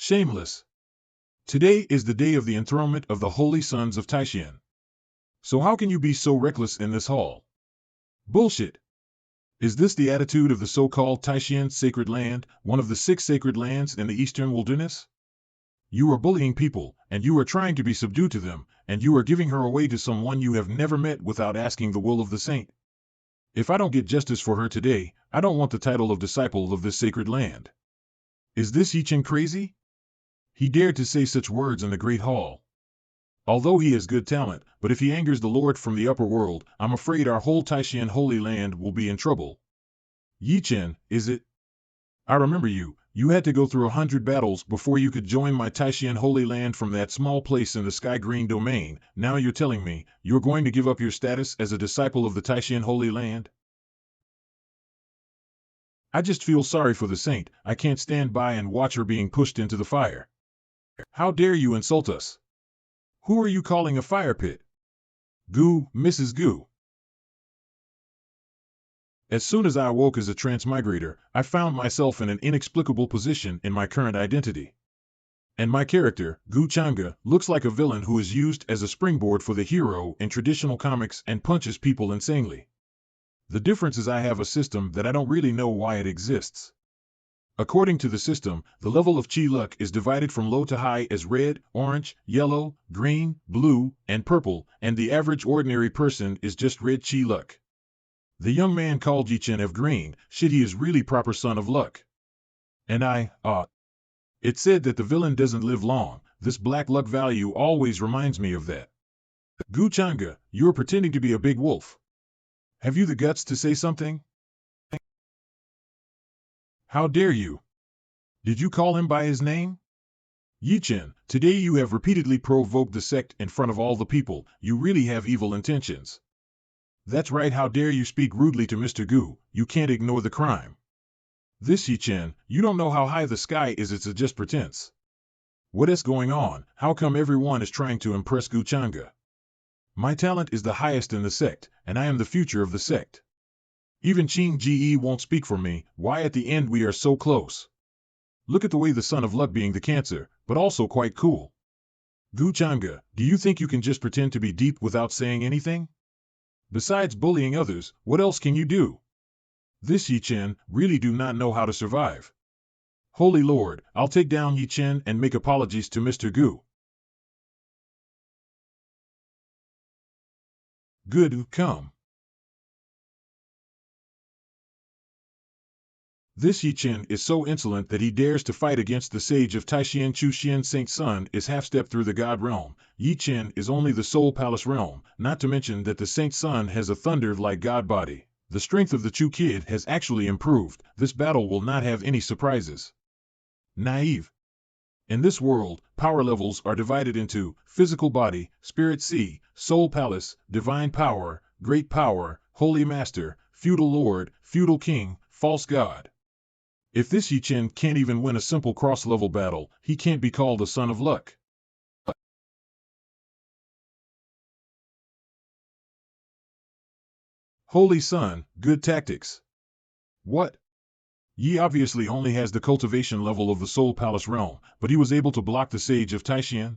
Shameless. Today is the day of the enthronement of the holy sons of Taishan. So how can you be so reckless in this hall? Bullshit. Is this the attitude of the so-called Taishan sacred land, one of the 6 sacred lands in the eastern wilderness? You are bullying people, and you are trying to be subdued to them, and you are giving her away to someone you have never met without asking the will of the saint. If I don't get justice for her today, I don't want the title of disciple of this sacred land. Is this Yichen crazy? He dared to say such words in the Great Hall. Although he has good talent, but if he angers the Lord from the upper world, I'm afraid our whole Taishan holy land will be in trouble. Yichen, is it? I remember you. You had to go through 100 battles before you could join my Taishan holy land from that small place in the Sky Green domain. Now you're telling me you're going to give up your status as a disciple of the Taishan holy land? I just feel sorry for the saint. I can't stand by and watch her being pushed into the fire. How dare you insult us? Who are you calling a fire pit? Goo, Mrs. Goo. As soon as I awoke as a transmigrator, I found myself in an inexplicable position in my current identity. And my character, Gu Zhangge, looks like a villain who is used as a springboard for the hero in traditional comics and punches people insanely. The difference is I have a system that I don't really know why it exists. According to the system, the level of chi luck is divided from low to high as red, orange, yellow, green, blue, and purple, and the average ordinary person is just red chi luck. The young man called Yichen of green, shit, he is really proper son of luck. And it said that the villain doesn't live long. This black luck value always reminds me of that. Gu Zhangge, you're pretending to be a big wolf. Have you the guts to say something? How dare you? Did you call him by his name? Yichen, today you have repeatedly provoked the sect in front of all the people. You really have evil intentions. That's right, how dare you speak rudely to Mr. Gu, you can't ignore the crime. This Yichen, you don't know how high the sky is, it's just pretense. What is going on? How come everyone is trying to impress Gu Zhangge? My talent is the highest in the sect, and I am the future of the sect. Even Qing Ge won't speak for me. Why at the end we are so close? Look at the way the son of luck being the cancer, but also quite cool. Gu Zhangge, do you think you can just pretend to be deep without saying anything? Besides bullying others, what else can you do? This Yichen really do not know how to survive. Holy Lord, I'll take down Yichen and make apologies to Mr. Gu. Good, come. This Yichen is so insolent that he dares to fight against the sage of Taishan Chuxian. Saint's son is half-step through the god realm. Yichen is only the soul palace realm, not to mention that the saint's son has a thunder-like god body. The strength of the Chu kid has actually improved. This battle will not have any surprises. Naive. In this world, power levels are divided into physical body, spirit sea, soul palace, divine power, great power, holy master, feudal lord, feudal king, false god. If this Yichen can't even win a simple cross-level battle, he can't be called a son of luck. Holy son, good tactics. What? Yi obviously only has the cultivation level of the Soul Palace realm, but he was able to block the Sage of Taishan.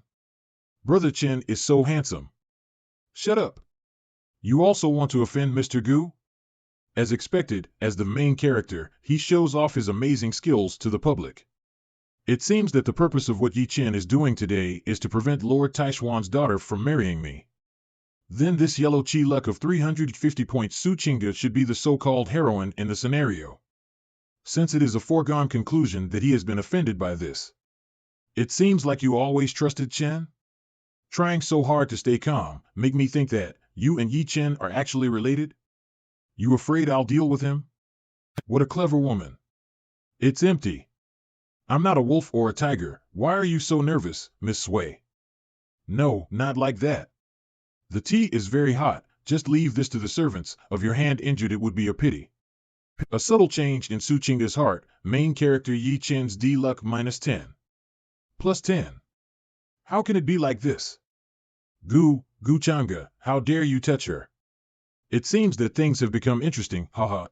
Brother Chen is so handsome. Shut up. You also want to offend Mr. Gu? As expected, as the main character, he shows off his amazing skills to the public. It seems that the purpose of what Yichen is doing today is to prevent Lord Taishuan's daughter from marrying me. Then this yellow chi luck of 350 points Su Qingge should be the so-called heroine in the scenario. Since it is a foregone conclusion that he has been offended by this. It seems like you always trusted Chen? Trying so hard to stay calm, make me think that you and Yichen are actually related? You afraid I'll deal with him? What a clever woman. It's empty. I'm not a wolf or a tiger. Why are you so nervous, Miss Sui? No, not like that. The tea is very hot. Just leave this to the servants. Of your hand injured it would be a pity. A subtle change in Su Qingge's heart. Main character Yichen's D luck -10. +10. How can it be like this? Gu Zhangge, how dare you touch her? It seems that things have become interesting, haha.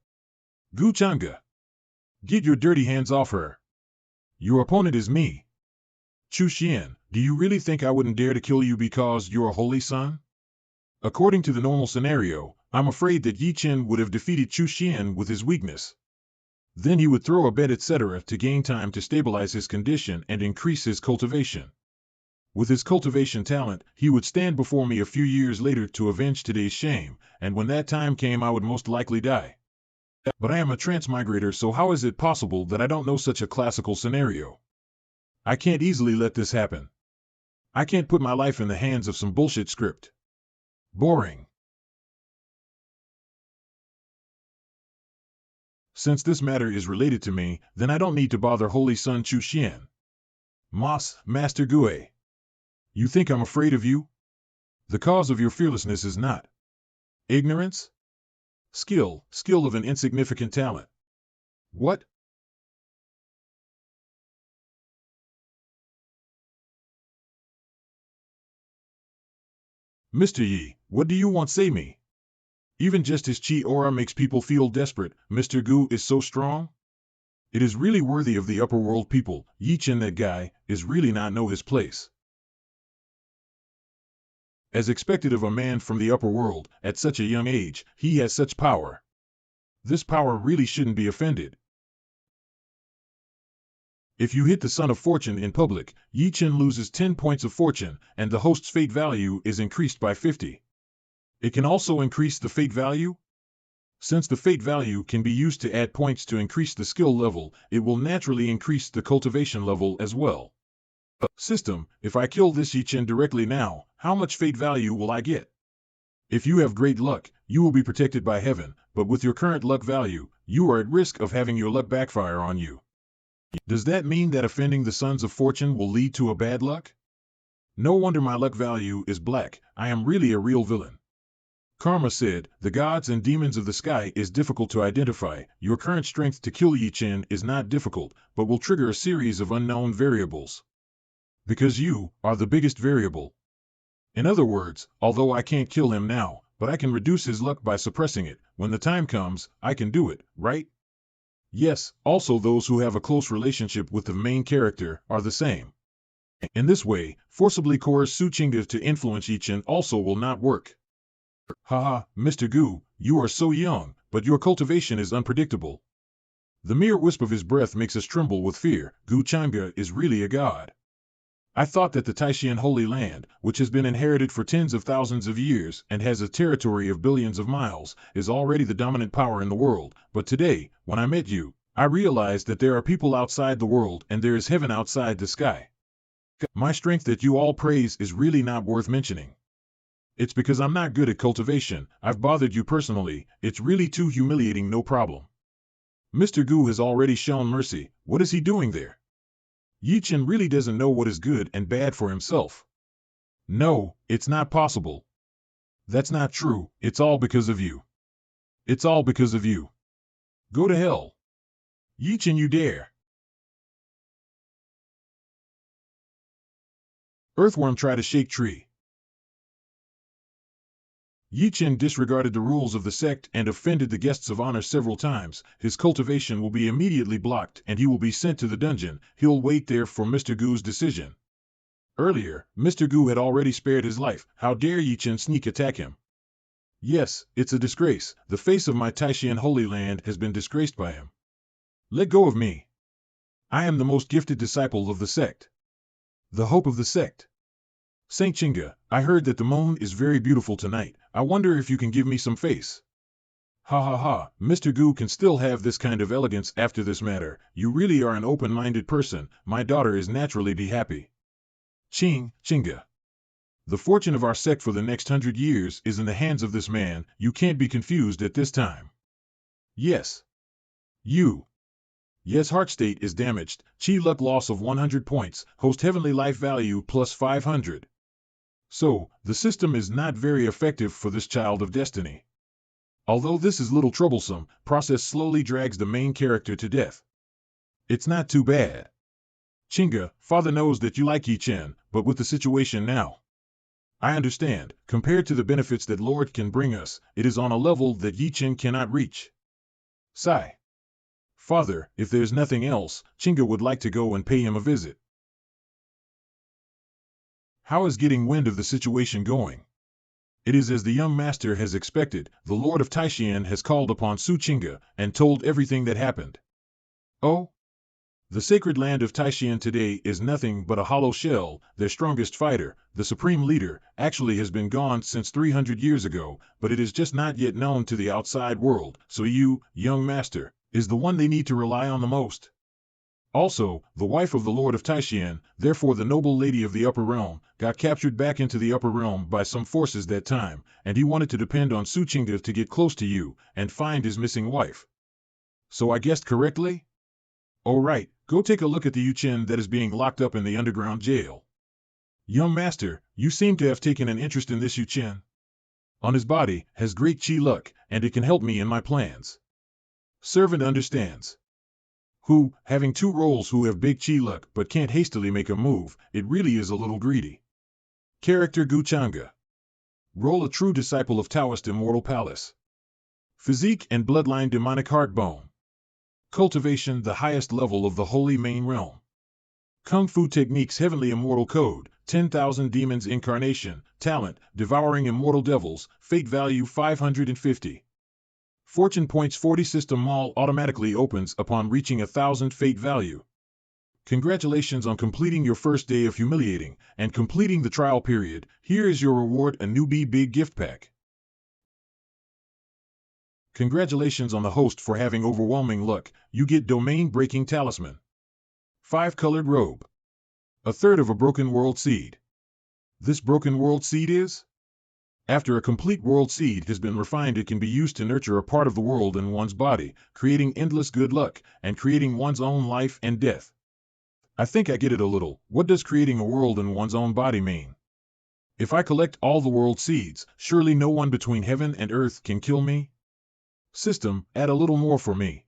Gu Zhangge, get your dirty hands off her. Your opponent is me. Chu Xian, do you really think I wouldn't dare to kill you because you're a holy son? According to the normal scenario, I'm afraid that Yi Chen would have defeated Chu Xian with his weakness. Then he would throw a bed etc. to gain time to stabilize his condition and increase his cultivation. With his cultivation talent, he would stand before me a few years later to avenge today's shame, and when that time came I would most likely die. But I am a transmigrator, so how is it possible that I don't know such a classical scenario? I can't easily let this happen. I can't put my life in the hands of some bullshit script. Boring. Since this matter is related to me, then I don't need to bother Holy Son Chu Xian. Master Gue. You think I'm afraid of you? The cause of your fearlessness is not ignorance? Skill of an insignificant talent. What? Mr. Yi, what do you want say me? Even just his chi aura makes people feel desperate. Mr. Gu is so strong. It is really worthy of the upper world people. Yi Chen, that guy, is really not know his place. As expected of a man from the upper world, at such a young age, he has such power. This power really shouldn't be offended. If you hit the Son of Fortune in public, Yi Chen loses 10 points of fortune, and the host's fate value is increased by 50. It can also increase the fate value? Since the fate value can be used to add points to increase the skill level, it will naturally increase the cultivation level as well. System, if I kill this Yi Chen directly now, how much fate value will I get? If you have great luck, you will be protected by heaven, but with your current luck value, you are at risk of having your luck backfire on you. Does that mean that offending the Sons of Fortune will lead to a bad luck? No wonder my luck value is black. I am really a real villain. Karma said, the gods and demons of the sky is difficult to identify. Your current strength to kill Yi Chen is not difficult, but will trigger a series of unknown variables. Because you are the biggest variable. In other words, although I can't kill him now, but I can reduce his luck by suppressing it. When the time comes, I can do it, right? Yes, also those who have a close relationship with the main character are the same. In this way, forcibly coerce Zhangge to influence Yi Chen also will not work. Haha, Mr. Gu, you are so young, but your cultivation is unpredictable. The mere wisp of his breath makes us tremble with fear. Gu Zhangge is really a god. I thought that the Taishan Holy Land, which has been inherited for tens of thousands of years and has a territory of billions of miles, is already the dominant power in the world, but today, when I met you, I realized that there are people outside the world and there is heaven outside the sky. My strength that you all praise is really not worth mentioning. It's because I'm not good at cultivation. I've bothered you personally. It's really too humiliating, no problem. Mr. Gu has already shown mercy. What is he doing there? Yi Chen really doesn't know what is good and bad for himself. No, it's not possible. That's not true. It's all because of you. It's all because of you. Go to hell. Yi Chen, you dare. Earthworm try to shake tree. Yi Chen disregarded the rules of the sect and offended the guests of honor several times. His cultivation will be immediately blocked and he will be sent to the dungeon. He'll wait there for Mr. Gu's decision. Earlier, Mr. Gu had already spared his life. How dare Yi Chen sneak attack him? Yes, it's a disgrace. The face of my Taishan Holy Land has been disgraced by him. Let go of me. I am the most gifted disciple of the sect. The hope of the sect. Saint Zhangge, I heard that the moon is very beautiful tonight. I wonder if you can give me some face. Ha ha ha, Mr. Gu can still have this kind of elegance after this matter. You really are an open-minded person. My daughter is naturally be happy. Zhangge. The fortune of our sect for the next 100 years is in the hands of this man. You can't be confused at this time. Yes. You. Yes, heart state is damaged. Chi luck loss of 100 points. Host heavenly life value plus 500. So, the system is not very effective for this child of destiny. Although this is little troublesome, process slowly drags the main character to death. It's not too bad. Zhangge, father knows that you like Yi Chen, but with the situation now, I understand. Compared to the benefits that Lord can bring us, it is on a level that Yi Chen cannot reach. Sigh. Father, if there's nothing else, Zhangge would like to go and pay him a visit. How is getting wind of the situation going? It is as the young master has expected. The Lord of Taishan has called upon Zhangge and told everything that happened. Oh? The sacred land of Taishan today is nothing but a hollow shell. Their strongest fighter, the supreme leader, actually has been gone since 300 years ago, but it is just not yet known to the outside world, so you, young master, is the one they need to rely on the most. Also, the wife of the Lord of Taishan, therefore the noble lady of the upper realm, got captured back into the upper realm by some forces that time, and he wanted to depend on Zhangge to get close to you and find his missing wife. So I guessed correctly? Oh right, go take a look at the Yuchen that is being locked up in the underground jail. Young master, you seem to have taken an interest in this Yuchen. On his body has great chi luck, and it can help me in my plans. Servant understands. Who, having two roles who have big chi luck but can't hastily make a move, it really is a little greedy. Character Zhangge. Role a true disciple of Taoist Immortal Palace. Physique and bloodline demonic heartbone. Cultivation the highest level of the holy main realm. Kung Fu techniques Heavenly Immortal Code, 10,000 Demons Incarnation, Talent, Devouring Immortal Devils, Fate Value 550. Fortune Points 40 System Mall automatically opens upon reaching 1,000 fate value. Congratulations on completing your first day of humiliating and completing the trial period. Here is your reward, a newbie big gift pack. Congratulations on the host for having overwhelming luck. You get domain-breaking talisman. 5-colored robe. A third of a broken world seed. This broken world seed is? After a complete world seed has been refined, it can be used to nurture a part of the world in one's body, creating endless good luck, and creating one's own life and death. I think I get it a little. What does creating a world in one's own body mean? If I collect all the world seeds, surely no one between heaven and earth can kill me? System, add a little more for me.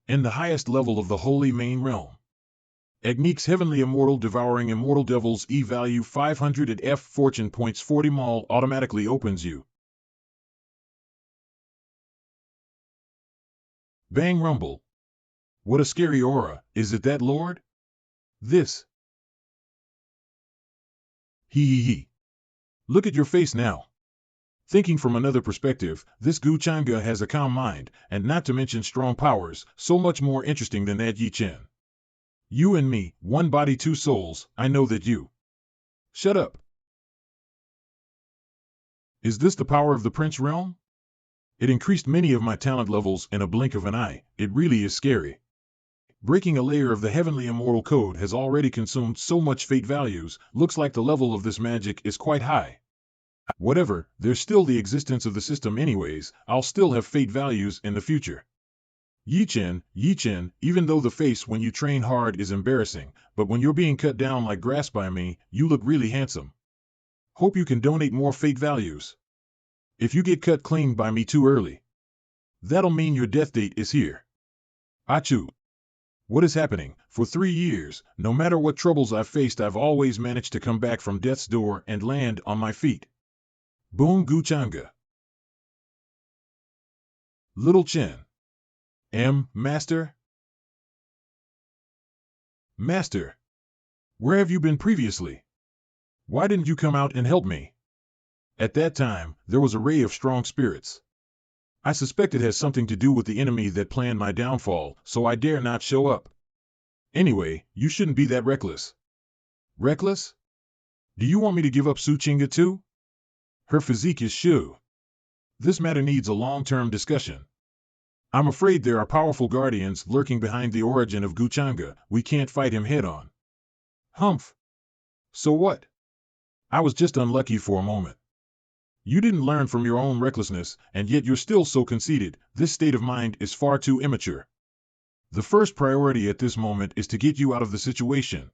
In the highest level of the holy main realm. Agniques Heavenly Immortal Devouring Immortal Devils E value 500 at F Fortune Points 40 Mall automatically opens you. Bang Rumble. What a scary aura, is it that Lord? This. He. Look at your face now. Thinking from another perspective, this Zhangge has a calm mind, and not to mention strong powers, so much more interesting than that Yi Chen. You and me, one body, two souls, I know that you. Shut up. Is this the power of the Prince Realm? It increased many of my talent levels in a blink of an eye. It really is scary. Breaking a layer of the Heavenly Immortal Code has already consumed so much fate values, looks like the level of this magic is quite high. Whatever, there's still the existence of the system anyways, I'll still have fate values in the future. Yi Chen, even though the face when you train hard is embarrassing, but when you're being cut down like grass by me, you look really handsome. Hope you can donate more fate values. If you get cut clean by me too early, that'll mean your death date is here. Achoo. What is happening? For 3 years, no matter what troubles I've faced, I've always managed to come back from death's door and land on my feet. Boom Zhangge. Little Chen. Master? Master, where have you been previously? Why didn't you come out and help me? At that time, there was a ray of strong spirits. I suspect it has something to do with the enemy that planned my downfall, so I dare not show up. Anyway, you shouldn't be that reckless. Reckless? Do you want me to give up Zhangge too? Her physique is shoo. This matter needs a long-term discussion. I'm afraid there are powerful guardians lurking behind the origin of Zhangge. We can't fight him head-on. Humph. So what? I was just unlucky for a moment. You didn't learn from your own recklessness, and yet you're still so conceited. This state of mind is far too immature. The first priority at this moment is to get you out of the situation.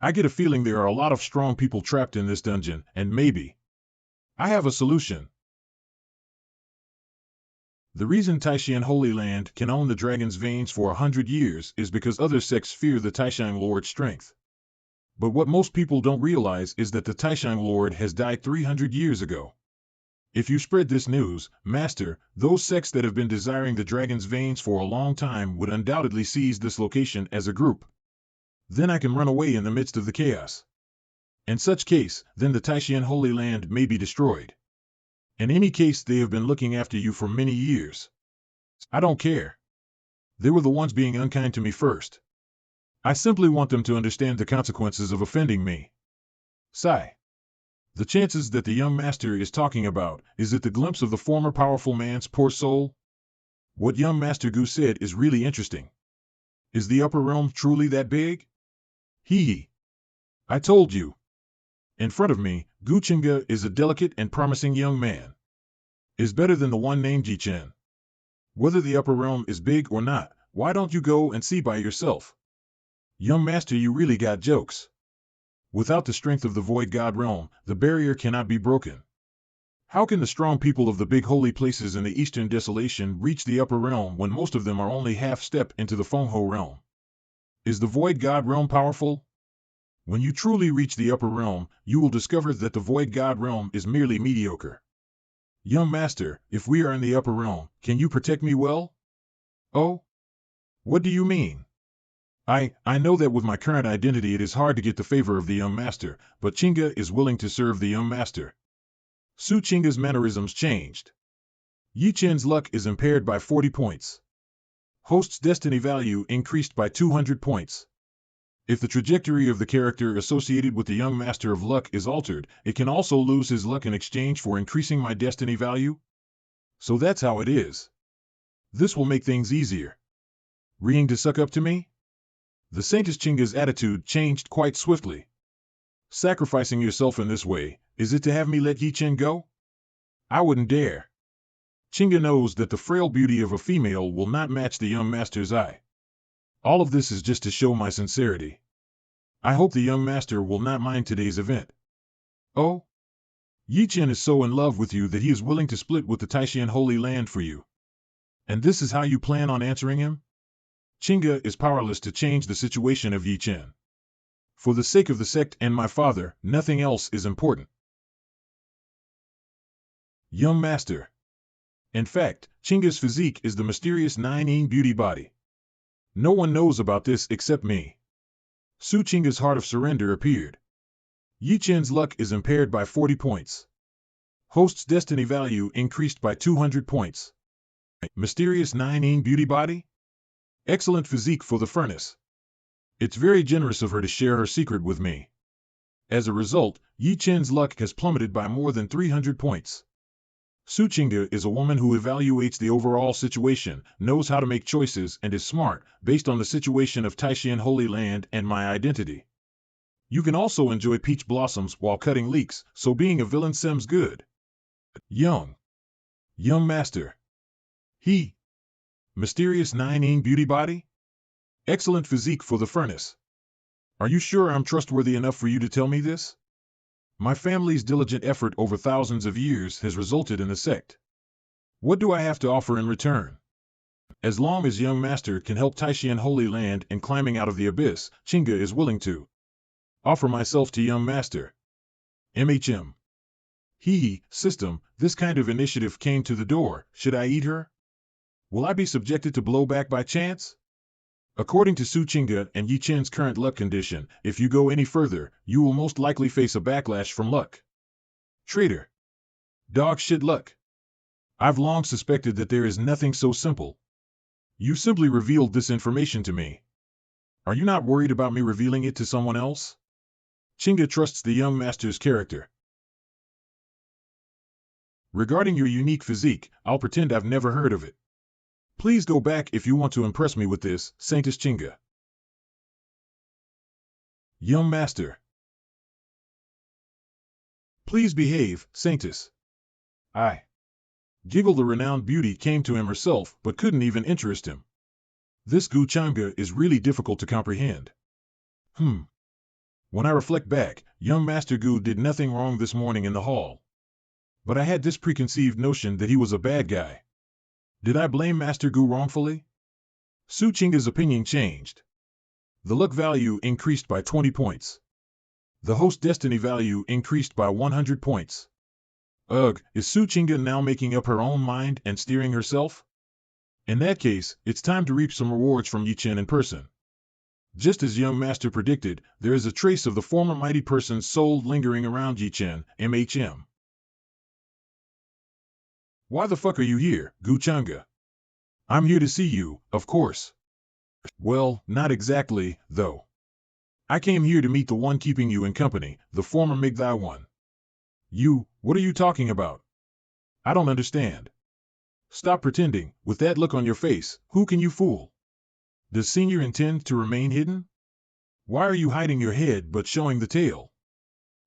I get a feeling there are a lot of strong people trapped in this dungeon, and maybe I have a solution. The reason Taishan Holy Land can own the dragon's veins for 100 years is because other sects fear the Taishan Lord's strength. But what most people don't realize is that the Taishan Lord has died 300 years ago. If you spread this news, Master, those sects that have been desiring the dragon's veins for a long time would undoubtedly seize this location as a group. Then I can run away in the midst of the chaos. In such case, then the Taishan Holy Land may be destroyed. In any case, they have been looking after you for many years. I don't care. They were the ones being unkind to me first. I simply want them to understand the consequences of offending me. Sigh. The chances that the young master is talking about, is it the glimpse of the former powerful man's poor soul? What young Master Gu said is really interesting. Is the upper realm truly that big? Hee. I told you. In front of me, Gu Chengge is a delicate and promising young man. Is better than the one named Yi Chen. Whether the upper realm is big or not, why don't you go and see by yourself? Young master, you really got jokes. Without the strength of the Void God realm, the barrier cannot be broken. How can the strong people of the big holy places in the Eastern Desolation reach the upper realm when most of them are only half-step into the Fengho realm? Is the Void God realm powerful? When you truly reach the upper realm, you will discover that the Void God realm is merely mediocre. Young master, if we are in the upper realm, can you protect me well? Oh? What do you mean? I know that with my current identity it is hard to get the favor of the young master, but Chengge is willing to serve the young master. Su Chengge's mannerisms changed. Yi Chen's luck is impaired by 40 points. Host's destiny value increased by 200 points. If the trajectory of the character associated with the young master of luck is altered, it can also lose his luck in exchange for increasing my destiny value? So that's how it is. This will make things easier. Reeing to suck up to me? The Saintess Chengge's attitude changed quite swiftly. Sacrificing yourself in this way, is it to have me let Yi Chen go? I wouldn't dare. Chengge knows that the frail beauty of a female will not match the young master's eye. All of this is just to show my sincerity. I hope the young master will not mind today's event. Oh? Yi Chen is so in love with you that he is willing to split with the Taishan Holy Land for you. And this is how you plan on answering him? Chengge is powerless to change the situation of Yi Chen. For the sake of the sect and my father, nothing else is important. Young master. In fact, Chengge's physique is the mysterious Nine beauty body. No one knows about this except me. Su Chengge's heart of surrender appeared. Yi Chen's luck is impaired by 40 points. Host's destiny value increased by 200 points. Mysterious Nine beauty body? Excellent physique for the furnace. It's very generous of her to share her secret with me. As a result, Yi Chen's luck has plummeted by more than 300 points. Su Chengge is a woman who evaluates the overall situation, knows how to make choices, and is smart, based on the situation of Taishan Holy Land and my identity. You can also enjoy peach blossoms while cutting leeks, so being a villain seems good. Young master. Mysterious Nine beauty body? Excellent physique for the furnace. Are you sure I'm trustworthy enough for you to tell me this? My family's diligent effort over thousands of years has resulted in a sect. What do I have to offer in return? As long as young master can help Taishan Holy Land in climbing out of the abyss, Chengge is willing to offer myself to young master. MHM. System, this kind of initiative came to the door. Should I eat her? Will I be subjected to blowback by chance? According to Su Chengge and Yi Chen's current luck condition, if you go any further, you will most likely face a backlash from luck. Traitor. Dog shit luck. I've long suspected that there is nothing so simple. You simply revealed this information to me. Are you not worried about me revealing it to someone else? Chengge trusts the young master's character. Regarding your unique physique, I'll pretend I've never heard of it. Please go back if you want to impress me with this, Saintess Chengge. Young master. Please behave, Saintess. Giggle, the renowned beauty, came to him herself, but couldn't even interest him. This Gu Chengge is really difficult to comprehend. When I reflect back, young Master Gu did nothing wrong this morning in the hall. But I had this preconceived notion that he was a bad guy. Did I blame Master Gu wrongfully? Su Chengge's opinion changed. The luck value increased by 20 points. The host destiny value increased by 100 points. Ugh, is Su Chengge now making up her own mind and steering herself? In that case, it's time to reap some rewards from Yi Chen in person. Just as young master predicted, there is a trace of the former mighty person's soul lingering around Yi Chen, MHM. Why the fuck are you here, Zhangge? I'm here to see you, of course. Well, not exactly, though. I came here to meet the one keeping you in company, the former Migthai one. You, what are you talking about? I don't understand. Stop pretending, with that look on your face, who can you fool? Does Senior intend to remain hidden? Why are you hiding your head but showing the tail?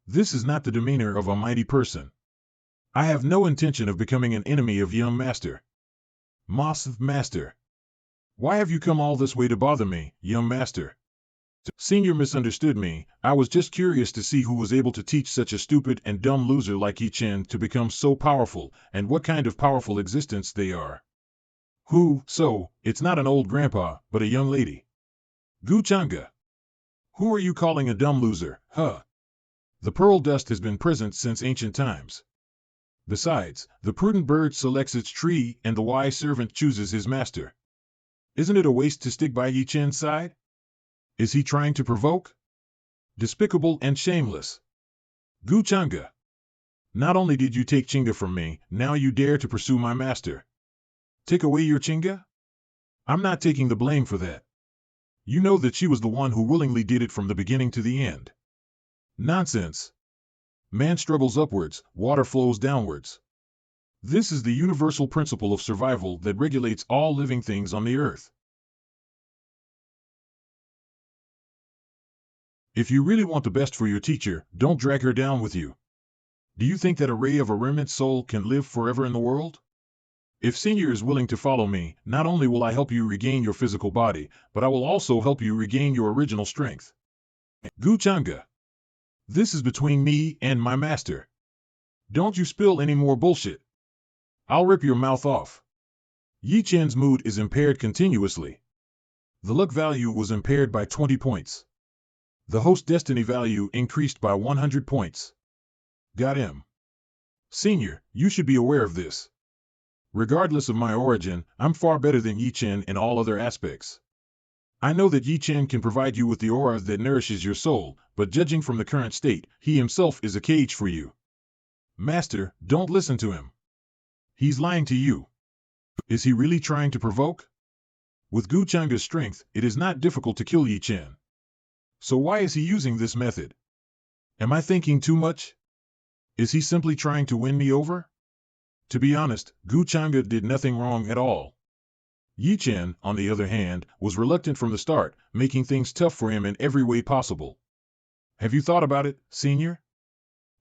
This is not the demeanor of a mighty person. I have no intention of becoming an enemy of young master. Master. Why have you come all this way to bother me, young master? Senior misunderstood me. I was just curious to see who was able to teach such a stupid and dumb loser like Yi Chen to become so powerful, and what kind of powerful existence they are. So, it's not an old grandpa, but a young lady. Zhangge. Who are you calling a dumb loser, huh? The pearl dust has been present since ancient times. Besides, the prudent bird selects its tree and the wise servant chooses his master. Isn't it a waste to stick by Yi Chen's side? Is he trying to provoke? Despicable and shameless. Zhangge. Not only did you take Chinga from me, now you dare to pursue my master. Take away your Chinga? I'm not taking the blame for that. You know that she was the one who willingly did it from the beginning to the end. Nonsense. Man struggles upwards, water flows downwards. This is the universal principle of survival that regulates all living things on the earth. If you really want the best for your teacher, don't drag her down with you. Do you think that a ray of a remnant soul can live forever in the world? If Senior is willing to follow me, not only will I help you regain your physical body, but I will also help you regain your original strength. Zhangge. This is between me and my master. Don't you spill any more bullshit. I'll rip your mouth off. Yi Chen's mood is impaired continuously. The luck value was impaired by 20 points. The host destiny value increased by 100 points. Got him. Senior, you should be aware of this. Regardless of my origin, I'm far better than Yi Chen in all other aspects. I know that Yi Chen can provide you with the aura that nourishes your soul, but judging from the current state, he himself is a cage for you. Master, don't listen to him. He's lying to you. Is he really trying to provoke? With Zhangge's strength, it is not difficult to kill Yi Chen. So why is he using this method? Am I thinking too much? Is he simply trying to win me over? To be honest, Zhangge did nothing wrong at all. Yi Chen, on the other hand, was reluctant from the start, making things tough for him in every way possible. Have you thought about it, Senior?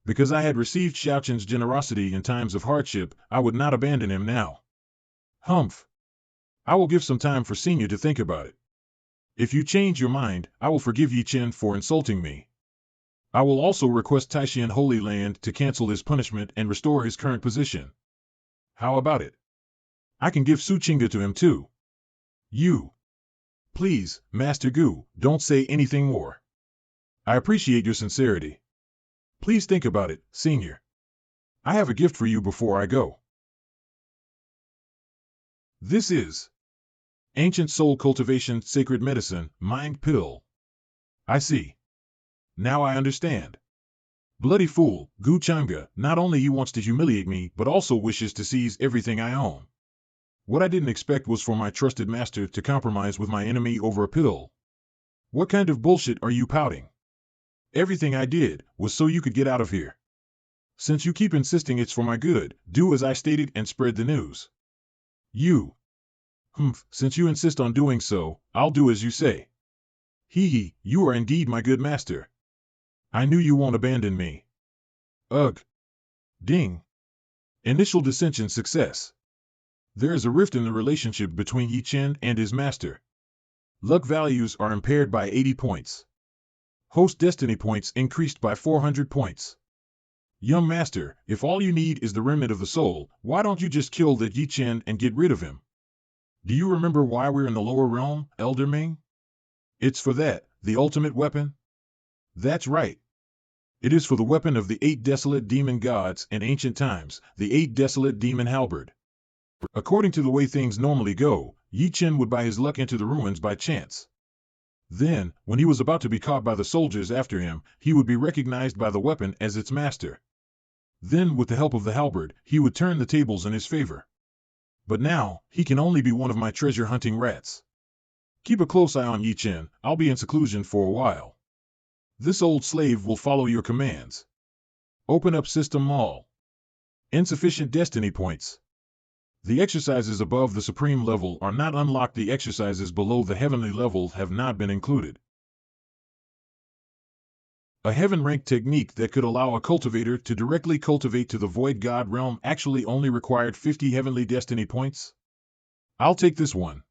Because I had received Xiaochen's generosity in times of hardship, I would not abandon him now. Humph. I will give some time for Senior to think about it. If you change your mind, I will forgive Yi Chen for insulting me. I will also request Taishan Holy Land to cancel his punishment and restore his current position. How about it? I can give Su Chinga to him too. You. Please, Master Gu, don't say anything more. I appreciate your sincerity. Please think about it, Senior. I have a gift for you before I go. This is Ancient Soul Cultivation Sacred Medicine, Mind Pill. I see. Now I understand. Bloody fool, Zhangge, not only he wants to humiliate me, but also wishes to seize everything I own. What I didn't expect was for my trusted master to compromise with my enemy over a pill. What kind of bullshit are you pouting? Everything I did was so you could get out of here. Since you keep insisting it's for my good, do as I stated and spread the news. You. Since you insist on doing so, I'll do as you say. Hee, you are indeed my good master. I knew you won't abandon me. Ugh. Ding. Initial dissension success. There is a rift in the relationship between Yi Chen and his master. Luck values are impaired by 80 points. Host destiny points increased by 400 points. Young master, if all you need is the remnant of the soul, why don't you just kill that Yi Chen and get rid of him? Do you remember why we're in the lower realm, Elder Ming? It's for that, the ultimate weapon? That's right. It is for the weapon of the 8 desolate demon gods in ancient times, the 8 desolate demon halberd. According to the way things normally go, Yi Chen would buy his luck into the ruins by chance. Then, when he was about to be caught by the soldiers after him, he would be recognized by the weapon as its master. Then, with the help of the halberd, he would turn the tables in his favor. But now, he can only be one of my treasure-hunting rats. Keep a close eye on Yi Chen. I'll be in seclusion for a while. This old slave will follow your commands. Open up System Mall. Insufficient destiny points. The exercises above the supreme level are not unlocked. The exercises below the heavenly level have not been included. A heaven-ranked technique that could allow a cultivator to directly cultivate to the void god realm actually only required 50 heavenly destiny points. I'll take this one.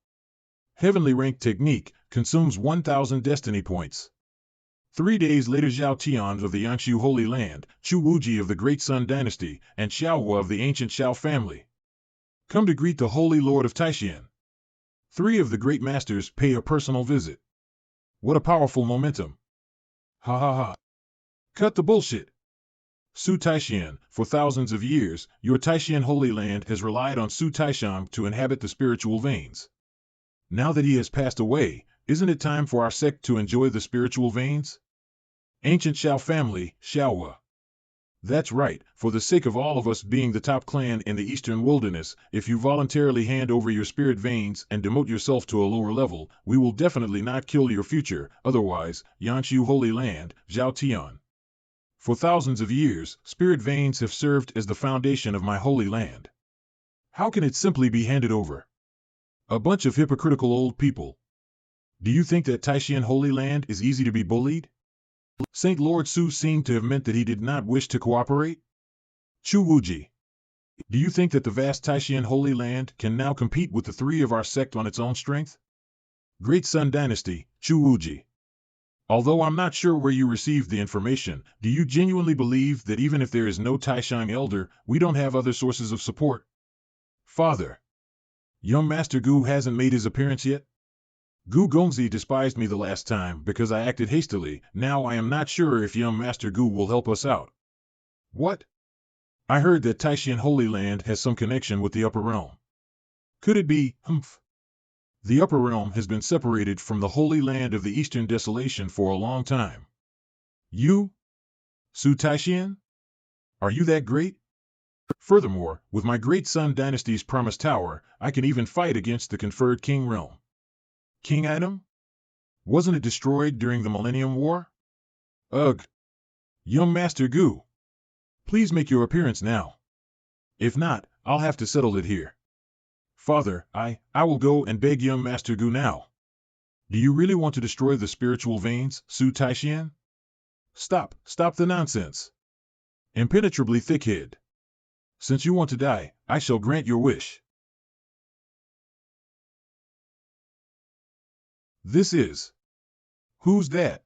Heavenly ranked technique consumes 1,000 destiny points. 3 days later, Zhao Tian of the Yanshu Holy Land, Chu Wuji of the Great Sun Dynasty, and Xiaohua of the ancient Xiao family come to greet the Holy Lord of Taishan. 3 of the great masters pay a personal visit. What a powerful momentum. Ha ha ha. Cut the bullshit. Su Taishan, for thousands of years, your Taishan Holy Land has relied on Su Taishan to inhabit the spiritual veins. Now that he has passed away, isn't it time for our sect to enjoy the spiritual veins? Ancient Xiao family, Xiaohua. That's right, for the sake of all of us being the top clan in the eastern wilderness, if you voluntarily hand over your spirit veins and demote yourself to a lower level, we will definitely not kill your future, otherwise, Yanshu Holy Land, Zhao Tian. For thousands of years, spirit veins have served as the foundation of my holy land. How can it simply be handed over? A bunch of hypocritical old people. Do you think that Taishan Holy Land is easy to be bullied? Saint Lord Su seemed to have meant that he did not wish to cooperate? Chu Wuji. Do you think that the vast Taishan Holy Land can now compete with the 3 of our sect on its own strength? Great Sun Dynasty, Chu Wuji. Although I'm not sure where you received the information, do you genuinely believe that even if there is no Taishan elder, we don't have other sources of support? Father. Young Master Gu hasn't made his appearance yet? Gu Gongzi despised me the last time because I acted hastily. Now I am not sure if young Master Gu will help us out. What? I heard that Taishan Holy Land has some connection with the Upper Realm. Could it be, humph? The Upper Realm has been separated from the Holy Land of the Eastern Desolation for a long time. You? Su Taishan? Are you that great? Furthermore, with my Great Sun Dynasty's Promised Tower, I can even fight against the conferred King Realm. King item? Wasn't it destroyed during the Millennium War? Ugh. Young Master Gu. Please make your appearance now. If not, I'll have to settle it here. Father, I will go and beg young Master Gu now. Do you really want to destroy the spiritual veins, Su Taishan? Stop the nonsense. Impenetrably thick-head. Since you want to die, I shall grant your wish. This is. Who's that?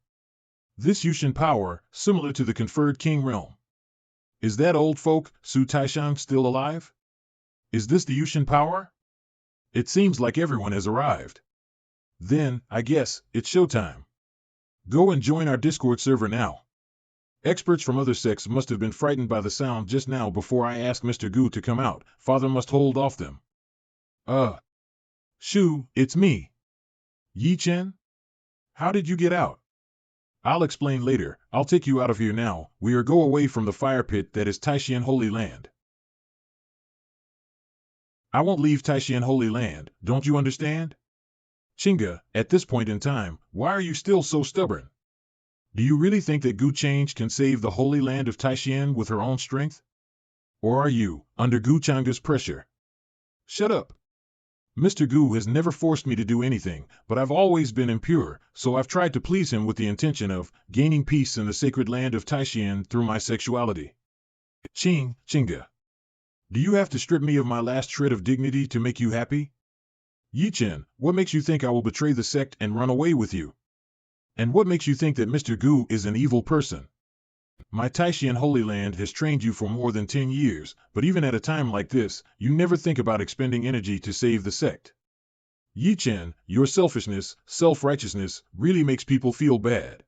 This Yushin power, similar to the conferred King Realm. Is that old folk, Su Taishan, still alive? Is this the Yushin power? It seems like everyone has arrived. Then, I guess, it's showtime. Go and join our Discord server now. Experts from other sects must have been frightened by the sound just now before I asked Mr. Gu to come out. Father must hold off them. Shu, it's me. Yi Chen? How did you get out? I'll explain later. I'll take you out of here now. We are go away from the fire pit that is Taishan Holy Land. I won't leave Taishan Holy Land, don't you understand? Zhangge, at this point in time, why are you still so stubborn? Do you really think that Gu Change can save the Holy Land of Taishan with her own strength? Or are you, under Gu Changge's pressure? Shut up. Mr. Gu has never forced me to do anything, but I've always been impure, so I've tried to please him with the intention of gaining peace in the sacred land of Taishan through my sexuality. Zhangge. Do you have to strip me of my last shred of dignity to make you happy? Yi Chen, what makes you think I will betray the sect and run away with you? And what makes you think that Mr. Gu is an evil person? My Taishan Holy Land has trained you for more than 10 years, but even at a time like this, you never think about expending energy to save the sect. Yi Chen, your selfishness, self-righteousness, really makes people feel bad.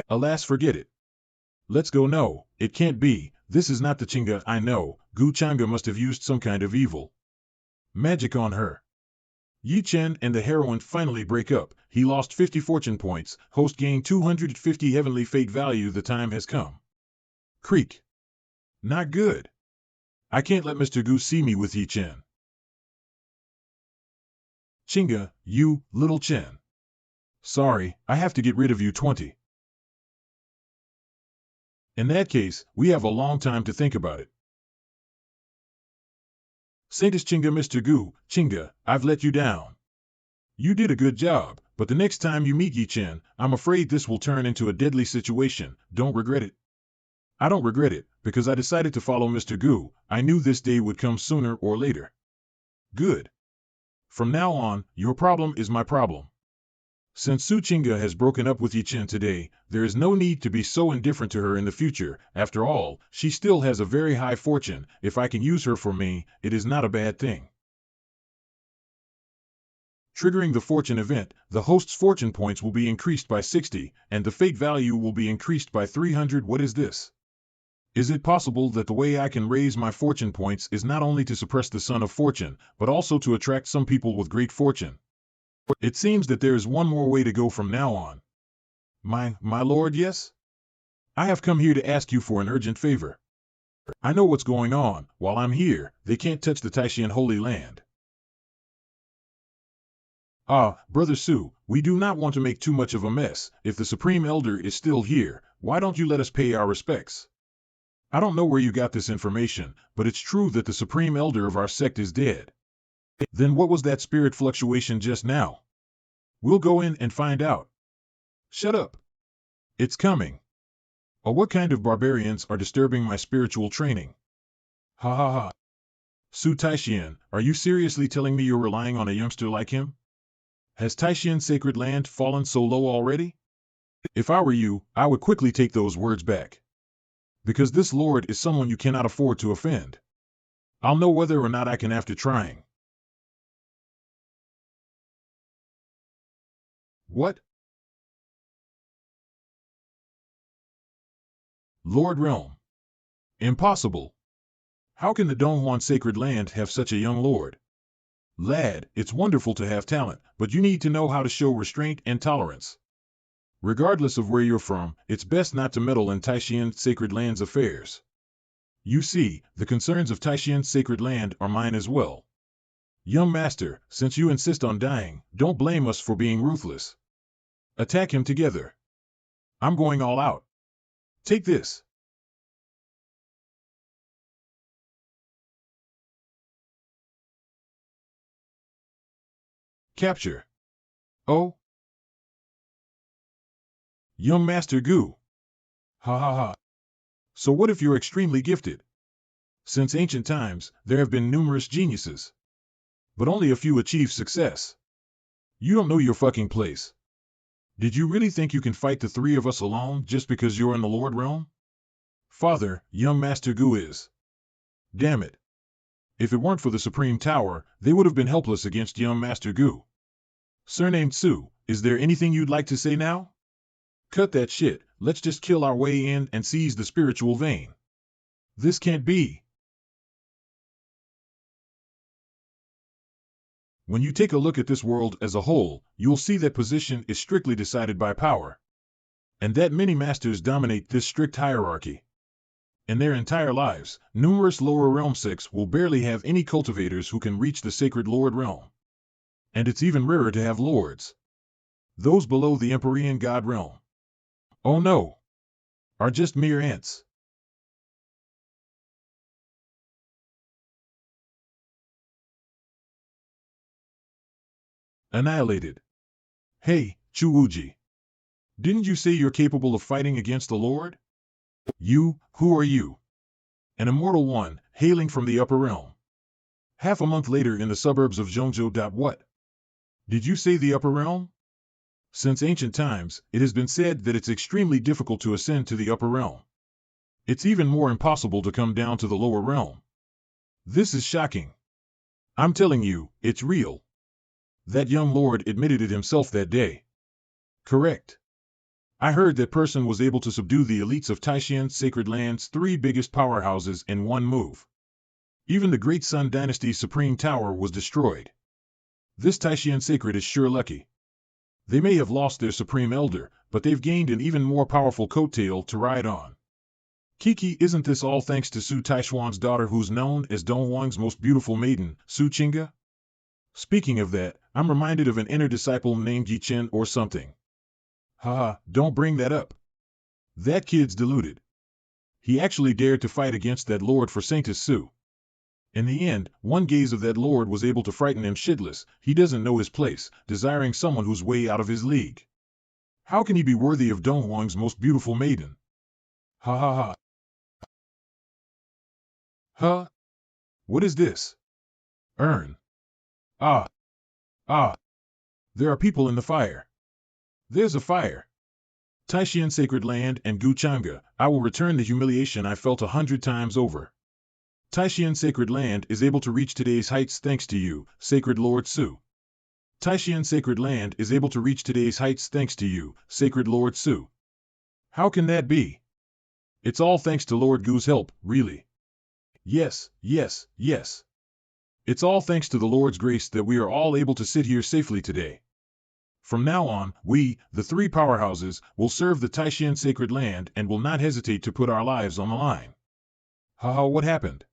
Alas, forget it. Let's go. No, it can't be. This is not the Zhangge I know. Gu Changge must have used some kind of evil magic on her. Yi Chen and the heroine finally break up. he lost 50 fortune points. Host gained 250 heavenly fate value. The time has come. Creak. Not good. I can't let Mr. Gu see me with Yi Chen. Zhangge, you, little Chen. Sorry, I have to get rid of you 20. In that case, we have a long time to think about it. Saintus Zhangge, Mr. Gu, Zhangge, I've let you down. You did a good job, but the next time you meet Yi Chen, I'm afraid this will turn into a deadly situation. Don't regret it. I don't regret it, because I decided to follow Mr. Gu. I knew this day would come sooner or later. Good. From now on, your problem is my problem. Since Su Zhangge has broken up with Yi Chen today, there is no need to be so indifferent to her in the future. After all, she still has a very high fortune. If I can use her for me, it is not a bad thing. Triggering the fortune event, the host's fortune points will be increased by 60, and the fate value will be increased by 300. What is this? Is it possible that the way I can raise my fortune points is not only to suppress the sun of fortune, but also to attract some people with great fortune? It seems that there is one more way to go from now on. My lord, yes? I have come here to ask you for an urgent favor. I know what's going on. While I'm here, they can't touch the Taishan Holy Land. Ah, Brother Su, we do not want to make too much of a mess. If the Supreme Elder is still here, why don't you let us pay our respects? I don't know where you got this information, but it's true that the Supreme Elder of our sect is dead. Then what was that spirit fluctuation just now? We'll go in and find out. Shut up. It's coming. Oh, what kind of barbarians are disturbing my spiritual training? Ha ha ha. Su Taishan, are you seriously telling me you're relying on a youngster like him? Has Taishan Sacred Land fallen so low already? If I were you, I would quickly take those words back. Because this lord is someone you cannot afford to offend. I'll know whether or not I can after trying. What? Lord Realm. Impossible. How can the Donghuan Sacred Land have such a young lord? Lad, it's wonderful to have talent, but you need to know how to show restraint and tolerance. Regardless of where you're from, it's best not to meddle in Taishan Sacred Land's affairs. You see, the concerns of Taishan Sacred Land are mine as well. Young master, since you insist on dying, don't blame us for being ruthless. Attack him together. I'm going all out. Take this. Capture. Oh? Young Master Gu. Ha ha ha. So what if you're extremely gifted? Since ancient times, there have been numerous geniuses. But only a few achieve success. You don't know your fucking place. Did you really think you can fight the three of us alone just because you're in the Lord Realm? Father, young Master Gu is. Damn it. If it weren't for the Supreme Tower, they would have been helpless against young Master Gu. Surnamed Su, is there anything you'd like to say now? Cut that shit, let's just kill our way in and seize the spiritual vein. This can't be. When you take a look at this world as a whole, you'll see that position is strictly decided by power. And that many masters dominate this strict hierarchy. In their entire lives, numerous lower realm sects will barely have any cultivators who can reach the sacred Lord realm. And it's even rarer to have lords. Those below the Empyrean God realm. Oh no! Are just mere ants. Annihilated. Hey, Chuuji. Didn't you say you're capable of fighting against the Lord? You, who are you? An immortal one, hailing from the upper realm. Half a month later in the suburbs of Zhangge. What? Did you say the upper realm? Since ancient times, it has been said that it's extremely difficult to ascend to the upper realm. It's even more impossible to come down to the lower realm. This is shocking. I'm telling you, it's real. That young lord admitted it himself that day. Correct. I heard that person was able to subdue the elites of Taishan Sacred Land's three biggest powerhouses in one move. Even the Great Sun Dynasty's Supreme Tower was destroyed. This Taishan Sacred is sure lucky. They may have lost their supreme elder, but they've gained an even more powerful coattail to ride on. Kiki, isn't this all thanks to Su Taishuan's daughter who's known as Dongwang's most beautiful maiden, Su Qingge? Speaking of that, I'm reminded of an inner disciple named Yi Chen or something. Haha, don't bring that up. That kid's deluded. He actually dared to fight against that lord for Saintess Su. In the end, one gaze of that lord was able to frighten him shitless. He doesn't know his place, desiring someone who's way out of his league. How can he be worthy of Dongwang's most beautiful maiden? Ha ha ha. Huh? What is this? Urn. Ah. Ah. There are people in the fire. There's a fire. Taishan Sacred Land and Gu Changge, I will return the humiliation I felt 100 times over. Taishan Sacred Land is able to reach today's heights thanks to you, Sacred Lord Su. Taishan Sacred Land is able to reach today's heights thanks to you, Sacred Lord Su. How can that be? It's all thanks to Lord Gu's help, really. Yes, yes, yes. It's all thanks to the Lord's grace that we are all able to sit here safely today. From now on, we, the three powerhouses, will serve the Taishan Sacred Land and will not hesitate to put our lives on the line. Haha, what happened?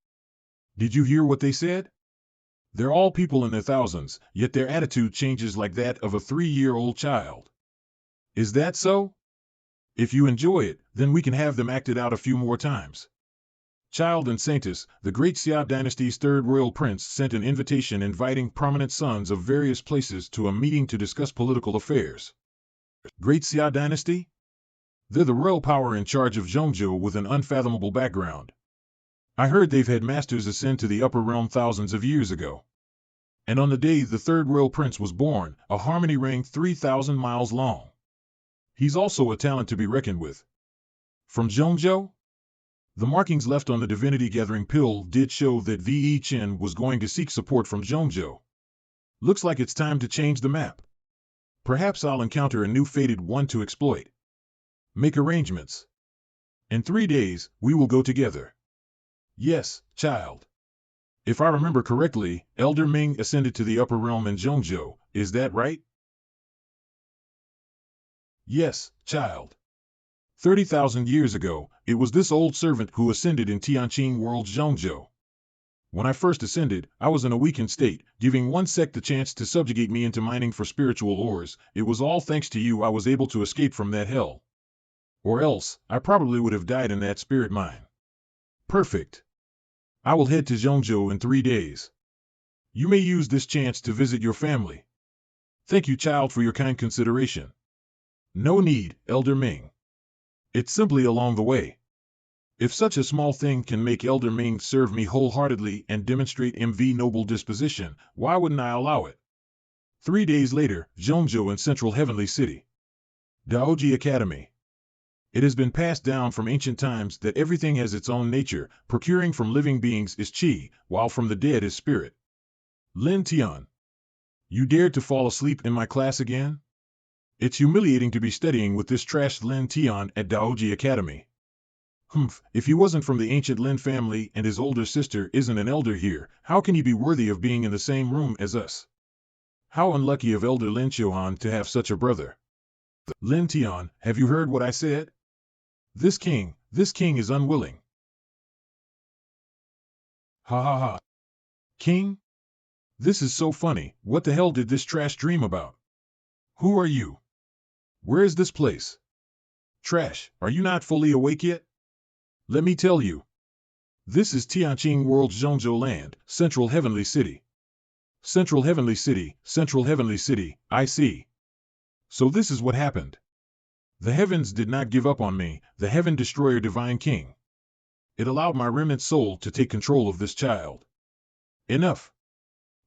Did you hear what they said? They're all people in their thousands, yet their attitude changes like that of a 3-year-old child. Is that so? If you enjoy it, then we can have them acted out a few more times. Child and Saintess, the great Xia dynasty's third royal prince sent an invitation inviting prominent sons of various places to a meeting to discuss political affairs. Great Xia dynasty? They're the royal power in charge of Zhangge with an unfathomable background. I heard they've had masters ascend to the upper realm thousands of years ago. And on the day the third royal prince was born, a harmony ring 3,000 miles long. He's also a talent to be reckoned with. From Zhangge? The markings left on the Divinity Gathering pill did show that V.E. Chen was going to seek support from Zhangge. Looks like it's time to change the map. Perhaps I'll encounter a new fated one to exploit. Make arrangements. In 3 days, we will go together. Yes, child. If I remember correctly, Elder Ming ascended to the upper realm in Zhangge, is that right? Yes, child. 30,000 years ago, it was this old servant who ascended in Xuanhuan World Zhangge. When I first ascended, I was in a weakened state, giving one sect the chance to subjugate me into mining for spiritual ores. It was all thanks to you I was able to escape from that hell. Or else, I probably would have died in that spirit mine. Perfect. I will head to Zhangge in 3 days. You may use this chance to visit your family. Thank you, child, for your kind consideration. No need, Elder Ming. It's simply along the way. If such a small thing can make Elder Ming serve me wholeheartedly and demonstrate MV noble disposition, why wouldn't I allow it? 3 days later, Zhangge in central Heavenly City. Daoji Academy. It has been passed down from ancient times that everything has its own nature. Procuring from living beings is qi, while from the dead is spirit. Lin Tian. You dared to fall asleep in my class again? It's humiliating to be studying with this trashed Lin Tian at Daoji Academy. Humph, if he wasn't from the ancient Lin family and his older sister isn't an elder here, how can he be worthy of being in the same room as us? How unlucky of Elder Lin Xuanhuan to have such a brother. Lin Tian, have you heard what I said? This king is unwilling. Ha ha ha. King? This is so funny. What the hell did this trash dream about? Who are you? Where is this place? Trash, are you not fully awake yet? Let me tell you. This is Xuanhuan World Zhangge Land, Central Heavenly City. Central Heavenly City, Central Heavenly City, I see. So this is what happened. The heavens did not give up on me, the Heaven Destroyer Divine King. It allowed my remnant soul to take control of this child. Enough.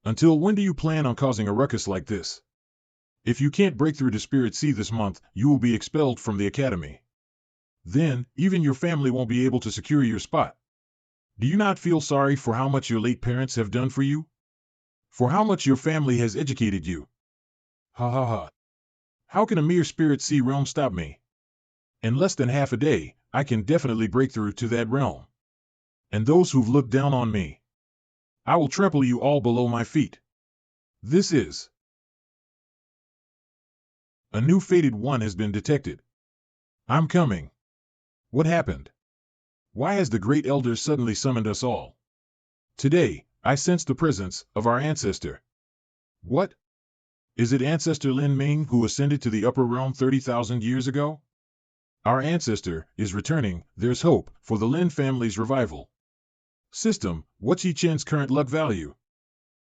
Until when do you plan on causing a ruckus like this? If you can't break through to Spirit Sea this month, you will be expelled from the academy. Then, even your family won't be able to secure your spot. Do you not feel sorry for how much your late parents have done for you? For how much your family has educated you? Ha ha ha. How can a mere Spirit Sea realm stop me? In less than half a day, I can definitely break through to that realm. And those who've looked down on me, I will trample you all below my feet. This is A new fated one has been detected. I'm coming. What happened? Why has the Great Elder suddenly summoned us all? Today, I sense the presence of our ancestor. What? Is it Ancestor Lin Ming who ascended to the upper realm 30,000 years ago? Our ancestor is returning. There's hope for the Lin family's revival. System, what's Yi Chen's current luck value?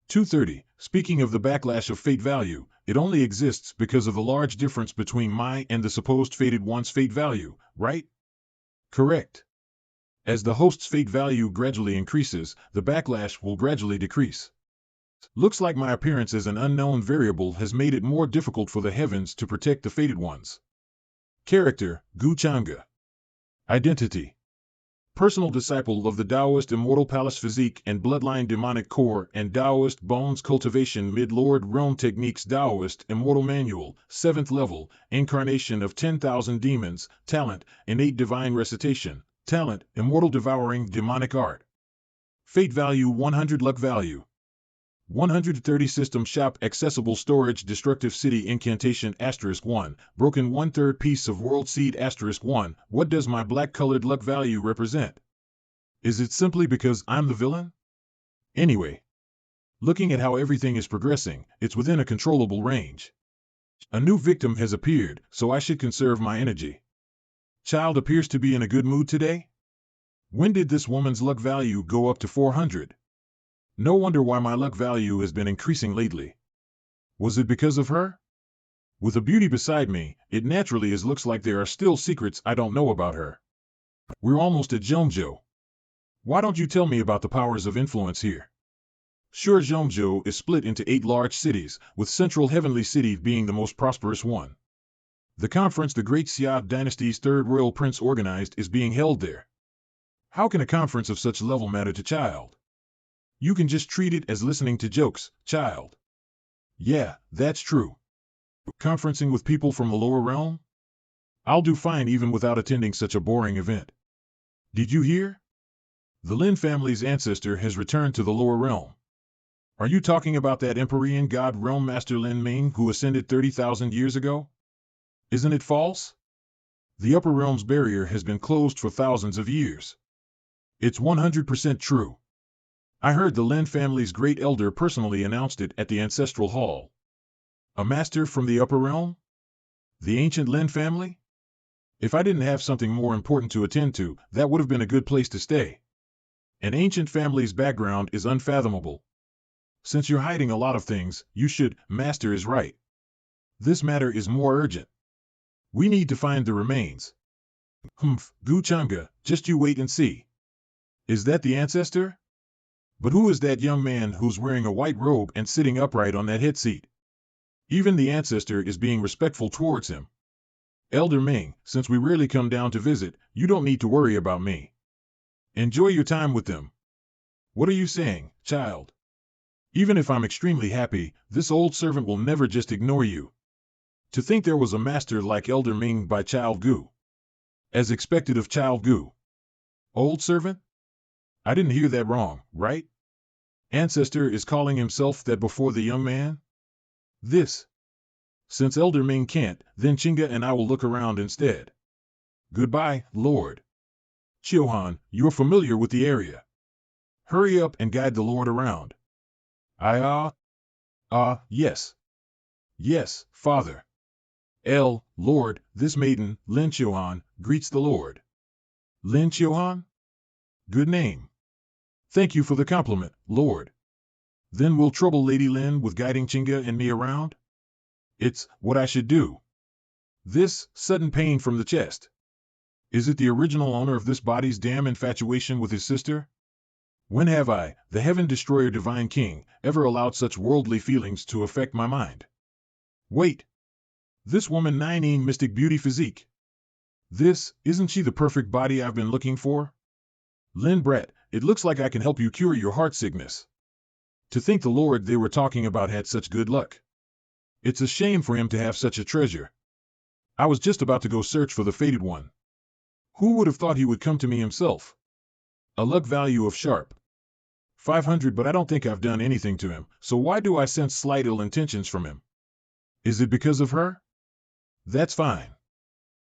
230. Speaking of the backlash of fate value, it only exists because of the large difference between my and the supposed fated one's fate value, right? Correct. As the host's fate value gradually increases, the backlash will gradually decrease. Looks like my appearance as an unknown variable has made it more difficult for the heavens to protect the fated ones. Character, Zhangge. Identity. Personal disciple of the Taoist Immortal Palace Physique and Bloodline Demonic Core and Taoist Bones Cultivation Mid-Lord Realm Techniques Taoist Immortal Manual, 7th level, Incarnation of 10,000 Demons, Talent, Innate Divine Recitation, Talent, Immortal Devouring Demonic Art. Fate Value 100 Luck Value 130 System Shop Accessible Storage Destructive City Incantation *1 Broken 1/3 Piece of World Seed *1 What does my black-colored luck value represent? Is it simply because I'm the villain? Anyway, looking at how everything is progressing, it's within a controllable range. A new victim has appeared, so I should conserve my energy. Child appears to be in a good mood today? When did this woman's luck value go up to 400? No wonder why my luck value has been increasing lately. Was it because of her? With a beauty beside me, it naturally looks like there are still secrets I don't know about her. We're almost at Zhangge. Why don't you tell me about the powers of influence here? Sure, Zhangge is split into 8 large cities, with Central Heavenly City being the most prosperous one. The conference the Great Xia Dynasty's 3rd Royal Prince organized is being held there. How can a conference of such level matter to child? You can just treat it as listening to jokes, child. Yeah, that's true. Conferencing with people from the lower realm? I'll do fine even without attending such a boring event. Did you hear? The Lin family's ancestor has returned to the lower realm. Are you talking about that Empyrean God Realm Master Lin Ming who ascended 30,000 years ago? Isn't it false? The upper realm's barrier has been closed for thousands of years. It's 100% true. I heard the Lin family's great elder personally announced it at the ancestral hall. A master from the upper realm? The ancient Lin family? If I didn't have something more important to attend to, that would have been a good place to stay. An ancient family's background is unfathomable. Since you're hiding a lot of things, you should, Master is right. This matter is more urgent. We need to find the remains. Zhangge, just you wait and see. Is that the ancestor? But who is that young man who's wearing a white robe and sitting upright on that head seat? Even the ancestor is being respectful towards him. Elder Ming, since we rarely come down to visit, you don't need to worry about me. Enjoy your time with them. What are you saying, child? Even if I'm extremely happy, this old servant will never just ignore you. To think there was a master like Elder Ming by Child Gu. As expected of Child Gu. Old servant? I didn't hear that wrong, right? Ancestor is calling himself that before the young man? This. Since Elder Ming can't, then Chinga and I will look around instead. Goodbye, Lord. Xuanhuan, you're familiar with the area. Hurry up and guide the Lord around. Yes. Yes, Father. Lord, this maiden, Lin Xuanhuan, greets the Lord. Lin Xuanhuan? Good name. Thank you for the compliment, Lord. Then we'll trouble Lady Lin with guiding Chinga and me around? It's what I should do. This sudden pain from the chest. Is it the original owner of this body's damn infatuation with his sister? When have I, the Heaven Destroyer Divine King, ever allowed such worldly feelings to affect my mind? Wait. This woman Ninine Mystic Beauty Physique. Isn't she the perfect body I've been looking for? Lin Brett, it looks like I can help you cure your heart sickness. To think the Lord they were talking about had such good luck. It's a shame for him to have such a treasure. I was just about to go search for the fated one. Who would have thought he would come to me himself? A luck value of sharp 500, but I don't think I've done anything to him, so why do I sense slight ill intentions from him? Is it because of her? That's fine.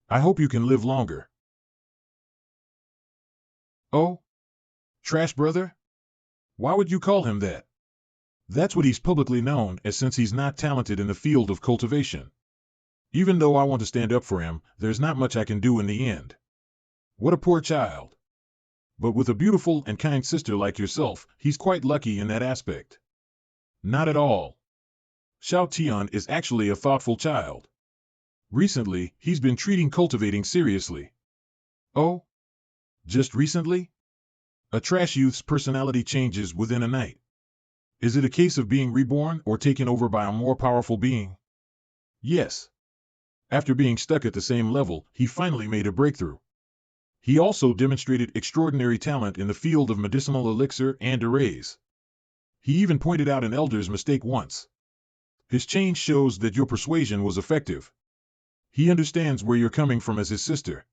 I hope you can live longer. Oh? Trash brother? Why would you call him that? That's what he's publicly known as since he's not talented in the field of cultivation. Even though I want to stand up for him, there's not much I can do in the end. What a poor child. But with a beautiful and kind sister like yourself, he's quite lucky in that aspect. Not at all. Xiao Tian is actually a thoughtful child. Recently, he's been treating cultivating seriously. Oh? Just recently? A trash youth's personality changes within a night. Is it a case of being reborn or taken over by a more powerful being? Yes. After being stuck at the same level, he finally made a breakthrough. He also demonstrated extraordinary talent in the field of medicinal elixir and arrays. He even pointed out an elder's mistake once. His change shows that your persuasion was effective. He understands where you're coming from as his sister.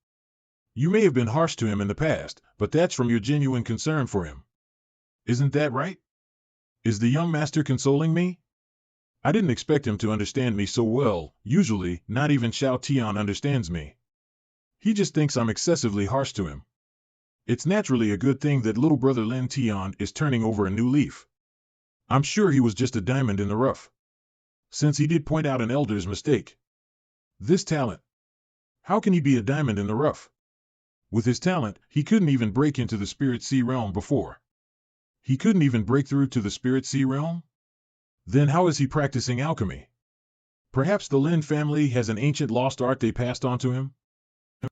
You may have been harsh to him in the past, but that's from your genuine concern for him. Isn't that right? Is the young master consoling me? I didn't expect him to understand me so well. Usually, not even Xiao Tian understands me. He just thinks I'm excessively harsh to him. It's naturally a good thing that little brother Lin Tian is turning over a new leaf. I'm sure he was just a diamond in the rough. Since he did point out an elder's mistake. This talent. How can he be a diamond in the rough? With his talent, he couldn't even break into the Spirit Sea realm before. He couldn't even break through to the Spirit Sea realm? Then how is he practicing alchemy? Perhaps the Lin family has an ancient lost art they passed on to him?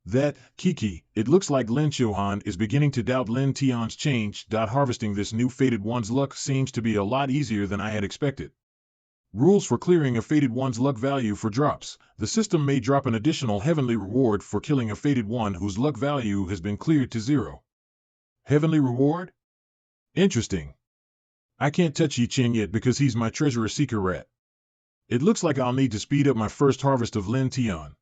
That, Kiki, it looks like Lin Xuanhuan is beginning to doubt Lin Tian's change. Harvesting this new Fated One's luck seems to be a lot easier than I had expected. Rules for clearing a Fated One's luck value for drops. The system may drop an additional heavenly reward for killing a Fated One whose luck value has been cleared to 0. Heavenly reward? Interesting. I can't touch Yi Qin yet because he's my treasurer seeker rat. It looks like I'll need to speed up my first harvest of Lin Tian.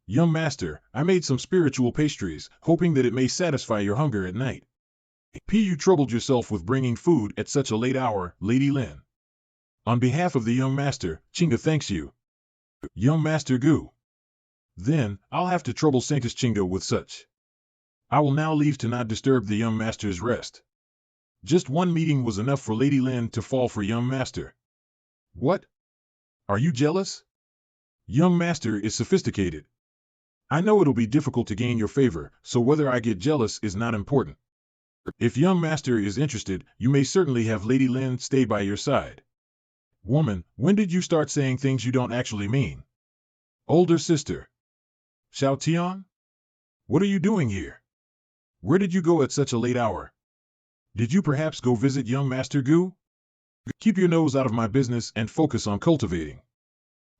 Young master, I made some spiritual pastries, hoping that it may satisfy your hunger at night. You troubled yourself with bringing food at such a late hour, Lady Lin. On behalf of the young master, Zhangge thanks you. Young master Gu. Then, I'll have to trouble Sanctus Zhangge with such. I will now leave to not disturb the young master's rest. Just one meeting was enough for Lady Lin to fall for young master. What? Are you jealous? Young master is sophisticated. I know it'll be difficult to gain your favor, so whether I get jealous is not important. If young master is interested, you may certainly have Lady Lin stay by your side. Woman, when did you start saying things you don't actually mean? Older sister. Xiao Tian? What are you doing here? Where did you go at such a late hour? Did you perhaps go visit young Master Gu? Keep your nose out of my business and focus on cultivating.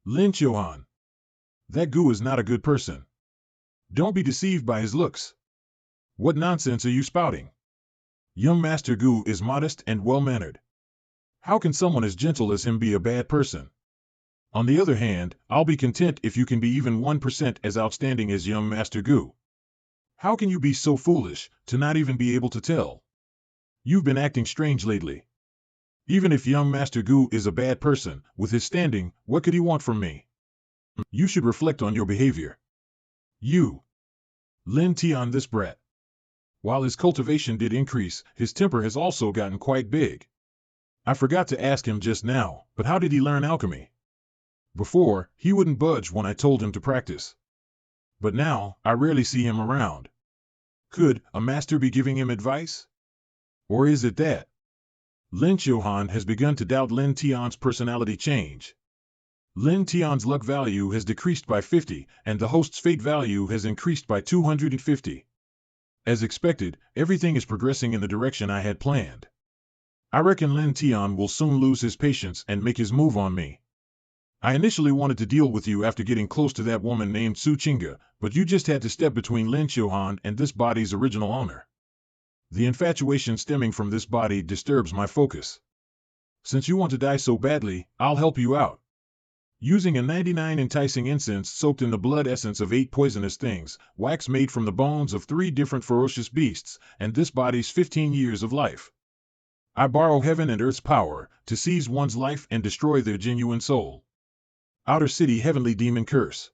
Lin Xuanhuan. That Gu is not a good person. Don't be deceived by his looks. What nonsense are you spouting? Young Master Gu is modest and well-mannered. How can someone as gentle as him be a bad person? On the other hand, I'll be content if you can be even 1% as outstanding as young Master Gu. How can you be so foolish, to not even be able to tell? You've been acting strange lately. Even if young Master Gu is a bad person, with his standing, what could he want from me? You should reflect on your behavior. You. Lin Tian this brat. While his cultivation did increase, his temper has also gotten quite big. I forgot to ask him just now, but how did he learn alchemy? Before, he wouldn't budge when I told him to practice. But now, I rarely see him around. Could a master be giving him advice? Or is it that Lin Xuanhuan has begun to doubt Lin Tian's personality change? Lin Tian's luck value has decreased by 50, and the host's fate value has increased by 250. As expected, everything is progressing in the direction I had planned. I reckon Lin Tian will soon lose his patience and make his move on me. I initially wanted to deal with you after getting close to that woman named Su Qingge, but you just had to step between Lin Xuanhuan and this body's original owner. The infatuation stemming from this body disturbs my focus. Since you want to die so badly, I'll help you out. Using a 99 enticing incense soaked in the blood essence of 8 poisonous things, wax made from the bones of 3 different ferocious beasts, and this body's 15 years of life. I borrow heaven and earth's power to seize one's life and destroy their genuine soul. Outer City Heavenly Demon Curse.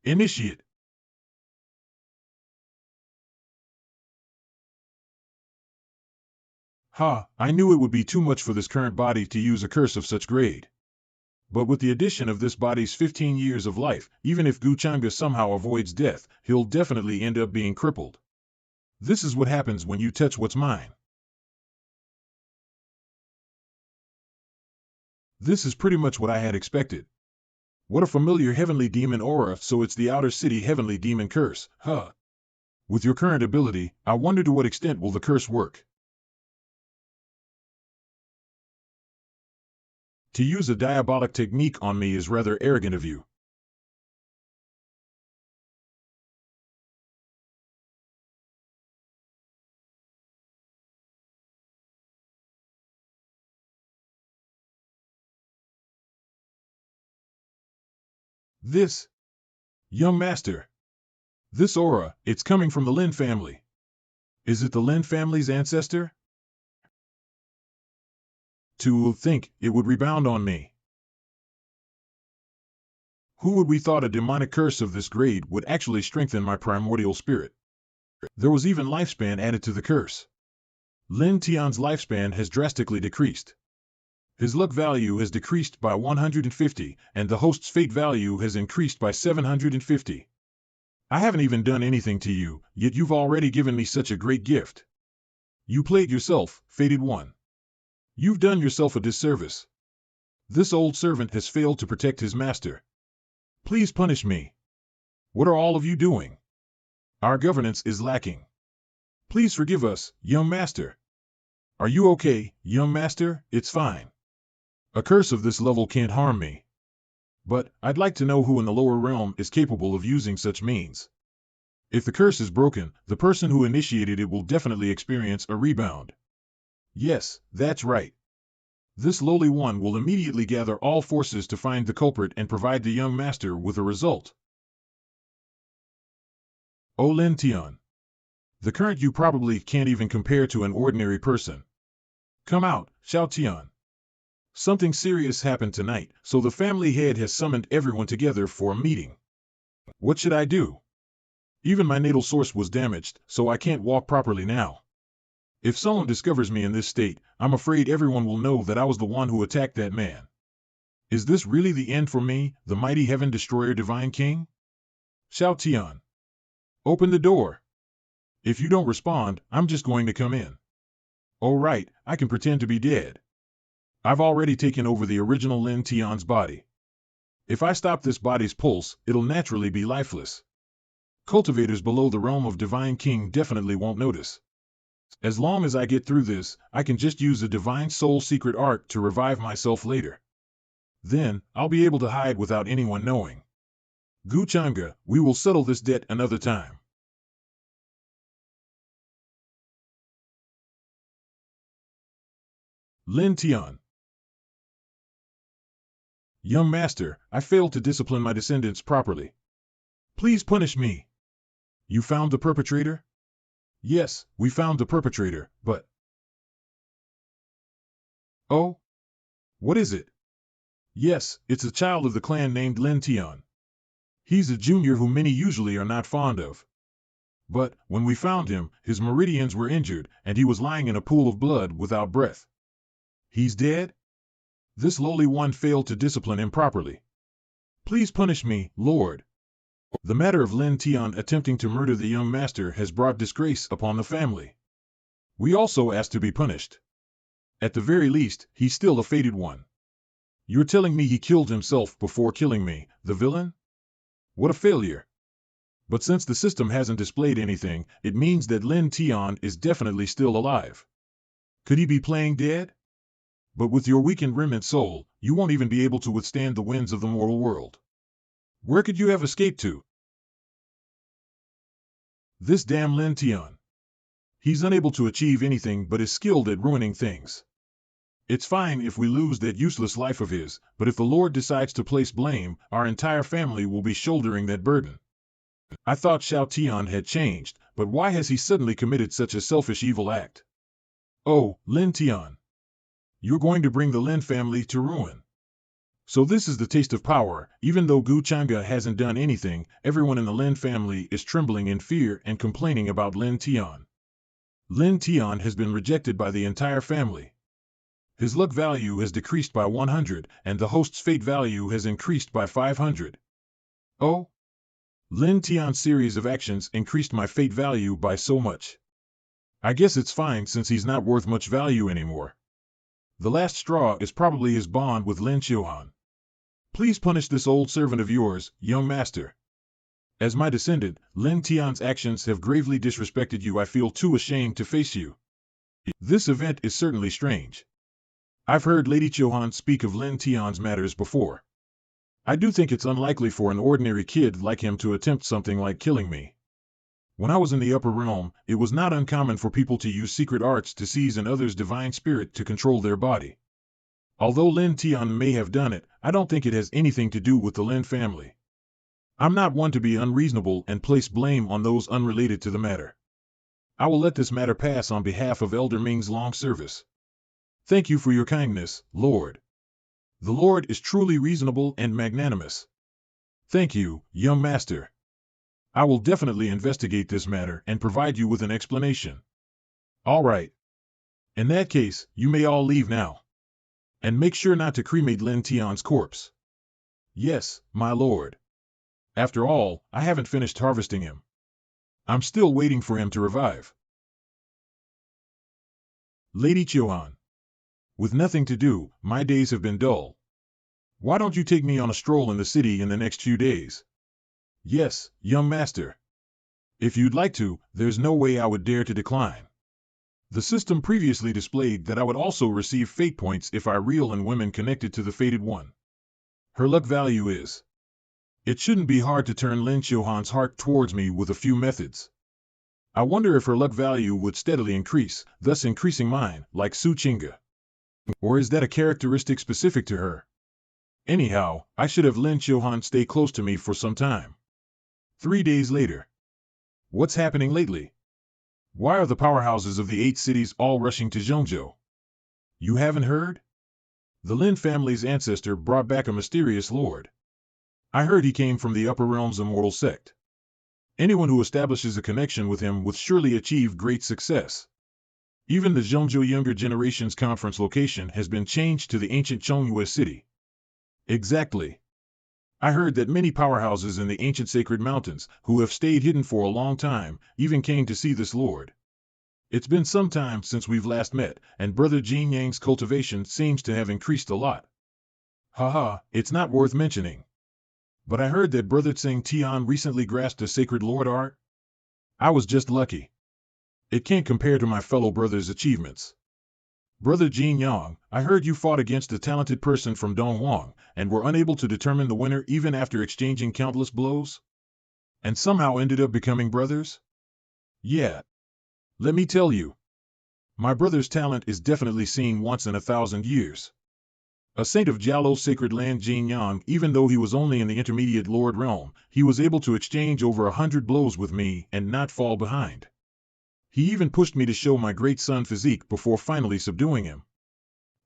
Initiate. Ha, I knew it would be too much for this current body to use a curse of such grade. But with the addition of this body's 15 years of life, even if Xuanhuan somehow avoids death, he'll definitely end up being crippled. This is what happens when you touch what's mine. This is pretty much what I had expected. What a familiar heavenly demon aura, so it's the outer city heavenly demon curse, huh? With your current ability, I wonder to what extent will the curse work? To use a diabolic technique on me is rather arrogant of you. This, young master, this aura, it's coming from the Lin family. Is it the Lin family's ancestor? To think it would rebound on me. Who would we thought a demonic curse of this grade would actually strengthen my primordial spirit? There was even lifespan added to the curse. Lin Tian's lifespan has drastically decreased. His luck value has decreased by 150, and the host's fate value has increased by 750. I haven't even done anything to you, yet you've already given me such a great gift. You played yourself, fated one. You've done yourself a disservice. This old servant has failed to protect his master. Please punish me. What are all of you doing? Our governance is lacking. Please forgive us, young master. Are you okay, young master? It's fine. A curse of this level can't harm me. But I'd like to know who in the lower realm is capable of using such means. If the curse is broken, the person who initiated it will definitely experience a rebound. Yes, that's right. This lowly one will immediately gather all forces to find the culprit and provide the young master with a result. Oh Lin Tian. The current you probably can't even compare to an ordinary person. Come out, Xiao Tian. Something serious happened tonight, so the family head has summoned everyone together for a meeting. What should I do? Even my natal source was damaged, so I can't walk properly now. If someone discovers me in this state, I'm afraid everyone will know that I was the one who attacked that man. Is this really the end for me, the mighty heaven destroyer divine king? Xiao Tian. Open the door. If you don't respond, I'm just going to come in. Oh right, I can pretend to be dead. I've already taken over the original Lin Tian's body. If I stop this body's pulse, it'll naturally be lifeless. Cultivators below the realm of Divine King definitely won't notice. As long as I get through this, I can just use a Divine Soul secret art to revive myself later. Then, I'll be able to hide without anyone knowing. Zhangge, we will settle this debt another time. Lin Tian. Young master, I failed to discipline my descendants properly. Please punish me. You found the perpetrator? Yes, we found the perpetrator, but... Oh? What is it? Yes, it's a child of the clan named Lin Tian. He's a junior who many usually are not fond of. But, when we found him, his meridians were injured, and he was lying in a pool of blood without breath. He's dead? This lowly one failed to discipline him properly. Please punish me, Lord. The matter of Lin Tian attempting to murder the young master has brought disgrace upon the family. We also asked to be punished. At the very least, he's still a fated one. You're telling me he killed himself before killing me, the villain? What a failure. But since the system hasn't displayed anything, it means that Lin Tian is definitely still alive. Could he be playing dead? But with your weakened remnant soul, you won't even be able to withstand the winds of the mortal world. Where could you have escaped to? This damn Lin Tian. He's unable to achieve anything but is skilled at ruining things. It's fine if we lose that useless life of his, but if the Lord decides to place blame, our entire family will be shouldering that burden. I thought Xiao Tian had changed, but why has he suddenly committed such a selfish evil act? Oh, Lin Tian. You're going to bring the Lin family to ruin. So this is the taste of power. Even though Gu Chang'e hasn't done anything, everyone in the Lin family is trembling in fear and complaining about Lin Tian. Lin Tian has been rejected by the entire family. His luck value has decreased by 100, and the host's fate value has increased by 500. Oh? Lin Tian's series of actions increased my fate value by so much. I guess it's fine since he's not worth much value anymore. The last straw is probably his bond with Lin Xuanhuan. Please punish this old servant of yours, young master. As my descendant, Lin Tian's actions have gravely disrespected you. I feel too ashamed to face you. This event is certainly strange. I've heard Lady Xuanhuan speak of Lin Tian's matters before. I do think it's unlikely for an ordinary kid like him to attempt something like killing me. When I was in the upper realm, it was not uncommon for people to use secret arts to seize another's divine spirit to control their body. Although Lin Tian may have done it, I don't think it has anything to do with the Lin family. I'm not one to be unreasonable and place blame on those unrelated to the matter. I will let this matter pass on behalf of Elder Ming's long service. Thank you for your kindness, Lord. The Lord is truly reasonable and magnanimous. Thank you, young master. I will definitely investigate this matter and provide you with an explanation. All right. In that case, you may all leave now. And make sure not to cremate Lin Tian's corpse. Yes, my lord. After all, I haven't finished harvesting him. I'm still waiting for him to revive. Lady Xuanhuan. With nothing to do, my days have been dull. Why don't you take me on a stroll in the city in the next few days? Yes, young master. If you'd like to, there's no way I would dare to decline. The system previously displayed that I would also receive fate points if I reel in women connected to the fated one. Her luck value is. It shouldn't be hard to turn Lin Xuanhuan's heart towards me with a few methods. I wonder if her luck value would steadily increase, thus increasing mine, like Su Qingge. Or is that a characteristic specific to her? Anyhow, I should have Lin Xuanhuan stay close to me for some time. 3 days later. What's happening lately? Why are the powerhouses of the 8 cities all rushing to Zhangge? You haven't heard? The Lin family's ancestor brought back a mysterious lord. I heard he came from the upper realm's immortal sect. Anyone who establishes a connection with him would surely achieve great success. Even the Zhangge Younger Generation's conference location has been changed to the ancient Xuanhuan city. Exactly. I heard that many powerhouses in the ancient sacred mountains, who have stayed hidden for a long time, even came to see this lord. It's been some time since we've last met, and Brother Jin Yang's cultivation seems to have increased a lot. Haha, it's not worth mentioning. But I heard that Brother Tsing Tian recently grasped a sacred lord art. I was just lucky. It can't compare to my fellow brother's achievements. Brother Jin Yang, I heard you fought against a talented person from Donghuang, and were unable to determine the winner even after exchanging countless blows? And somehow ended up becoming brothers? Yeah. Let me tell you. My brother's talent is definitely seen once in 1,000 years. A saint of Jialo's sacred land Jin Yang, even though he was only in the intermediate lord realm, he was able to exchange over 100 blows with me and not fall behind. He even pushed me to show my great son physique before finally subduing him.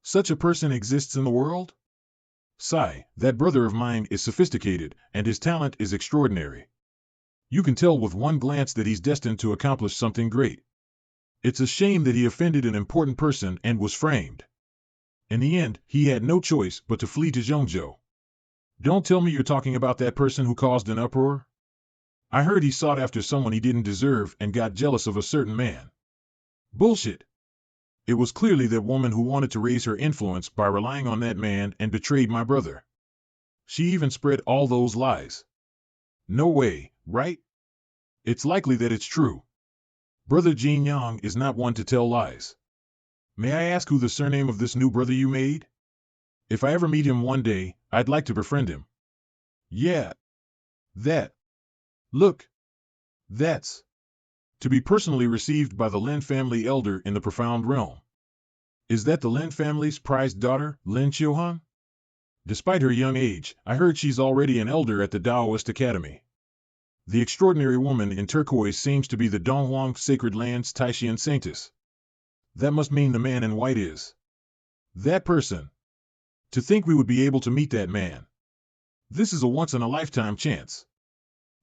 Such a person exists in the world? Sigh, that brother of mine is sophisticated, and his talent is extraordinary. You can tell with one glance that he's destined to accomplish something great. It's a shame that he offended an important person and was framed. In the end, he had no choice but to flee to Zhangge. Don't tell me you're talking about that person who caused an uproar? I heard he sought after someone he didn't deserve and got jealous of a certain man. Bullshit. It was clearly that woman who wanted to raise her influence by relying on that man and betrayed my brother. She even spread all those lies. No way, right? It's likely that it's true. Brother Jin Yang is not one to tell lies. May I ask who the surname of this new brother you made? If I ever meet him one day, I'd like to befriend him. Yeah. That. Look. That's. To be personally received by the Lin family elder in the profound realm. Is that the Lin family's prized daughter, Lin Xuanhuan? Despite her young age, I heard she's already an elder at the Taoist Academy. The extraordinary woman in turquoise seems to be the Donghuang Sacred Land's Taishan Saintess. That must mean the man in white is that person. To think we would be able to meet that man. This is a once-in-a-lifetime chance.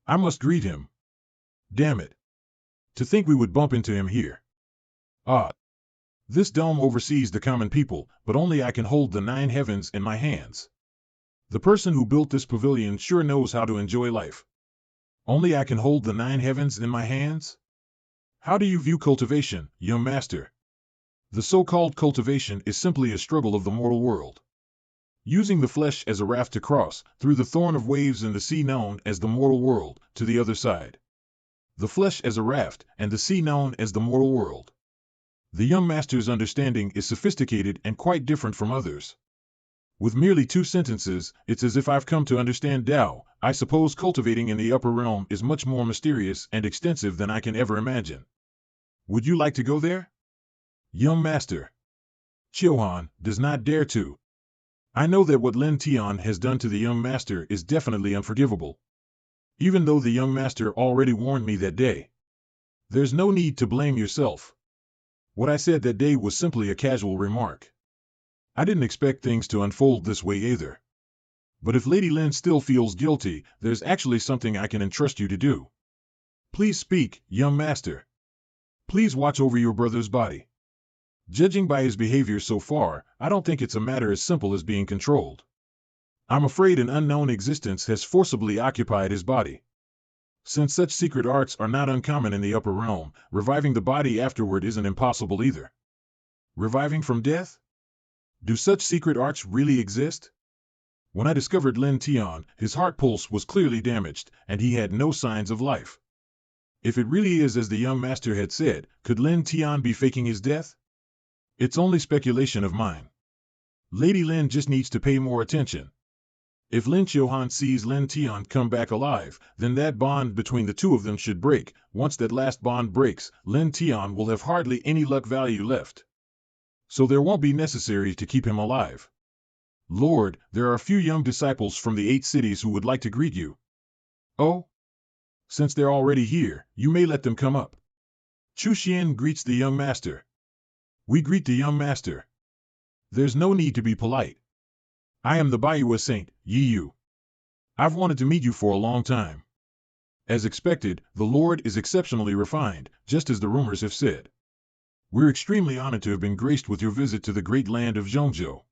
I must greet him. Damn it. To think we would bump into him here. Ah. This dome oversees the common people, but only I can hold the 9 heavens in my hands. The person who built this pavilion sure knows how to enjoy life. Only I can hold the 9 heavens in my hands? How do you view cultivation, young master? The so-called cultivation is simply a struggle of the mortal world. Using the flesh as a raft to cross, through the thorn of waves in the sea known as the mortal world, to the other side. The flesh as a raft, and the sea known as the mortal world. The young master's understanding is sophisticated and quite different from others. With merely 2 sentences, it's as if I've come to understand Tao. I suppose cultivating in the upper realm is much more mysterious and extensive than I can ever imagine. Would you like to go there? Young master. Xuanhuan does not dare to. I know that what Lin Tian has done to the young master is definitely unforgivable. Even though the young master already warned me that day. There's no need to blame yourself. What I said that day was simply a casual remark. I didn't expect things to unfold this way either. But if Lady Lin still feels guilty, there's actually something I can entrust you to do. Please speak, young master. Please watch over your brother's body. Judging by his behavior so far, I don't think it's a matter as simple as being controlled. I'm afraid an unknown existence has forcibly occupied his body. Since such secret arts are not uncommon in the upper realm, reviving the body afterward isn't impossible either. Reviving from death? Do such secret arts really exist? When I discovered Lin Tian, his heart pulse was clearly damaged, and he had no signs of life. If it really is as the young master had said, could Lin Tian be faking his death? It's only speculation of mine. Lady Lin just needs to pay more attention. If Lin Xuanhuan sees Lin Tian come back alive, then that bond between the 2 of them should break. Once that last bond breaks, Lin Tian will have hardly any luck value left. So there won't be necessary to keep him alive. Lord, there are a few young disciples from the 8 cities who would like to greet you. Oh? Since they're already here, you may let them come up. Chu Xian greets the young master. We greet the young master. There's no need to be polite. I am the Bayua Saint, Yi Yu. I've wanted to meet you for a long time. As expected, the Lord is exceptionally refined, just as the rumors have said. We're extremely honored to have been graced with your visit to the great land of Zhangge.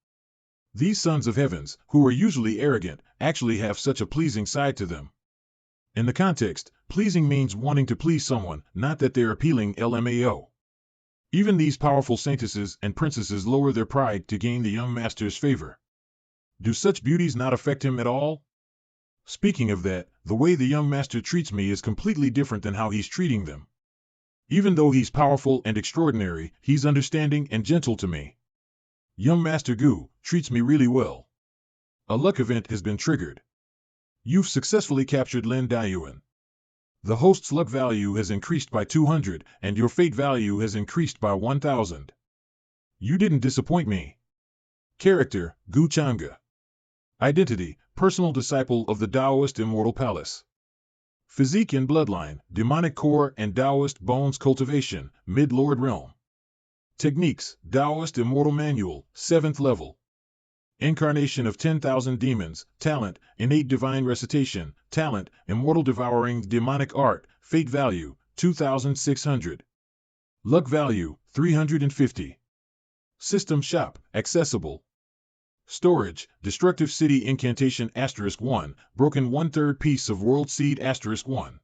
These sons of heavens, who are usually arrogant, actually have such a pleasing side to them. In the context, pleasing means wanting to please someone, not that they're appealing LMAO. Even these powerful saintesses and princesses lower their pride to gain the young master's favor. Do such beauties not affect him at all? Speaking of that, the way the young master treats me is completely different than how he's treating them. Even though he's powerful and extraordinary, he's understanding and gentle to me. Young Master Gu treats me really well. A luck event has been triggered. You've successfully captured Lin Dayuan. The host's luck value has increased by 200, and your fate value has increased by 1000. You didn't disappoint me. Character, Gu Zhangge. Identity, personal disciple of the Taoist Immortal Palace. Physique and bloodline, demonic core and Taoist bones cultivation, mid-lord realm. Techniques, Taoist Immortal Manual, 7th level. Incarnation of 10,000 demons, talent, innate divine recitation, talent, immortal devouring demonic art, fate value, 2,600. Luck value, 350. System shop, accessible. Storage, destructive city incantation *1, broken 1/3 piece of world seed *1.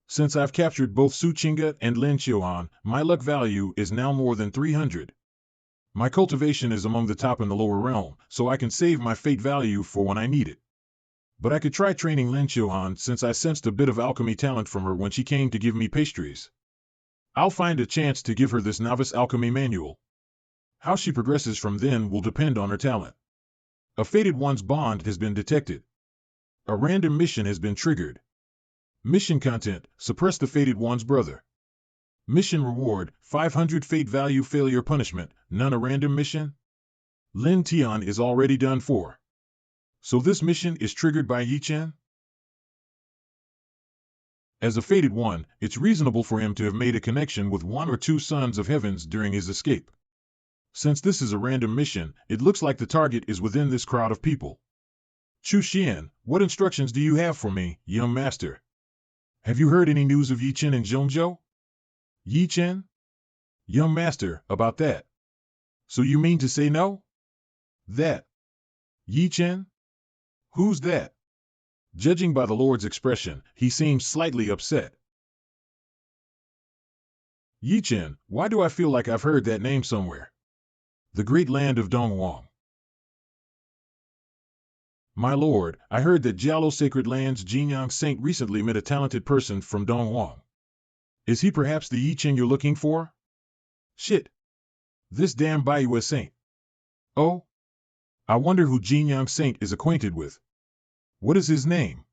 Since I've captured both Su Qingge and Lin Xuanhuan, my luck value is now more than 300. My cultivation is among the top in the lower realm, so I can save my fate value for when I need it. But I could try training Lin Xuanhuan since I sensed a bit of alchemy talent from her when she came to give me pastries. I'll find a chance to give her this novice alchemy manual. How she progresses from then will depend on her talent. A fated one's bond has been detected. A random mission has been triggered. Mission content, suppress the fated one's brother. Mission reward, 500 fate value failure punishment, none a random mission? Lin Tian is already done for. So this mission is triggered by Yi Chen? As a fated one, it's reasonable for him to have made a connection with 1 or 2 sons of heavens during his escape. Since this is a random mission, it looks like the target is within this crowd of people. Chu Xian, what instructions do you have for me, young master? Have you heard any news of Yi Chen and Zhongzhou? Yi Chen? Young master, about that. So you mean to say no? That. Yi Chen? Who's that? Judging by the Lord's expression, he seems slightly upset. Yi Chen, why do I feel like I've heard that name somewhere? The great land of Donghuang. My lord, I heard that Jialo Sacred Land's Jinyang Saint recently met a talented person from Donghuang. Is he perhaps the Yi Chen you're looking for? Shit. This damn Baiyu Saint. Oh? I wonder who Jinyang Saint is acquainted with. What is his name?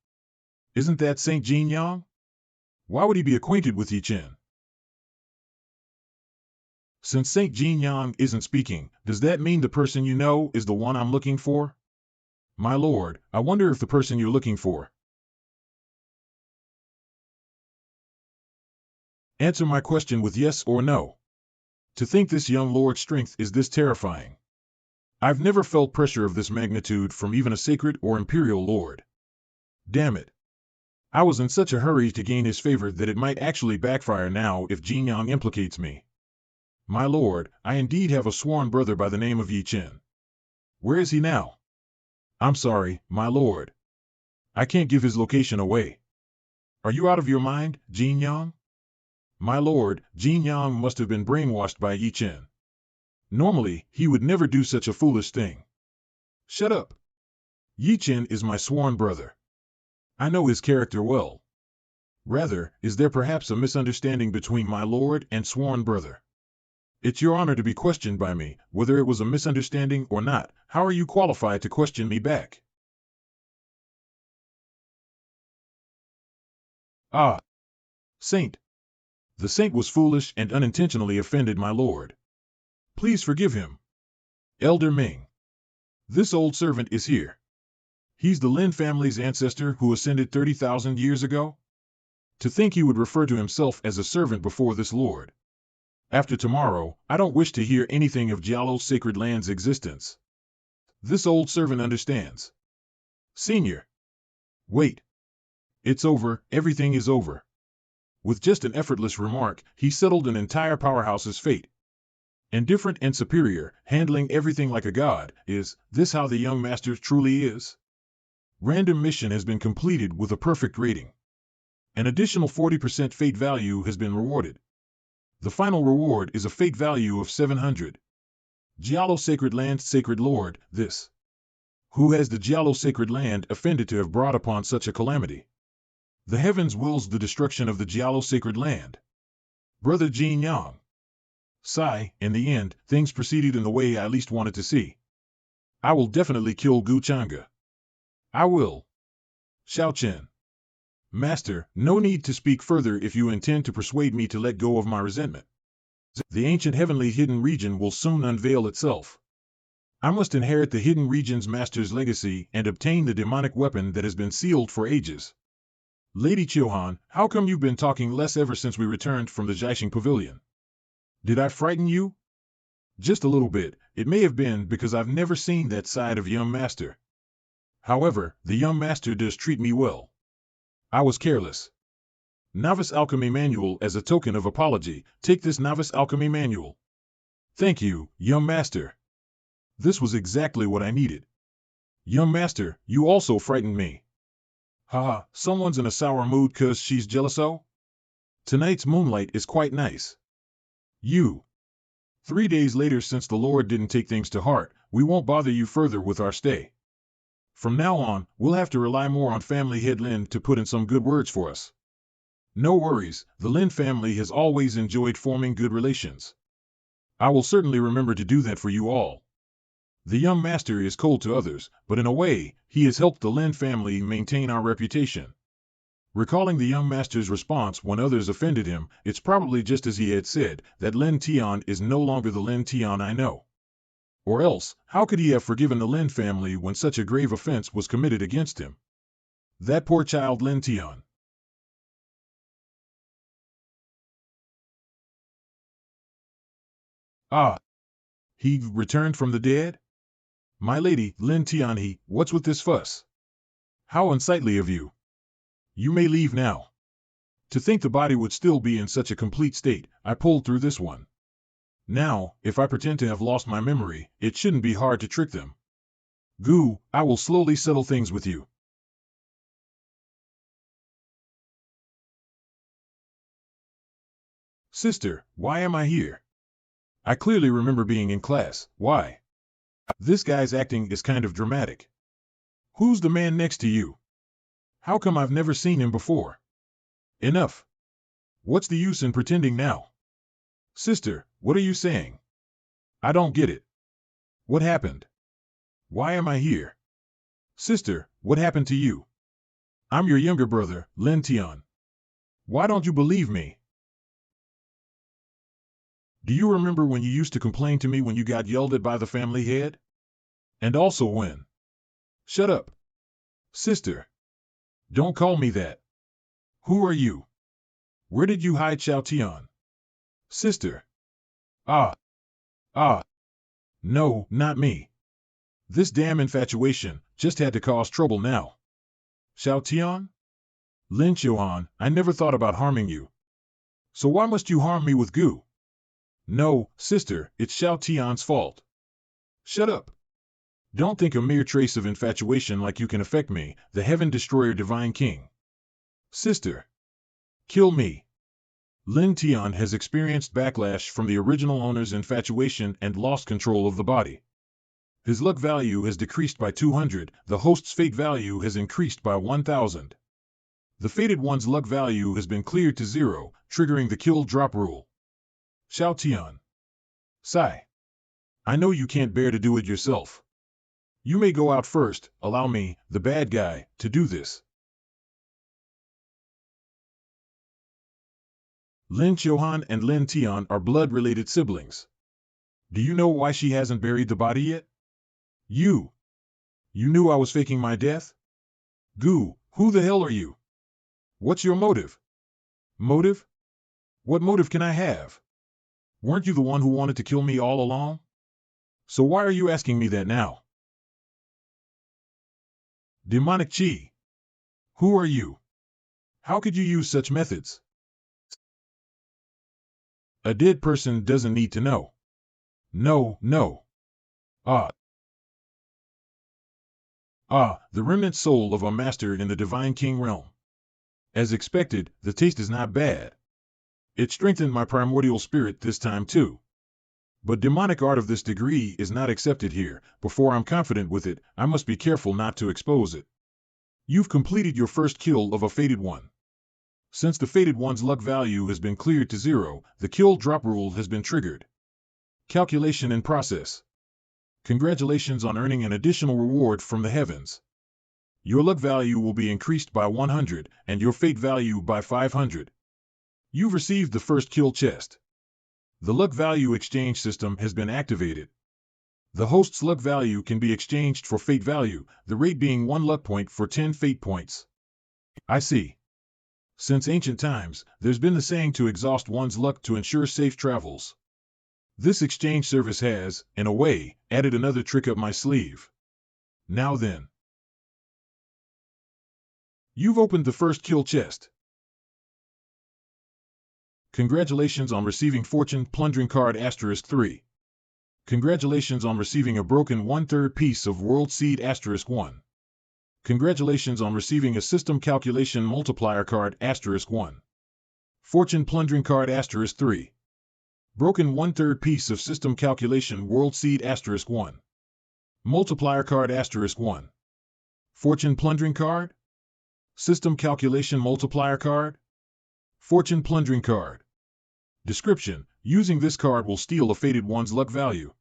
Isn't that Saint Jinyang? Why would he be acquainted with Yi Chen? Since Saint Jinyang isn't speaking, does that mean the person you know is the one I'm looking for? My lord, I wonder if the person you're looking for. Answer my question with yes or no. To think this young lord's strength is this terrifying. I've never felt pressure of this magnitude from even a sacred or imperial lord. Damn it. I was in such a hurry to gain his favor that it might actually backfire now if Jinyang implicates me. My lord, I indeed have a sworn brother by the name of Yi Chen. Where is he now? I'm sorry, my lord. I can't give his location away. Are you out of your mind, Jinyang? My lord, Jinyang must have been brainwashed by Yi Chen. Normally, he would never do such a foolish thing. Shut up. Yi Chen is my sworn brother. I know his character well. Rather, is there perhaps a misunderstanding between my lord and sworn brother? It's your honor to be questioned by me, whether it was a misunderstanding or not. How are you qualified to question me back? Ah! Saint! The saint was foolish and unintentionally offended my lord. Please forgive him. Elder Ming. This old servant is here. He's the Lin family's ancestor who ascended 30,000 years ago? To think he would refer to himself as a servant before this lord. After tomorrow, I don't wish to hear anything of Jialo's sacred land's existence. This old servant understands. Senior. Wait. It's over, everything is over. With just an effortless remark, he settled an entire powerhouse's fate. Indifferent and superior, handling everything like a god, is this how the young master truly is? Random mission has been completed with a perfect rating. An additional 40% fate value has been rewarded. The final reward is a fate value of 700. Jialo Sacred Land's Sacred Lord, this. Who has the Jialo Sacred Land offended to have brought upon such a calamity? The heavens wills the destruction of the Jialo Sacred Land. Brother Jinyang. Sigh, in the end, things proceeded in the way I least wanted to see. I will definitely kill Gu Changge. I will. Xiao Chen. Master, no need to speak further if you intend to persuade me to let go of my resentment. The ancient heavenly hidden region will soon unveil itself. I must inherit the hidden region's master's legacy and obtain the demonic weapon that has been sealed for ages. Lady Xuanhuan, how come you've been talking less ever since we returned from the Jiaxing Pavilion? Did I frighten you? Just a little bit. It may have been because I've never seen that side of young master. However, the young master does treat me well. I was careless. Novice Alchemy Manual as a token of apology. Take this Novice Alchemy Manual. Thank you, young master. This was exactly what I needed. Young master, you also frightened me. Haha, someone's in a sour mood 'cause she's jealous-o? Tonight's moonlight is quite nice. You. 3 days later, since the Lord didn't take things to heart, we won't bother you further with our stay. From now on, we'll have to rely more on family head Lin to put in some good words for us. No worries, the Lin family has always enjoyed forming good relations. I will certainly remember to do that for you all. The young master is cold to others, but in a way, he has helped the Lin family maintain our reputation. Recalling the young master's response when others offended him, it's probably just as he had said, that Lin Tian is no longer the Lin Tian I know. Or else, how could he have forgiven the Lin family when such a grave offense was committed against him? That poor child Lin Tian. Ah! He returned from the dead? My lady, Lin Tianhe, what's with this fuss? How unsightly of you. You may leave now. To think the body would still be in such a complete state, I pulled through this one. Now, if I pretend to have lost my memory, it shouldn't be hard to trick them. Gu, I will slowly settle things with you. Sister, why am I here? I clearly remember being in class. Why? This guy's acting is kind of dramatic. Who's the man next to you? How come I've never seen him before? Enough. What's the use in pretending now? Sister, what are you saying? I don't get it. What happened? Why am I here? Sister, what happened to you? I'm your younger brother, Lin Tian. Why don't you believe me? Do you remember when you used to complain to me when you got yelled at by the family head? And also when? Shut up. Sister. Don't call me that. Who are you? Where did you hide Xiao Tian? Sister. Ah. No, not me. This damn infatuation just had to cause trouble now. Xiao Tian? Lin Xuanhuan, I never thought about harming you. So why must you harm me with Gu? No, sister, it's Xiao Tian's fault. Shut up. Don't think a mere trace of infatuation like you can affect me, the Heaven Destroyer Divine King. Sister. Kill me. Lin Tian has experienced backlash from the original owner's infatuation and lost control of the body. His luck value has decreased by 200, the host's fate value has increased by 1000. The fated one's luck value has been cleared to 0, triggering the kill drop rule. Xiao Tian. Sigh. I know you can't bear to do it yourself. You may go out first, allow me, the bad guy, to do this. Lin Xuanhuan and Lin Tian are blood-related siblings. Do you know why she hasn't buried the body yet? You knew I was faking my death? Gu, who the hell are you? What's your motive? Motive? What motive can I have? Weren't you the one who wanted to kill me all along? So why are you asking me that now? Demonic Chi. Who are you? How could you use such methods? A dead person doesn't need to know. No. The remnant soul of a master in the Divine King realm. As expected, the taste is not bad. It strengthened my primordial spirit this time too. But demonic art of this degree is not accepted here. Before I'm confident with it, I must be careful not to expose it. You've completed your first kill of a fated one. Since the fated one's luck value has been cleared to 0, the kill drop rule has been triggered. Calculation in process. Congratulations on earning an additional reward from the heavens. Your luck value will be increased by 100, and your fate value by 500. You've received the first kill chest. The luck value exchange system has been activated. The host's luck value can be exchanged for fate value, the rate being 1 luck point for 10 fate points. I see. Since ancient times, there's been the saying to exhaust one's luck to ensure safe travels. This exchange service has, in a way, added another trick up my sleeve. Now then. You've opened the first kill chest. Congratulations on receiving Fortune Plundering Card *3. Congratulations on receiving a broken 1/3 piece of World Seed *1. Congratulations on receiving a System Calculation Multiplier Card *1. Fortune Plundering Card *3. Broken 1/3 piece of System Calculation World Seed *1. Multiplier Card *1. Fortune Plundering Card? System Calculation Multiplier Card? Fortune Plundering Card. Description: using this card will steal a fated one's luck value.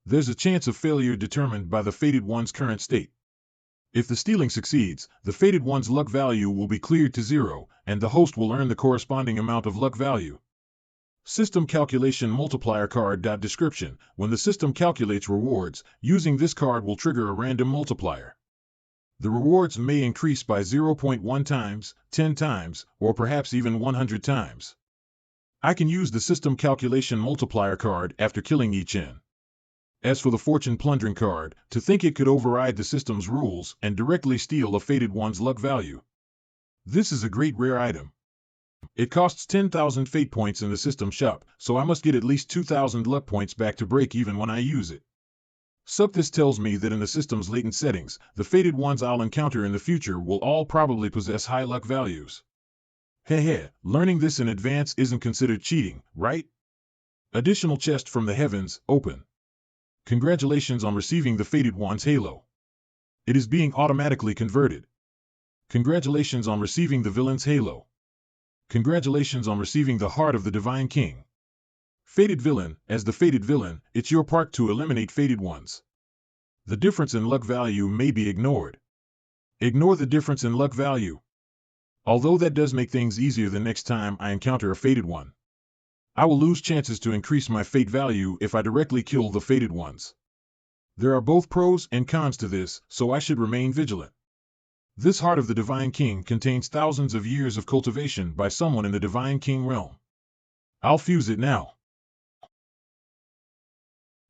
There's a chance of failure determined by the fated one's current state. If the stealing succeeds, the fated one's luck value will be cleared to 0, and the host will earn the corresponding amount of luck value. System Calculation Multiplier Card. Description: when the system calculates rewards, using this card will trigger a random multiplier. The rewards may increase by 0.1 times, 10 times, or perhaps even 100 times. I can use the System Calculation Multiplier card after killing each N. As for the fortune plundering card, to think it could override the system's rules and directly steal a fated one's luck value. This is a great rare item. It costs 10,000 fate points in the system shop, so I must get at least 2,000 luck points back to break even when I use it. This tells me that in the system's latent settings, the fated ones I'll encounter in the future will all probably possess high luck values. Heh, learning this in advance isn't considered cheating, right? Additional chest from the heavens, open. Congratulations on receiving the fated one's halo. It is being automatically converted. Congratulations on receiving the villain's halo. Congratulations on receiving the heart of the Divine King. Fated Villain, as the Fated Villain, it's your part to eliminate fated ones. The difference in luck value may be ignored. Ignore the difference in luck value. Although that does make things easier the next time I encounter a fated one. I will lose chances to increase my fate value if I directly kill the fated ones. There are both pros and cons to this, so I should remain vigilant. This heart of the Divine King contains thousands of years of cultivation by someone in the Divine King realm. I'll fuse it now.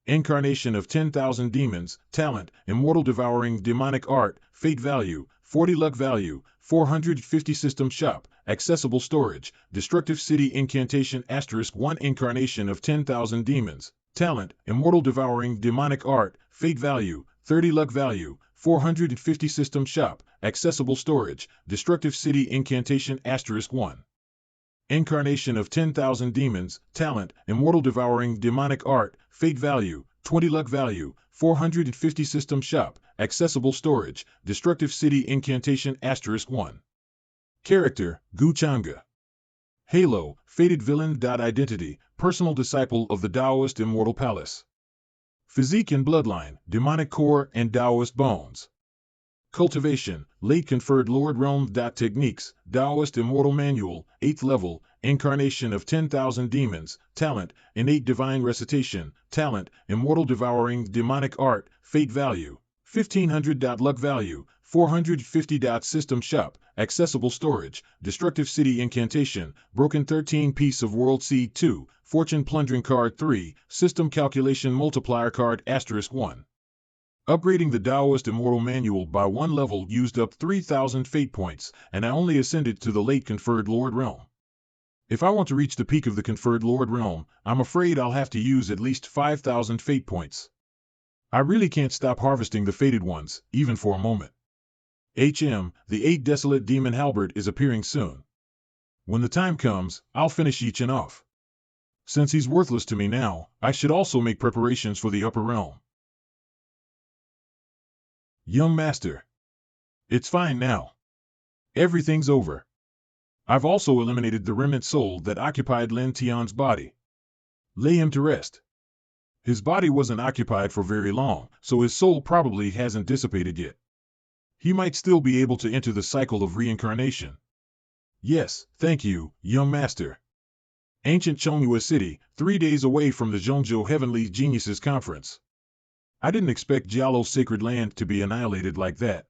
Incarnation of 10,000 demons, talent, immortal devouring demonic art, fate value, 40 luck value, 450 system shop, accessible storage, destructive city incantation *1 incarnation of 10,000 demons, talent, immortal devouring demonic art, fate value, 30 luck value, 450 system shop, accessible storage, destructive city incantation *1. Incarnation of 10,000 demons, talent, immortal devouring demonic art, fate value, 20 luck value, 450 system shop, accessible storage, destructive city incantation *1. Character, Zhangge. Halo, fated villain. Identity, personal disciple of the Taoist Immortal Palace. Physique and bloodline, demonic core and Taoist bones. Cultivation, late conferred Lord Realm. Techniques, Taoist Immortal Manual, 8th level, incarnation of 10,000 demons, talent, innate divine recitation, talent, immortal devouring demonic art, fate value, 1500. Luck value, 450. System shop, accessible storage, destructive city incantation, broken 13 piece of world seed 2, fortune plundering card 3, system calculation multiplier card *1. Upgrading the Taoist Immortal Manual by 1 level used up 3,000 fate points, and I only ascended to the late conferred Lord Realm. If I want to reach the peak of the conferred Lord Realm, I'm afraid I'll have to use at least 5,000 fate points. I really can't stop harvesting the fated ones, even for a moment. The 8 Desolate Demon Halberd is appearing soon. When the time comes, I'll finish Yi-Chen off. Since he's worthless to me now, I should also make preparations for the upper realm. Young Master. It's fine now. Everything's over. I've also eliminated the remnant soul that occupied Lin Tian's body. Lay him to rest. His body wasn't occupied for very long, so his soul probably hasn't dissipated yet. He might still be able to enter the cycle of reincarnation. Yes, thank you, young master. Ancient Xuanhuan City, 3 days away from the Zhangge Heavenly Geniuses Conference. I didn't expect Jialo's sacred land to be annihilated like that.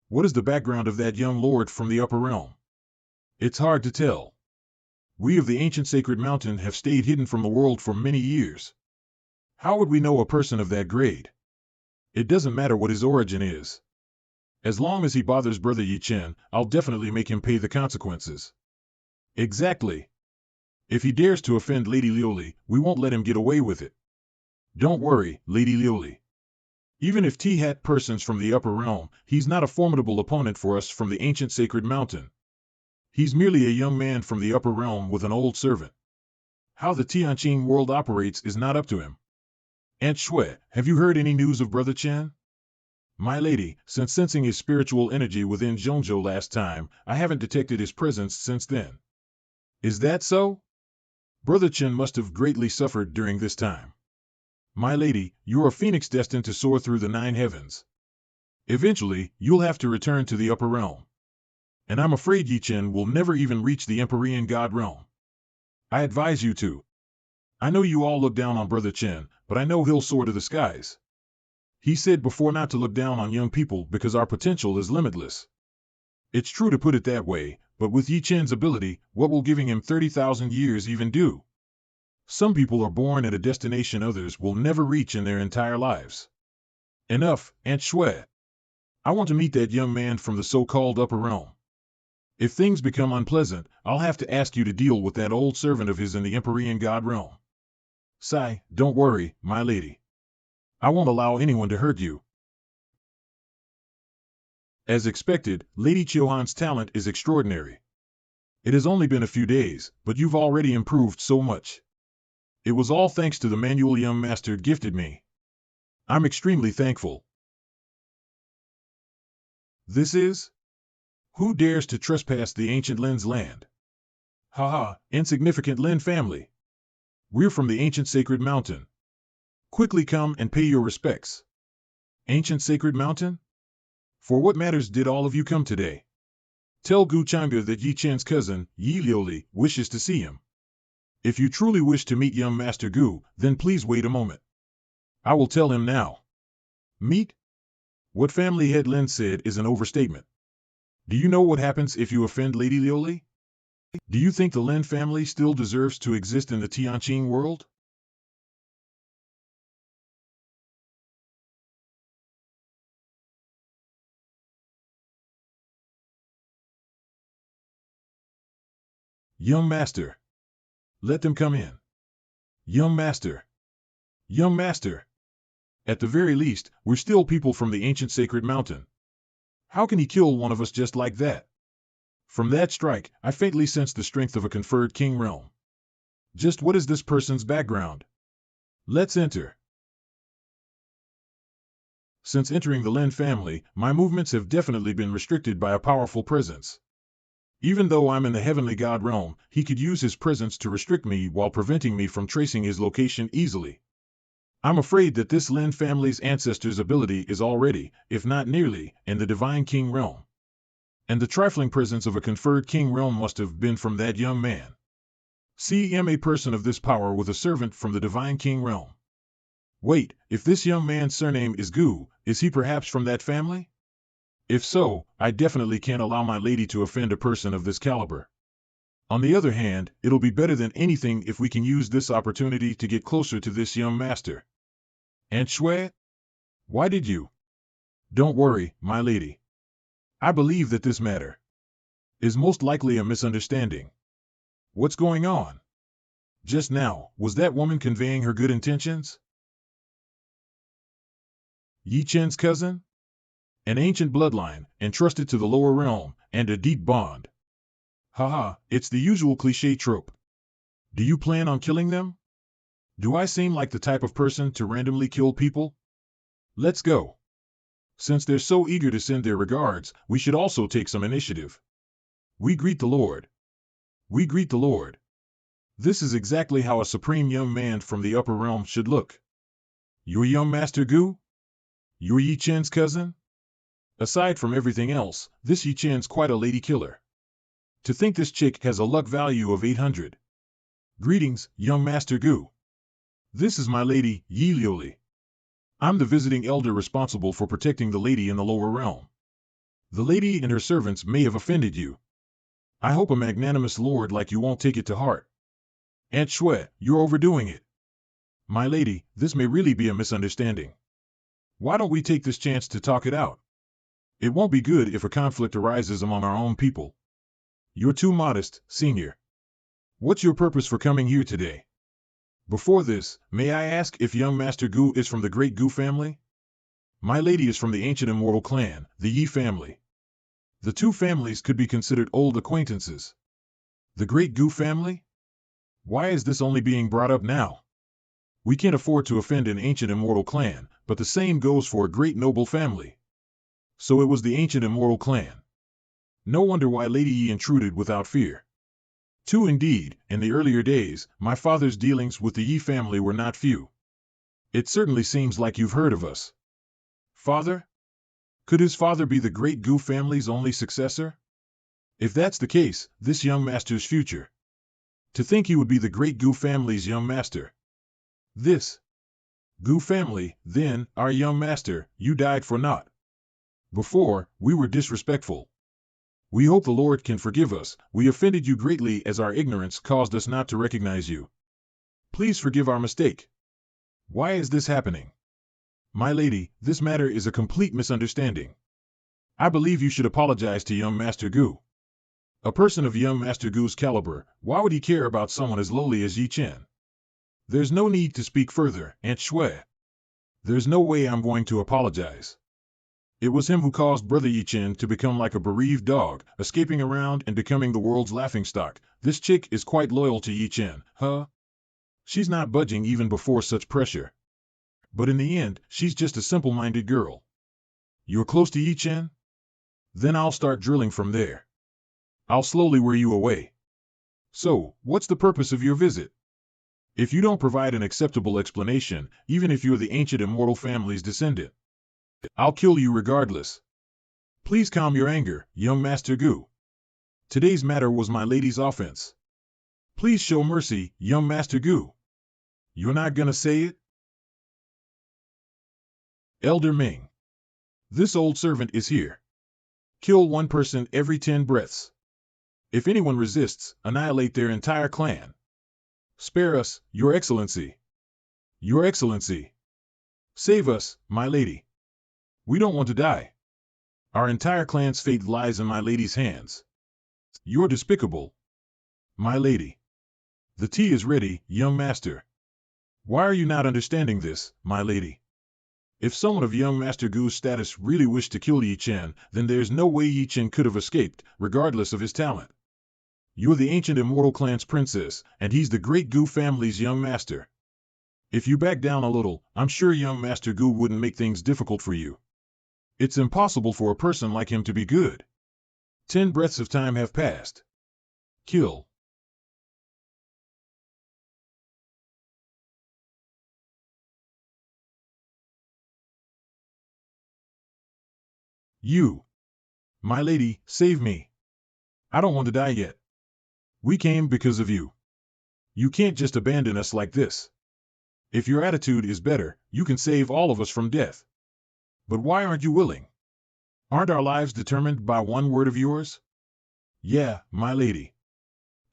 What is the background of that young lord from the upper realm? It's hard to tell. We of the ancient sacred mountain have stayed hidden from the world for many years. How would we know a person of that grade? It doesn't matter what his origin is. As long as he bothers Brother Yi-Chen, I'll definitely make him pay the consequences. Exactly. If he dares to offend Lady Lioli, we won't let him get away with it. Don't worry, Lady Lioli. Even if T-Hat persons from the upper realm, he's not a formidable opponent for us from the ancient sacred mountain. He's merely a young man from the upper realm with an old servant. How the Tianqing world operates is not up to him. Aunt Shui, have you heard any news of Brother Chen? My lady, since sensing his spiritual energy within Zhangge last time, I haven't detected his presence since then. Is that so? Brother Chen must have greatly suffered during this time. My lady, you're a phoenix destined to soar through the 9 heavens. Eventually, you'll have to return to the upper realm. And I'm afraid Yi-Chen will never even reach the Empyrean God realm. I advise you to. I know you all look down on Brother Chen, but I know he'll soar to the skies. He said before not to look down on young people because our potential is limitless. It's true to put it that way, but with Yi-Chen's ability, what will giving him 30,000 years even do? Some people are born at a destination others will never reach in their entire lives. Enough, Aunt Xue. I want to meet that young man from the so-called upper realm. If things become unpleasant, I'll have to ask you to deal with that old servant of his in the Empyrean God realm. Sigh, don't worry, my lady. I won't allow anyone to hurt you. As expected, Lady Xuanhuan's talent is extraordinary. It has only been a few days, but you've already improved so much. It was all thanks to the manual young master gifted me. I'm extremely thankful. This is? Who dares to trespass the ancient Lin's land? Haha, insignificant Lin family. We're from the ancient sacred mountain. Quickly come and pay your respects. Ancient sacred mountain? For what matters did all of you come today? Tell Gu Changge that Yi Chen's cousin, Yi Liuli, wishes to see him. If you truly wish to meet young Master Gu, then please wait a moment. I will tell him now. Meet? What family head Lin said is an overstatement. Do you know what happens if you offend Lady Liuli? Do you think the Lin family still deserves to exist in the Tianqing world? Young Master. Let them come in. Young Master. Young Master. At the very least, we're still people from the ancient sacred mountain. How can he kill one of us just like that? From that strike, I faintly sense the strength of a conferred king realm. Just what is this person's background? Let's enter. Since entering the Lin family, my movements have definitely been restricted by a powerful presence. Even though I'm in the heavenly god realm, he could use his presence to restrict me while preventing me from tracing his location easily. I'm afraid that this Lin family's ancestor's ability is already, if not nearly, in the divine king realm. And the trifling presence of a conferred king realm must have been from that young man. See, am a person of this power with a servant from the divine king realm. Wait, if this young man's surname is Gu, is he perhaps from that family? If so, I definitely can't allow my lady to offend a person of this caliber. On the other hand, it'll be better than anything if we can use this opportunity to get closer to this young master. Aunt Xue? Why did you? Don't worry, my lady. I believe that this matter is most likely a misunderstanding. What's going on? Just now, was that woman conveying her good intentions? Yi Chen's cousin? An ancient bloodline, entrusted to the lower realm, and a deep bond. Haha, it's the usual cliché trope. Do you plan on killing them? Do I seem like the type of person to randomly kill people? Let's go. Since they're so eager to send their regards, we should also take some initiative. We greet the Lord. We greet the Lord. This is exactly how a supreme young man from the upper realm should look. Your young Master Gu? You're Yi Chen's cousin? Aside from everything else, this Yi Chen's quite a lady killer. To think this chick has a luck value of 800. Greetings, young Master Gu. This is my lady, Yi Liuli. I'm the visiting elder responsible for protecting the lady in the lower realm. The lady and her servants may have offended you. I hope a magnanimous lord like you won't take it to heart. Aunt Xue, you're overdoing it. My lady, this may really be a misunderstanding. Why don't we take this chance to talk it out? It won't be good if a conflict arises among our own people. You're too modest, senior. What's your purpose for coming here today? Before this, may I ask if young Master Gu is from the great Gu family? My lady is from the ancient immortal clan, the Yi family. The two families could be considered old acquaintances. The great Gu family? Why is this only being brought up now? We can't afford to offend an ancient immortal clan, but the same goes for a great noble family. So it was the ancient immortal clan. No wonder why Lady Yi intruded without fear. Too indeed, in the earlier days, my father's dealings with the Yi family were not few. It certainly seems like you've heard of us. Father? Could his father be the great Gu family's only successor? If that's the case, this young master's future. To think he would be the great Gu family's young master. This Gu family, then, our young master, you died for naught. Before, we were disrespectful. We hope the Lord can forgive us. We offended you greatly as our ignorance caused us not to recognize you. Please forgive our mistake. Why is this happening? My lady, this matter is a complete misunderstanding. I believe you should apologize to young Master Gu. A person of young Master Gu's caliber, why would he care about someone as lowly as Yi Chen? There's no need to speak further, Aunt Shui. There's no way I'm going to apologize. It was him who caused Brother Yi Chen to become like a bereaved dog, escaping around and becoming the world's laughingstock. This chick is quite loyal to Yi Chen, huh? She's not budging even before such pressure. But in the end, she's just a simple-minded girl. You're close to Yi Chen? Then I'll start drilling from there. I'll slowly wear you away. So, what's the purpose of your visit? If you don't provide an acceptable explanation, even if you're the ancient immortal family's descendant, I'll kill you regardless. Please calm your anger, young Master Gu. Today's matter was my lady's offense. Please show mercy, young Master Gu. You're not gonna say it? Elder Ming. This old servant is here. Kill one person every 10 breaths. If anyone resists, annihilate their entire clan. Spare us, Your Excellency. Your Excellency. Save us, my lady. We don't want to die. Our entire clan's fate lies in my lady's hands. You're despicable. My lady. The tea is ready, young master. Why are you not understanding this, my lady? If someone of young Master Gu's status really wished to kill Yi Chen, then there's no way Yi Chen could have escaped, regardless of his talent. You're the ancient immortal clan's princess, and he's the great Gu family's young master. If you back down a little, I'm sure young Master Gu wouldn't make things difficult for you. It's impossible for a person like him to be good. 10 breaths of time have passed. Kill. You. My lady, save me. I don't want to die yet. We came because of you. You can't just abandon us like this. If your attitude is better, you can save all of us from death. But why aren't you willing? Aren't our lives determined by one word of yours? Yeah, my lady.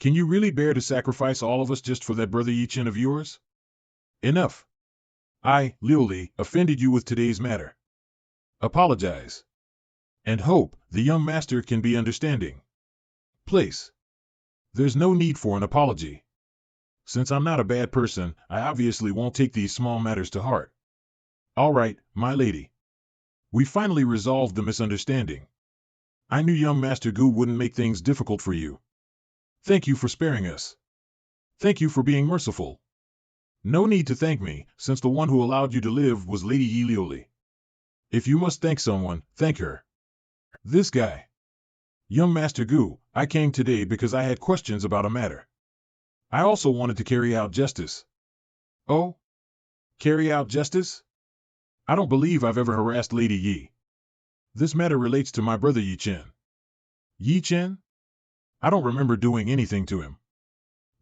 Can you really bear to sacrifice all of us just for that Brother Yi Chen of yours? Enough. I, Liu Li, offended you with today's matter. Apologize. And hope the young master can be understanding. Place. There's no need for an apology. Since I'm not a bad person, I obviously won't take these small matters to heart. All right, my lady. We finally resolved the misunderstanding. I knew young Master Gu wouldn't make things difficult for you. Thank you for sparing us. Thank you for being merciful. No need to thank me, since the one who allowed you to live was Lady Yi Liuli. If you must thank someone, thank her. This guy. Young Master Gu, I came today because I had questions about a matter. I also wanted to carry out justice. Oh? Carry out justice? I don't believe I've ever harassed Lady Yi. This matter relates to my brother Yi Chen. Yi Chen? I don't remember doing anything to him.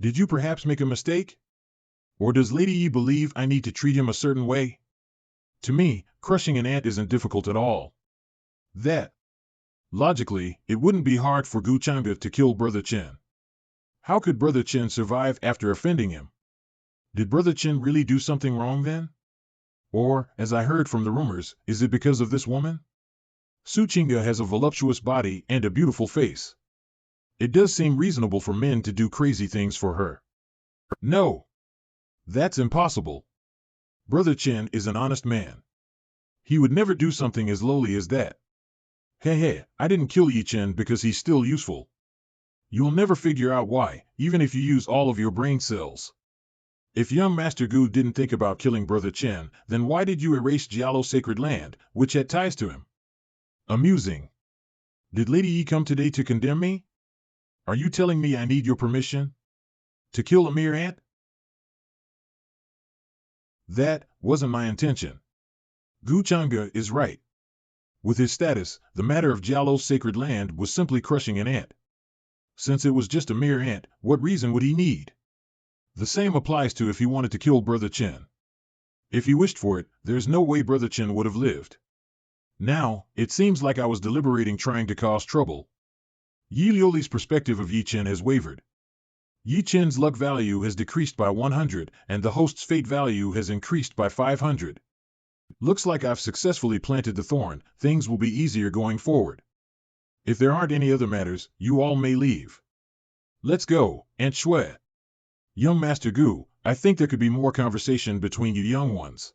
Did you perhaps make a mistake? Or does Lady Yi believe I need to treat him a certain way? To me, crushing an ant isn't difficult at all. Logically, it wouldn't be hard for Gu Changge to kill Brother Chen. How could Brother Chen survive after offending him? Did Brother Chen really do something wrong then? Or, as I heard from the rumors, is it because of this woman? Su Qingge has a voluptuous body and a beautiful face. It does seem reasonable for men to do crazy things for her. No. That's impossible. Brother Chen is an honest man. He would never do something as lowly as that. Hey, I didn't kill Yi Chen because he's still useful. You'll never figure out why, even if you use all of your brain cells. If young Master Gu didn't think about killing Brother Chen, then why did you erase Jialo's sacred land, which had ties to him? Amusing. Did Lady Yi come today to condemn me? Are you telling me I need your permission? To kill a mere ant? That wasn't my intention. Gu Changge is right. With his status, the matter of Jialo's sacred land was simply crushing an ant. Since it was just a mere ant, what reason would he need? The same applies to if he wanted to kill Brother Chen. If he wished for it, there's no way Brother Chen would have lived. Now, it seems like I was deliberating trying to cause trouble. Yi Liuli's perspective of Yi Chen has wavered. Yi Chen's luck value has decreased by 100, and the host's fate value has increased by 500. Looks like I've successfully planted the thorn. Things will be easier going forward. If there aren't any other matters, you all may leave. Let's go, Aunt Shui. Young Master Gu, I think there could be more conversation between you young ones.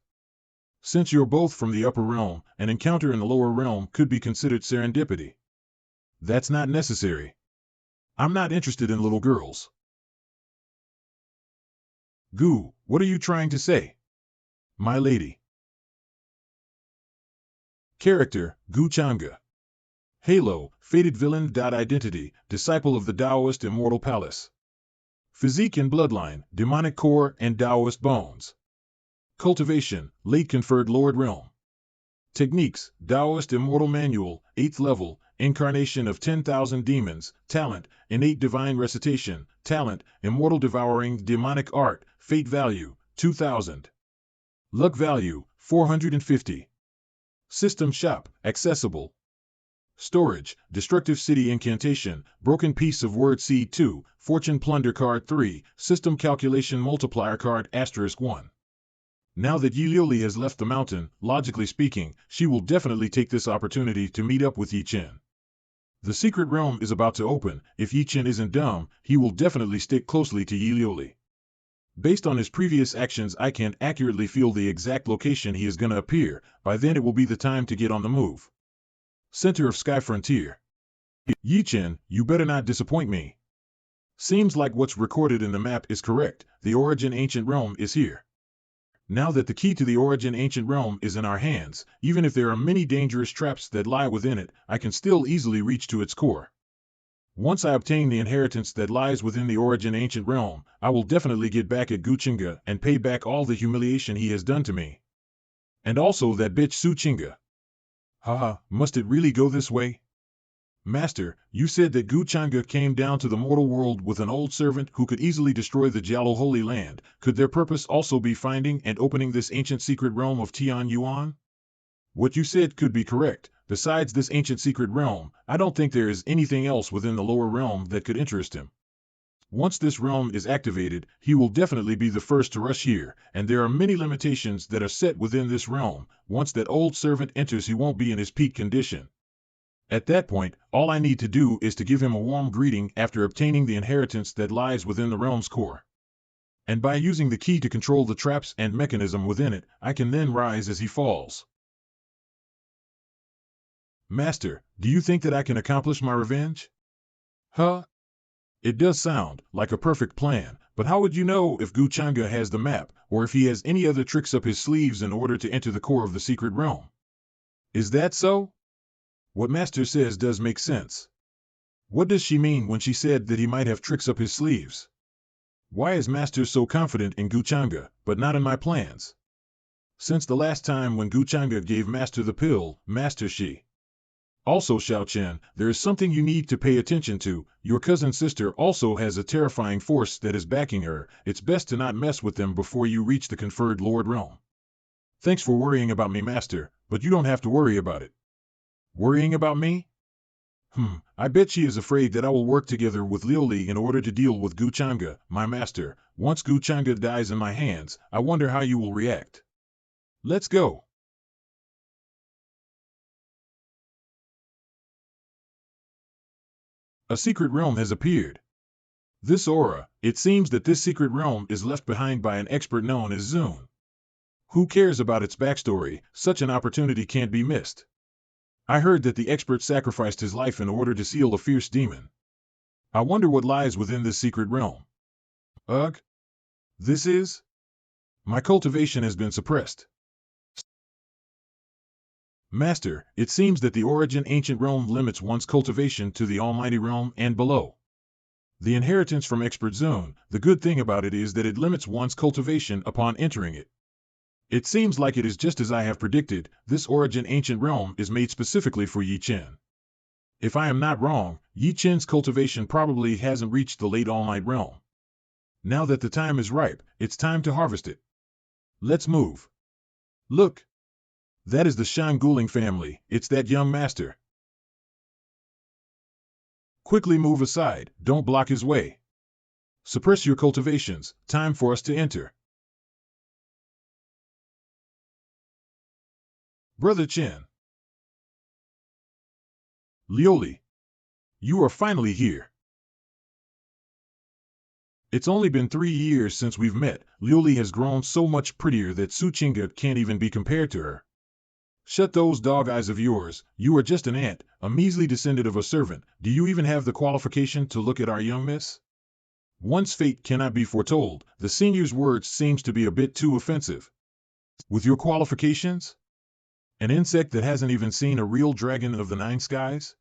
Since you're both from the upper realm, an encounter in the lower realm could be considered serendipity. That's not necessary. I'm not interested in little girls. Gu, what are you trying to say? My lady. Character, Gu Zhangge. Halo, fated villain. Identity, disciple of the Taoist Immortal Palace. Physique and bloodline, demonic core and Taoist bones. Cultivation, late conferred Lord Realm. Techniques, Taoist Immortal Manual, 8th level, incarnation of 10,000 demons. Talent, innate divine recitation. Talent, immortal devouring demonic art. Fate value, 2,000. Luck value, 450. System shop, accessible. Storage, destructive city incantation, broken piece of word seed 2, fortune plunder card 3, system calculation multiplier card *1. Now that Yi Liuli has left the mountain, logically speaking, she will definitely take this opportunity to meet up with Yi Chen. The secret realm is about to open. If Yi Chen isn't dumb, he will definitely stick closely to Yi Liuli. Based on his previous actions, I can accurately feel the exact location he is gonna appear. By then it will be the time to get on the move. Center of Sky Frontier. Yi Chen, you better not disappoint me. Seems like what's recorded in the map is correct. The Origin Ancient Realm is here. Now that the key to the Origin Ancient Realm is in our hands, even if there are many dangerous traps that lie within it, I can still easily reach to its core. Once I obtain the inheritance that lies within the Origin Ancient Realm, I will definitely get back at Gu Zhangge and pay back all the humiliation he has done to me. And also that bitch Su Zhangge. Haha, must it really go this way? Master, you said that Gu Zhangge came down to the mortal world with an old servant who could easily destroy the Jialo Holy Land. Could their purpose also be finding and opening this ancient secret realm of Tian Yuan? What you said could be correct. Besides this ancient secret realm, I don't think there is anything else within the lower realm that could interest him. Once this realm is activated, he will definitely be the first to rush here, and there are many limitations that are set within this realm. Once that old servant enters, he won't be in his peak condition. At that point, all I need to do is to give him a warm greeting after obtaining the inheritance that lies within the realm's core. And by using the key to control the traps and mechanism within it, I can then rise as he falls. Master, do you think that I can accomplish my revenge? Huh? It does sound like a perfect plan, but how would you know if Gu Zhangge has the map, or if he has any other tricks up his sleeves in order to enter the core of the secret realm? Is that so? What Master says does make sense. What does she mean when she said that he might have tricks up his sleeves? Why is Master so confident in Gu Zhangge, but not in my plans? Since the last time when Gu Zhangge gave Master the pill, Master she. Also Xiao Chen, there is something you need to pay attention to. Your cousin sister also has a terrifying force that is backing her. It's best to not mess with them before you reach the conferred Lord Realm. Thanks for worrying about me, Master, but you don't have to worry about it. Worrying about me? I bet she is afraid that I will work together with Liuli in order to deal with Gu Zhangge, my master. Once Gu Zhangge dies in my hands, I wonder how you will react. Let's go. A secret realm has appeared. This aura, it seems that this secret realm is left behind by an expert known as Zun. Who cares about its backstory? Such an opportunity can't be missed. I heard that the expert sacrificed his life in order to seal a fierce demon. I wonder what lies within this secret realm. Ugh. This is? My cultivation has been suppressed. Master, it seems that the Origin Ancient Realm limits one's cultivation to the Almighty Realm and below. The inheritance from Expert Zone, the good thing about it is that it limits one's cultivation upon entering it. It seems like it is just as I have predicted. This Origin Ancient Realm is made specifically for Yi Chen. If I am not wrong, Yi Chen's cultivation probably hasn't reached the late All-Might Realm. Now that the time is ripe, it's time to harvest it. Let's move. Look. That is the Xuanhuan family. It's that young master. Quickly move aside, don't block his way. Suppress your cultivations. Time for us to enter. Brother Chen. Lioli. You are finally here. It's only been 3 years since we've met. Lioli has grown so much prettier that Zhangge can't even be compared to her. Shut those dog eyes of yours. You are just an ant, a measly descendant of a servant. Do you even have the qualification to look at our young miss? One's fate cannot be foretold. The senior's words seems to be a bit too offensive. With your qualifications? An insect that hasn't even seen a real dragon of the nine skies?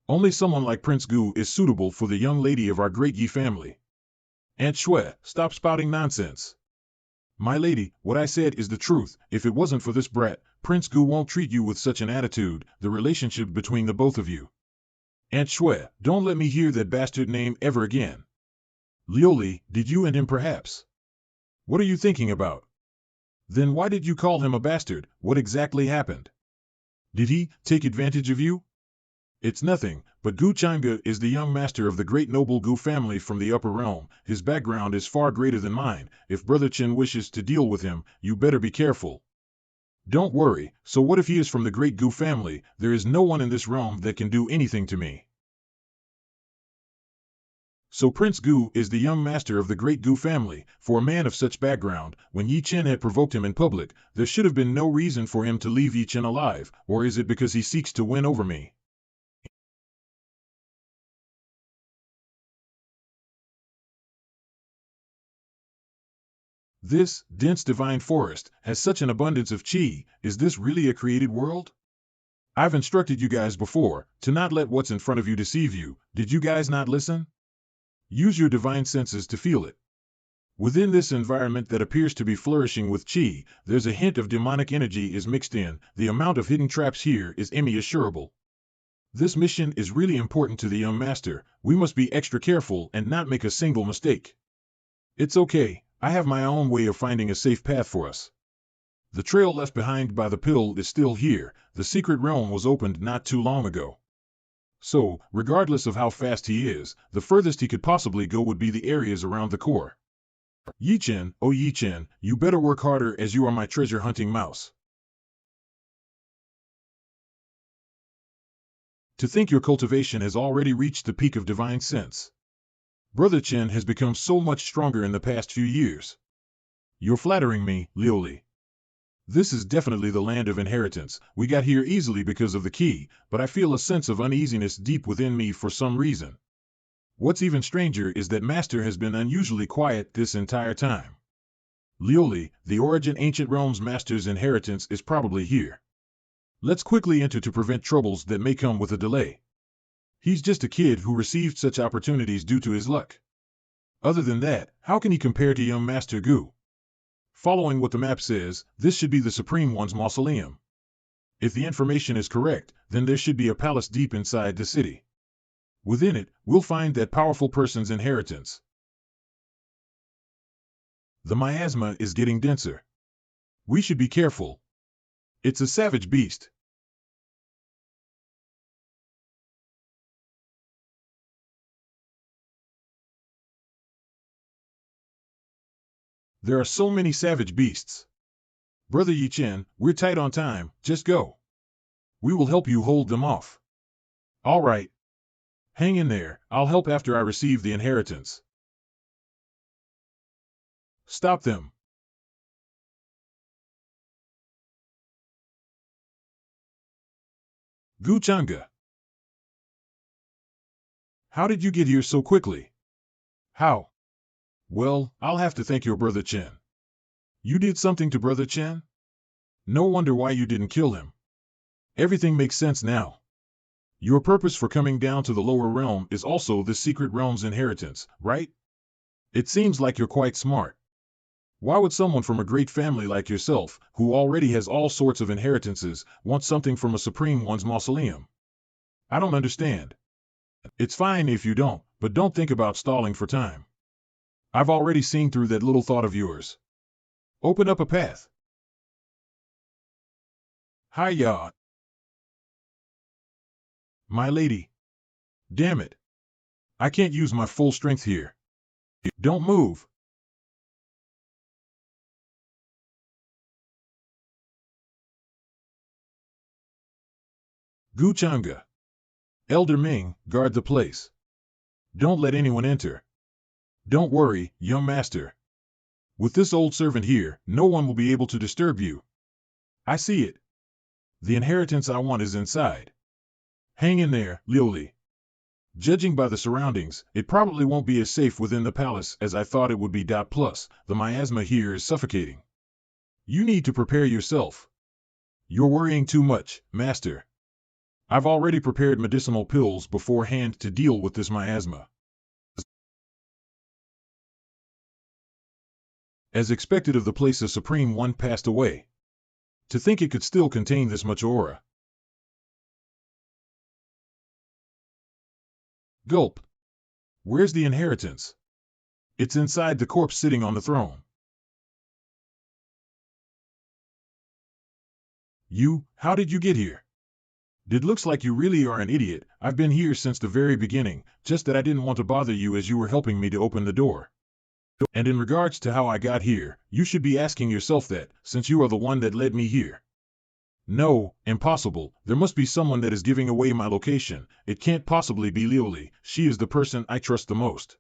Only someone like Prince Gu is suitable for the young lady of our great Yi family. Aunt Shui, stop spouting nonsense. My lady, what I said is the truth. If it wasn't for this brat, Prince Gu won't treat you with such an attitude. The relationship between the both of you. Aunt Shui, don't let me hear that bastard name ever again. Lioli, did you and him perhaps? What are you thinking about? Then why did you call him a bastard? What exactly happened? Did he take advantage of you? It's nothing, but Gu Zhangge is the young master of the great noble Gu family from the upper realm. His background is far greater than mine. If Brother Chen wishes to deal with him, you better be careful. Don't worry, so what if he is from the great Gu family? There is no one in this realm that can do anything to me. So Prince Gu is the young master of the great Gu family. For a man of such background, when Yi Chen had provoked him in public, there should have been no reason for him to leave Yi Chen alive, or is it because he seeks to win over me? This dense divine forest has such an abundance of qi. Is this really a created world? I've instructed you guys before to not let what's in front of you deceive you. Did you guys not listen? Use your divine senses to feel it. Within this environment that appears to be flourishing with qi, there's a hint of demonic energy is mixed in. The amount of hidden traps here is immeasurable. This mission is really important to the young master. We must be extra careful and not make a single mistake. It's okay. I have my own way of finding a safe path for us. The trail left behind by the pill is still here. The secret realm was opened not too long ago. So, regardless of how fast he is, the furthest he could possibly go would be the areas around the core. Yi Chen, oh Yi Chen, you better work harder as you are my treasure-hunting mouse. To think your cultivation has already reached the peak of divine sense. Brother Chen has become so much stronger in the past few years. You're flattering me, Lioli. This is definitely the land of inheritance. We got here easily because of the key, but I feel a sense of uneasiness deep within me for some reason. What's even stranger is that Master has been unusually quiet this entire time. Lioli, the Origin Ancient Realms Master's inheritance is probably here. Let's quickly enter to prevent troubles that may come with a delay. He's just a kid who received such opportunities due to his luck. Other than that, how can he compare to young Master Gu? Following what the map says, this should be the Supreme One's mausoleum. If the information is correct, then there should be a palace deep inside the city. Within it, we'll find that powerful person's inheritance. The miasma is getting denser. We should be careful. It's a savage beast. There are so many savage beasts. Brother Yi Chen, we're tight on time, just go. We will help you hold them off. All right. Hang in there, I'll help after I receive the inheritance. Stop them. Gu Zhangge. How did you get here so quickly? How? Well, I'll have to thank your brother Chen. You did something to brother Chen? No wonder why you didn't kill him. Everything makes sense now. Your purpose for coming down to the lower realm is also the secret realm's inheritance, right? It seems like you're quite smart. Why would someone from a great family like yourself, who already has all sorts of inheritances, want something from a Supreme One's mausoleum? I don't understand. It's fine if you don't, but don't think about stalling for time. I've already seen through that little thought of yours. Open up a path. Hi-ya. My lady. Damn it. I can't use my full strength here. Don't move. Xuanhuan. Elder Ming, guard the place. Don't let anyone enter. Don't worry, young master. With this old servant here, no one will be able to disturb you. I see it. The inheritance I want is inside. Hang in there, Liuli. Judging by the surroundings, it probably won't be as safe within the palace as I thought it would be. Plus, the miasma here is suffocating. You need to prepare yourself. You're worrying too much, master. I've already prepared medicinal pills beforehand to deal with this miasma. As expected of the place, a supreme one passed away. To think it could still contain this much aura. Gulp. Where's the inheritance? It's inside the corpse sitting on the throne. How did you get here? It looks like you really are an idiot. I've been here since the very beginning, just that I didn't want to bother you as you were helping me to open the door. And in regards to how I got here, you should be asking yourself that, since you are the one that led me here. No, impossible. There must be someone that is giving away my location. It can't possibly be Liuli. She is the person I trust the most.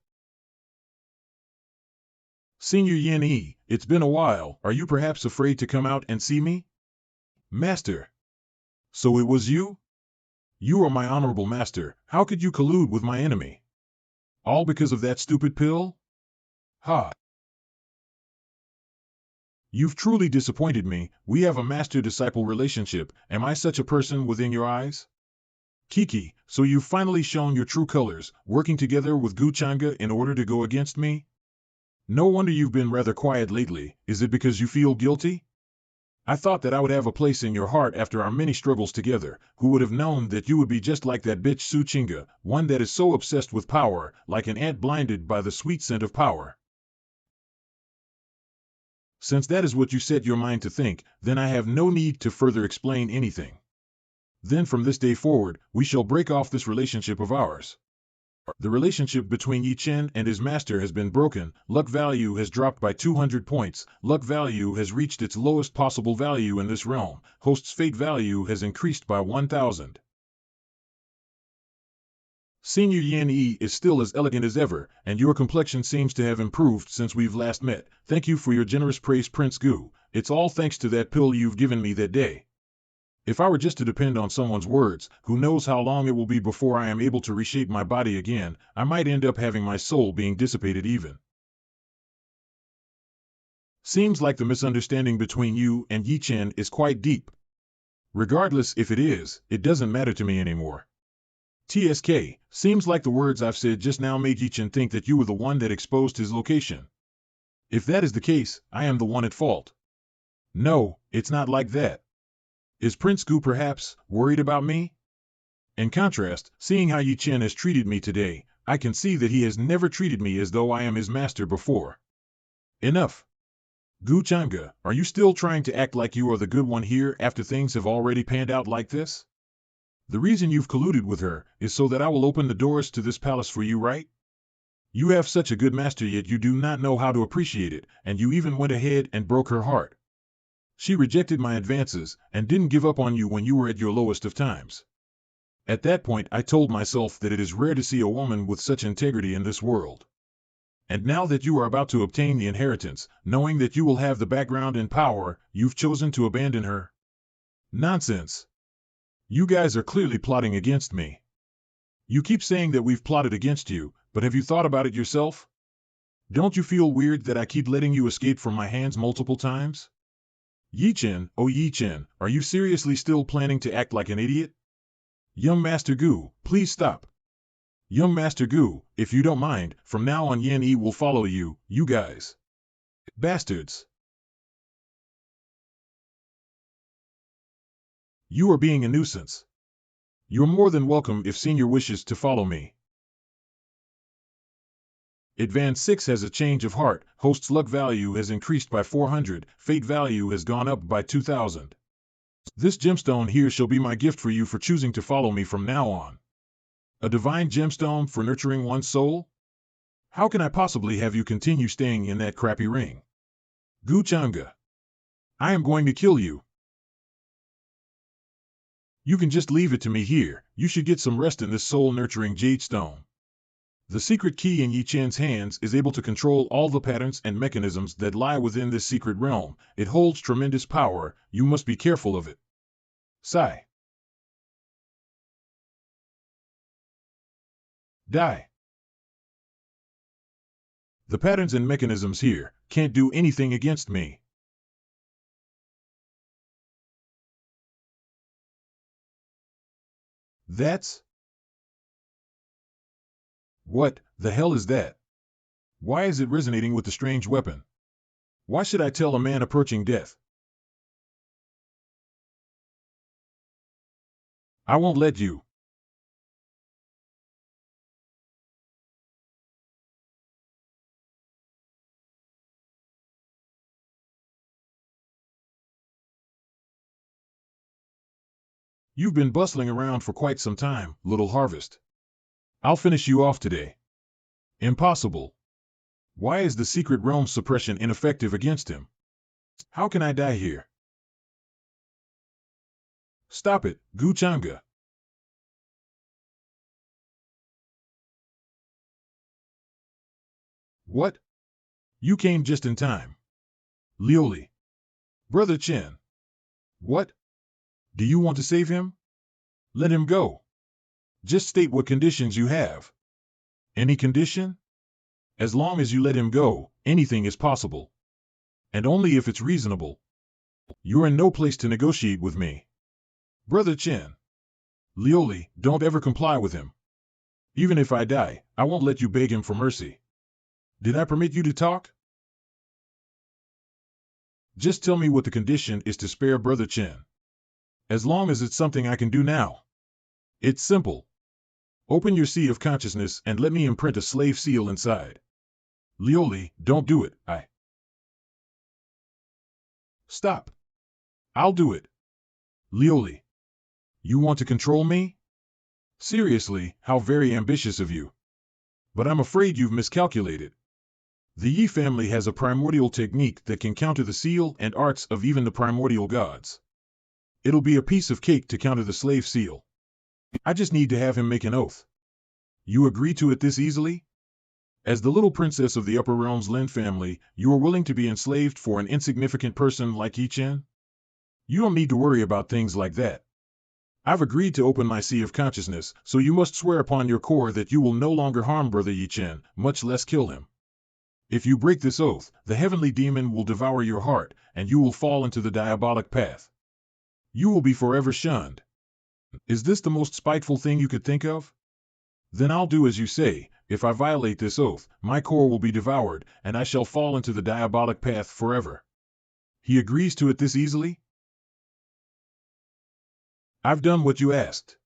Senior Yen Yi, it's been a while. Are you perhaps afraid to come out and see me? Master. So it was you? You are my honorable master. How could you collude with my enemy? All because of that stupid pill? Ha! You've truly disappointed me. We have a master-disciple relationship. Am I such a person within your eyes? Kiki, so you've finally shown your true colors, working together with Xuanhuan in order to go against me? No wonder you've been rather quiet lately. Is it because you feel guilty? I thought that I would have a place in your heart after our many struggles together. Who would have known that you would be just like that bitch Zhangge, one that is so obsessed with power, like an ant blinded by the sweet scent of power. Since that is what you set your mind to think, then I have no need to further explain anything. Then from this day forward, we shall break off this relationship of ours. The relationship between Yi Chen and his master has been broken. Luck value has dropped by 200 points. Luck value has reached its lowest possible value in this realm. Host's fate value has increased by 1,000. Senior Yen Yi is still as elegant as ever, and your complexion seems to have improved since we've last met. Thank you for your generous praise, Prince Gu. It's all thanks to that pill you've given me that day. If I were just to depend on someone's words, who knows how long it will be before I am able to reshape my body again. I might end up having my soul being dissipated even. Seems like the misunderstanding between you and Yi Chen is quite deep. Regardless if it is, it doesn't matter to me anymore. TSK, seems like the words I've said just now made Yi Chen think that you were the one that exposed his location. If that is the case, I am the one at fault. No, it's not like that. Is Prince Gu perhaps worried about me? In contrast, seeing how Yi Chen has treated me today, I can see that he has never treated me as though I am his master before. Enough. Xuanhuan, are you still trying to act like you are the good one here after things have already panned out like this? The reason you've colluded with her is so that I will open the doors to this palace for you, right? You have such a good master, yet you do not know how to appreciate it, and you even went ahead and broke her heart. She rejected my advances and didn't give up on you when you were at your lowest of times. At that point, I told myself that it is rare to see a woman with such integrity in this world. And now that you are about to obtain the inheritance, knowing that you will have the background and power, you've chosen to abandon her? Nonsense. You guys are clearly plotting against me. You keep saying that we've plotted against you, but have you thought about it yourself? Don't you feel weird that I keep letting you escape from my hands multiple times? Yi Chen, oh Yi Chen, are you seriously still planning to act like an idiot? Young Master Gu, please stop. Young Master Gu, if you don't mind, from now on Yan Yi will follow you, you guys. Bastards. You are being a nuisance. You're more than welcome if Senior wishes to follow me. Advance 6 has a change of heart. Host's luck value has increased by 400. Fate value has gone up by 2,000. This gemstone here shall be my gift for you for choosing to follow me from now on. A divine gemstone for nurturing one's soul? How can I possibly have you continue staying in that crappy ring? Zhangge, I am going to kill you. You can just leave it to me here. You should get some rest in this soul-nurturing jade stone. The secret key in Yi Chen's hands is able to control all the patterns and mechanisms that lie within this secret realm. It holds tremendous power. You must be careful of it. Sigh. Die. The patterns and mechanisms here can't do anything against me. That's... What the hell is that? Why is it resonating with the strange weapon? Why should I tell a man approaching death? I won't let you. You've been bustling around for quite some time, little harvest. I'll finish you off today. Impossible. Why is the secret realm suppression ineffective against him? How can I die here? Stop it, Zhangge. What? You came just in time. Lioli. Brother Chen. What? Do you want to save him? Let him go. Just state what conditions you have. Any condition? As long as you let him go, anything is possible. And only if it's reasonable. You're in no place to negotiate with me. Brother Chen. Lioli, don't ever comply with him. Even if I die, I won't let you beg him for mercy. Did I permit you to talk? Just tell me what the condition is to spare Brother Chen. As long as it's something I can do now. It's simple. Open your sea of consciousness and let me imprint a slave seal inside. Lioli, don't do it, Stop. I'll do it. Lioli. You want to control me? Seriously, how very ambitious of you. But I'm afraid you've miscalculated. The Yi family has a primordial technique that can counter the seal and arts of even the primordial gods. It'll be a piece of cake to counter the slave seal. I just need to have him make an oath. You agree to it this easily? As the little princess of the upper realms Lin family, you are willing to be enslaved for an insignificant person like Yi Chen? You don't need to worry about things like that. I've agreed to open my sea of consciousness, so you must swear upon your core that you will no longer harm Brother Yi Chen, much less kill him. If you break this oath, the heavenly demon will devour your heart, and you will fall into the diabolic path. You will be forever shunned. Is this the most spiteful thing you could think of? Then I'll do as you say. If I violate this oath, my core will be devoured, and I shall fall into the diabolic path forever. He agrees to it this easily? I've done what you asked.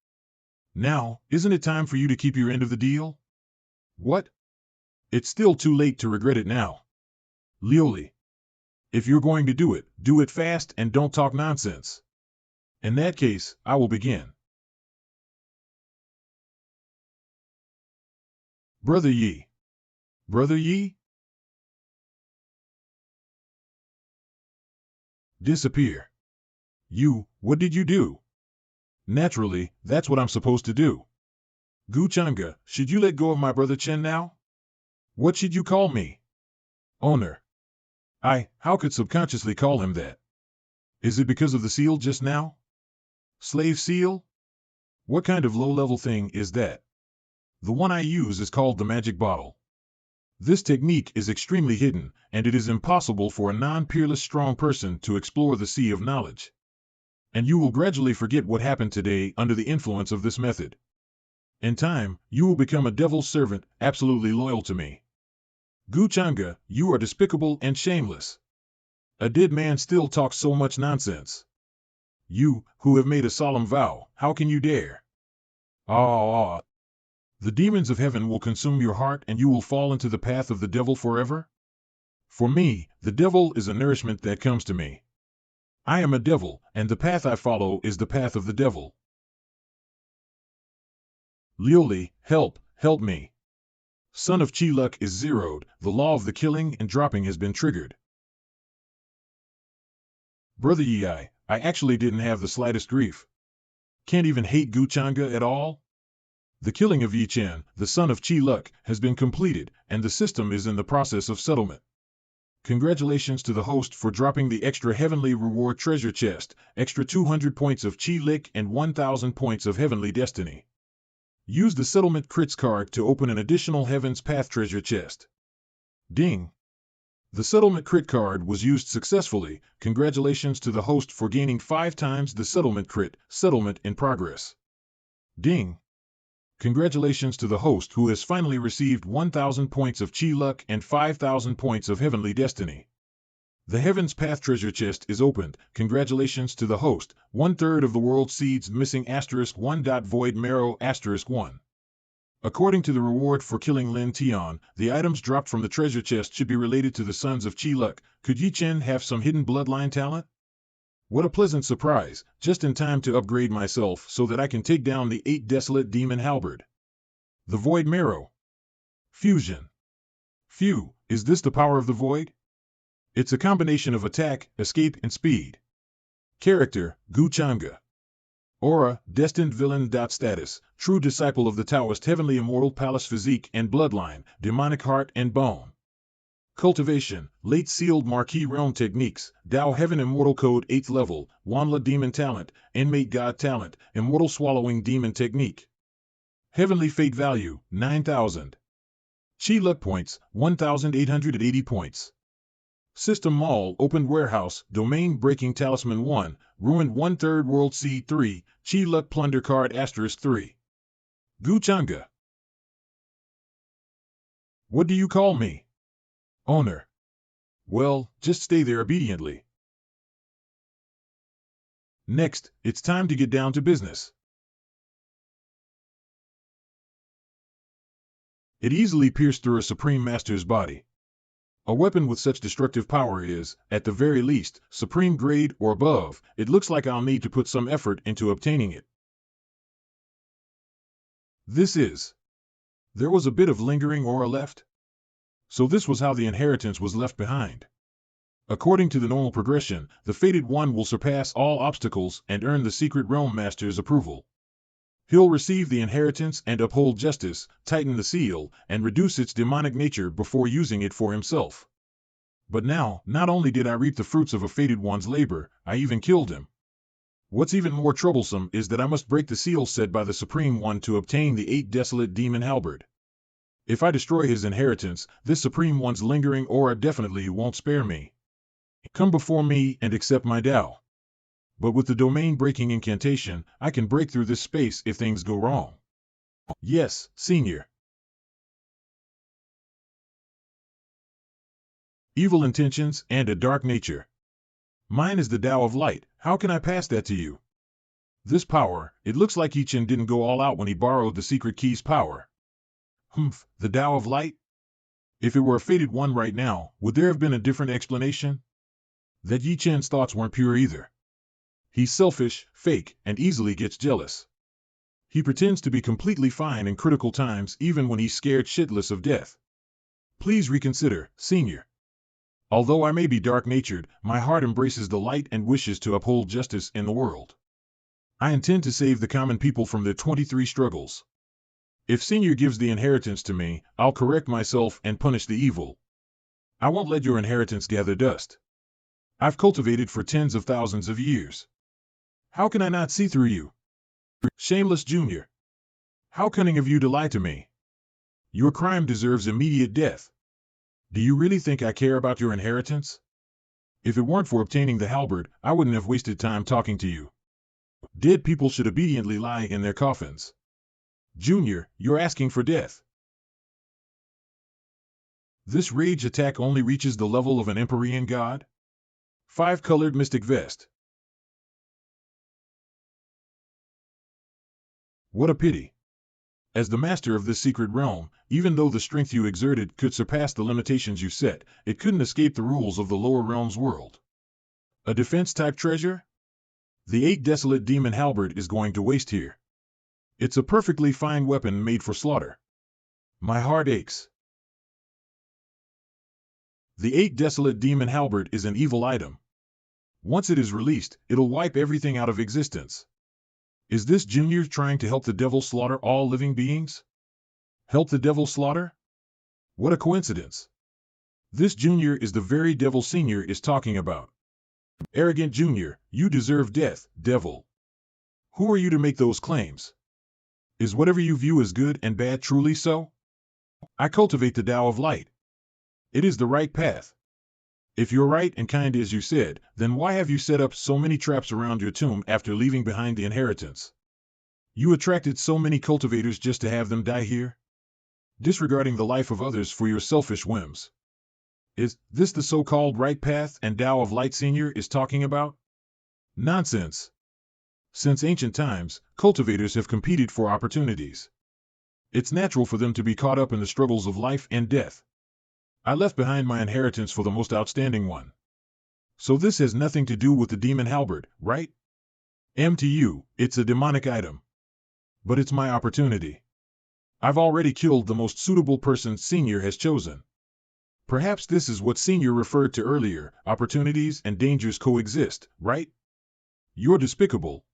Now, isn't it time for you to keep your end of the deal? What? It's still too late to regret it now. Lioli. If you're going to do it fast and don't talk nonsense. In that case, I will begin. Brother Yi. Brother Yi? Disappear. What did you do? Naturally, that's what I'm supposed to do. Zhangge, should you let go of my brother Chen now? What should you call me? Owner. How could subconsciously call him that? Is it because of the seal just now? Slave seal? What kind of low-level thing is that? The one I use is called the magic bottle. This technique is extremely hidden, and it is impossible for a non-peerless strong person to explore the sea of knowledge. And you will gradually forget what happened today under the influence of this method. In time, you will become a devil's servant, absolutely loyal to me. Zhangge, you are despicable and shameless. A dead man still talks so much nonsense. You, who have made a solemn vow, how can you dare? The demons of heaven will consume your heart and you will fall into the path of the devil forever? For me, the devil is a nourishment that comes to me. I am a devil, and the path I follow is the path of the devil. Lioli, help me. Son of Chi luck is zeroed, the law of the killing and dropping has been triggered. Brother Yi, I actually didn't have the slightest grief. Can't even hate Zhangge at all? The killing of Yi Chen, the son of Chi luck, has been completed, and the system is in the process of settlement. Congratulations to the host for dropping the extra heavenly reward treasure chest, extra 200 points of Chi Lick and 1000 points of heavenly destiny. Use the settlement crits card to open an additional Heaven's Path treasure chest. Ding! The settlement crit card was used successfully. Congratulations to the host for gaining 5 times the settlement crit. Settlement in progress. Ding! Congratulations to the host who has finally received 1000 points of Chi luck and 5000 points of heavenly destiny. The Heaven's Path treasure chest is opened. Congratulations to the host. 1/3 of the world seeds missing *1. Void marrow *1. According to the reward for killing Lin Tian, the items dropped from the treasure chest should be related to the sons of Chi luck. Could Yi Chen have some hidden bloodline talent? What a pleasant surprise, just in time to upgrade myself so that I can take down the 8 desolate demon halberd. The Void Marrow. Fusion. Phew, is this the power of the Void? It's a combination of attack, escape, and speed. Character, Zhangge. Aura, Destined Villain. Status, True Disciple of the Taoist Heavenly Immortal Palace. Physique and Bloodline, Demonic Heart and Bone. Cultivation, Late Sealed Marquee Realm Techniques, Dao Heaven Immortal Code 8th Level, Wanla Demon Talent, Inmate God Talent, Immortal Swallowing Demon Technique. Heavenly Fate Value, 9,000. Chi Luck Points, 1,880 points. System Mall, Opened Warehouse, Domain Breaking Talisman 1, Ruined 1/3 World Seed 3, Chi Luck Plunder Card *3. Zhangge. What do you call me? Owner. Well, just stay there obediently. Next, it's time to get down to business. It easily pierced through a Supreme Master's body. A weapon with such destructive power is, at the very least, Supreme Grade or above. It looks like I'll need to put some effort into obtaining it. There was a bit of lingering aura left. So this was how the inheritance was left behind. According to the normal progression, the Fated One will surpass all obstacles and earn the Secret Realm Master's approval. He'll receive the inheritance and uphold justice, tighten the seal, and reduce its demonic nature before using it for himself. But now, not only did I reap the fruits of a Fated One's labor, I even killed him. What's even more troublesome is that I must break the seal set by the Supreme One to obtain the 8 desolate demon halberd. If I destroy his inheritance, this Supreme One's lingering aura definitely won't spare me. Come before me and accept my Tao. But with the domain-breaking incantation, I can break through this space if things go wrong. Yes, Senior. Evil intentions and a dark nature. Mine is the Tao of Light. How can I pass that to you? This power, it looks like Yi Chen didn't go all out when he borrowed the secret key's power. Humph, the Tao of Light? If it were a Fated One right now, would there have been a different explanation? That Yi Chen's thoughts weren't pure either. He's selfish, fake, and easily gets jealous. He pretends to be completely fine in critical times even when he's scared shitless of death. Please reconsider, Senior. Although I may be dark-natured, my heart embraces the light and wishes to uphold justice in the world. I intend to save the common people from their 23 struggles. If Senior gives the inheritance to me, I'll correct myself and punish the evil. I won't let your inheritance gather dust. I've cultivated for tens of thousands of years. How can I not see through you? Shameless Junior. How cunning of you to lie to me. Your crime deserves immediate death. Do you really think I care about your inheritance? If it weren't for obtaining the halberd, I wouldn't have wasted time talking to you. Dead people should obediently lie in their coffins. Junior, you're asking for death. This rage attack only reaches the level of an Empyrean god? 5-colored mystic vest. What a pity. As the master of this secret realm, even though the strength you exerted could surpass the limitations you set, it couldn't escape the rules of the lower realms world. A defense-type treasure? The 8 desolate demon halberd is going to waste here. It's a perfectly fine weapon made for slaughter. My heart aches. The 8 Desolate Demon Halberd is an evil item. Once it is released, it'll wipe everything out of existence. Is this Junior trying to help the devil slaughter all living beings? Help the devil slaughter? What a coincidence. This Junior is the very devil Senior is talking about. Arrogant Junior, you deserve death, devil. Who are you to make those claims? Is whatever you view as good and bad truly so? I cultivate the Tao of light. It is the right path. If you're right and kind as you said, then why have you set up so many traps around your tomb after leaving behind the inheritance? You attracted so many cultivators just to have them die here? Disregarding the life of others for your selfish whims. Is this the so-called right path and Tao of light Senior is talking about? Nonsense. Since ancient times, cultivators have competed for opportunities. It's natural for them to be caught up in the struggles of life and death. I left behind my inheritance for the most outstanding one. So this has nothing to do with the demon halberd, right? To you, it's a demonic item. But it's my opportunity. I've already killed the most suitable person Senior has chosen. Perhaps this is what Senior referred to earlier, opportunities and dangers coexist, right? You're despicable.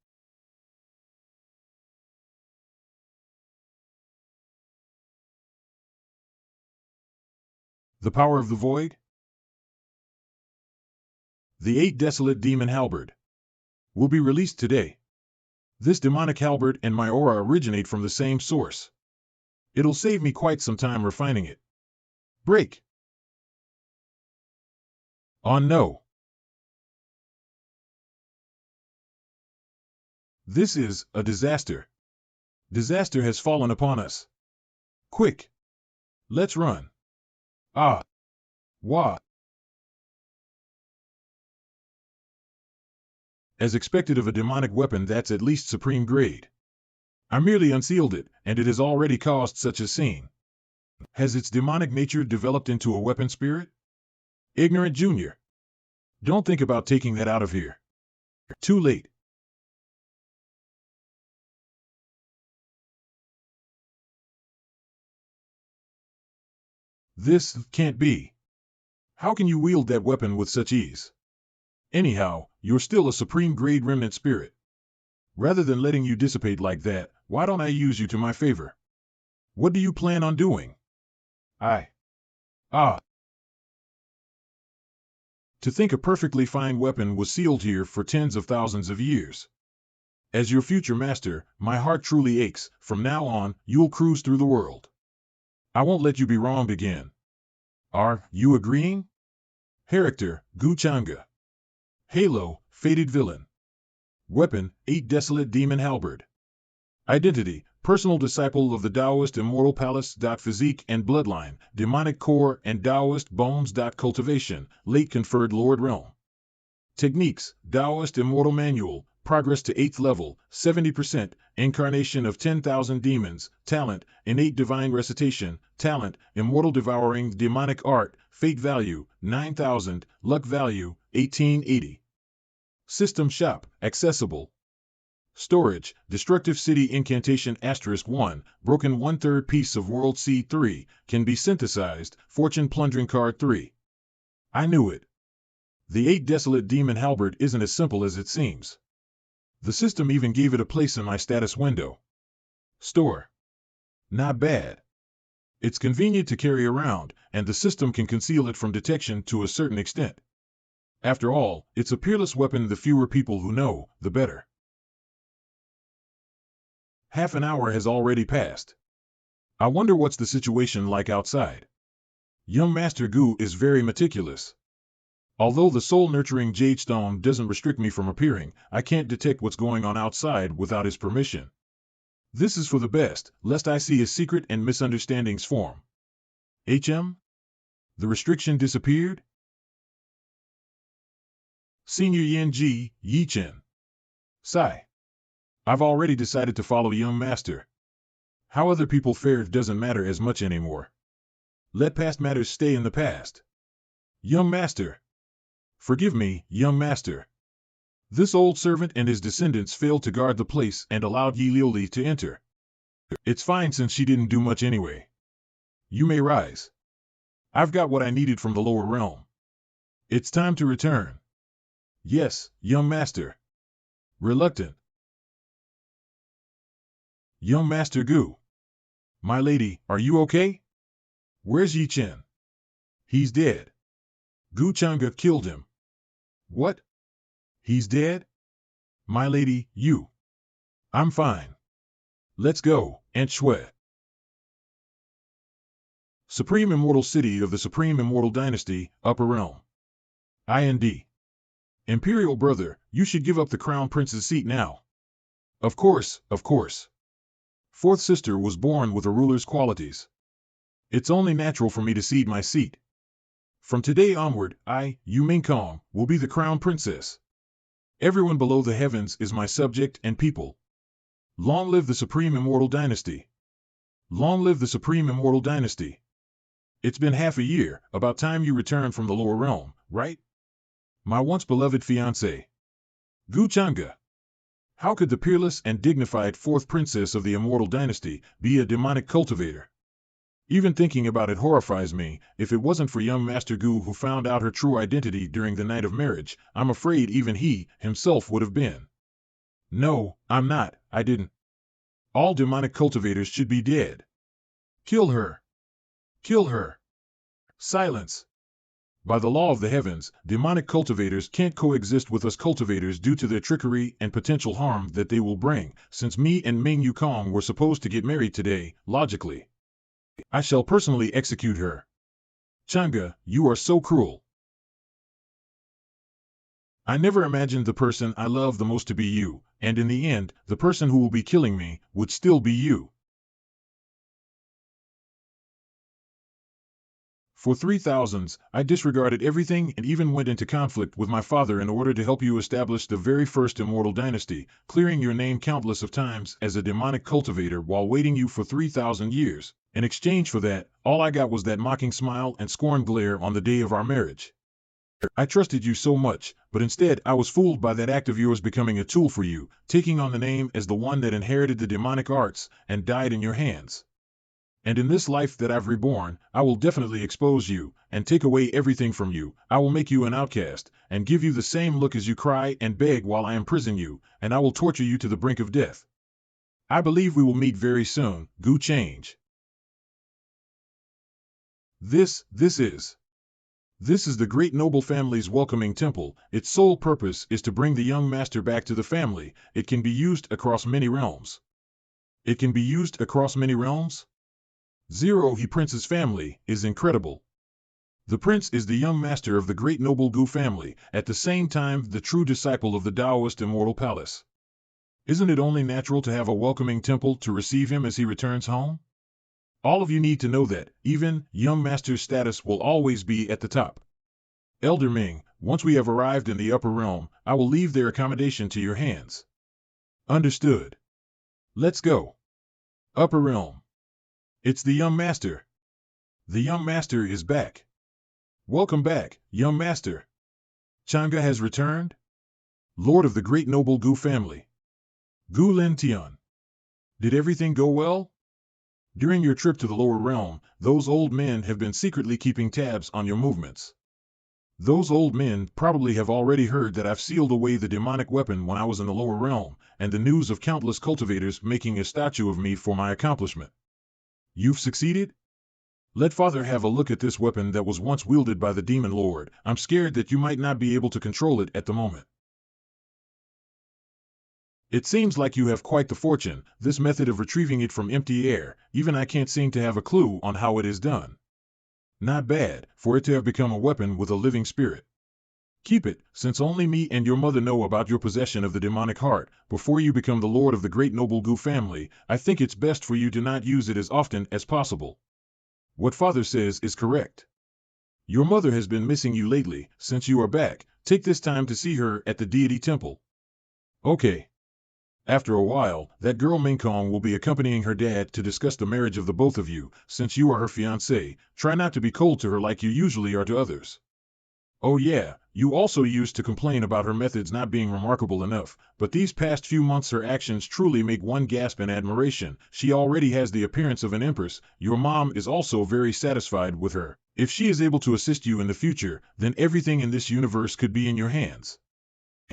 The power of the void? The 8 Desolate Demon Halberd will be released today. This demonic halberd and my aura originate from the same source. It'll save me quite some time refining it. Break. Oh no. This is a disaster. Disaster has fallen upon us. Quick. Let's run. Ah. Wah. As expected of a demonic weapon that's at least supreme grade. I merely unsealed it, and it has already caused such a scene. Has its demonic nature developed into a weapon spirit? Ignorant Junior. Don't think about taking that out of here. Too late. This can't be. How can you wield that weapon with such ease? Anyhow, you're still a supreme grade remnant spirit. Rather than letting you dissipate like that, why don't I use you to my favor? What do you plan on doing? To think a perfectly fine weapon was sealed here for tens of thousands of years. As your future master, my heart truly aches. From now on, you'll cruise through the world. I won't let you be wronged again. Are you agreeing? Character, Zhangge. Halo, Fated Villain. Weapon, 8 Desolate Demon Halberd. Identity, personal disciple of the Taoist Immortal Palace. Physique and bloodline, demonic core and Taoist bones. Cultivation, late conferred Lord Realm. Techniques, Taoist Immortal Manual, progress to 8th level, 70%, incarnation of 10,000 demons, talent, innate divine recitation, talent, immortal devouring, demonic art, fate value, 9,000, luck value, 1880. System shop, accessible. Storage, destructive city incantation *1, broken 1/3 piece of world C3, can be synthesized, fortune plundering card 3. I knew it. The 8 Desolate Demon Halberd isn't as simple as it seems. The system even gave it a place in my status window. Store. Not bad. It's convenient to carry around, and the system can conceal it from detection to a certain extent. After all, it's a peerless weapon. The fewer people who know, the better. Half an hour has already passed. I wonder what's the situation like outside. Young Master Gu is very meticulous. Although the soul-nurturing jade stone doesn't restrict me from appearing, I can't detect what's going on outside without his permission. This is for the best, lest I see his secret and misunderstandings form. The restriction disappeared? Senior Yanji, Yichen. Sigh. I've already decided to follow young master. How other people fare doesn't matter as much anymore. Let past matters stay in the past. Young master. Forgive me, young master. This old servant and his descendants failed to guard the place and allowed Yi Liuli to enter. It's fine since she didn't do much anyway. You may rise. I've got what I needed from the lower realm. It's time to return. Yes, young master. Reluctant. Young Master Gu. My lady, are you okay? Where's Yi Chen? He's dead. Gu Changge killed him. What? He's dead? My lady, you. I'm fine. Let's go, Aunt Shui. Supreme Immortal City of the Supreme Immortal Dynasty, Upper Realm. IND. Imperial brother, you should give up the crown prince's seat now. Of course, of course. Fourth sister was born with a ruler's qualities. It's only natural for me to cede my seat. From today onward, I, Yu Mingkong, will be the crown princess. Everyone below the heavens is my subject and people. Long live the Supreme Immortal Dynasty. Long live the Supreme Immortal Dynasty. It's been half a year, about time you return from the lower realm, right? My once beloved fiancé. Gu Changge. How could the peerless and dignified fourth princess of the Immortal Dynasty be a demonic cultivator? Even thinking about it horrifies me. If it wasn't for young Master Gu who found out her true identity during the night of marriage, I'm afraid even he, himself, would have been. No, I'm not, I didn't. All demonic cultivators should be dead. Kill her. Kill her. Silence. By the law of the heavens, demonic cultivators can't coexist with us cultivators due to their trickery and potential harm that they will bring, since me and Ming Yukong were supposed to get married today, logically. I shall personally execute her. Changge, you are so cruel. I never imagined the person I love the most to be you, and in the end, the person who will be killing me would still be you. For 3000s, I disregarded everything and even went into conflict with my father in order to help you establish the very first immortal dynasty, clearing your name countless of times as a demonic cultivator while waiting you for 3000 years. In exchange for that, all I got was that mocking smile and scorn glare on the day of our marriage. I trusted you so much, but instead I was fooled by that act of yours becoming a tool for you, taking on the name as the one that inherited the demonic arts and died in your hands. And in this life that I've reborn, I will definitely expose you, and take away everything from you. I will make you an outcast, and give you the same look as you cry and beg while I imprison you, and I will torture you to the brink of death. I believe we will meet very soon, Gu Change. This is the great noble family's welcoming temple. Its sole purpose is to bring the young master back to the family. It can be used across many realms. It can be used across many realms? Zero He Prince's family is incredible. The prince is the young master of the great noble Gu family, at the same time the true disciple of the Taoist Immortal Palace. Isn't it only natural to have a welcoming temple to receive him as he returns home? All of you need to know that, even, young master's status will always be at the top. Elder Ming, once we have arrived in the upper realm, I will leave their accommodation to your hands. Understood. Let's go. Upper realm. It's the young master. The young master is back. Welcome back, young master. Changge has returned? Lord of the great noble Gu family. Gu Lin Tian. Did everything go well? During your trip to the lower realm, those old men have been secretly keeping tabs on your movements. Those old men probably have already heard that I've sealed away the demonic weapon when I was in the lower realm, and the news of countless cultivators making a statue of me for my accomplishment. You've succeeded? Let Father have a look at this weapon that was once wielded by the Demon Lord. I'm scared that you might not be able to control it at the moment. It seems like you have quite the fortune, this method of retrieving it from empty air. Even I can't seem to have a clue on how it is done. Not bad, for it to have become a weapon with a living spirit. Keep it, since only me and your mother know about your possession of the demonic heart. Before you become the lord of the great noble Gu family, I think it's best for you to not use it as often as possible. What Father says is correct. Your mother has been missing you lately. Since you are back, take this time to see her at the deity temple. Okay. After a while, that girl Mingkong will be accompanying her dad to discuss the marriage of the both of you. Since you are her fiancé, try not to be cold to her like you usually are to others. Oh yeah, you also used to complain about her methods not being remarkable enough, but these past few months her actions truly make one gasp in admiration. She already has the appearance of an empress. Your mom is also very satisfied with her. If she is able to assist you in the future, then everything in this universe could be in your hands.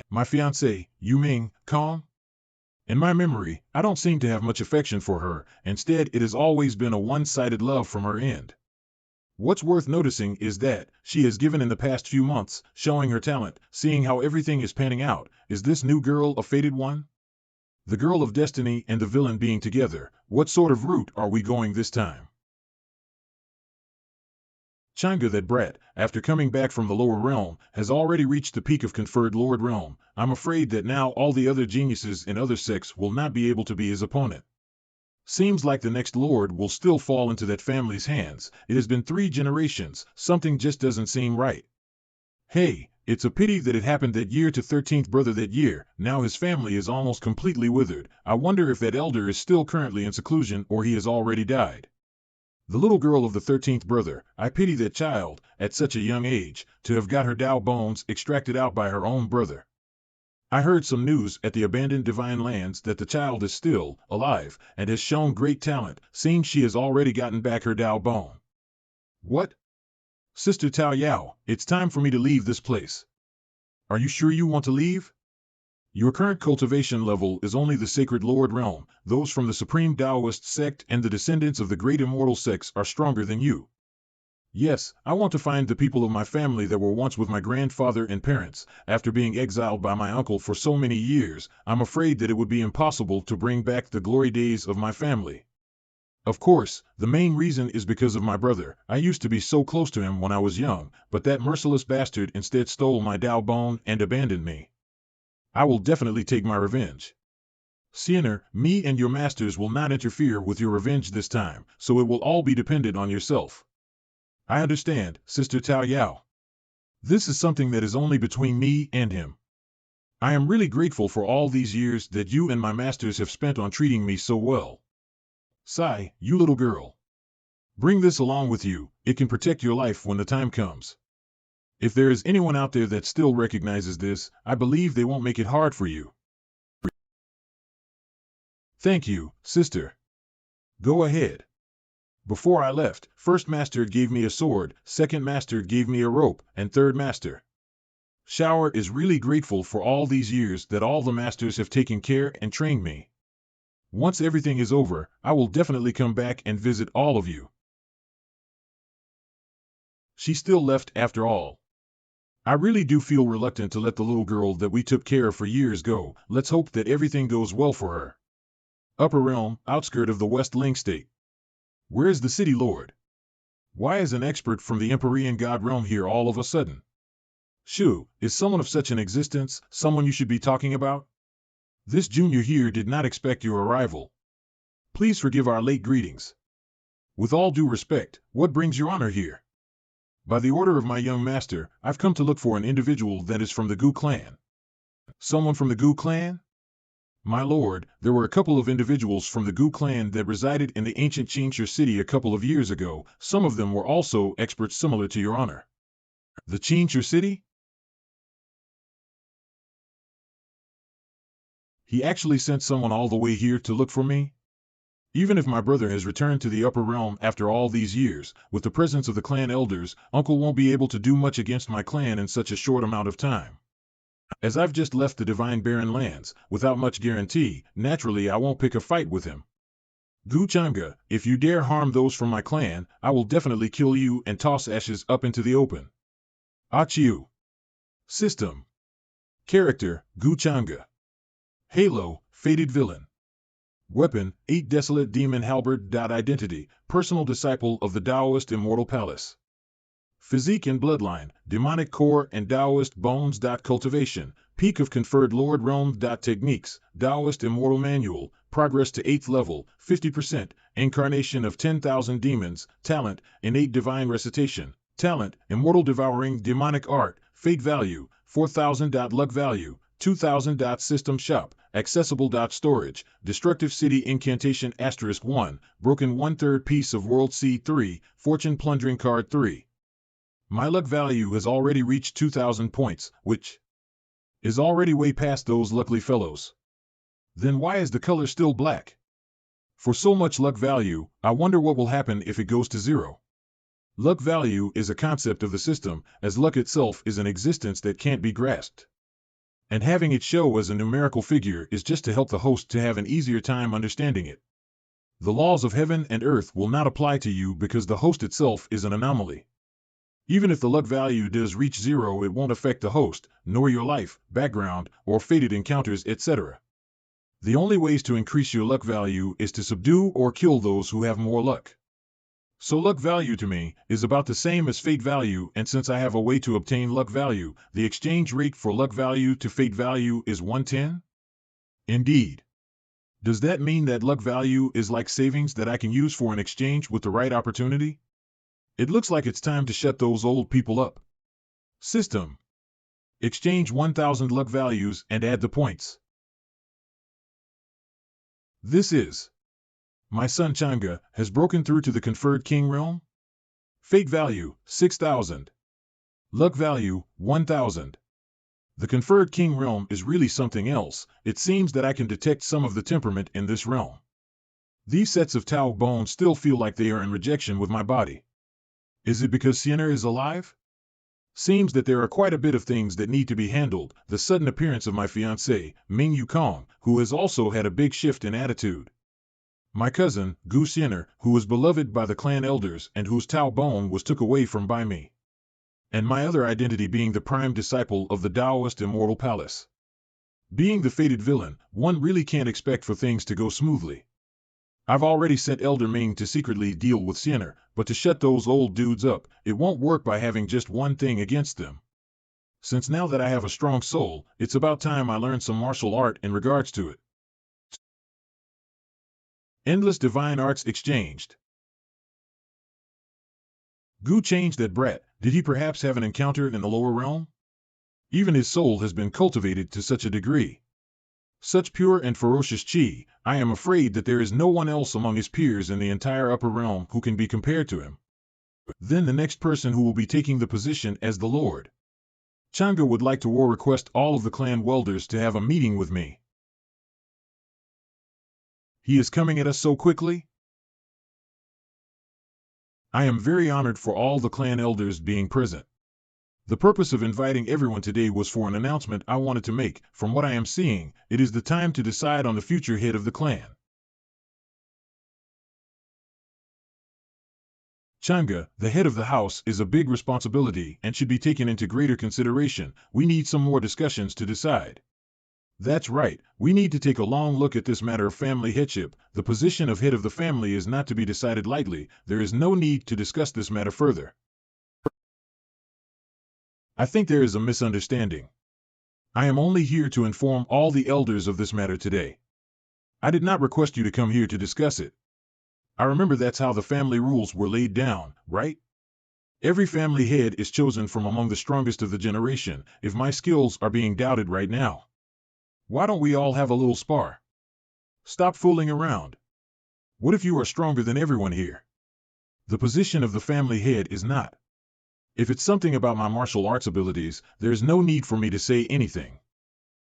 My fiancée, Yu Ming, calm? In my memory, I don't seem to have much affection for her. Instead, it has always been a one-sided love from her end. What's worth noticing is that she has given in the past few months, showing her talent, seeing how everything is panning out. Is this new girl a fated one? The girl of destiny and the villain being together. What sort of route are we going this time? Zhangge, that brat, after coming back from the lower realm, has already reached the peak of conferred Lord Realm. I'm afraid that now all the other geniuses in other sects will not be able to be his opponent. Seems like the next lord will still fall into that family's hands. It has been 3 generations, something just doesn't seem right. Hey, it's a pity that it happened that year to 13th brother that year. Now his family is almost completely withered. I wonder if that elder is still currently in seclusion or he has already died. The little girl of the 13th brother, I pity that child, at such a young age, to have got her Tao bones extracted out by her own brother. I heard some news at the abandoned divine lands that the child is still alive and has shown great talent. Seems she has already gotten back her Tao bone. What? Sister Tao Yao, it's time for me to leave this place. Are you sure you want to leave? Your current cultivation level is only the Sacred Lord Realm. Those from the Supreme Taoist sect and the descendants of the Great Immortal sects are stronger than you. Yes, I want to find the people of my family that were once with my grandfather and parents. After being exiled by my uncle for so many years, I'm afraid that it would be impossible to bring back the glory days of my family. Of course, the main reason is because of my brother. I used to be so close to him when I was young, but that merciless bastard instead stole my Tao bone and abandoned me. I will definitely take my revenge. Sienna, me and your masters will not interfere with your revenge this time, so it will all be dependent on yourself. I understand, Sister Tao Yao. This is something that is only between me and him. I am really grateful for all these years that you and my masters have spent on treating me so well. Sai, you little girl. Bring this along with you. It can protect your life when the time comes. If there is anyone out there that still recognizes this, I believe they won't make it hard for you. Thank you, sister. Go ahead. Before I left, first master gave me a sword, second master gave me a rope, and third master. Shower is really grateful for all these years that all the masters have taken care and trained me. Once everything is over, I will definitely come back and visit all of you. She still left after all. I really do feel reluctant to let the little girl that we took care of for years go. Let's hope that everything goes well for her. Upper Realm, outskirt of the West Ling State. Where is the city lord? Why is an expert from the Empyrean God realm here all of a sudden? Shu, is someone of such an existence, someone you should be talking about? This junior here did not expect your arrival. Please forgive our late greetings. With all due respect, what brings your honor here? By the order of my young master, I've come to look for an individual that is from the Gu clan. Someone from the Gu clan? My lord, there were a couple of individuals from the Gu clan that resided in the ancient Qingshi city a couple of years ago. Some of them were also experts similar to your honor. The Qingshi city? He actually sent someone all the way here to look for me? Even if my brother has returned to the upper realm after all these years, with the presence of the clan elders, uncle won't be able to do much against my clan in such a short amount of time. As I've just left the divine barren lands, without much guarantee, naturally I won't pick a fight with him. Gu Zhangge, if you dare harm those from my clan, I will definitely kill you and toss ashes up into the open. Achiu. System. Character, Gu Zhangge. Halo, Fated Villain. Weapon, 8 Desolate Demon Halberd. Identity, personal disciple of the Taoist Immortal Palace. Physique and bloodline, demonic core and Taoist bones. Cultivation, peak of conferred Lord Realm. Techniques, Taoist Immortal Manual, progress to 8th level, 50%, incarnation of 10,000 demons, talent, innate divine recitation, talent, immortal devouring demonic art, fate value, 4,000. Luck value, 2,000. System shop, accessible. Storage, destructive city incantation *1, broken 1/3 piece of world C3, fortune plundering card 3. My luck value has already reached 2,000 points, which is already way past those lucky fellows. Then why is the color still black? For so much luck value, I wonder what will happen if it goes to 0. Luck value is a concept of the system, as luck itself is an existence that can't be grasped. And having it show as a numerical figure is just to help the host to have an easier time understanding it. The laws of heaven and earth will not apply to you because the host itself is an anomaly. Even if the luck value does reach 0, it won't affect the host, nor your life, background, or fated encounters, etc. The only ways to increase your luck value is to subdue or kill those who have more luck. So luck value to me is about the same as fate value, and since I have a way to obtain luck value, the exchange rate for luck value to fate value is 110? Indeed. Does that mean that luck value is like savings that I can use for an exchange with the right opportunity? It looks like it's time to shut those old people up. System. Exchange 1,000 luck values and add the points. This is. My son Zhangge has broken through to the conferred king realm. Fate value, 6,000. Luck value, 1,000. The conferred king realm is really something else. It seems that I can detect some of the temperament in this realm. These sets of Tao bones still feel like they are in rejection with my body. Is it because Xuanhuan is alive? Seems that there are quite a bit of things that need to be handled. The sudden appearance of my fiancée, Ming Yukong, who has also had a big shift in attitude. My cousin, Gu Xuanhuan, who was beloved by the clan elders and whose Tao bone was took away from by me. And my other identity being the prime disciple of the Taoist Immortal Palace. Being the fated villain, one really can't expect for things to go smoothly. I've already sent Elder Ming to secretly deal with Xuanhuan, but to shut those old dudes up, it won't work by having just one thing against them. Since now that I have a strong soul, it's about time I learn some martial art in regards to it. Endless divine arts exchanged. Gu changed that brat. Did he perhaps have an encounter in the lower realm? Even his soul has been cultivated to such a degree. Such pure and ferocious chi, I am afraid that there is no one else among his peers in the entire upper realm who can be compared to him. Then the next person who will be taking the position as the Lord. Zhangge would like to request all of the clan welders to have a meeting with me. He is coming at us so quickly? I am very honored for all the clan elders being present. The purpose of inviting everyone today was for an announcement I wanted to make. From what I am seeing, it is the time to decide on the future head of the clan. Zhangge, the head of the house, is a big responsibility and should be taken into greater consideration. We need some more discussions to decide. That's right, we need to take a long look at this matter of family headship. The position of head of the family is not to be decided lightly. There is no need to discuss this matter further. I think there is a misunderstanding. I am only here to inform all the elders of this matter today. I did not request you to come here to discuss it. I remember that's how the family rules were laid down, right? Every family head is chosen from among the strongest of the generation. If my skills are being doubted right now, why don't we all have a little spar? Stop fooling around. What if you are stronger than everyone here? The position of the family head is not. If it's something about my martial arts abilities, there's no need for me to say anything.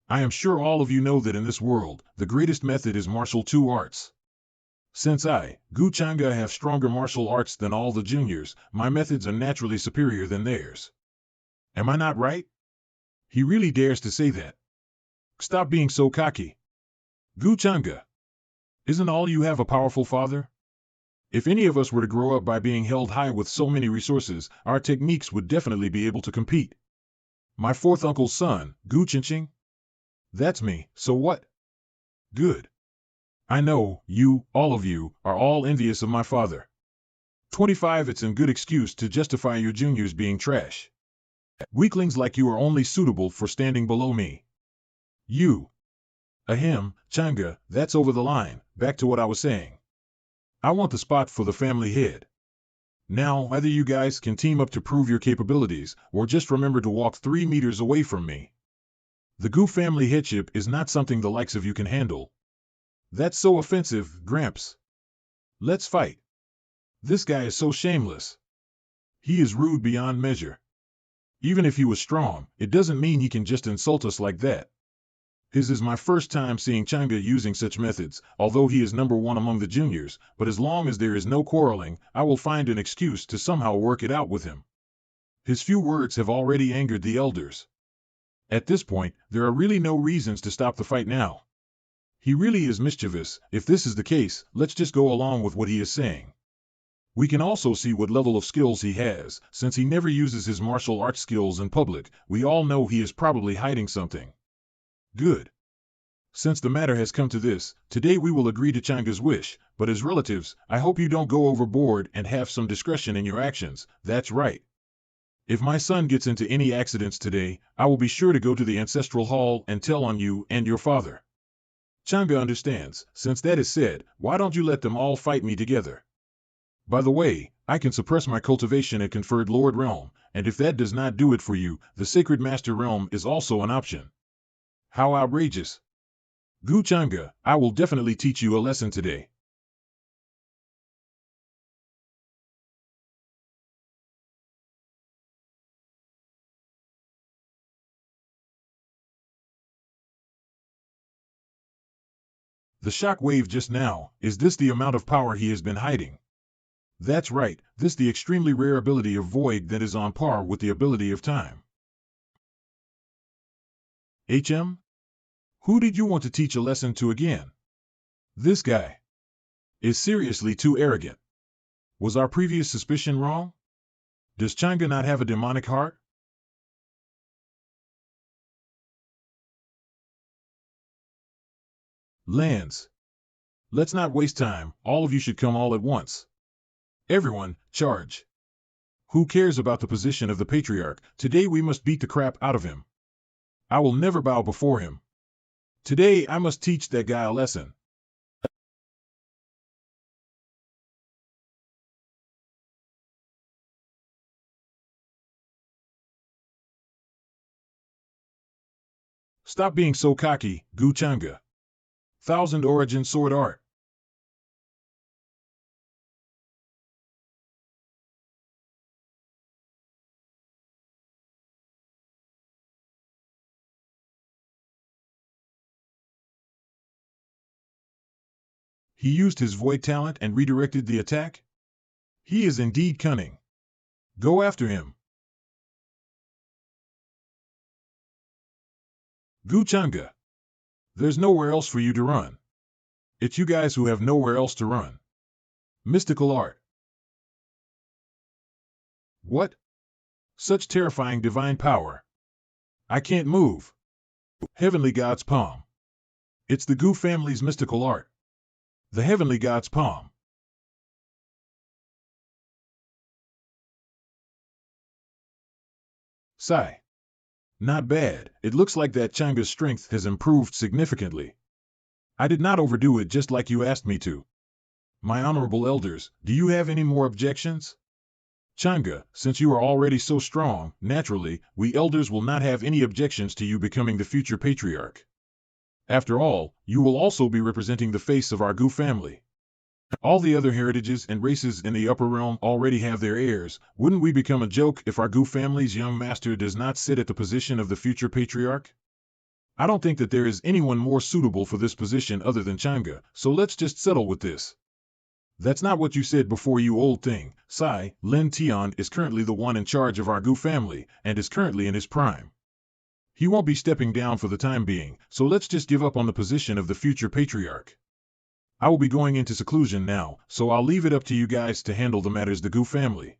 I am sure all of you know that in this world, the greatest method is martial arts. Since I, Gu Zhangge, have stronger martial arts than all the juniors, my methods are naturally superior than theirs. Am I not right? He really dares to say that. Stop being so cocky. Gu Zhangge, isn't all you have a powerful father? If any of us were to grow up by being held high with so many resources, our techniques would definitely be able to compete. My fourth uncle's son, Gu Qingqing? That's me, so what? Good. I know, you, all of you, are all envious of my father. 25, it's a good excuse to justify your juniors being trash. Weaklings like you are only suitable for standing below me. You. Ahem, Zhangge, that's over the line. Back to what I was saying. I want the spot for the family head. Now, either you guys can team up to prove your capabilities, or just remember to walk 3 meters away from me. The Gu family headship is not something the likes of you can handle. That's so offensive, Gramps. Let's fight. This guy is so shameless. He is rude beyond measure. Even if he was strong, it doesn't mean he can just insult us like that. His is my first time seeing Zhangge using such methods, although he is number one among the juniors, but as long as there is no quarreling, I will find an excuse to somehow work it out with him. His few words have already angered the elders. At this point, there are really no reasons to stop the fight now. He really is mischievous. If this is the case, let's just go along with what he is saying. We can also see what level of skills he has. Since he never uses his martial arts skills in public, we all know he is probably hiding something. Good. Since the matter has come to this, today we will agree to Zhangge's wish, but as relatives, I hope you don't go overboard and have some discretion in your actions. That's right. If my son gets into any accidents today, I will be sure to go to the ancestral hall and tell on you and your father. Zhangge understands. Since that is said, why don't you let them all fight me together? By the way, I can suppress my cultivation at conferred Lord Realm, and if that does not do it for you, the Sacred Master Realm is also an option. How outrageous! Zhangge, I will definitely teach you a lesson today. The shock wave just now, is this the amount of power he has been hiding? That's right, this the extremely rare ability of Void that is on par with the ability of Time. HM? Who did you want to teach a lesson to again? This guy is seriously too arrogant. Was our previous suspicion wrong? Does Zhangge not have a demonic heart? Lands. Let's not waste time, all of you should come all at once. Everyone, charge. Who cares about the position of the Patriarch? Today we must beat the crap out of him. I will never bow before him. Today I must teach that guy a lesson. Stop being so cocky, Zhangge. Thousand Origin Sword Art. He used his void talent and redirected the attack? He is indeed cunning. Go after him. Zhangge. There's nowhere else for you to run. It's you guys who have nowhere else to run. Mystical art. What? Such terrifying divine power. I can't move. Heavenly God's palm. It's the Gu family's mystical art. The Heavenly God's palm. Sigh. Not bad. It looks like that Zhangge's strength has improved significantly. I did not overdo it just like you asked me to. My honorable elders, do you have any more objections? Zhangge, since you are already so strong, naturally, we elders will not have any objections to you becoming the future patriarch. After all, you will also be representing the face of our Gu family. All the other heritages and races in the upper realm already have their heirs. Wouldn't we become a joke if our Gu family's young master does not sit at the position of the future patriarch? I don't think that there is anyone more suitable for this position other than Zhangge, so let's just settle with this. That's not what you said before, you old thing. Sai, Lin Tian is currently the one in charge of our Gu family, and is currently in his prime. He won't be stepping down for the time being, so let's just give up on the position of the future patriarch. I will be going into seclusion now, so I'll leave it up to you guys to handle the matters the Gu family.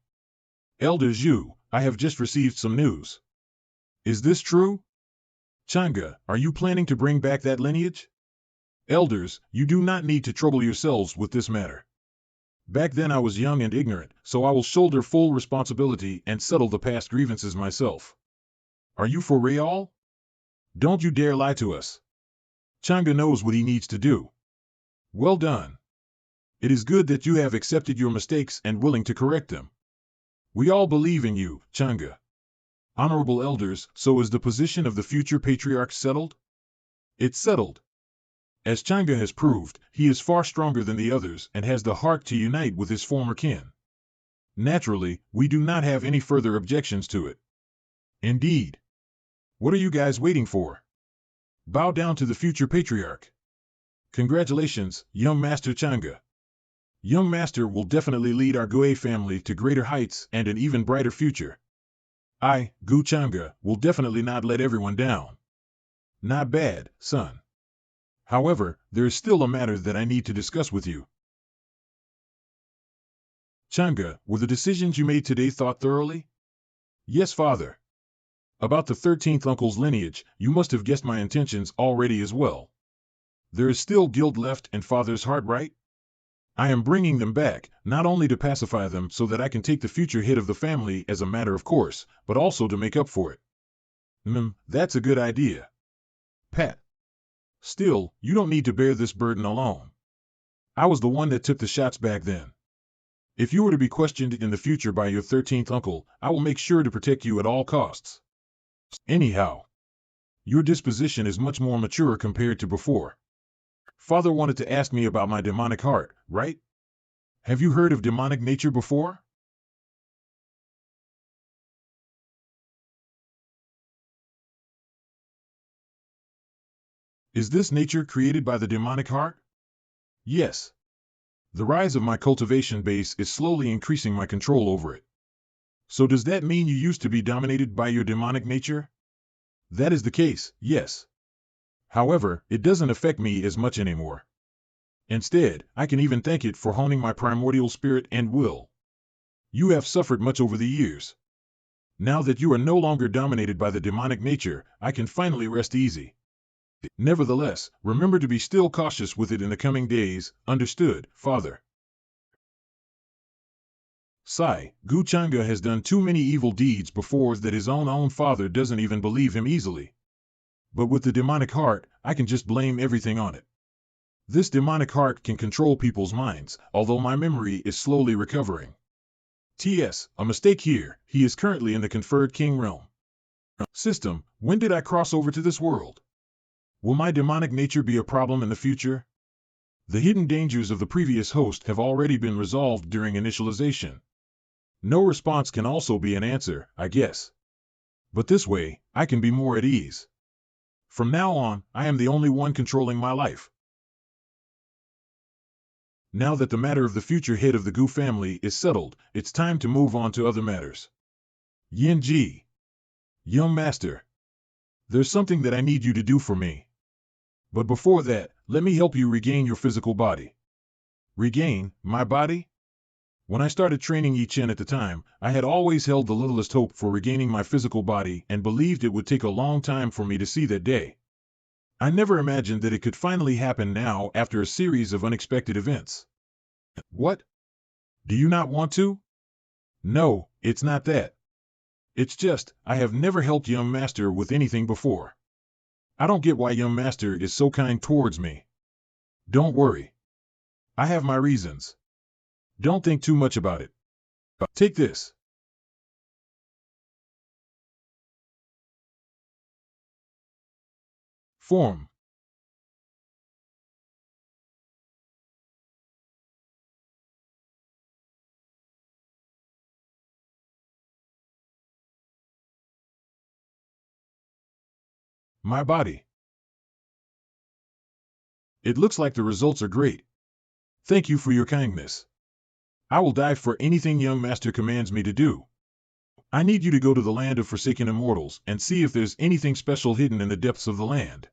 Elders Yu, I have just received some news. Is this true? Zhangge, are you planning to bring back that lineage? Elders, you do not need to trouble yourselves with this matter. Back then I was young and ignorant, so I will shoulder full responsibility and settle the past grievances myself. Are you for real? Don't you dare lie to us. Zhangge knows what he needs to do. Well done. It is good that you have accepted your mistakes and willing to correct them. We all believe in you, Zhangge. Honorable elders, so is the position of the future patriarch settled? It's settled. As Zhangge has proved, he is far stronger than the others and has the heart to unite with his former kin. Naturally, we do not have any further objections to it. Indeed. What are you guys waiting for? Bow down to the future patriarch. Congratulations, young Master Zhangge. Young Master will definitely lead our Gue family to greater heights and an even brighter future. I, Gu Zhangge, will definitely not let everyone down. Not bad, son. However, there is still a matter that I need to discuss with you. Zhangge, were the decisions you made today thought thoroughly? Yes, father. About the 13th uncle's lineage, you must have guessed my intentions already as well. There is still guilt left in father's heart, right? I am bringing them back, not only to pacify them so that I can take the future head of the family as a matter of course, but also to make up for it. That's a good idea. Pat. Still, you don't need to bear this burden alone. I was the one that took the shots back then. If you were to be questioned in the future by your 13th uncle, I will make sure to protect you at all costs. Anyhow, your disposition is much more mature compared to before. Father wanted to ask me about my demonic heart, right? Have you heard of demonic nature before? Is this nature created by the demonic heart? Yes. The rise of my cultivation base is slowly increasing my control over it. So does that mean you used to be dominated by your demonic nature? That is the case, yes. However, it doesn't affect me as much anymore. Instead, I can even thank it for honing my primordial spirit and will. You have suffered much over the years. Now that you are no longer dominated by the demonic nature, I can finally rest easy. Nevertheless, remember to be still cautious with it in the coming days, understood, father? Sigh, Gu Zhangge has done too many evil deeds before that his own father doesn't even believe him easily. But with the demonic heart, I can just blame everything on it. This demonic heart can control people's minds, although my memory is slowly recovering. T.S. A mistake here, he is currently in the conferred king realm. System, when did I cross over to this world? Will my demonic nature be a problem in the future? The hidden dangers of the previous host have already been resolved during initialization. No response can also be an answer, I guess. But this way, I can be more at ease. From now on, I am the only one controlling my life. Now that the matter of the future head of the Gu family is settled, it's time to move on to other matters. Yin Ji. Young Master. There's something that I need you to do for me. But before that, let me help you regain your physical body. Regain my body? When I started training Yi Chen at the time, I had always held the littlest hope for regaining my physical body and believed it would take a long time for me to see that day. I never imagined that it could finally happen now after a series of unexpected events. What? Do you not want to? No, it's not that. It's just, I have never helped young master with anything before. I don't get why young master is so kind towards me. Don't worry. I have my reasons. Don't think too much about it. Take this. Form. My body. It looks like the results are great. Thank you for your kindness. I will die for anything young master commands me to do. I need you to go to the land of forsaken immortals and see if there's anything special hidden in the depths of the land.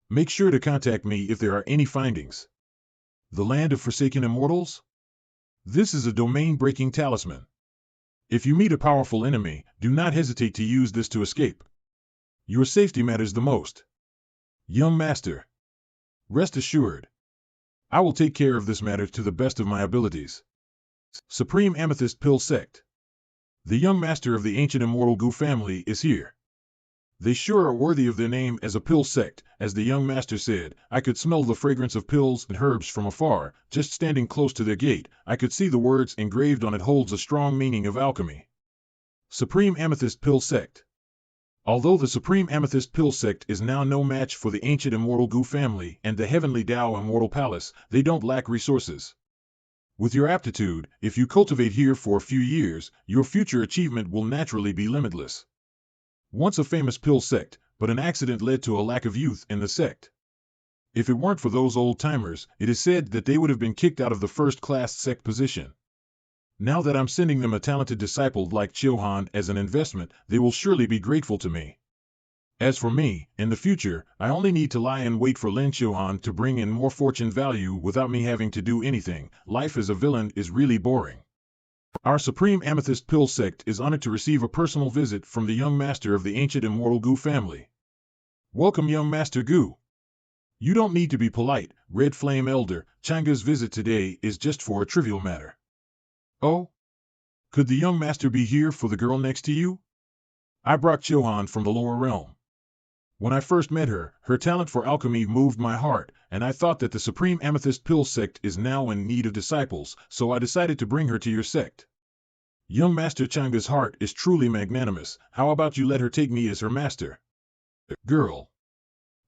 Make sure to contact me if there are any findings. The land of forsaken immortals? This is a domain-breaking talisman. If you meet a powerful enemy, do not hesitate to use this to escape. Your safety matters the most. Young master. Rest assured. I will take care of this matter to the best of my abilities. Supreme Amethyst Pill Sect. The young master of the ancient immortal Gu family is here. They sure are worthy of their name as a pill sect, as the young master said. I could smell the fragrance of pills and herbs from afar, just standing close to their gate. I could see the words engraved on it holds a strong meaning of alchemy. Supreme Amethyst Pill Sect. Although the Supreme Amethyst Pill Sect is now no match for the ancient immortal Gu family and the Heavenly Tao Immortal Palace, they don't lack resources. With your aptitude, if you cultivate here for a few years, your future achievement will naturally be limitless. Once a famous pill sect, but an accident led to a lack of youth in the sect. If it weren't for those old-timers, it is said that they would have been kicked out of the first-class sect position. Now that I'm sending them a talented disciple like Xuanhuan as an investment, they will surely be grateful to me. As for me, in the future, I only need to lie in wait for Lin Xuanhuan to bring in more fortune value without me having to do anything. Life as a villain is really boring. Our Supreme Amethyst Pill sect is honored to receive a personal visit from the young master of the ancient immortal Gu family. Welcome, young Master Gu. You don't need to be polite, Red Flame Elder. Zhangge's visit today is just for a trivial matter. Oh? Could the young master be here for the girl next to you? I brought Xuanhuan from the lower realm. When I first met her, her talent for alchemy moved my heart, and I thought that the Supreme Amethyst Pill sect is now in need of disciples, so I decided to bring her to your sect. Young Master Zhangge's heart is truly magnanimous. How about you let her take me as her master? Girl.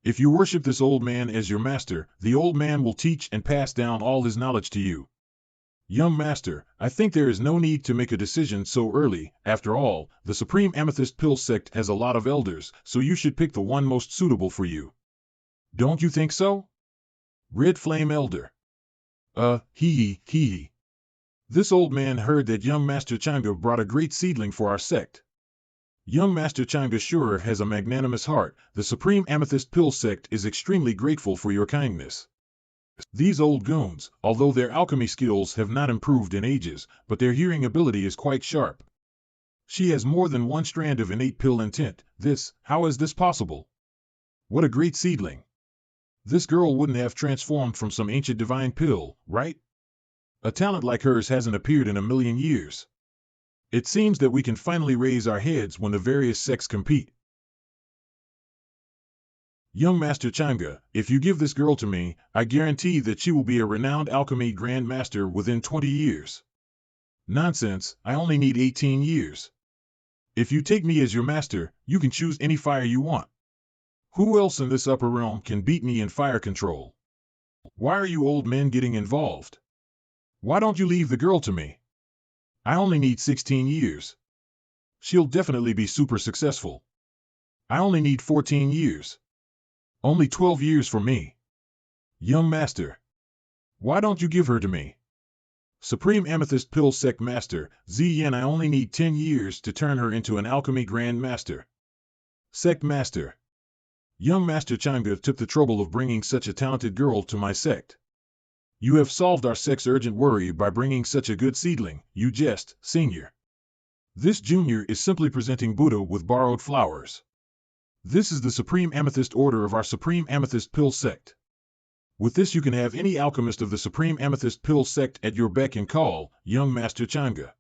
If you worship this old man as your master, the old man will teach and pass down all his knowledge to you. Young master, I think there is no need to make a decision so early. After all, the Supreme Amethyst Pill sect has a lot of elders, so you should pick the one most suitable for you. Don't you think so? Red Flame Elder. Hee. This old man heard that young Master Zhangge brought a great seedling for our sect. Young Master Zhangge sure has a magnanimous heart. The Supreme Amethyst Pill sect is extremely grateful for your kindness. These old goons, although their alchemy skills have not improved in ages, but their hearing ability is quite sharp. She has more than one strand of innate pill intent. How is this possible? What a great seedling. This girl wouldn't have transformed from some ancient divine pill, right? A talent like hers hasn't appeared in a million years. It seems that we can finally raise our heads when the various sects compete. Young Master Zhangge, if you give this girl to me, I guarantee that she will be a renowned alchemy Grand Master within 20 years. Nonsense, I only need 18 years. If you take me as your master, you can choose any fire you want. Who else in this upper realm can beat me in fire control? Why are you old men getting involved? Why don't you leave the girl to me? I only need 16 years. She'll definitely be super successful. I only need 14 years. Only 12 years for me. Young Master. Why don't you give her to me? Supreme Amethyst Pill Sect Master, Ziyan, I only need 10 years to turn her into an alchemy Grand Master. Sect Master. Young Master Zhangge took the trouble of bringing such a talented girl to my sect. You have solved our sect's urgent worry by bringing such a good seedling. You jest, Senior. This junior is simply presenting Buddha with borrowed flowers. This is the Supreme Amethyst Order of our Supreme Amethyst Pill Sect. With this you can have any alchemist of the Supreme Amethyst Pill Sect at your beck and call, young Master Zhangge.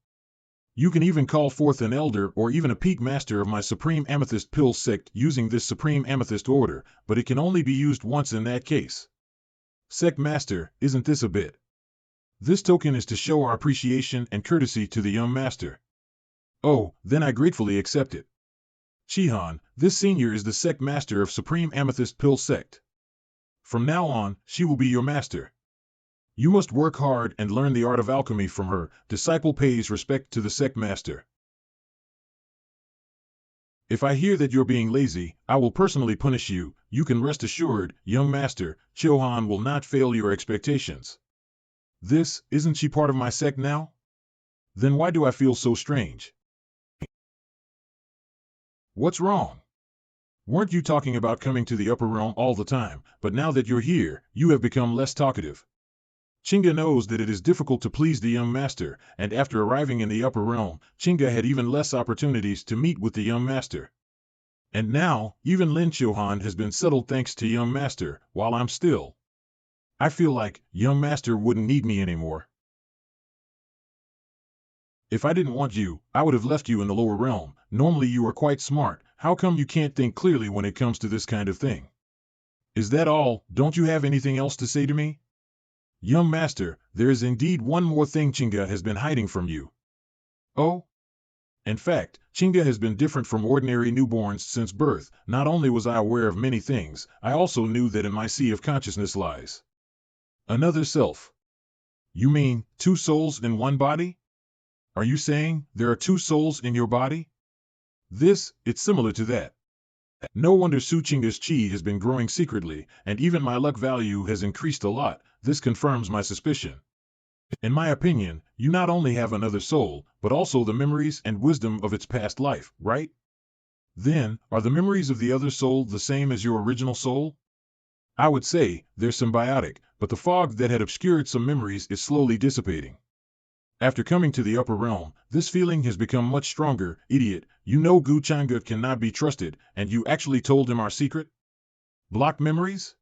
You can even call forth an elder or even a peak master of my Supreme Amethyst Pill Sect using this Supreme Amethyst Order, but it can only be used once in that case. Sect Master, isn't this a bit? This token is to show our appreciation and courtesy to the young master. Oh, then I gratefully accept it. Xuanhuan, this senior is the sect master of Supreme Amethyst Pill Sect. From now on, she will be your master. You must work hard and learn the art of alchemy from her. Disciple pays respect to the sect master. If I hear that you're being lazy, I will personally punish you. You can rest assured, young master, Xuanhuan will not fail your expectations. Isn't she part of my sect now? Then why do I feel so strange? What's wrong? Weren't you talking about coming to the upper realm all the time, but now that you're here, you have become less talkative. Zhangge knows that it is difficult to please the young master, and after arriving in the upper realm, Zhangge had even less opportunities to meet with the young master. And now, even Lin Xuanhuan has been settled thanks to young master, while I'm still. I feel like young master wouldn't need me anymore. If I didn't want you, I would have left you in the lower realm. Normally you are quite smart. How come you can't think clearly when it comes to this kind of thing? Is that all? Don't you have anything else to say to me? Young master, there is indeed one more thing Zhangge has been hiding from you. Oh? In fact, Zhangge has been different from ordinary newborns since birth. Not only was I aware of many things, I also knew that in my sea of consciousness lies another self. You mean, two souls in one body? Are you saying there are two souls in your body? It's similar to that. No wonder Xuanhuan's chi has been growing secretly, and even my luck value has increased a lot. This confirms my suspicion. In my opinion, you not only have another soul, but also the memories and wisdom of its past life, right? Then, are the memories of the other soul the same as your original soul? I would say they're symbiotic, but the fog that had obscured some memories is slowly dissipating. After coming to the upper realm, this feeling has become much stronger. Idiot, you know Zhangge cannot be trusted, and you actually told him our secret? Blocked memories?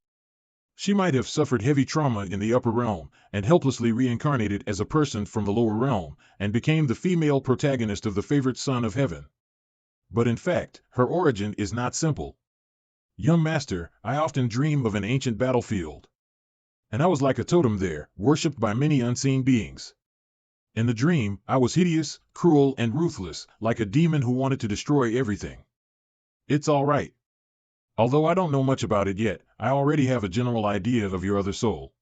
She might have suffered heavy trauma in the upper realm, and helplessly reincarnated as a person from the lower realm, and became the female protagonist of the favorite son of heaven. But in fact, her origin is not simple. Young master, I often dream of an ancient battlefield. And I was like a totem there, worshipped by many unseen beings. In the dream, I was hideous, cruel, and ruthless, like a demon who wanted to destroy everything. It's all right. Although I don't know much about it yet, I already have a general idea of your other soul.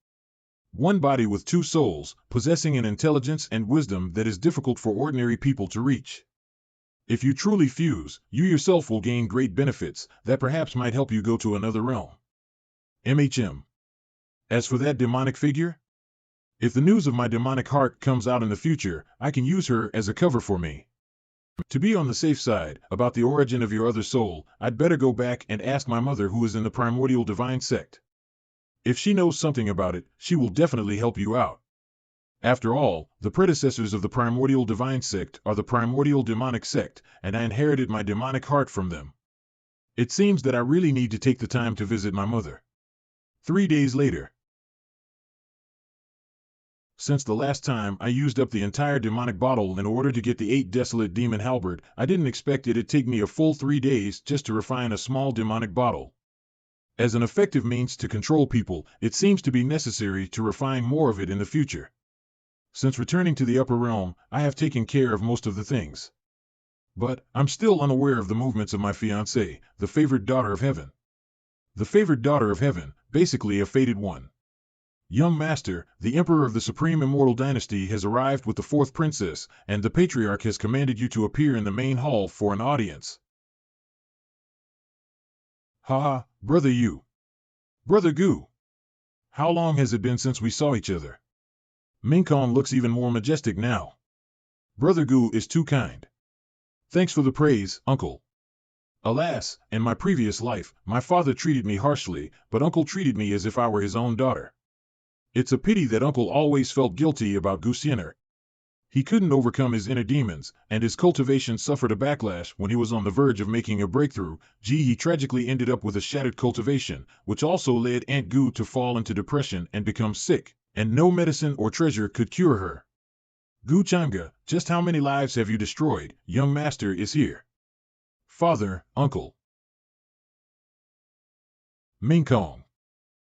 One body with two souls, possessing an intelligence and wisdom that is difficult for ordinary people to reach. If you truly fuse, you yourself will gain great benefits that perhaps might help you go to another realm. MHM. As for that demonic figure, if the news of my demonic heart comes out in the future, I can use her as a cover for me. To be on the safe side, about the origin of your other soul, I'd better go back and ask my mother who is in the primordial divine sect. If she knows something about it, she will definitely help you out. After all, the predecessors of the primordial divine sect are the primordial demonic sect, and I inherited my demonic heart from them. It seems that I really need to take the time to visit my mother. 3 days later. Since the last time I used up the entire demonic bottle in order to get the 8 desolate demon halberd, I didn't expect it'd take me a full 3 days just to refine a small demonic bottle. As an effective means to control people, it seems to be necessary to refine more of it in the future. Since returning to the upper realm, I have taken care of most of the things. But I'm still unaware of the movements of my fiancée, the favored daughter of heaven. The favored daughter of heaven, basically a fated one. Young master, the emperor of the supreme immortal dynasty has arrived with the 4th princess, and the patriarch has commanded you to appear in the main hall for an audience. Haha, brother you. Brother Gu. How long has it been since we saw each other? Minkong looks even more majestic now. Brother Gu is too kind. Thanks for the praise, uncle. Alas, in my previous life, my father treated me harshly, but uncle treated me as if I were his own daughter. It's a pity that uncle always felt guilty about Xuanhuan. He couldn't overcome his inner demons, and his cultivation suffered a backlash when he was on the verge of making a breakthrough. He tragically ended up with a shattered cultivation, which also led Aunt Gu to fall into depression and become sick, and no medicine or treasure could cure her. Zhangge, just how many lives have you destroyed? Young master is here. Father, uncle. Minkong.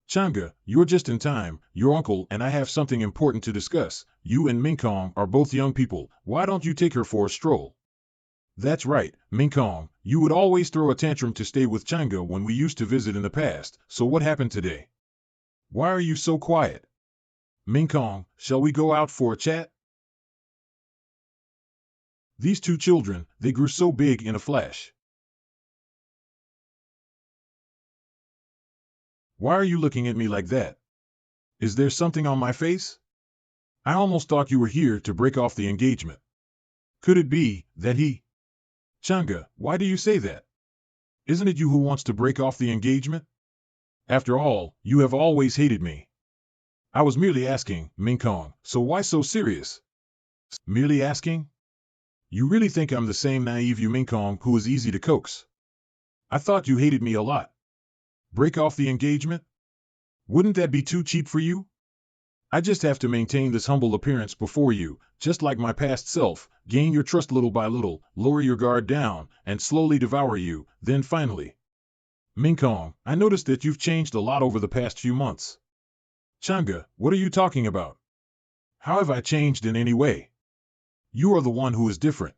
Zhangge, you're just in time. Your uncle and I have something important to discuss. You and Minkong are both young people. Why don't you take her for a stroll? That's right, Minkong. You would always throw a tantrum to stay with Zhangge when we used to visit in the past. So what happened today? Why are you so quiet? Minkong, shall we go out for a chat? These two children, they grew so big in a flash. Why are you looking at me like that? Is there something on my face? I almost thought you were here to break off the engagement. Could it be that he... Zhangge, why do you say that? Isn't it you who wants to break off the engagement? After all, you have always hated me. I was merely asking, Minkong, so why so serious? Merely asking? You really think I'm the same naive you Minkong who is easy to coax? I thought you hated me a lot. Break off the engagement? Wouldn't that be too cheap for you? I just have to maintain this humble appearance before you, just like my past self, gain your trust little by little, lower your guard down, and slowly devour you, then finally. Minkong, I noticed that you've changed a lot over the past few months. Zhangge, what are you talking about? How have I changed in any way? You are the one who is different.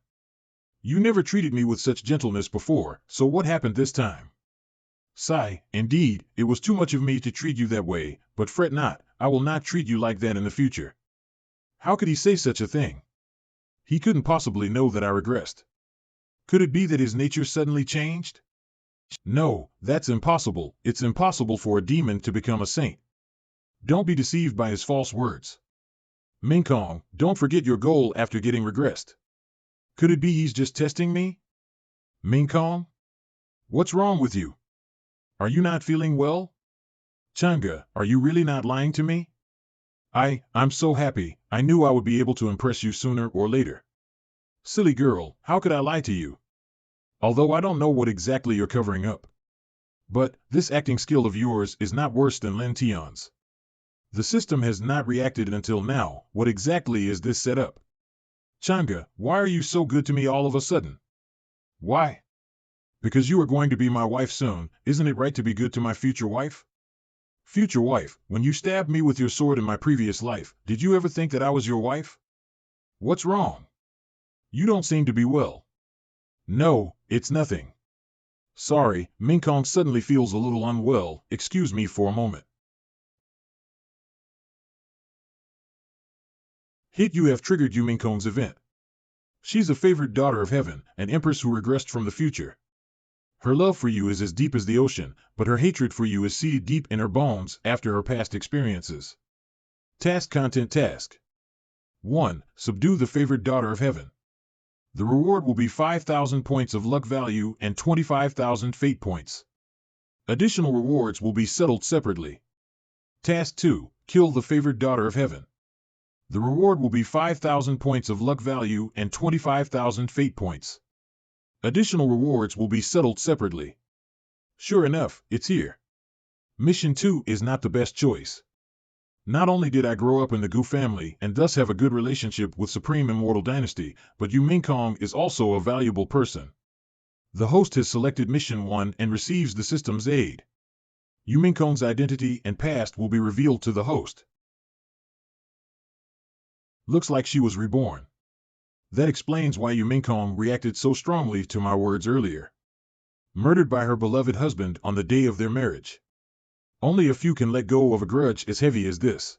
You never treated me with such gentleness before, so what happened this time? Sigh, indeed, it was too much of me to treat you that way, but fret not, I will not treat you like that in the future. How could he say such a thing? He couldn't possibly know that I regressed. Could it be that his nature suddenly changed? No, that's impossible. It's impossible for a demon to become a saint. Don't be deceived by his false words. Mingkong, don't forget your goal after getting regressed. Could it be he's just testing me? Mingkong? What's wrong with you? Are you not feeling well? Zhangge, are you really not lying to me? I'm so happy. I knew I would be able to impress you sooner or later. Silly girl, how could I lie to you? Although I don't know what exactly you're covering up. But this acting skill of yours is not worse than Lin Tian's. The system has not reacted until now. What exactly is this setup? Zhangge, why are you so good to me all of a sudden? Why? Because you are going to be my wife soon. Isn't it right to be good to my future wife? Future wife, when you stabbed me with your sword in my previous life, did you ever think that I was your wife? What's wrong? You don't seem to be well. No, it's nothing. Sorry, Mingkong suddenly feels a little unwell. Excuse me for a moment. Hit, you have triggered Yu Mingkong's event. She's a favored daughter of heaven, an empress who regressed from the future. Her love for you is as deep as the ocean, but her hatred for you is seated deep in her bones after her past experiences. Task content task. 1. Subdue the favored daughter of heaven. The reward will be 5,000 points of luck value and 25,000 fate points. Additional rewards will be settled separately. Task 2. Kill the favored daughter of heaven. The reward will be 5,000 points of luck value and 25,000 fate points. Additional rewards will be settled separately. Sure enough, it's here. Mission 2 is not the best choice. Not only did I grow up in the Gu family and thus have a good relationship with Supreme Immortal Dynasty, but Yu Mingkong is also a valuable person. The host has selected Mission 1 and receives the system's aid. Yu Mingkong's identity and past will be revealed to the host. Looks like she was reborn. That explains why Yu Mingkong reacted so strongly to my words earlier. Murdered by her beloved husband on the day of their marriage. Only a few can let go of a grudge as heavy as this.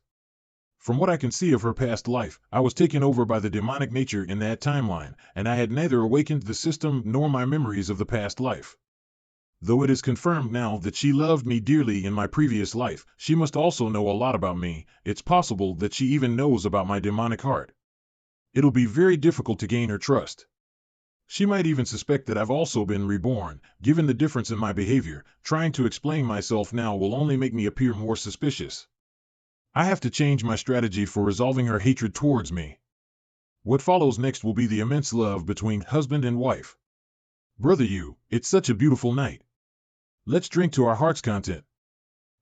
From what I can see of her past life, I was taken over by the demonic nature in that timeline, and I had neither awakened the system nor my memories of the past life. Though it is confirmed now that she loved me dearly in my previous life, she must also know a lot about me. It's possible that she even knows about my demonic heart. It'll be very difficult to gain her trust. She might even suspect that I've also been reborn. Given the difference in my behavior, trying to explain myself now will only make me appear more suspicious. I have to change my strategy for resolving her hatred towards me. What follows next will be the immense love between husband and wife. Brother Yu, it's such a beautiful night. Let's drink to our heart's content.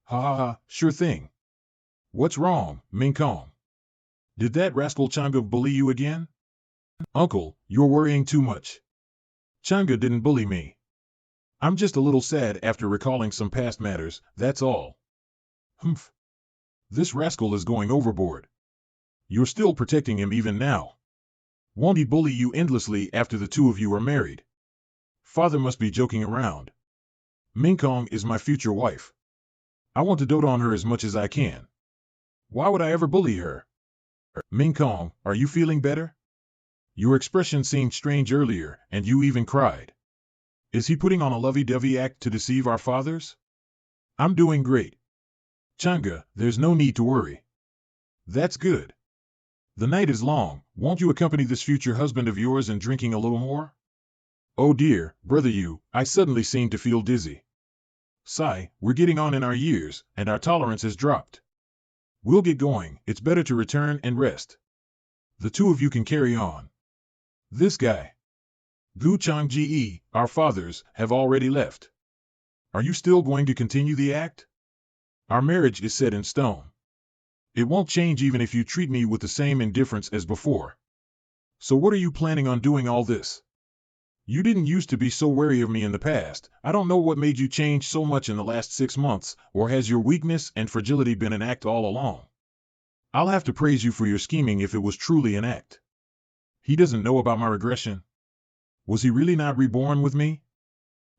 Ha ha ha, sure thing. What's wrong, Mingkong? Did that rascal Zhangge bully you again? Uncle, you're worrying too much. Zhangge didn't bully me. I'm just a little sad after recalling some past matters, that's all. Humph. This rascal is going overboard. You're still protecting him even now. Won't he bully you endlessly after the two of you are married? Father must be joking around. Mingkong is my future wife. I want to dote on her as much as I can. Why would I ever bully her? Mingkong, are you feeling better? Your expression seemed strange earlier, and you even cried. Is he putting on a lovey-dovey act to deceive our fathers? I'm doing great. Zhangge, there's no need to worry. That's good. The night is long. Won't you accompany this future husband of yours in drinking a little more? Oh dear, Brother Yu, I suddenly seem to feel dizzy. Sigh, we're getting on in our years, and our tolerance has dropped. We'll get going. It's better to return and rest. The two of you can carry on. This guy. Gu Changji, our fathers, have already left. Are you still going to continue the act? Our marriage is set in stone. It won't change even if you treat me with the same indifference as before. So what are you planning on doing all this? You didn't used to be so wary of me in the past. I don't know what made you change so much in the last 6 months, or has your weakness and fragility been an act all along? I'll have to praise you for your scheming if it was truly an act. He doesn't know about my regression. Was he really not reborn with me?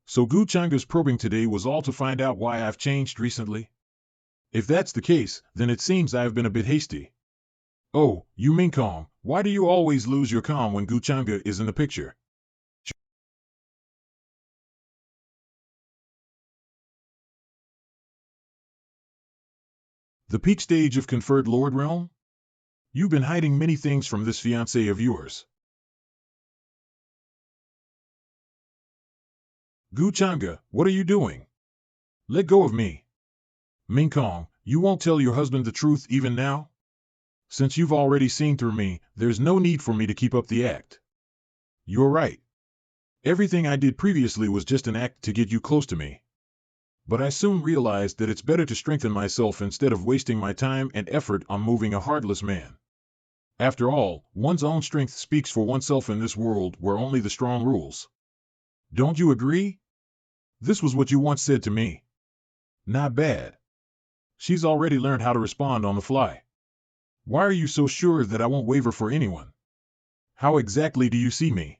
So Gu Changge's probing today was all to find out why I've changed recently? If that's the case, then it seems I have been a bit hasty. Oh, you mean calm. Why do you always lose your calm when Zhangge is in the picture? The peak stage of conferred Lord Realm? You've been hiding many things from this fiancé of yours. Zhangge, what are you doing? Let go of me. Ming Kong, you won't tell your husband the truth even now? Since you've already seen through me, there's no need for me to keep up the act. You're right. Everything I did previously was just an act to get you close to me. But I soon realized that it's better to strengthen myself instead of wasting my time and effort on moving a heartless man. After all, one's own strength speaks for oneself in this world where only the strong rules. Don't you agree? This was what you once said to me. Not bad. She's already learned how to respond on the fly. Why are you so sure that I won't waver for anyone? How exactly do you see me?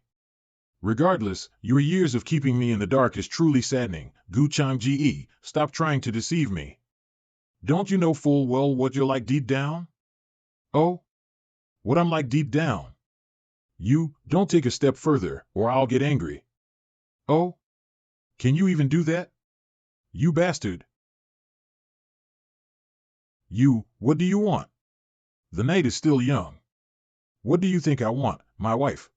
Regardless, your years of keeping me in the dark is truly saddening. Zhangge, stop trying to deceive me. Don't you know full well what you're like deep down? Oh? What I'm like deep down? You, don't take a step further, or I'll get angry. Oh? Can you even do that? You bastard. You, what do you want? The night is still young. What do you think I want, my wife?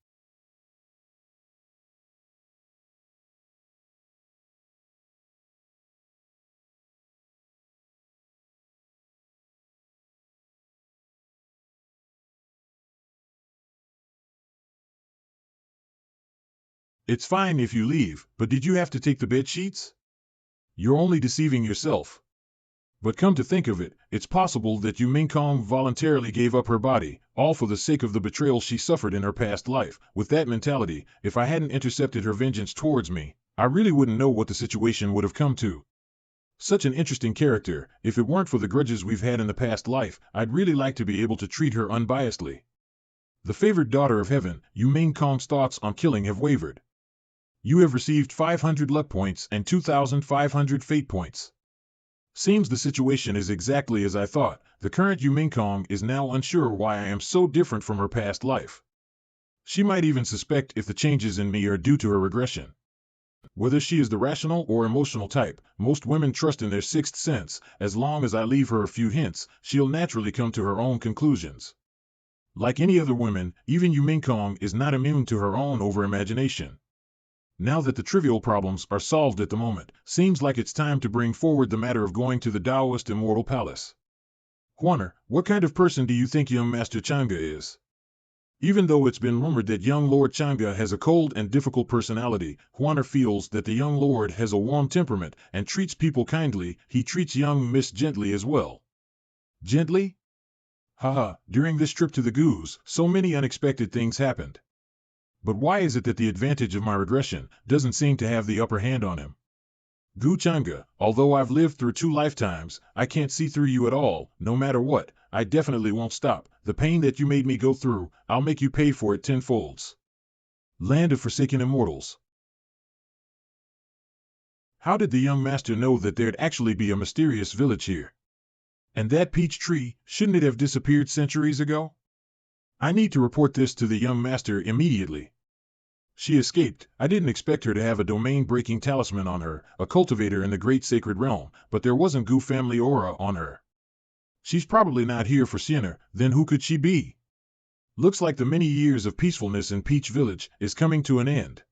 It's fine if you leave, but did you have to take the bed sheets? You're only deceiving yourself. But come to think of it, it's possible that Yu Mingkong voluntarily gave up her body, all for the sake of the betrayal she suffered in her past life. With that mentality, if I hadn't intercepted her vengeance towards me, I really wouldn't know what the situation would have come to. Such an interesting character. If it weren't for the grudges we've had in the past life, I'd really like to be able to treat her unbiasedly. The favored daughter of heaven, Yu Mingkong's thoughts on killing have wavered. You have received 500 luck points and 2,500 fate points. Seems the situation is exactly as I thought. The current Yu Mingkong is now unsure why I am so different from her past life. She might even suspect if the changes in me are due to her regression. Whether she is the rational or emotional type, most women trust in their sixth sense. As long as I leave her a few hints, she'll naturally come to her own conclusions. Like any other woman, even Yu Mingkong is not immune to her own over-imagination. Now that the trivial problems are solved at the moment, seems like it's time to bring forward the matter of going to the Taoist Immortal Palace. Huaner, what kind of person do you think young Master Zhangge is? Even though it's been rumored that young Lord Zhangge has a cold and difficult personality, Huaner feels that the young lord has a warm temperament and treats people kindly. He treats young Miss gently as well. Gently? Haha, during this trip to the Goose, so many unexpected things happened. But why is it that the advantage of my regression doesn't seem to have the upper hand on him? Zhangge, although I've lived through 2 lifetimes, I can't see through you at all. No matter what, I definitely won't stop. The pain that you made me go through, I'll make you pay for it tenfolds. Land of Forsaken Immortals. How did the young master know that there'd actually be a mysterious village here? And that peach tree, shouldn't it have disappeared centuries ago? I need to report this to the young master immediately. She escaped. I didn't expect her to have a domain-breaking talisman on her, a cultivator in the great sacred realm, but there wasn't Gu family aura on her. She's probably not here for Sienna, then who could she be? Looks like the many years of peacefulness in Peach Village is coming to an end.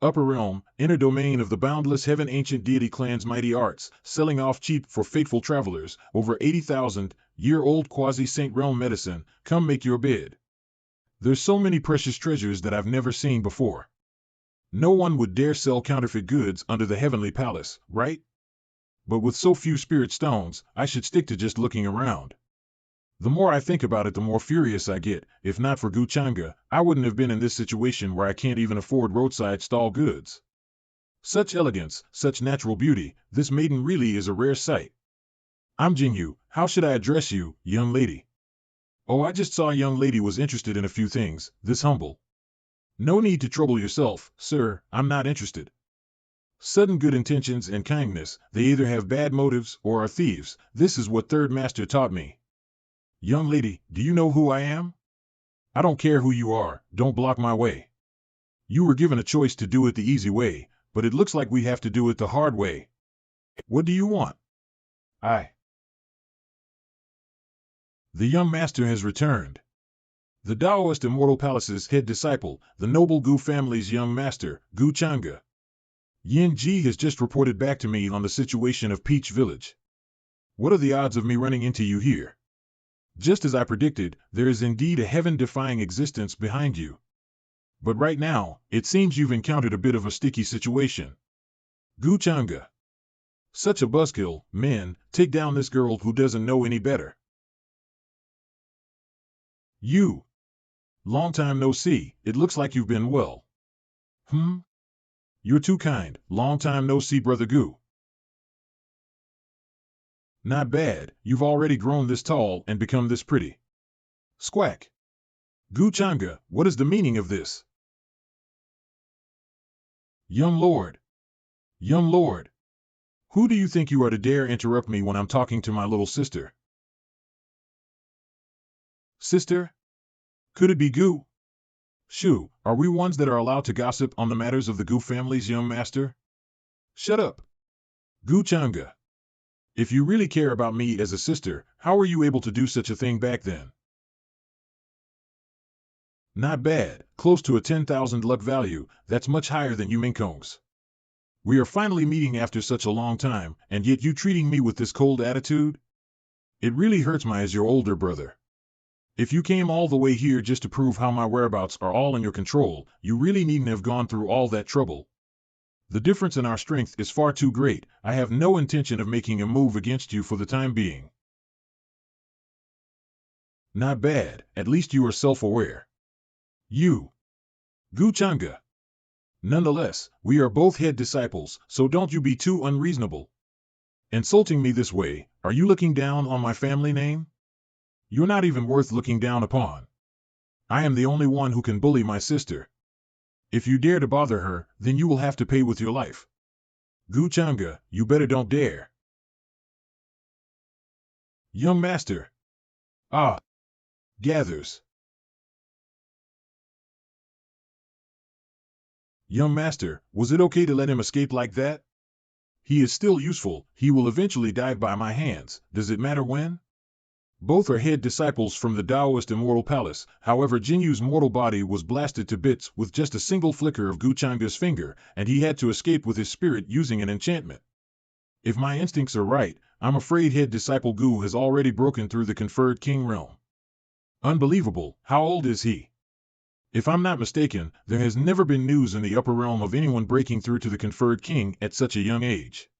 Upper Realm, inner domain of the boundless heaven, ancient deity clan's mighty arts, selling off cheap for fateful travelers, over 80,000-year-old quasi-saint realm medicine. Come make your bid. There's so many precious treasures that I've never seen before. No one would dare sell counterfeit goods under the Heavenly Palace, right? But with so few spirit stones, I should stick to just looking around. The more I think about it, the more furious I get. If not for Zhangge, I wouldn't have been in this situation where I can't even afford roadside stall goods. Such elegance, such natural beauty, this maiden really is a rare sight. I'm Jingyu. How should I address you, young lady? Oh, I just saw a young lady was interested in a few things, this humble. No need to trouble yourself, sir, I'm not interested. Sudden good intentions and kindness, they either have bad motives or are thieves. This is what Third Master taught me. Young lady, do you know who I am? I don't care who you are, don't block my way. You were given a choice to do it the easy way, but it looks like we have to do it the hard way. What do you want? I. The young master has returned. The Taoist Immortal Palace's head disciple, the noble Gu family's young master, Gu Zhangge. Yin Ji has just reported back to me on the situation of Peach Village. What are the odds of me running into you here? Just as I predicted, there is indeed a heaven-defying existence behind you. But right now, it seems you've encountered a bit of a sticky situation. Gu Zhangge. Such a buzzkill, men, take down this girl who doesn't know any better. You. Long time no see, it looks like you've been well. You're too kind, long time no see, Brother Gu. Not bad, you've already grown this tall and become this pretty. Squawk. Gu Zhangge, what is the meaning of this? Young lord. Young lord. Who do you think you are to dare interrupt me when I'm talking to my little sister? Sister? Could it be Gu? Shoo, are we ones that are allowed to gossip on the matters of the Gu family's young master? Shut up. Gu Zhangge. If you really care about me as a sister, how were you able to do such a thing back then? Not bad, close to a 10,000 luck value, that's much higher than you Minkongs. We are finally meeting after such a long time, and yet you treating me with this cold attitude? It really hurts me as your older brother. If you came all the way here just to prove how my whereabouts are all in your control, you really needn't have gone through all that trouble. The difference in our strength is far too great. I have no intention of making a move against you for the time being. Not bad, at least you are self-aware. You. Gu Zhangge. Nonetheless, we are both head disciples, so don't you be too unreasonable. Insulting me this way, are you looking down on my family name? You're not even worth looking down upon. I am the only one who can bully my sister. If you dare to bother her, then you will have to pay with your life. Gu Zhangge, you better don't dare. Young master. Ah. Gathers. Young master, was it okay to let him escape like that? He is still useful, he will eventually die by my hands, does it matter when? Both are head disciples from the Taoist Immortal Palace, however Jinyu's mortal body was blasted to bits with just a single flicker of Gu Zhangge's finger, and he had to escape with his spirit using an enchantment. If my instincts are right, I'm afraid head disciple Gu has already broken through the conferred king realm. Unbelievable, how old is he? If I'm not mistaken, there has never been news in the upper realm of anyone breaking through to the conferred king at such a young age.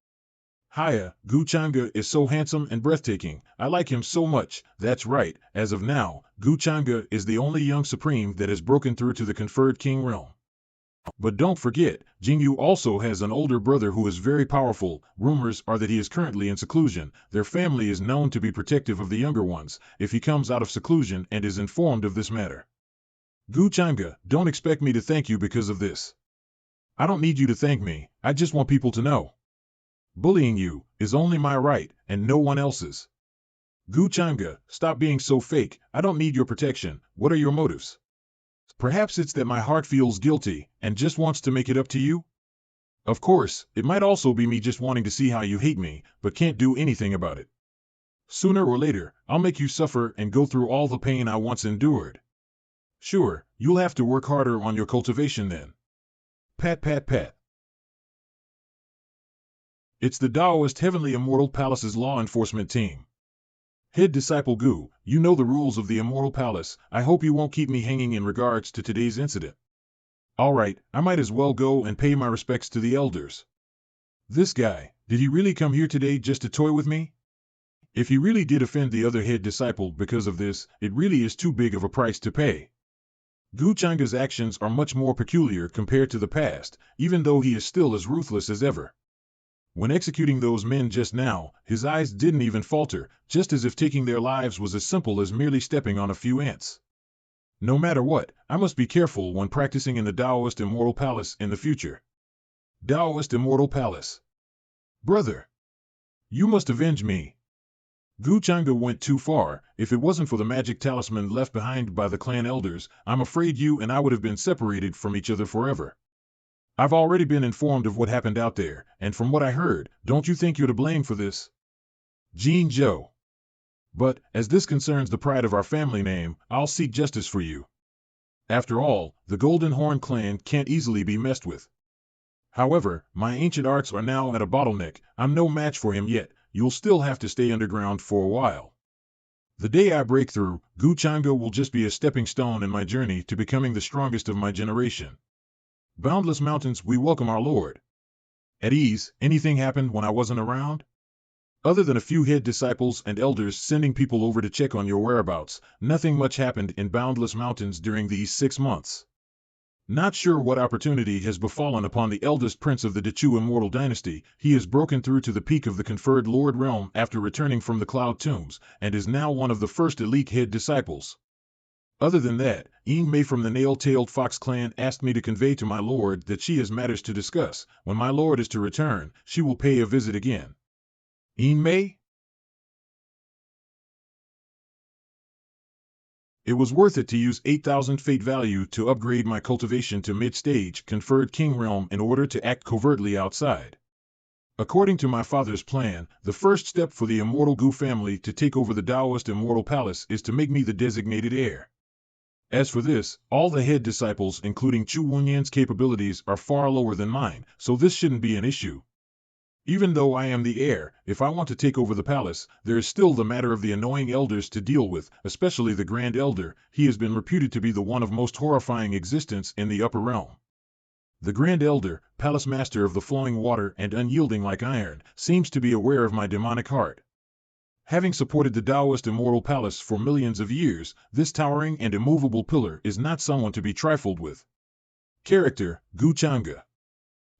Hiya, Gu Zhangge is so handsome and breathtaking, I like him so much, that's right, as of now, Gu Zhangge is the only young supreme that has broken through to the conferred king realm. But don't forget, Jinyu also has an older brother who is very powerful. Rumors are that he is currently in seclusion. Their family is known to be protective of the younger ones, if he comes out of seclusion and is informed of this matter. Gu Zhangge, don't expect me to thank you because of this. I don't need you to thank me, I just want people to know. Bullying you is only my right, and no one else's. Gu Zhangge, stop being so fake, I don't need your protection, what are your motives? Perhaps it's that my heart feels guilty, and just wants to make it up to you? Of course, it might also be me just wanting to see how you hate me, but can't do anything about it. Sooner or later, I'll make you suffer and go through all the pain I once endured. Sure, you'll have to work harder on your cultivation then. Pat pat pat. It's the Taoist Heavenly Immortal Palace's law enforcement team. Head Disciple Gu, you know the rules of the Immortal Palace, I hope you won't keep me hanging in regards to today's incident. Alright, I might as well go and pay my respects to the elders. This guy, did he really come here today just to toy with me? If he really did offend the other head disciple because of this, it really is too big of a price to pay. Gu Zhangge's actions are much more peculiar compared to the past, even though he is still as ruthless as ever. When executing those men just now, his eyes didn't even falter, just as if taking their lives was as simple as merely stepping on a few ants. No matter what, I must be careful when practicing in the Taoist Immortal Palace in the future. Taoist Immortal Palace. Brother! You must avenge me. Zhangge went too far. If it wasn't for the magic talisman left behind by the clan elders, I'm afraid you and I would have been separated from each other forever. I've already been informed of what happened out there, and from what I heard, don't you think you're to blame for this? Jean Zhou. But, as this concerns the pride of our family name, I'll seek justice for you. After all, the Golden Horn clan can't easily be messed with. However, my ancient arts are now at a bottleneck. I'm no match for him yet. You'll still have to stay underground for a while. The day I break through, Zhangge will just be a stepping stone in my journey to becoming the strongest of my generation. Boundless mountains, we welcome our lord. At ease, anything happened when I wasn't around? Other than a few head disciples and elders sending people over to check on your whereabouts, nothing much happened in Boundless Mountains during these 6 months. Not sure what opportunity has befallen upon the eldest prince of the Dechu immortal dynasty. He has broken through to the peak of the conferred Lord realm after returning from the Cloud Tombs, and is now one of the first elite head disciples. Other than that, Ying Mei from the Nail-Tailed Fox clan asked me to convey to my lord that she has matters to discuss. When my lord is to return, she will pay a visit again. Ying Mei? It was worth it to use 8,000 fate value to upgrade my cultivation to mid-stage conferred king realm in order to act covertly outside. According to my father's plan, the first step for the immortal Gu family to take over the Taoist immortal palace is to make me the designated heir. As for this, all the head disciples including Chu Wenyan's capabilities are far lower than mine, so this shouldn't be an issue. Even though I am the heir, if I want to take over the palace, there is still the matter of the annoying elders to deal with, especially the Grand Elder. He has been reputed to be the one of most horrifying existence in the upper realm. The Grand Elder, Palace Master of the flowing water and unyielding like iron, seems to be aware of my demonic heart. Having supported the Taoist immortal palace for millions of years, this towering and immovable pillar is not someone to be trifled with. Character, Zhangge.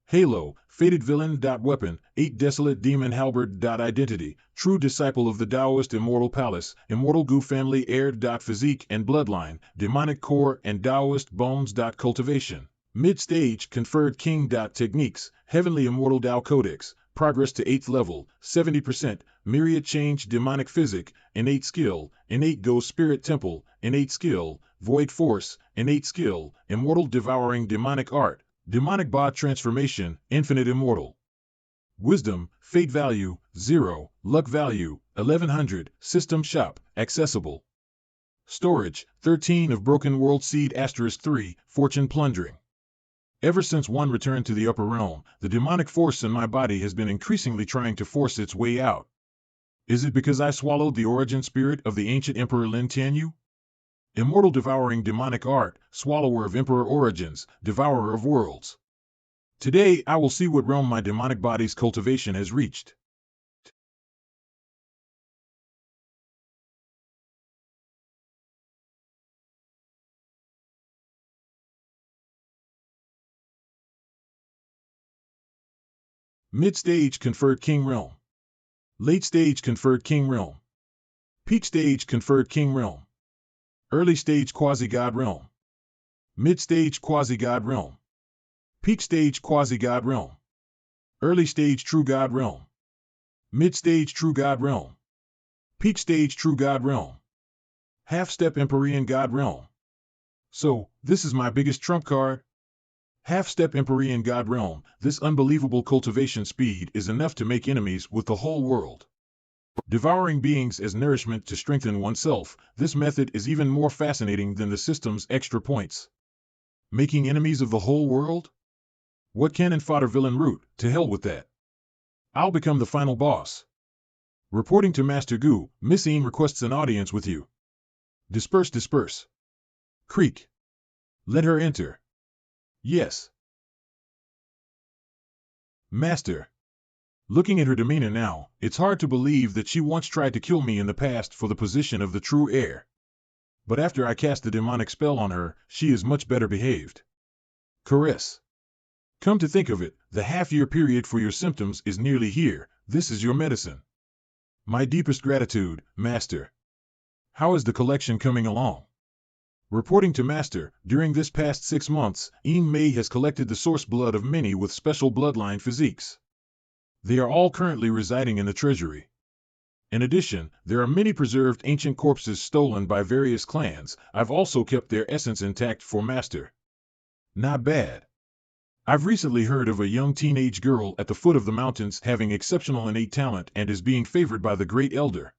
Halo, Fated Villain. Weapon, 8 Desolate Demon Halberd. Identity, True Disciple of the Taoist Immortal Palace, Immortal Gu Family Heir. Physique and Bloodline, Demonic Core and Taoist Bones. Cultivation, Mid-Stage Conferred King. Techniques, Heavenly Immortal Tao Codex, Progress to 8th level, 70%, Myriad Change. Demonic Physic, Innate Skill, Innate Ghost Spirit Temple, Innate Skill, Void Force, Innate Skill, Immortal Devouring Demonic Art, Demonic Bot Transformation, Infinite Immortal. Wisdom, Fate Value, 0, Luck Value, 1100, System Shop, Accessible. Storage, 13 of Broken World Seed *3, Fortune Plundering. Ever since one returned to the upper realm, the demonic force in my body has been increasingly trying to force its way out. Is it because I swallowed the origin spirit of the ancient Emperor Lin Tianyu? Immortal Devouring Demonic Art, Swallower of Emperor Origins, Devourer of Worlds. Today I will see what realm my demonic body's cultivation has reached. Mid-Stage Conferred King Realm. Late Stage Conferred King Realm. Peak Stage Conferred King Realm. Early Stage Quasi-God Realm. Mid-Stage Quasi-God Realm. Peak Stage Quasi-God Realm. Early Stage True God Realm. Mid-Stage True God Realm. Peak Stage True God Realm. Half-Step Empyrean God Realm. So, this is my biggest trump card? Half-Step Empyrean God Realm. This unbelievable cultivation speed is enough to make enemies with the whole world. Devouring beings as nourishment to strengthen oneself, this method is even more fascinating than the system's extra points. Making enemies of the whole world? What cannon fodder villain route, to hell with that. I'll become the final boss. Reporting to Master Gu, Miss Ying requests an audience with you. Disperse, disperse. Creak. Let her enter. Yes. Master. Looking at her demeanor now, it's hard to believe that she once tried to kill me in the past for the position of the true heir. But after I cast the demonic spell on her, she is much better behaved. Caress. Come to think of it, the half-year period for your symptoms is nearly here. This is your medicine. My deepest gratitude, Master. How is the collection coming along? Reporting to Master, during this past 6 months, Ying Mei has collected the source blood of many with special bloodline physiques. They are all currently residing in the treasury. In addition, there are many preserved ancient corpses stolen by various clans. I've also kept their essence intact for master. Not bad. I've recently heard of a young teenage girl at the foot of the mountains having exceptional innate talent and is being favored by the Great Elder.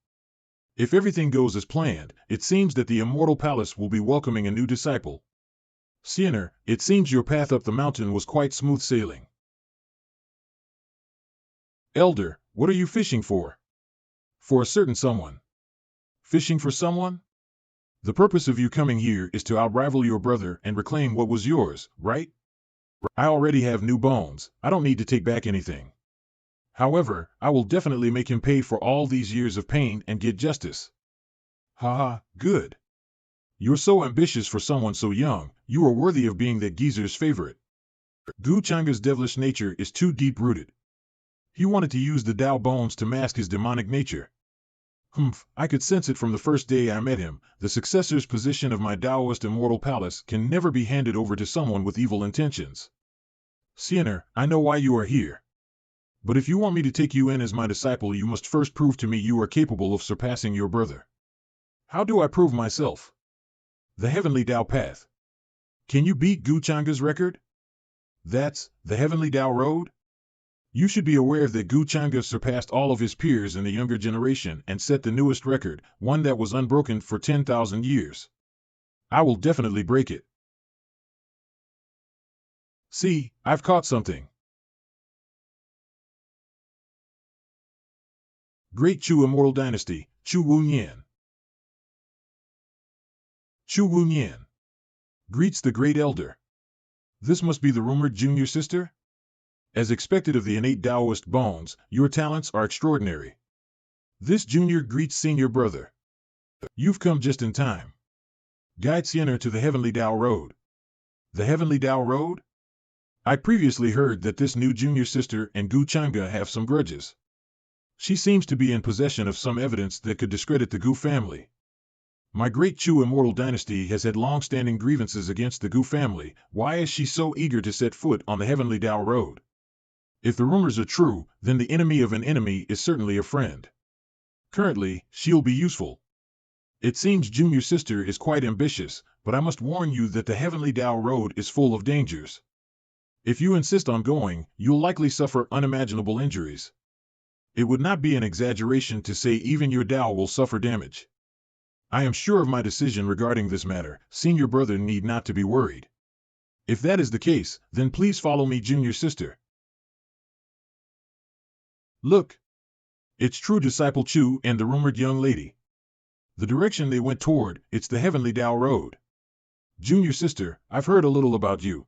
If everything goes as planned, it seems that the Immortal Palace will be welcoming a new disciple. Sienna, it seems your path up the mountain was quite smooth sailing. Elder, what are you fishing for? For a certain someone. Fishing for someone? The purpose of you coming here is to outrival your brother and reclaim what was yours, right? I already have new bones. I don't need to take back anything. However, I will definitely make him pay for all these years of pain and get justice. Haha, good. You're so ambitious for someone so young. You are worthy of being that geezer's favorite. Xuanhuan's devilish nature is too deep-rooted. He wanted to use the Dao bones to mask his demonic nature. I could sense it from the first day I met him. The successor's position of my Taoist Immortal Palace can never be handed over to someone with evil intentions. Sienna, I know why you are here. But if you want me to take you in as my disciple, you must first prove to me you are capable of surpassing your brother. How do I prove myself? The Heavenly Dao Path. Can you beat Xuanhuan's record? That's the Heavenly Dao Road? You should be aware that Xuanhuan surpassed all of his peers in the younger generation and set the newest record, one that was unbroken for 10,000 years. I will definitely break it. See, I've caught something. Great Chu Immortal Dynasty, Xuanhuan. Xuanhuan. Greets the Great Elder. This must be the rumored junior sister? As expected of the innate Taoist bones, your talents are extraordinary. This junior greets senior brother. You've come just in time. Guide Sienna to the Heavenly Dao Road. The Heavenly Dao Road? I previously heard that this new junior sister and Xuanhuan have some grudges. She seems to be in possession of some evidence that could discredit the Gu family. My great Chu Immortal Dynasty has had long-standing grievances against the Gu family. Why is she so eager to set foot on the Heavenly Dao Road? If the rumors are true, then the enemy of an enemy is certainly a friend. Currently, she'll be useful. It seems junior sister is quite ambitious, but I must warn you that the Heavenly Dao Road is full of dangers. If you insist on going, you'll likely suffer unimaginable injuries. It would not be an exaggeration to say even your Dao will suffer damage. I am sure of my decision regarding this matter. Senior brother need not to be worried. If that is the case, then please follow me, junior sister. Look. It's true disciple Chu and the rumored young lady. The direction they went toward, it's the Heavenly Dao Road. Junior sister, I've heard a little about you.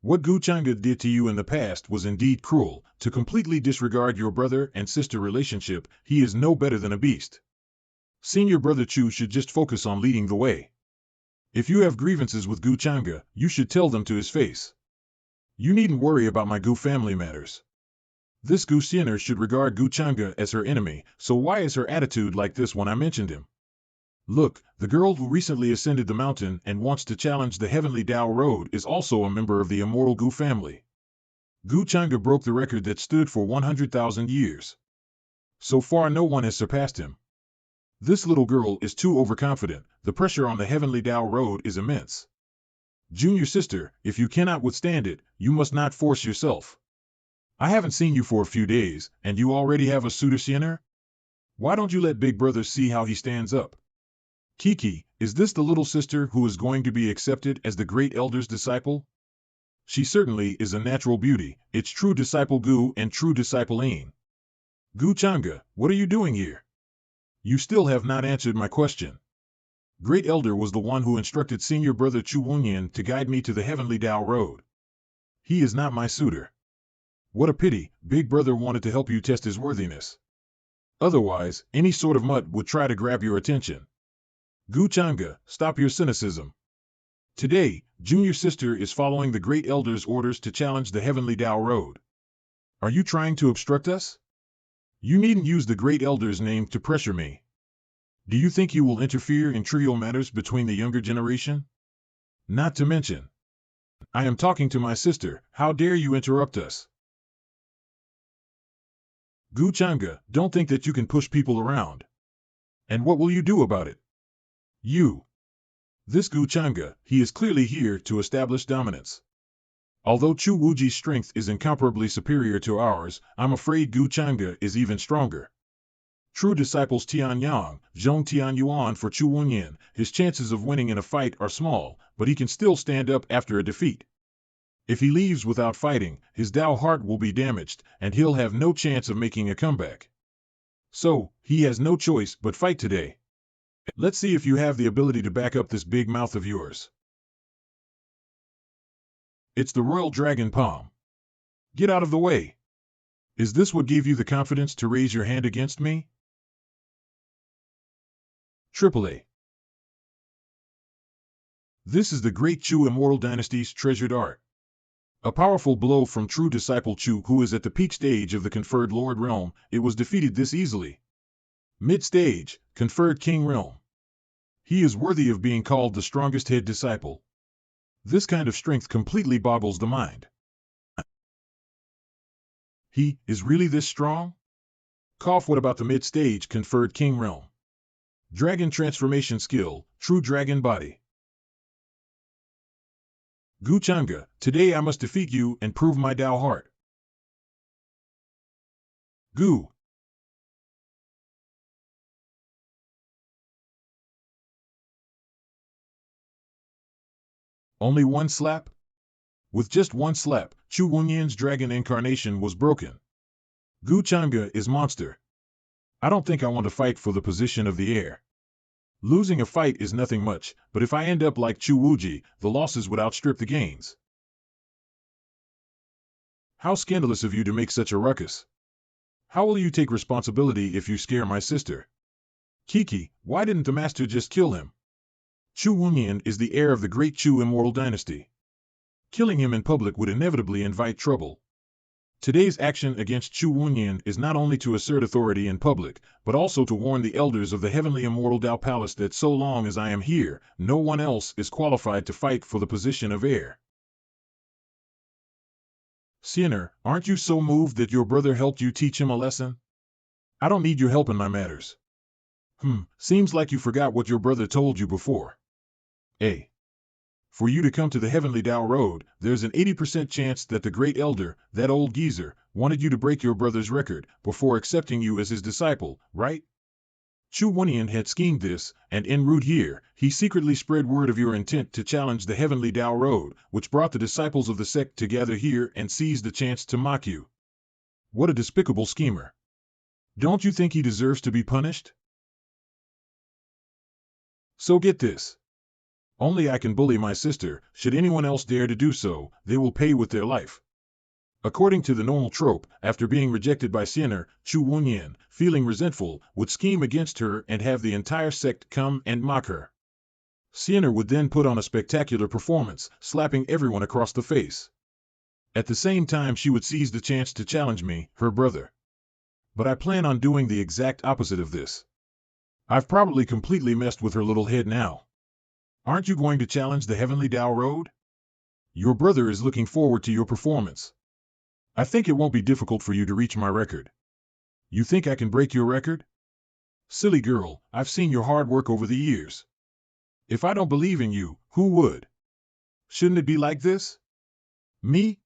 What Xuanhuan did to you in the past was indeed cruel. To completely disregard your brother and sister relationship, he is no better than a beast. Senior brother Chu should just focus on leading the way. If you have grievances with Xuanhuan, you should tell them to his face. You needn't worry about my Gu family matters. This Gu Sienna should regard Xuanhuan as her enemy, so why is her attitude like this when I mentioned him? Look, the girl who recently ascended the mountain and wants to challenge the Heavenly Dao Road is also a member of the immortal Gu family. Xuanhuan broke the record that stood for 100,000 years. So far no one has surpassed him. This little girl is too overconfident. The pressure on the Heavenly Dao Road is immense. Junior sister, if you cannot withstand it, you must not force yourself. I haven't seen you for a few days, and you already have a suitor, Sienna? Why don't you let big brother see how he stands up? Kiki, is this the little sister who is going to be accepted as the Great Elder's disciple? She certainly is a natural beauty. It's true disciple Gu and true disciple Ain. Xuanhuan, what are you doing here? You still have not answered my question. Great Elder was the one who instructed senior brother Xuanhuan to guide me to the Heavenly Dao Road. He is not my suitor. What a pity, big brother wanted to help you test his worthiness. Otherwise, any sort of mutt would try to grab your attention. Xuanhuan, stop your cynicism. Today, junior sister is following the Great Elder's orders to challenge the Heavenly Dao Road. Are you trying to obstruct us? You needn't use the Great Elder's name to pressure me. Do you think you will interfere in trivial matters between the younger generation? Not to mention, I am talking to my sister. How dare you interrupt us? Gu Changge, don't think that you can push people around. And what will you do about it? You. This Gu Changge, he is clearly here to establish dominance. Although Chu Wuji's strength is incomparably superior to ours, I'm afraid Gu Changge is even stronger. True disciples Tianyang, Zhong Tianyuan for Chu Wenyan, his chances of winning in a fight are small, but he can still stand up after a defeat. If he leaves without fighting, his Dao heart will be damaged, and he'll have no chance of making a comeback. So, he has no choice but fight today. Let's see if you have the ability to back up this big mouth of yours. It's the Royal Dragon Palm. Get out of the way. Is this what gave you the confidence to raise your hand against me? AAA. This is the great Chu Immortal Dynasty's treasured art. A powerful blow from true disciple Chu, who is at the peak stage of the conferred Lord Realm. It was defeated this easily. Mid-stage, conferred King Realm. He is worthy of being called the strongest head disciple. This kind of strength completely boggles the mind. He is really this strong? Cough. What about the mid-stage conferred King Realm? Dragon transformation skill, true dragon body. Gu Changge, today I must defeat you and prove my Dao heart. Gu. Only one slap? With just one slap, Chu Wenyan's dragon incarnation was broken. Gu Changge is monster. I don't think I want to fight for the position of the heir. Losing a fight is nothing much, but if I end up like Chu Wuji, the losses would outstrip the gains. How scandalous of you to make such a ruckus. How will you take responsibility if you scare my sister? Kiki, why didn't the master just kill him? Chu Wenyan is the heir of the great Chu Immortal Dynasty. Killing him in public would inevitably invite trouble. Today's action against Chu Wenyan is not only to assert authority in public, but also to warn the elders of the Heavenly Immortal Dao Palace that so long as I am here, no one else is qualified to fight for the position of heir. Sinner, aren't you so moved that your brother helped you teach him a lesson? I don't need your help in my matters. Seems like you forgot what your brother told you before. For you to come to the Heavenly Dao Road, there's an 80% chance that the Great Elder, that old geezer, wanted you to break your brother's record before accepting you as his disciple, right? Chu Wenyan had schemed this, and en route here, he secretly spread word of your intent to challenge the Heavenly Dao Road, which brought the disciples of the sect to gather here and seized the chance to mock you. What a despicable schemer. Don't you think he deserves to be punished? So get this. Only I can bully my sister. Should anyone else dare to do so, they will pay with their life. According to the normal trope, after being rejected by Sinner, Chu Wenyan, feeling resentful, would scheme against her and have the entire sect come and mock her. Sinner would then put on a spectacular performance, slapping everyone across the face. At the same time, she would seize the chance to challenge me, her brother. But I plan on doing the exact opposite of this. I've probably completely messed with her little head now. Aren't you going to challenge the Heavenly Dao Road? Your brother is looking forward to your performance. I think it won't be difficult for you to reach my record. You think I can break your record? Silly girl, I've seen your hard work over the years. If I don't believe in you, who would? Shouldn't it be like this? Me?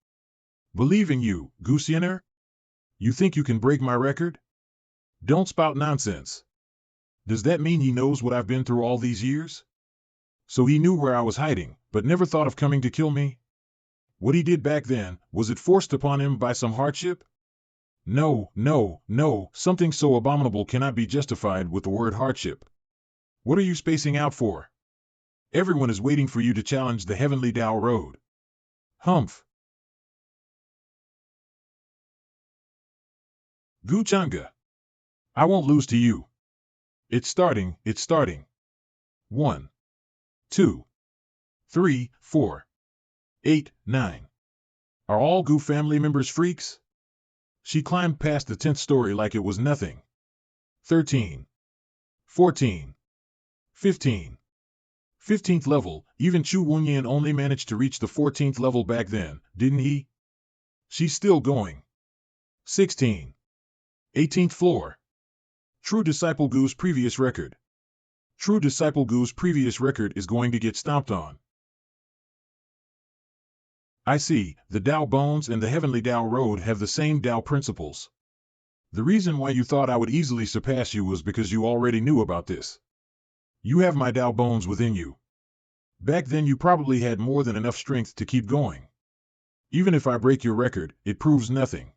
Believe in you, Gu Sinner? You think you can break my record? Don't spout nonsense. Does that mean he knows what I've been through all these years? So he knew where I was hiding, but never thought of coming to kill me? What he did back then, was it forced upon him by some hardship? No, something so abominable cannot be justified with the word hardship. What are you spacing out for? Everyone is waiting for you to challenge the Heavenly Dao Road. Humph. Gu Changge. I won't lose to you. It's starting. 1, 2, 3, 4, 8, 9. Are all Gu family members freaks? She climbed past the 10th story like it was nothing. 13, 14, 15. 15th level, even Chu Wenyan only managed to reach the 14th level back then, didn't he? She's still going. 16. 18th floor. True Disciple Gu's previous record. True Disciple Gu's previous record is going to get stomped on. I see, the Tao Bones and the Heavenly Tao Road have the same Tao principles. The reason why you thought I would easily surpass you was because you already knew about this. You have my Tao Bones within you. Back then you probably had more than enough strength to keep going. Even if I break your record, it proves nothing.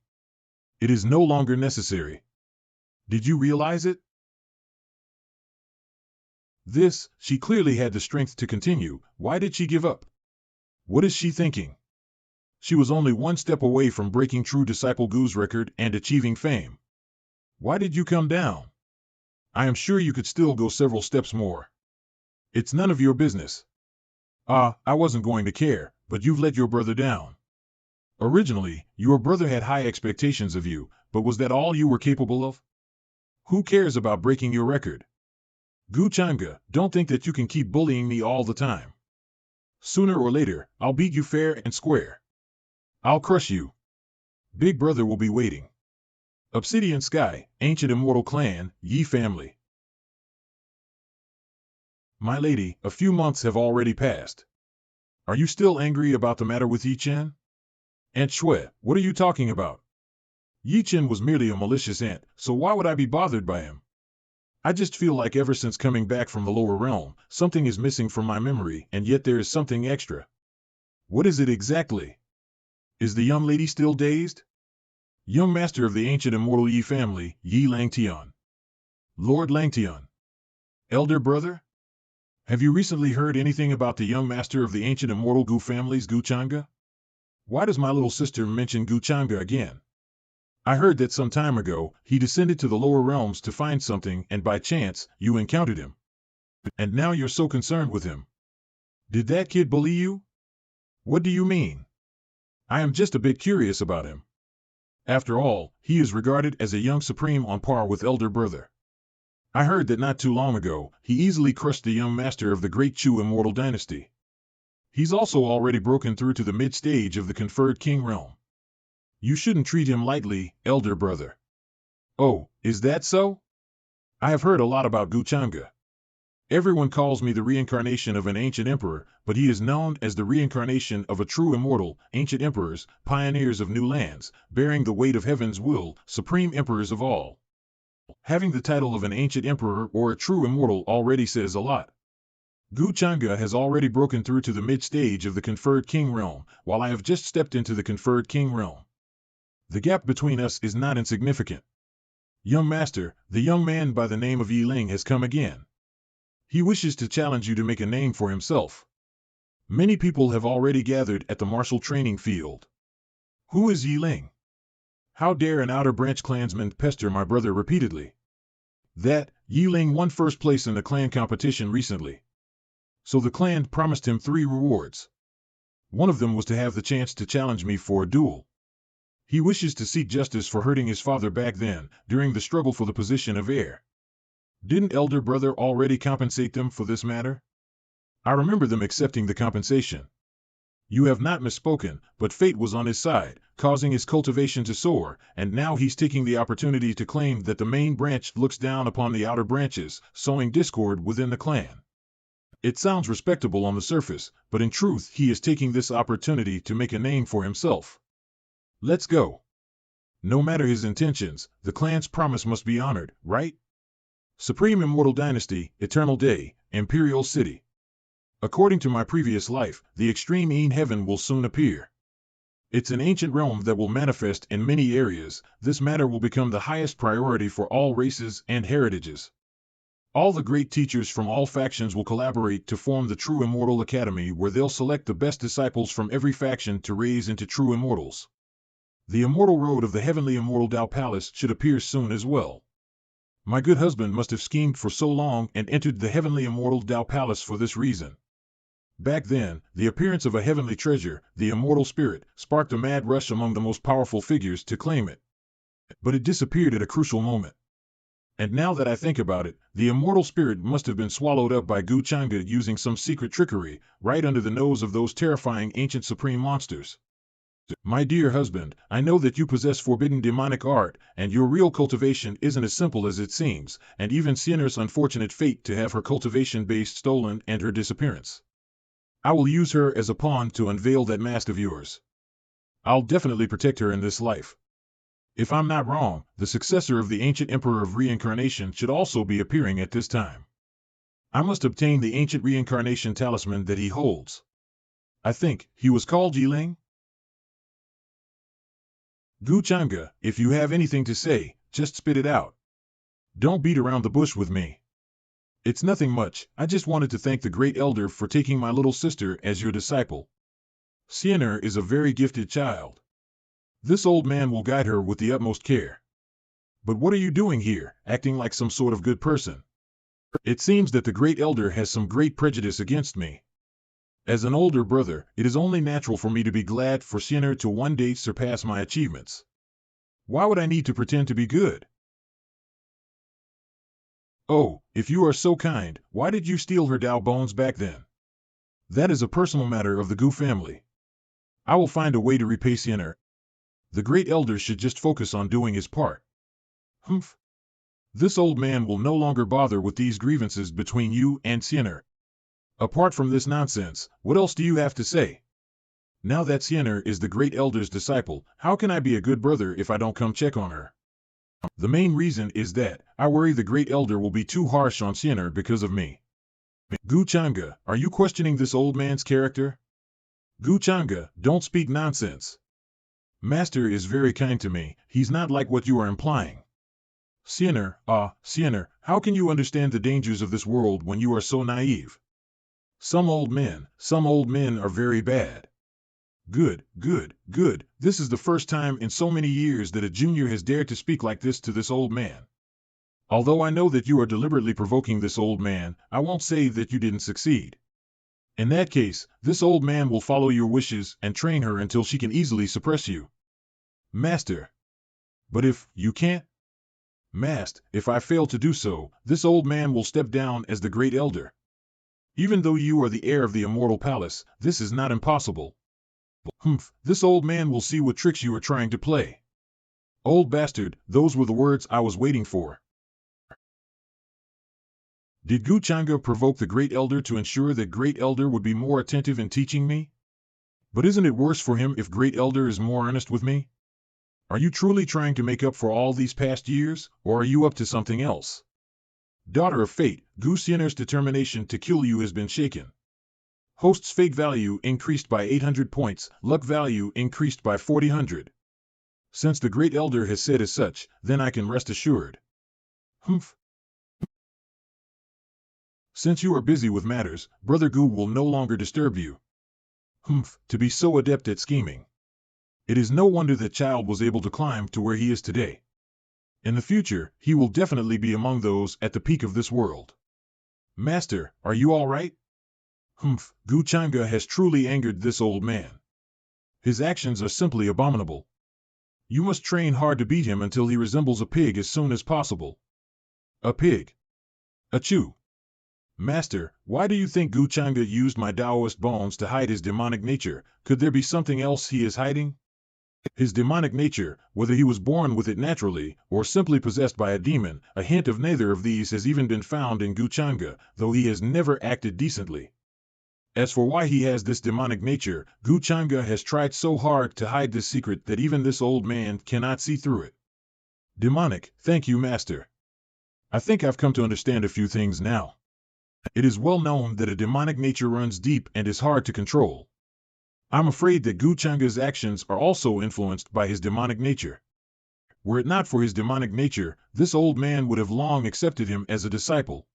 It is no longer necessary. Did you realize it? She clearly had the strength to continue. Why did she give up? What is she thinking? She was only one step away from breaking True Disciple Gu's record and achieving fame. Why did you come down? I am sure you could still go several steps more. It's none of your business. I wasn't going to care, but you've let your brother down. Originally, your brother had high expectations of you, but was that all you were capable of? Who cares about breaking your record? Zhangge, don't think that you can keep bullying me all the time. Sooner or later, I'll beat you fair and square. I'll crush you. Big brother will be waiting. Obsidian Sky, Ancient Immortal Clan, Yi family. My lady, a few months have already passed. Are you still angry about the matter with Yi Chen? Aunt Shui, what are you talking about? Yi Chen was merely a malicious ant, so why would I be bothered by him? I just feel like ever since coming back from the lower realm, something is missing from my memory, and yet there is something extra. What is it exactly? Is the young lady still dazed? Young master of the ancient immortal Yi family, Yi Langtian. Lord Langtian. Elder brother? Have you recently heard anything about the young master of the ancient immortal Gu family's Zhangge? Why does my little sister mention Zhangge again? I heard that some time ago, he descended to the lower realms to find something and by chance, you encountered him. And now you're so concerned with him. Did that kid bully you? What do you mean? I am just a bit curious about him. After all, he is regarded as a young supreme on par with elder brother. I heard that not too long ago, he easily crushed the young master of the great Chu immortal dynasty. He's also already broken through to the mid-stage of the conferred king realm. You shouldn't treat him lightly, elder brother. Oh, is that so? I have heard a lot about Zhangge. Everyone calls me the reincarnation of an ancient emperor, but he is known as the reincarnation of a true immortal, ancient emperors, pioneers of new lands, bearing the weight of heaven's will, supreme emperors of all. Having the title of an ancient emperor or a true immortal already says a lot. Zhangge has already broken through to the mid-stage of the conferred king realm, while I have just stepped into the conferred king realm. The gap between us is not insignificant. Young master, the young man by the name of Yi Ling has come again. He wishes to challenge you to make a name for himself. Many people have already gathered at the martial training field. Who is Yi Ling? How dare an Outer Branch clansman pester my brother repeatedly? Yi Ling won first place in the clan competition recently. So the clan promised him 3 rewards. One of them was to have the chance to challenge me for a duel. He wishes to seek justice for hurting his father back then, during the struggle for the position of heir. Didn't elder brother already compensate them for this matter? I remember them accepting the compensation. You have not misspoken, but fate was on his side, causing his cultivation to soar, and now he's taking the opportunity to claim that the main branch looks down upon the outer branches, sowing discord within the clan. It sounds respectable on the surface, but in truth he is taking this opportunity to make a name for himself. Let's go. No matter his intentions, the clan's promise must be honored, right? Supreme Immortal Dynasty, Eternal Day, Imperial City. According to my previous life, the extreme Een Heaven will soon appear. It's an ancient realm that will manifest in many areas. This matter will become the highest priority for all races and heritages. All the great teachers from all factions will collaborate to form the True Immortal Academy, where they'll select the best disciples from every faction to raise into true immortals. The immortal road of the Heavenly Immortal Tao Palace should appear soon as well. My good husband must have schemed for so long and entered the Heavenly Immortal Tao Palace for this reason. Back then, the appearance of a heavenly treasure, the immortal spirit, sparked a mad rush among the most powerful figures to claim it. But it disappeared at a crucial moment. And now that I think about it, the immortal spirit must have been swallowed up by Zhangge using some secret trickery, right under the nose of those terrifying ancient supreme monsters. My dear husband, I know that you possess forbidden demonic art, and your real cultivation isn't as simple as it seems, and even Sienna's unfortunate fate to have her cultivation base stolen and her disappearance. I will use her as a pawn to unveil that mask of yours. I'll definitely protect her in this life. If I'm not wrong, the successor of the ancient Emperor of Reincarnation should also be appearing at this time. I must obtain the ancient reincarnation talisman that he holds. I think he was called Yiling? Zhangge, if you have anything to say, just spit it out. Don't beat around the bush with me. It's nothing much, I just wanted to thank the Great Elder for taking my little sister as your disciple. Sienna is a very gifted child. This old man will guide her with the utmost care. But what are you doing here, acting like some sort of good person? It seems that the Great Elder has some great prejudice against me. As an older brother, it is only natural for me to be glad for Sienna to one day surpass my achievements. Why would I need to pretend to be good? Oh, if you are so kind, why did you steal her Dao bones back then? That is a personal matter of the Gu family. I will find a way to repay Sienna. The Great Elder should just focus on doing his part. Humph. This old man will no longer bother with these grievances between you and Sienna. Apart from this nonsense, what else do you have to say? Now that Sienna is the Great Elder's disciple, how can I be a good brother if I don't come check on her? The main reason is that I worry the Great Elder will be too harsh on Sienna because of me. Zhangge, are you questioning this old man's character? Zhangge, don't speak nonsense. Master is very kind to me, he's not like what you are implying. Sienna, how can you understand the dangers of this world when you are so naive? Some old men are very bad. Good. This is the first time in so many years that a junior has dared to speak like this to this old man. Although I know that you are deliberately provoking this old man, I won't say that you didn't succeed. In that case, this old man will follow your wishes and train her until she can easily suppress you. Master. But if you can't? Master, if I fail to do so, this old man will step down as the Great Elder. Even though you are the heir of the Immortal Palace, this is not impossible. Humph, this old man will see what tricks you are trying to play. Old bastard, those were the words I was waiting for. Did Zhangge provoke the Great Elder to ensure that Great Elder would be more attentive in teaching me? But isn't it worse for him if Great Elder is more earnest with me? Are you truly trying to make up for all these past years, or are you up to something else? Daughter of Fate, Sienna's determination to kill you has been shaken. Host's fate value increased by 800 points, luck value increased by 400. Since the Great Elder has said as such, then I can rest assured. Humph. Since you are busy with matters, Brother Gu will no longer disturb you. Humph, to be so adept at scheming. It is no wonder that child was able to climb to where he is today. In the future, he will definitely be among those at the peak of this world. Master, are you all right? Humph, Zhangge has truly angered this old man. His actions are simply abominable. You must train hard to beat him until he resembles a pig as soon as possible. A pig. Achoo. Master, why do you think Zhangge used my Taoist bones to hide his demonic nature? Could there be something else he is hiding? His demonic nature, whether he was born with it naturally, or simply possessed by a demon, a hint of neither of these has even been found in Zhangge, though he has never acted decently. As for why he has this demonic nature, Zhangge has tried so hard to hide this secret that even this old man cannot see through it. Demonic, thank you, Master. I think I've come to understand a few things now. It is well known that a demonic nature runs deep and is hard to control. I'm afraid that Zhangge's actions are also influenced by his demonic nature. Were it not for his demonic nature, this old man would have long accepted him as a disciple.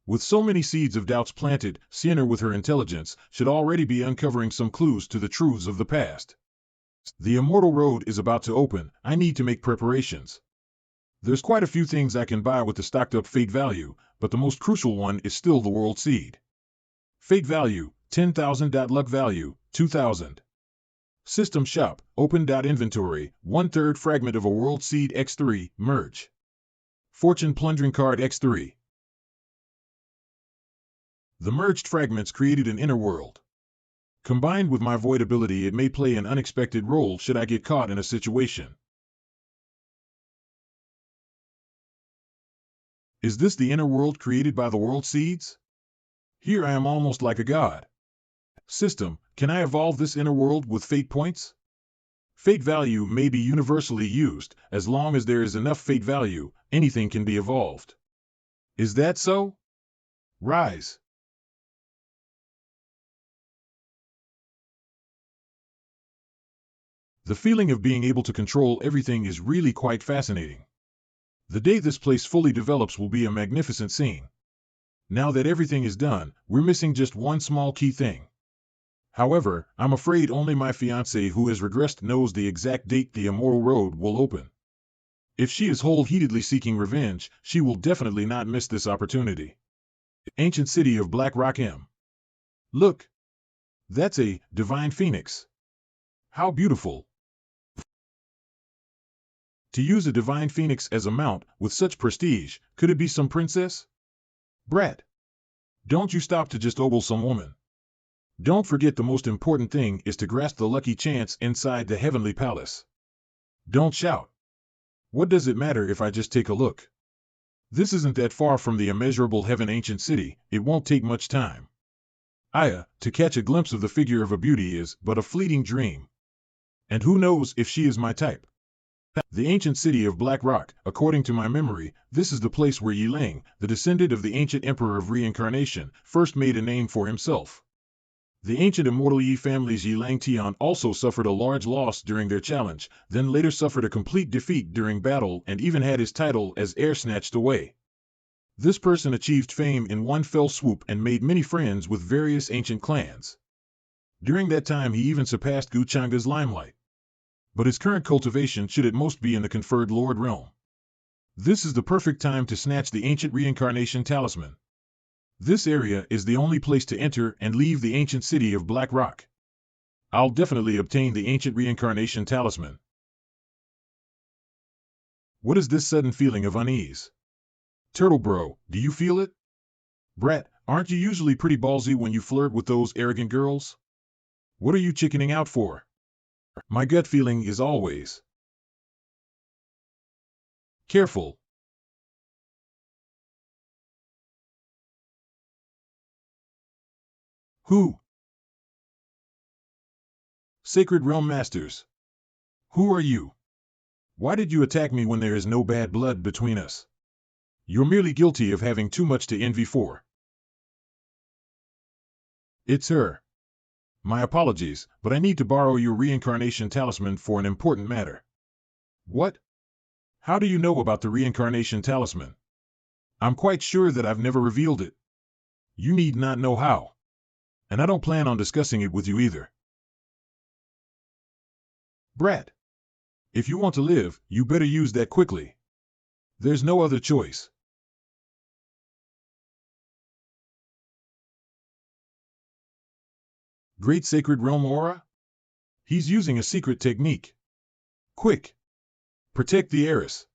With so many seeds of doubts planted, Sienna with her intelligence should already be uncovering some clues to the truths of the past. The immortal road is about to open, I need to make preparations. There's quite a few things I can buy with the stocked up fate value, but the most crucial one is still the world seed. Fate value, 10,000. Luck value, 2,000. System shop, open. Inventory, 1/3 fragment of a world seed x3, merge. Fortune plundering card x3. The merged fragments created an inner world. Combined with my avoidability, it may play an unexpected role should I get caught in a situation. Is this the inner world created by the world seeds? Here I am almost like a god. System, can I evolve this inner world with fate points? Fate value may be universally used. As long as there is enough fate value, anything can be evolved. Is that so? Rise. The feeling of being able to control everything is really quite fascinating. The day this place fully develops will be a magnificent scene. Now that everything is done, we're missing just one small key thing. However, I'm afraid only my fiancée who has regressed knows the exact date the immoral road will open. If she is whole-heartedly seeking revenge, she will definitely not miss this opportunity. Ancient city of Black Rock M. Look! That's a divine phoenix. How beautiful! To use a divine phoenix as a mount with such prestige, could it be some princess? Brat! Don't you stop to just ogle some woman. Don't forget the most important thing is to grasp the lucky chance inside the heavenly palace. Don't shout. What does it matter if I just take a look? This isn't that far from the immeasurable heaven ancient city, it won't take much time. To catch a glimpse of the figure of a beauty is but a fleeting dream. And who knows if she is my type? The ancient city of Black Rock, according to my memory, this is the place where Yilang, the descendant of the ancient emperor of reincarnation, first made a name for himself. The ancient immortal Yi family's Yilang Tian also suffered a large loss during their challenge, then later suffered a complete defeat during battle and even had his title as heir snatched away. This person achieved fame in one fell swoop and made many friends with various ancient clans. During that time he even surpassed Xuanhuan's limelight. But his current cultivation should at most be in the conferred Lord realm. This is the perfect time to snatch the ancient reincarnation talisman. This area is the only place to enter and leave the ancient city of Black Rock. I'll definitely obtain the ancient reincarnation talisman. What is this sudden feeling of unease? Turtle bro, do you feel it? Brat, aren't you usually pretty ballsy when you flirt with those arrogant girls? What are you chickening out for? My gut feeling is always careful. Who? Sacred Realm Masters. Who are you? Why did you attack me when there is no bad blood between us? You're merely guilty of having too much to envy for. It's her. My apologies, but I need to borrow your reincarnation talisman for an important matter. What? How do you know about the reincarnation talisman? I'm quite sure that I've never revealed it. You need not know how. And I don't plan on discussing it with you either. Brat. If you want to live, you better use that quickly. There's no other choice. Great Sacred Realm Aura? He's using a secret technique. Quick! Protect the heiress.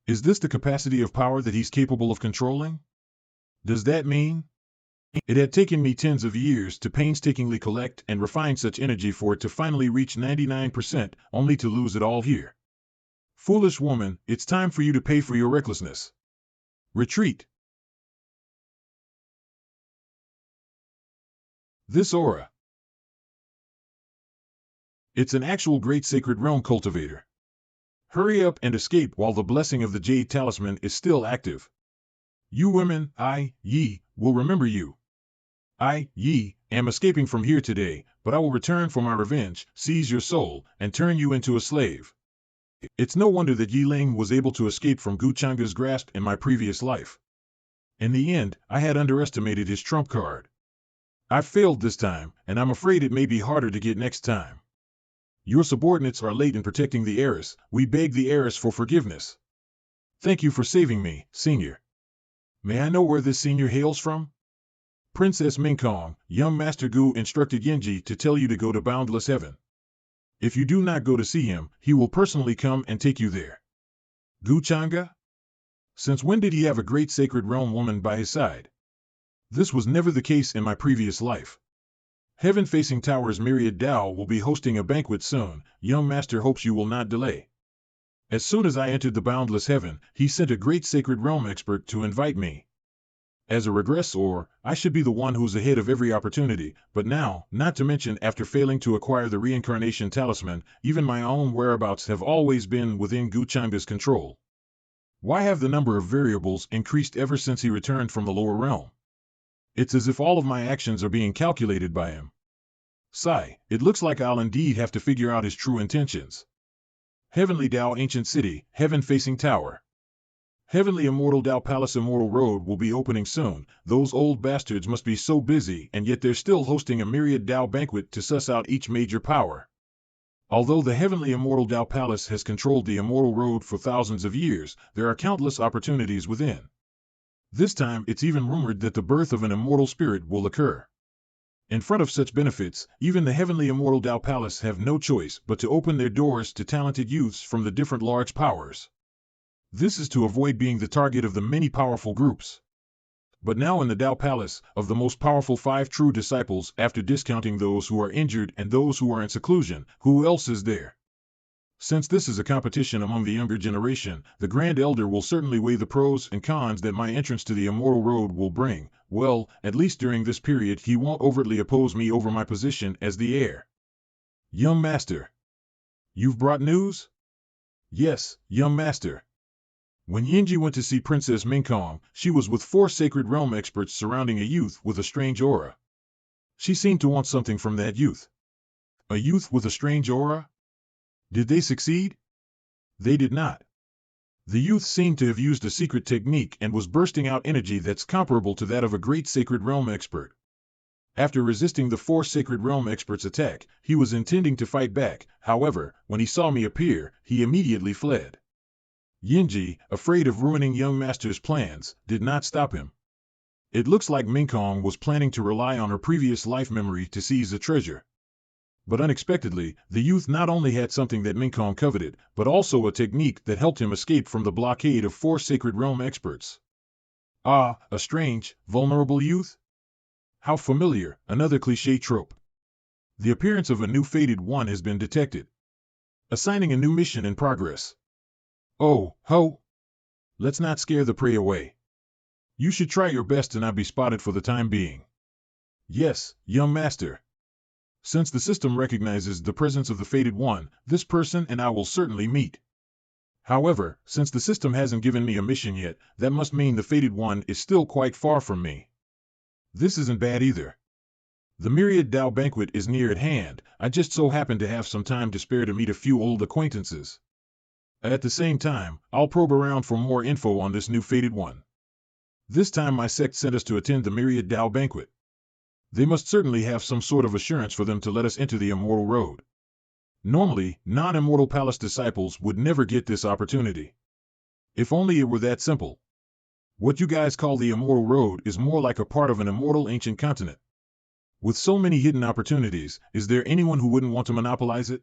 Is this the capacity of power that he's capable of controlling? Does that mean? It had taken me tens of years to painstakingly collect and refine such energy for it to finally reach 99%, only to lose it all here. Foolish woman, it's time for you to pay for your recklessness. Retreat. This aura. It's an actual Great Sacred Realm cultivator. Hurry up and escape while the blessing of the Jade Talisman is still active. You women, Yi, will remember you. Yi, am escaping from here today, but I will return for my revenge, seize your soul, and turn you into a slave. It's no wonder that Yilang was able to escape from Xuanhuan's grasp in my previous life. In the end, I had underestimated his trump card. I failed this time, and I'm afraid it may be harder to get next time. Your subordinates are late in protecting the heiress. We beg the heiress for forgiveness. Thank you for saving me, Senior. May I know where this senior hails from? Princess Mingkong, young Master Gu instructed Yanji to tell you to go to Boundless Heaven. If you do not go to see him, he will personally come and take you there. Xuanhuan? Since when did he have a great sacred realm woman by his side? This was never the case in my previous life. Heaven-facing Tower's Myriad Dao will be hosting a banquet soon. Young Master hopes you will not delay. As soon as I entered the boundless heaven, he sent a great sacred realm expert to invite me. As a regressor, I should be the one who's ahead of every opportunity, but now, not to mention after failing to acquire the reincarnation talisman, even my own whereabouts have always been within Xuanhuan's control. Why have the number of variables increased ever since he returned from the lower realm? It's as if all of my actions are being calculated by him. Sigh, it looks like I'll indeed have to figure out his true intentions. Heavenly Dao Ancient City, Heaven-Facing Tower. Heavenly Immortal Dao Palace Immortal Road will be opening soon. Those old bastards must be so busy, and yet they're still hosting a Myriad Dao banquet to suss out each major power. Although the Heavenly Immortal Dao Palace has controlled the Immortal Road for thousands of years, there are countless opportunities within. This time, it's even rumored that the birth of an immortal spirit will occur. In front of such benefits, even the Heavenly Immortal Dao Palace have no choice but to open their doors to talented youths from the different large powers. This is to avoid being the target of the many powerful groups. But now in the Dao Palace, of the most powerful 5 true disciples, after discounting those who are injured and those who are in seclusion, who else is there? Since this is a competition among the younger generation, the Grand Elder will certainly weigh the pros and cons that my entrance to the Immortal Road will bring. Well, at least during this period he won't overtly oppose me over my position as the heir. Young Master. You've brought news? Yes, Young Master. When Zhangge went to see Princess Mingkong, she was with 4 sacred realm experts surrounding a youth with a strange aura. She seemed to want something from that youth. A youth with a strange aura? Did they succeed? They did not. The youth seemed to have used a secret technique and was bursting out energy that's comparable to that of a great sacred realm expert. After resisting the 4 sacred realm experts' attack, he was intending to fight back. However, when he saw me appear, he immediately fled. Zhangge, afraid of ruining Young Master's plans, did not stop him. It looks like Mingkong was planning to rely on her previous life memory to seize the treasure. But unexpectedly, the youth not only had something that Mingkong coveted, but also a technique that helped him escape from the blockade of 4 sacred realm experts. Ah, a strange, vulnerable youth? How familiar, another cliché trope. The appearance of a new fated one has been detected. Assigning a new mission in progress. Oh, ho! Let's not scare the prey away. You should try your best to not be spotted for the time being. Yes, Young Master. Since the system recognizes the presence of the fated one, this person and I will certainly meet. However, since the system hasn't given me a mission yet, that must mean the fated one is still quite far from me. This isn't bad either. The Myriad Dao banquet is near at hand. I just so happen to have some time to spare to meet a few old acquaintances. At the same time, I'll probe around for more info on this new fated one. This time my sect sent us to attend the Myriad Dao banquet. They must certainly have some sort of assurance for them to let us enter the Immortal Road. Normally, non-Immortal Palace disciples would never get this opportunity. If only it were that simple. What you guys call the Immortal Road is more like a part of an immortal ancient continent. With so many hidden opportunities, is there anyone who wouldn't want to monopolize it?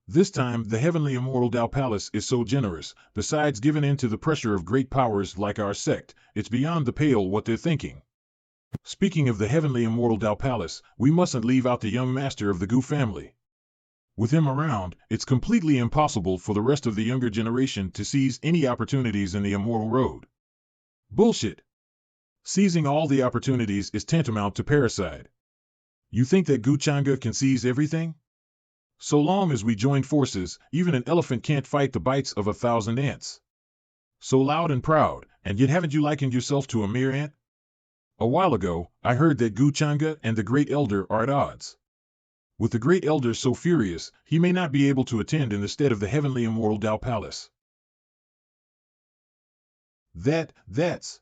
This time, the Heavenly Immortal Dao Palace is so generous. Besides giving in to the pressure of great powers like our sect, it's beyond the pale what they're thinking. Speaking of the Heavenly Immortal Dao Palace, we mustn't leave out the Young Master of the Gu family. With him around, it's completely impossible for the rest of the younger generation to seize any opportunities in the Immortal Road. Bullshit! Seizing all the opportunities is tantamount to parricide. You think that Zhangge can seize everything? So long as we join forces, even an elephant can't fight the bites of 1,000 ants. So loud and proud, and yet haven't you likened yourself to a mere ant? A while ago, I heard that Zhangge and the Great Elder are at odds. With the Great Elder so furious, he may not be able to attend in the stead of the Heavenly Immortal Dao Palace. That's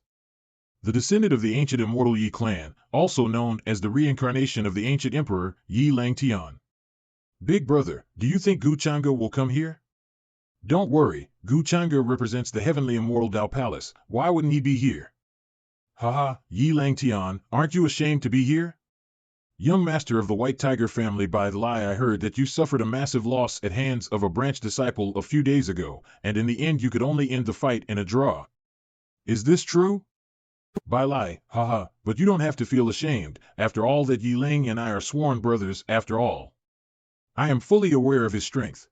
the descendant of the ancient immortal Yi clan, also known as the reincarnation of the ancient emperor, Yi Langtian. Big brother, do you think Zhangge will come here? Don't worry, Zhangge represents the Heavenly Immortal Dao Palace. Why wouldn't he be here? Haha, Yi Langtian, aren't you ashamed to be here? Young Master of the White Tiger family, by the lie I heard that you suffered a massive loss at hands of a branch disciple a few days ago, and in the end you could only end the fight in a draw. Is this true? Bai Lai, haha, but you don't have to feel ashamed, after all that Yi Ling and I are sworn brothers after all. I am fully aware of his strength.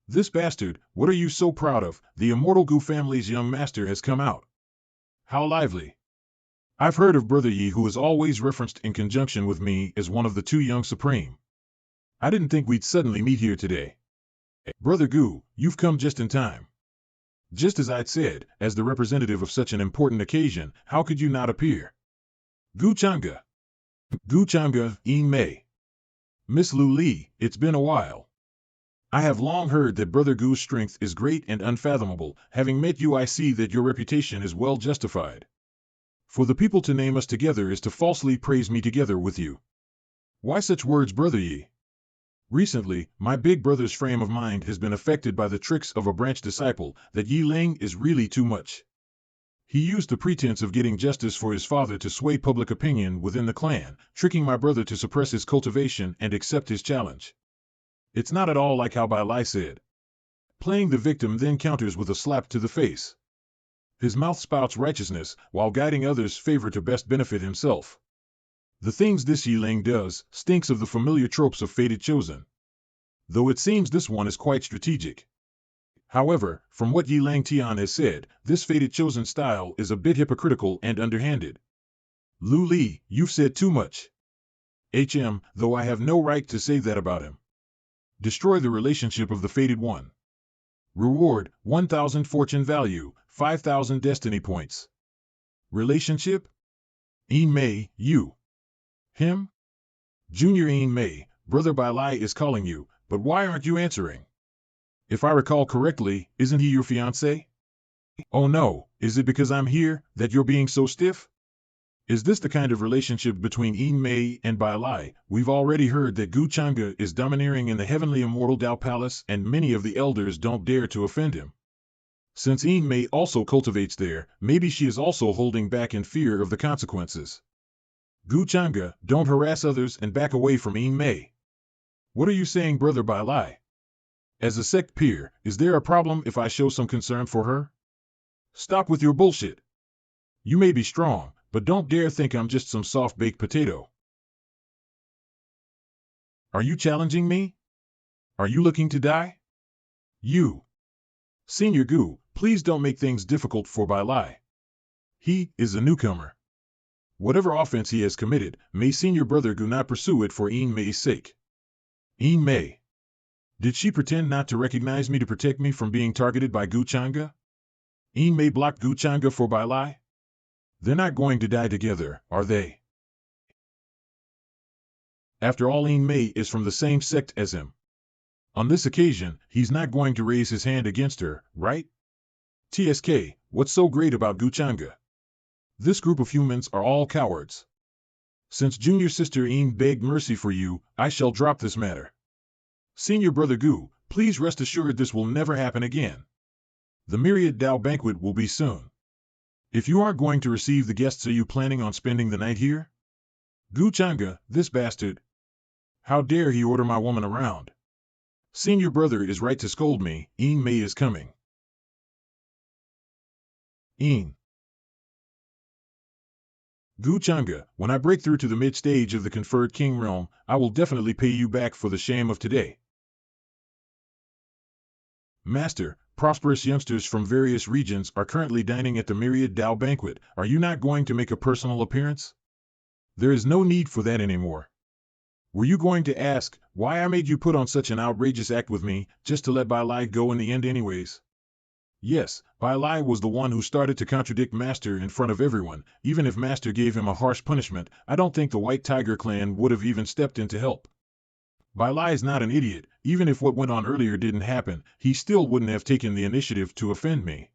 This bastard, what are you so proud of? The immortal Gu family's young master has come out. How lively. I've heard of Brother Yi, who is always referenced in conjunction with me as one of the two young supreme. I didn't think we'd suddenly meet here today. Brother Gu, you've come just in time. Just as I'd said, as the representative of such an important occasion, how could you not appear? Gu Changge. Gu Changge, Yin Mei. Miss Lu Li, it's been a while. I have long heard that Brother Gu's strength is great and unfathomable. Having met you, I see that your reputation is well justified. For the people to name us together is to falsely praise me together with you. Why such words, Brother Yi? Recently, my big brother's frame of mind has been affected by the tricks of a branch disciple. That Yi Ling is really too much. He used the pretense of getting justice for his father to sway public opinion within the clan, tricking my brother to suppress his cultivation and accept his challenge. It's not at all like how Bai Lai said. Playing the victim then counters with a slap to the face. His mouth spouts righteousness, while guiding others' favor to best benefit himself. The things this Yi Ling does stinks of the familiar tropes of fated chosen. Though it seems this one is quite strategic. However, from what Yi Lang Tian has said, this fated chosen style is a bit hypocritical and underhanded. Lu Li, you've said too much. Though I have no right to say that about him. Destroy the relationship of the fated one. Reward, 1,000 fortune value, 5,000 destiny points. Relationship? Yin Mei, you. Him? Junior Yin Mei, Brother Bai Lai is calling you, but why aren't you answering? If I recall correctly, isn't he your fiancé? Oh no, is it because I'm here that you're being so stiff? Is this the kind of relationship between Yin Mei and Bai Lai? We've already heard that Gu Changge is domineering in the heavenly immortal Dao Palace, and many of the elders don't dare to offend him. Since Yin Mei also cultivates there, maybe she is also holding back in fear of the consequences. Gu Changge, don't harass others and back away from Yin Mei. What are you saying, Brother Bai Lai? As a sect peer, is there a problem if I show some concern for her? Stop with your bullshit. You may be strong, but don't dare think I'm just some soft-baked potato. Are you challenging me? Are you looking to die? You. Senior Gu, please don't make things difficult for Bai Lai. He is a newcomer. Whatever offense he has committed, may Senior Brother Gu not pursue it for Yin Mei's sake. Yin Mei. Did she pretend not to recognize me to protect me from being targeted by Gu Changge? Yin Mei blocked Gu Changge for Bai Lai? They're not going to die together, are they? After all, Yin Mei is from the same sect as him. On this occasion, he's not going to raise his hand against her, right? TSK, what's so great about Gu Changge? This group of humans are all cowards. Since junior sister Yin begged mercy for you, I shall drop this matter. Senior Brother Gu, please rest assured this will never happen again. The Myriad Dao banquet will be soon. If you aren't going to receive the guests, are you planning on spending the night here? Gu Changge, this bastard. How dare he order my woman around? Senior brother is right to scold me. Yin Mei is coming. Yin. Gu Changge, when I break through to the mid-stage of the conferred king realm, I will definitely pay you back for the shame of today. Master, prosperous youngsters from various regions are currently dining at the Myriad Dao banquet. Are you not going to make a personal appearance? There is no need for that anymore. Were you going to ask why I made you put on such an outrageous act with me, just to let Bai Lai go in the end anyways? Yes, Bai Lai was the one who started to contradict Master in front of everyone. Even if Master gave him a harsh punishment, I don't think the White Tiger clan would have even stepped in to help. Bai Lai is not an idiot. Even if what went on earlier didn't happen, he still wouldn't have taken the initiative to offend me.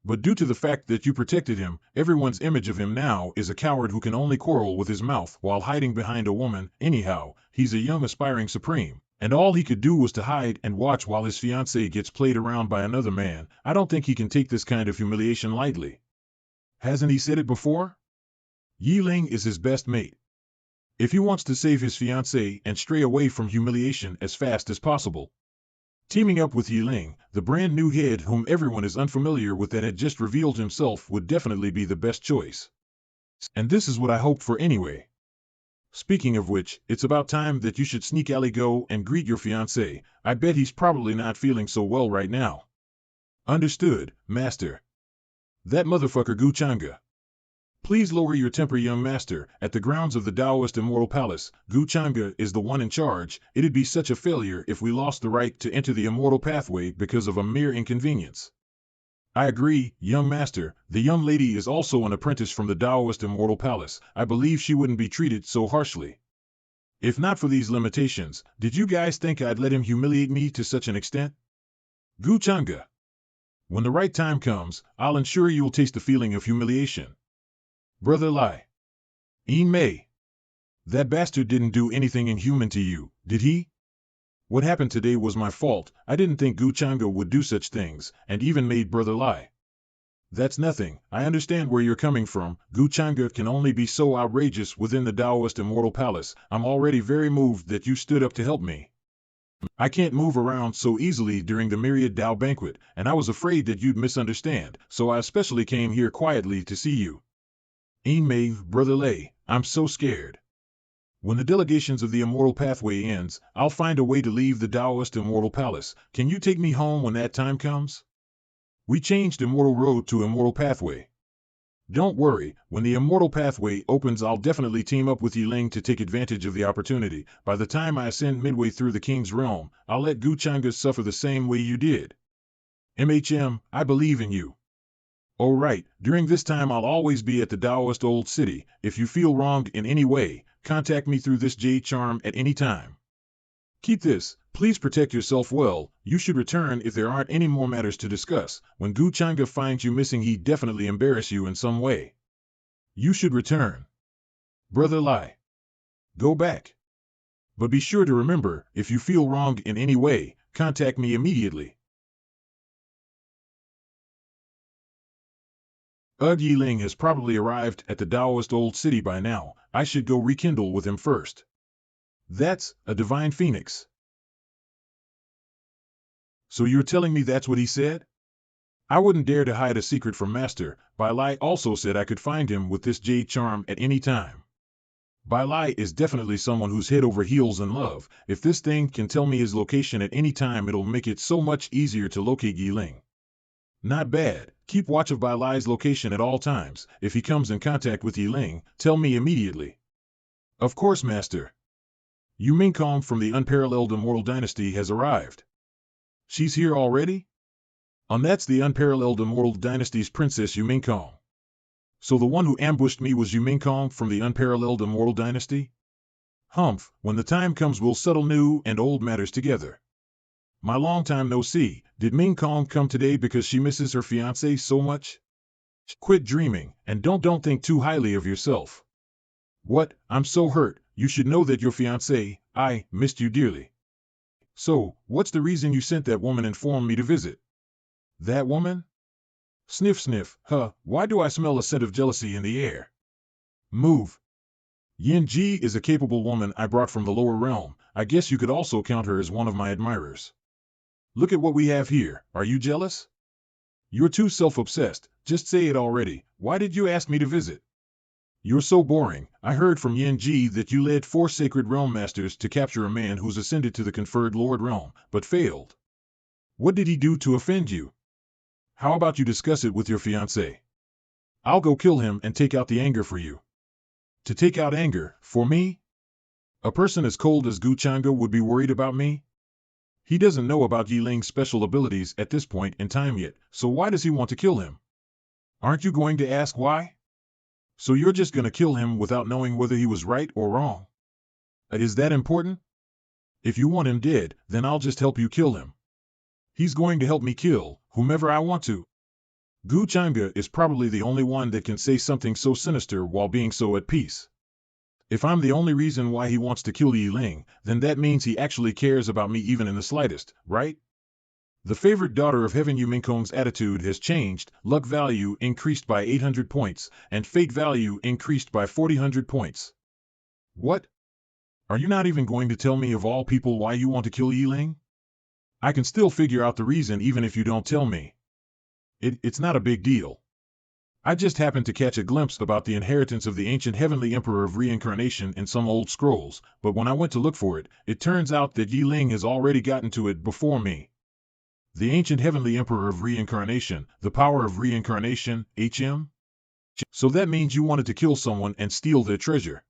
But due to the fact that you protected him, everyone's image of him now is a coward who can only quarrel with his mouth while hiding behind a woman. Anyhow, he's a young aspiring supreme, and all he could do was to hide and watch while his fiancée gets played around by another man. I don't think he can take this kind of humiliation lightly. Hasn't he said it before? Yi Ling is his best mate. If he wants to save his fiancée and stray away from humiliation as fast as possible, Teaming up with Yiling, the brand new head whom everyone is unfamiliar with that had just revealed himself, would definitely be the best choice. And this is what I hoped for anyway. Speaking of which, it's about time that you should sneak alley go and greet your fiancé. I bet he's probably not feeling so well right now. Understood, master. That motherfucker Xuanhuan. Please lower your temper, young master. At the grounds of the Taoist Immortal Palace, Xuanhuan is the one in charge. It'd be such a failure if we lost the right to enter the immortal pathway because of a mere inconvenience. I agree, young master. The young lady is also an apprentice from the Taoist Immortal Palace. I believe she wouldn't be treated so harshly. If not for these limitations, did you guys think I'd let him humiliate me to such an extent? Xuanhuan. When the right time comes, I'll ensure you'll taste the feeling of humiliation. Brother Lai. Yin Mei. That bastard didn't do anything inhuman to you, did he? What happened today was my fault. I didn't think Xuanhuan would do such things, and even made Brother Lai. That's nothing. I understand where you're coming from. Xuanhuan can only be so outrageous within the Taoist Immortal Palace. I'm already very moved that you stood up to help me. I can't move around so easily during the Myriad Dao banquet, and I was afraid that you'd misunderstand, so I especially came here quietly to see you. Yin Mei, Brother Lei, I'm so scared. When the delegations of the Immortal Pathway ends, I'll find a way to leave the Taoist Immortal Palace. Can you take me home when that time comes? We changed Immortal Road to Immortal Pathway. Don't worry, when the Immortal Pathway opens I'll definitely team up with Yiling to take advantage of the opportunity. By the time I ascend midway through the King's realm, I'll let Xuanhuan suffer the same way you did. I believe in you. Oh right, during this time I'll always be at the Taoist Old City. If you feel wronged in any way, contact me through this jade charm at any time. Keep this. Please protect yourself well. You should return if there aren't any more matters to discuss. When Xuanhuan finds you missing he'd definitely embarrass you in some way. You should return. Brother Lai. Go back. But be sure to remember, if you feel wronged in any way, contact me immediately. Yiling has probably arrived at the Taoist Old City by now. I should go rekindle with him first. That's a divine phoenix. So you're telling me that's what he said? I wouldn't dare to hide a secret from Master. Bai Lai also said I could find him with this jade charm at any time. Bai Lai is definitely someone who's head over heels in love. If this thing can tell me his location at any time, it'll make it so much easier to locate Yiling. Not bad. Keep watch of Bai Lai's location at all times. If he comes in contact with Yiling, tell me immediately. Of course, Master. Yu Mingkong from the Unparalleled Immortal Dynasty has arrived. She's here already? And that's the Unparalleled Immortal Dynasty's Princess Yu Mingkong. So the one who ambushed me was Yu Mingkong from the Unparalleled Immortal Dynasty? Humph, when the time comes we'll settle new and old matters together. My long time no see. Did Mingkong come today because she misses her fiancé so much? Quit dreaming, and don't think too highly of yourself. What? I'm so hurt. You should know that your fiancé, I, missed you dearly. So, what's the reason you sent that woman inform me to visit? That woman? Sniff sniff, huh, why do I smell a scent of jealousy in the air? Move. Zhangge is a capable woman I brought from the lower realm. I guess you could also count her as one of my admirers. Look at what we have here. Are you jealous? You're too self-obsessed. Just say it already. Why did you ask me to visit? You're so boring. I heard from Zhangge that you led 4 sacred realm masters to capture a man who's ascended to the conferred Lord Realm, but failed. What did he do to offend you? How about you discuss it with your fiancé? I'll go kill him and take out the anger for you. To take out anger, for me? A person as cold as Xuanhuan would be worried about me? He doesn't know about Yiling's special abilities at this point in time yet, so why does he want to kill him? Aren't you going to ask why? So you're just gonna kill him without knowing whether he was right or wrong? Is that important? If you want him dead, then I'll just help you kill him. He's going to help me kill whomever I want to. Xuanhuan is probably the only one that can say something so sinister while being so at peace. If I'm the only reason why he wants to kill Yiling, then that means he actually cares about me even in the slightest, right? The favorite daughter of Heaven Yu Mingkong's attitude has changed. Luck value increased by 800 points, and fate value increased by 400 points. What? Are you not even going to tell me of all people why you want to kill Yiling? I can still figure out the reason even if you don't tell me. It's not a big deal. I just happened to catch a glimpse about the inheritance of the ancient heavenly emperor of reincarnation in some old scrolls, but when I went to look for it, it turns out that Yi Ling has already gotten to it before me. The ancient heavenly emperor of reincarnation, the power of reincarnation, HM? So that means you wanted to kill someone and steal their treasure.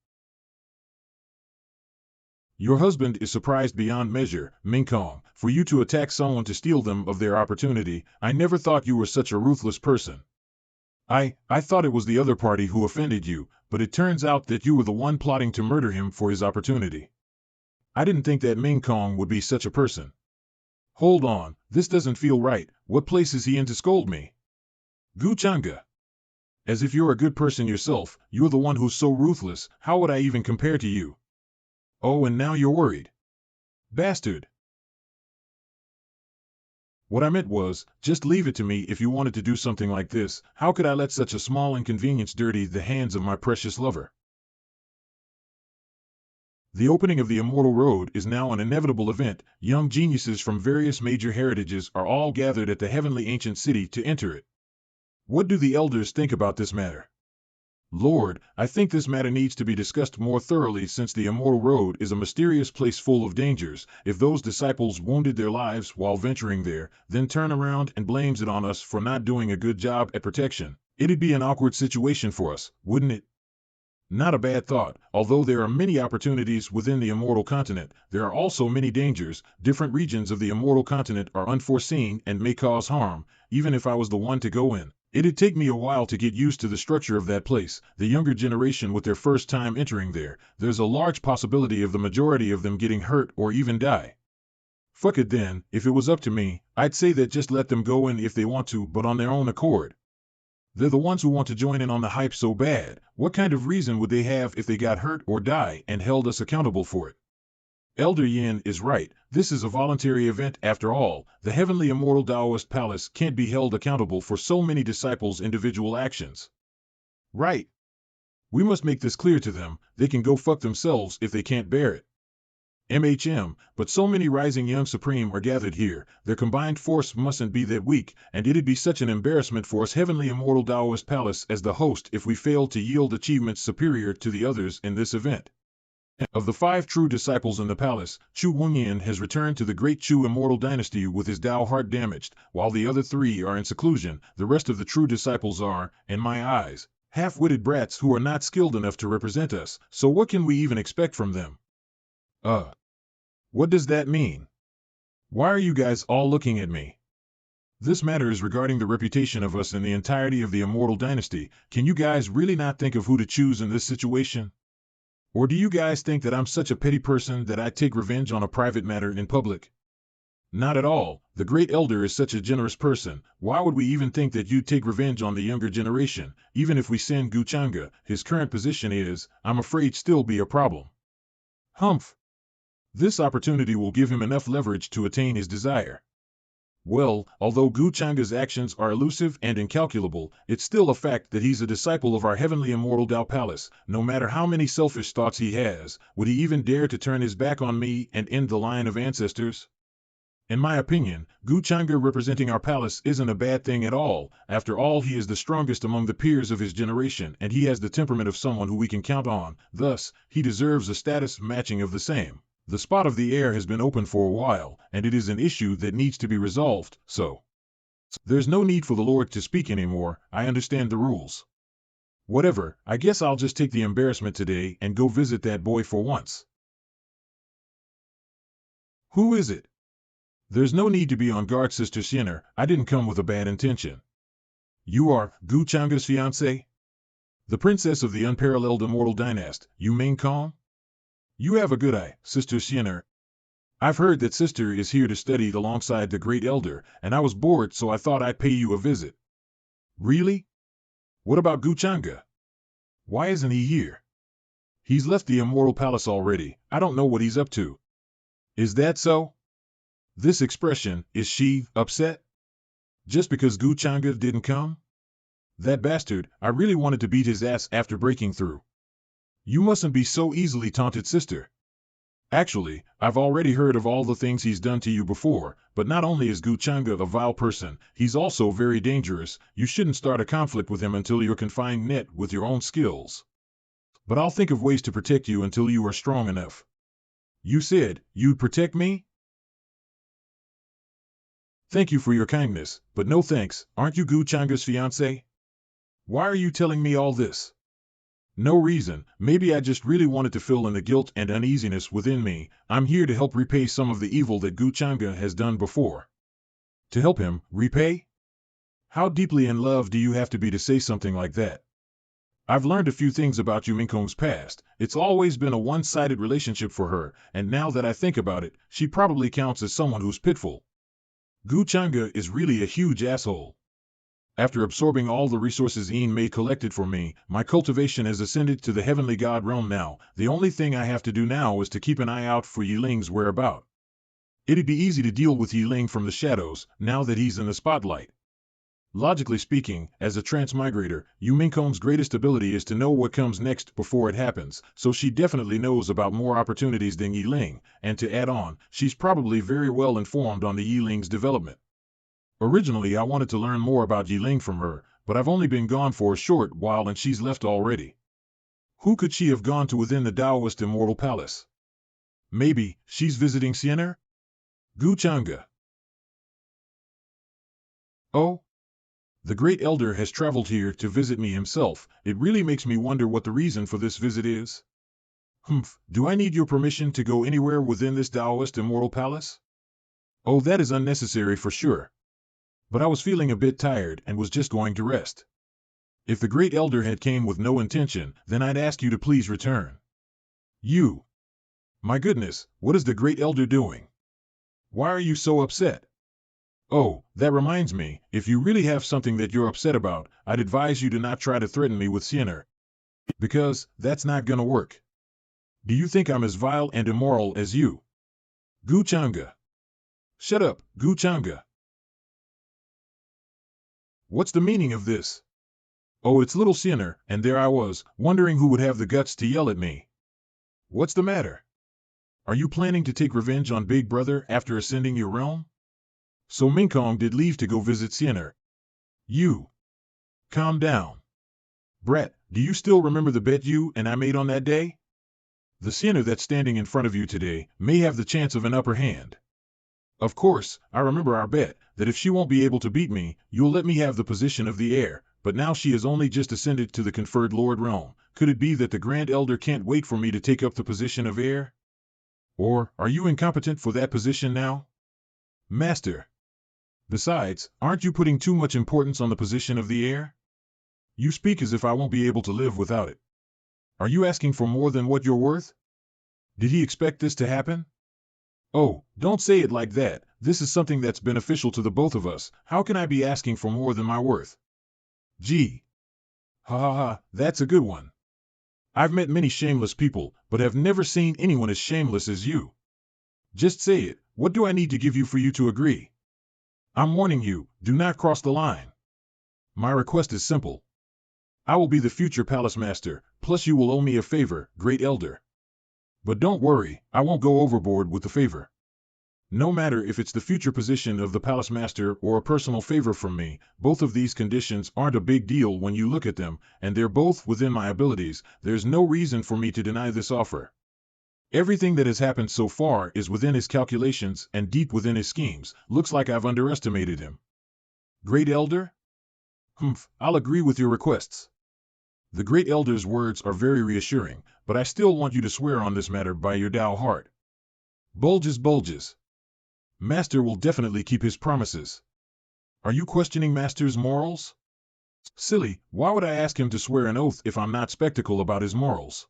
Your husband is surprised beyond measure, Ming Kong, for you to attack someone to steal them of their opportunity. I never thought you were such a ruthless person. I thought it was the other party who offended you, but it turns out that you were the one plotting to murder him for his opportunity. I didn't think that Ming Kong would be such a person. Hold on, this doesn't feel right. What place is he in to scold me? Gu Changge. As if you're a good person yourself, you're the one who's so ruthless, how would I even compare to you? Oh, and now you're worried. Bastard. What I meant was, just leave it to me if you wanted to do something like this. How could I let such a small inconvenience dirty the hands of my precious lover? The opening of the Immortal Road is now an inevitable event. Young geniuses from various major heritages are all gathered at the heavenly ancient city to enter it. What do the elders think about this matter? Lord, I think this matter needs to be discussed more thoroughly since the Immortal Road is a mysterious place full of dangers. If those disciples wounded their lives while venturing there, then turn around and blames it on us for not doing a good job at protection, it'd be an awkward situation for us, wouldn't it? Not a bad thought. Although there are many opportunities within the Immortal Continent, there are also many dangers. Different regions of the Immortal Continent are unforeseen and may cause harm. Even if I was the one to go in, it'd take me a while to get used to the structure of that place. The younger generation with their first time entering there, there's a large possibility of the majority of them getting hurt or even die. Fuck it then, if it was up to me, I'd say that just let them go in if they want to, but on their own accord. They're the ones who want to join in on the hype so bad. What kind of reason would they have if they got hurt or die and held us accountable for it? Elder Yin is right. This is a voluntary event after all. The Heavenly Immortal Taoist Palace can't be held accountable for so many disciples' individual actions. Right. We must make this clear to them. They can go fuck themselves if they can't bear it. But so many rising young supreme are gathered here. Their combined force mustn't be that weak, and it'd be such an embarrassment for us Heavenly Immortal Taoist Palace as the host if we failed to yield achievements superior to the others in this event. Of the 5 true disciples in the palace, Chu Wengyan has returned to the great Chu immortal dynasty with his Tao heart damaged, while the other 3 are in seclusion. The rest of the true disciples are, in my eyes, half-witted brats who are not skilled enough to represent us, so what can we even expect from them? What does that mean? Why are you guys all looking at me? This matter is regarding the reputation of us in the entirety of the immortal dynasty. Can you guys really not think of who to choose in this situation? Or do you guys think that I'm such a petty person that I'd take revenge on a private matter in public? Not at all. The great elder is such a generous person. Why would we even think that you'd take revenge on the younger generation? Even if we send Gu Changge, his current position is, I'm afraid, still be a problem. Humph. This opportunity will give him enough leverage to attain his desire. Well, although Gu Changge's actions are elusive and incalculable, it's still a fact that he's a disciple of our heavenly immortal Tao Palace. No matter how many selfish thoughts he has, would he even dare to turn his back on me and end the line of ancestors? In my opinion, Gu Changge representing our palace isn't a bad thing at all. After all, he is the strongest among the peers of his generation, and he has the temperament of someone who we can count on. Thus, he deserves a status matching of the same. The spot of the heir has been open for a while, and it is an issue that needs to be resolved, so there's no need for the Lord to speak anymore. I understand the rules. Whatever, I guess I'll just take the embarrassment today and go visit that boy for once. Who is it? There's no need to be on guard, Sister Xin'er. I didn't come with a bad intention. You are Gu Changge's fiancé? The princess of the unparalleled immortal dynasty, you Ming Kong? You have a good eye, Sister Xin'er. I've heard that Sister is here to study alongside the great elder, and I was bored, so I thought I'd pay you a visit. Really? What about Gu Changge? Why isn't he here? He's left the immortal palace already. I don't know what he's up to. Is that so? This expression, is she upset? Just because Gu Changge didn't come? That bastard, I really wanted to beat his ass after breaking through. You mustn't be so easily taunted, Sister. Actually, I've already heard of all the things he's done to you before, but not only is Xuanhuan a vile person, he's also very dangerous. You shouldn't start a conflict with him until you're confined net with your own skills. But I'll think of ways to protect you until you are strong enough. You said you'd protect me? Thank you for your kindness, but no thanks. Aren't you Xuanhuan's fiancé? Why are you telling me all this? No reason, maybe I just really wanted to fill in the guilt and uneasiness within me. I'm here to help repay some of the evil that Xuanhuan has done before. To help him, repay? How deeply in love do you have to be to say something like that? I've learned a few things about Yu Mingkong's past. It's always been a one-sided relationship for her, and now that I think about it, she probably counts as someone who's pitiful. Xuanhuan is really a huge asshole. After absorbing all the resources Yin Mei collected for me, my cultivation has ascended to the heavenly god realm now. The only thing I have to do now is to keep an eye out for Yiling's whereabouts. It'd be easy to deal with Yiling from the shadows, now that he's in the spotlight. Logically speaking, as a transmigrator, Yu Mingkong's greatest ability is to know what comes next before it happens, so she definitely knows about more opportunities than Yiling, and to add on, she's probably very well informed on the Yiling's development. Originally I wanted to learn more about Yiling from her, but I've only been gone for a short while and she's left already. Who could she have gone to within the Taoist Immortal Palace? Maybe she's visiting Sienna? Xuanhuan. Oh? The Great Elder has traveled here to visit me himself. It really makes me wonder what the reason for this visit is. Do I need your permission to go anywhere within this Taoist Immortal Palace? Oh, that is unnecessary for sure. But I was feeling a bit tired and was just going to rest. If the Great Elder had came with no intention, then I'd ask you to please return. You. My goodness, what is the Great Elder doing? Why are you so upset? Oh, that reminds me, if you really have something that you're upset about, I'd advise you to not try to threaten me with Sienna. Because that's not gonna work. Do you think I'm as vile and immoral as you? Xuanhuan. Shut up, Xuanhuan. What's the meaning of this? Oh, it's little Sienna, and there I was, wondering who would have the guts to yell at me. What's the matter? Are you planning to take revenge on Big Brother after ascending your realm? So Mingkong did leave to go visit Sienna. You. Calm down. Brat, do you still remember the bet you and I made on that day? The Sienna that's standing in front of you today may have the chance of an upper hand. Of course, I remember our bet, that if she won't be able to beat me, you'll let me have the position of the heir, but now she has only just ascended to the conferred Lord realm. Could it be that the Grand Elder can't wait for me to take up the position of heir? Or, are you incompetent for that position now? Master. Besides, aren't you putting too much importance on the position of the heir? You speak as if I won't be able to live without it. Are you asking for more than what you're worth? Did he expect this to happen? Oh, don't say it like that. This is something that's beneficial to the both of us. How can I be asking for more than my worth? Gee. Ha ha ha, that's a good one. I've met many shameless people, but have never seen anyone as shameless as you. Just say it. What do I need to give you for you to agree? I'm warning you, do not cross the line. My request is simple. I will be the future palace master, plus you will owe me a favor, Great Elder. But don't worry, I won't go overboard with the favor. No matter if it's the future position of the palace master or a personal favor from me, both of these conditions aren't a big deal when you look at them, and they're both within my abilities. There's no reason for me to deny this offer. Everything that has happened so far is within his calculations and deep within his schemes. Looks like I've underestimated him. Great Elder? I'll agree with your requests. The Great Elder's words are very reassuring, but I still want you to swear on this matter by your Tao heart. Bulges bulges. Master will definitely keep his promises. Are you questioning Master's morals? Silly, why would I ask him to swear an oath if I'm not skeptical about his morals?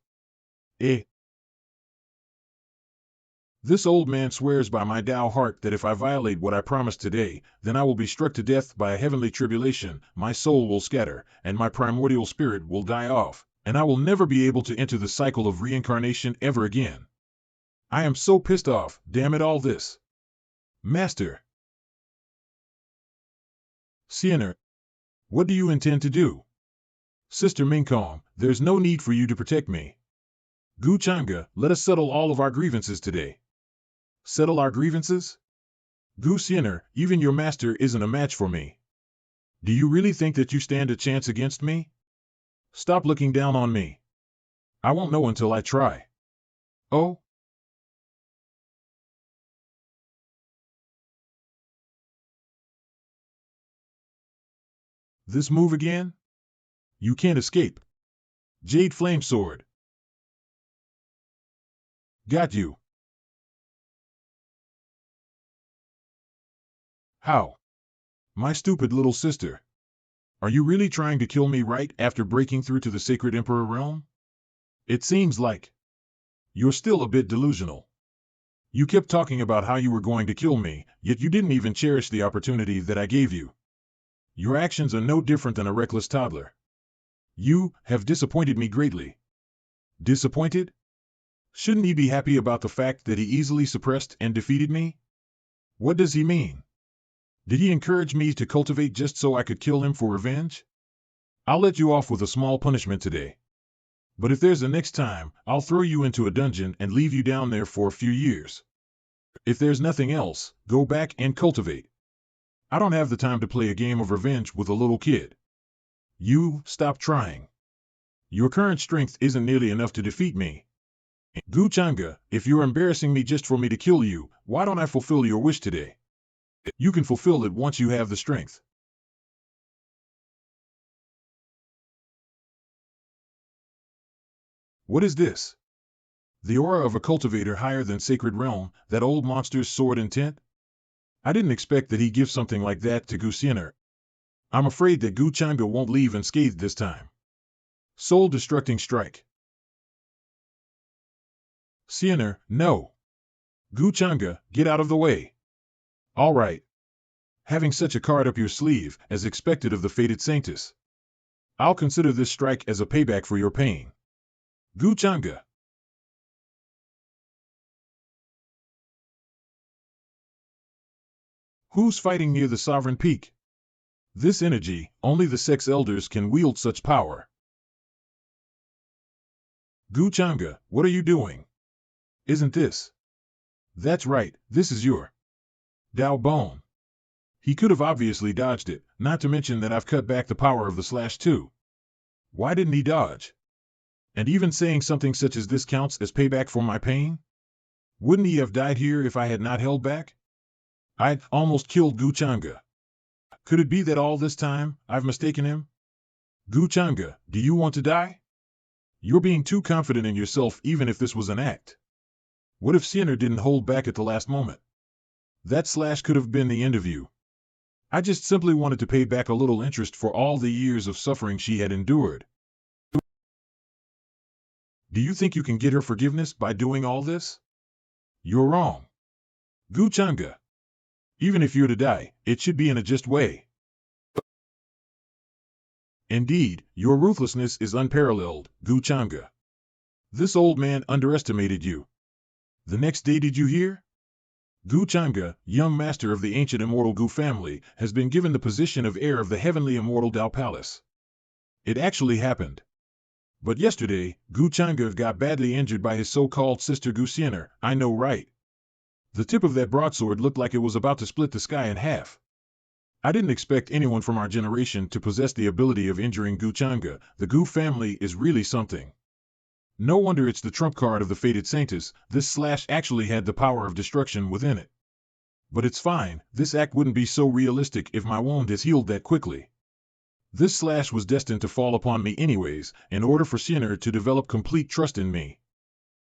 This old man swears by my Tao heart that if I violate what I promised today, then I will be struck to death by a heavenly tribulation, my soul will scatter, and my primordial spirit will die off, and I will never be able to enter the cycle of reincarnation ever again. I am so pissed off, damn it all this. Master. Sienna. What do you intend to do? Sister Mingkong, there's no need for you to protect me. Gu Changge, let us settle all of our grievances today. Settle our grievances? Gu Xiener, even your master isn't a match for me. Do you really think that you stand a chance against me? Stop looking down on me. I won't know until I try. Oh? This move again? You can't escape. Jade Flame Sword. Got you. How? My stupid little sister. Are you really trying to kill me right after breaking through to the Sacred Emperor realm? It seems like you're still a bit delusional. You kept talking about how you were going to kill me, yet you didn't even cherish the opportunity that I gave you. Your actions are no different than a reckless toddler. You have disappointed me greatly. Disappointed? Shouldn't he be happy about the fact that he easily suppressed and defeated me? What does he mean? Did he encourage me to cultivate just so I could kill him for revenge? I'll let you off with a small punishment today. But if there's a next time, I'll throw you into a dungeon and leave you down there for a few years. If there's nothing else, go back and cultivate. I don't have the time to play a game of revenge with a little kid. You, stop trying. Your current strength isn't nearly enough to defeat me. Gu Changge, if you're embarrassing me just for me to kill you, why don't I fulfill your wish today? You can fulfill it once you have the strength. What is this? The aura of a cultivator higher than Sacred Realm, that old monster's sword intent? I didn't expect that he'd give something like that to Gu Xiener. I'm afraid that Gu Changge won't leave unscathed this time. Soul-destructing strike. Xiener, no. Gu Changge, get out of the way. All right. Having such a card up your sleeve, as expected of the fated Saintess. I'll consider this strike as a payback for your pain. Gu Changge. Who's fighting near the Sovereign Peak? This energy, only the Sex Elders can wield such power. Gu Changge, what are you doing? Isn't this? That's right, this is your Dao Bone. He could have obviously dodged it, not to mention that I've cut back the power of the slash too. Why didn't he dodge? And even saying something such as this counts as payback for my pain? Wouldn't he have died here if I had not held back? I'd almost killed Gu Changge. Could it be that all this time, I've mistaken him? Gu Changge, do you want to die? You're being too confident in yourself even if this was an act. What if Xiener didn't hold back at the last moment? That slash could have been the end of you. I just simply wanted to pay back a little interest for all the years of suffering she had endured. Do you think you can get her forgiveness by doing all this? You're wrong. Gu Changge. Even if you're to die, it should be in a just way. Indeed, your ruthlessness is unparalleled, Gu Changge. This old man underestimated you. The next day, did you hear? Gu Changge, young master of the ancient immortal Gu family, has been given the position of heir of the heavenly immortal Dao Palace. It actually happened. But yesterday, Gu Changge got badly injured by his so-called sister Gu Xiener, I know right. The tip of that broadsword looked like it was about to split the sky in half. I didn't expect anyone from our generation to possess the ability of injuring Gu Changge. The Gu family is really something. No wonder it's the trump card of the fated Saintess. This slash actually had the power of destruction within it. But it's fine, this act wouldn't be so realistic if my wound has healed that quickly. This slash was destined to fall upon me anyways, in order for Xiener to develop complete trust in me.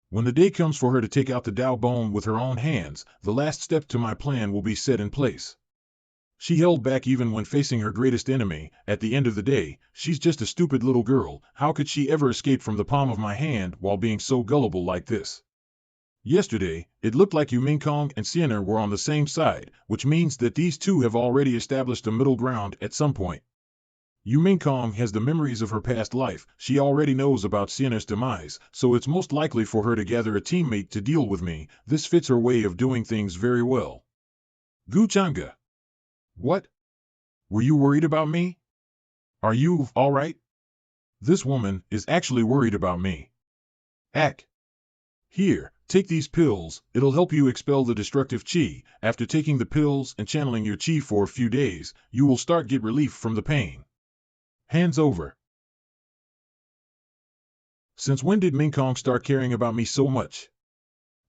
When the day comes for her to take out the Dao Bone with her own hands, the last step to my plan will be set in place. She held back even when facing her greatest enemy. At the end of the day, she's just a stupid little girl. How could she ever escape from the palm of my hand while being so gullible like this? Yesterday, it looked like Yu Mingkong and Xiener were on the same side, which means that these two have already established a middle ground at some point. Yu Mingkong has the memories of her past life. She already knows about Xiener's demise, so it's most likely for her to gather a teammate to deal with me. This fits her way of doing things very well. Gu Changge. What? Were you worried about me? Are you all right? This woman is actually worried about me. Ack. Here, take these pills, it'll help you expel the destructive qi. After taking the pills and channeling your qi for a few days, you will start get relief from the pain. Hands over. Since when did Mingkong start caring about me so much?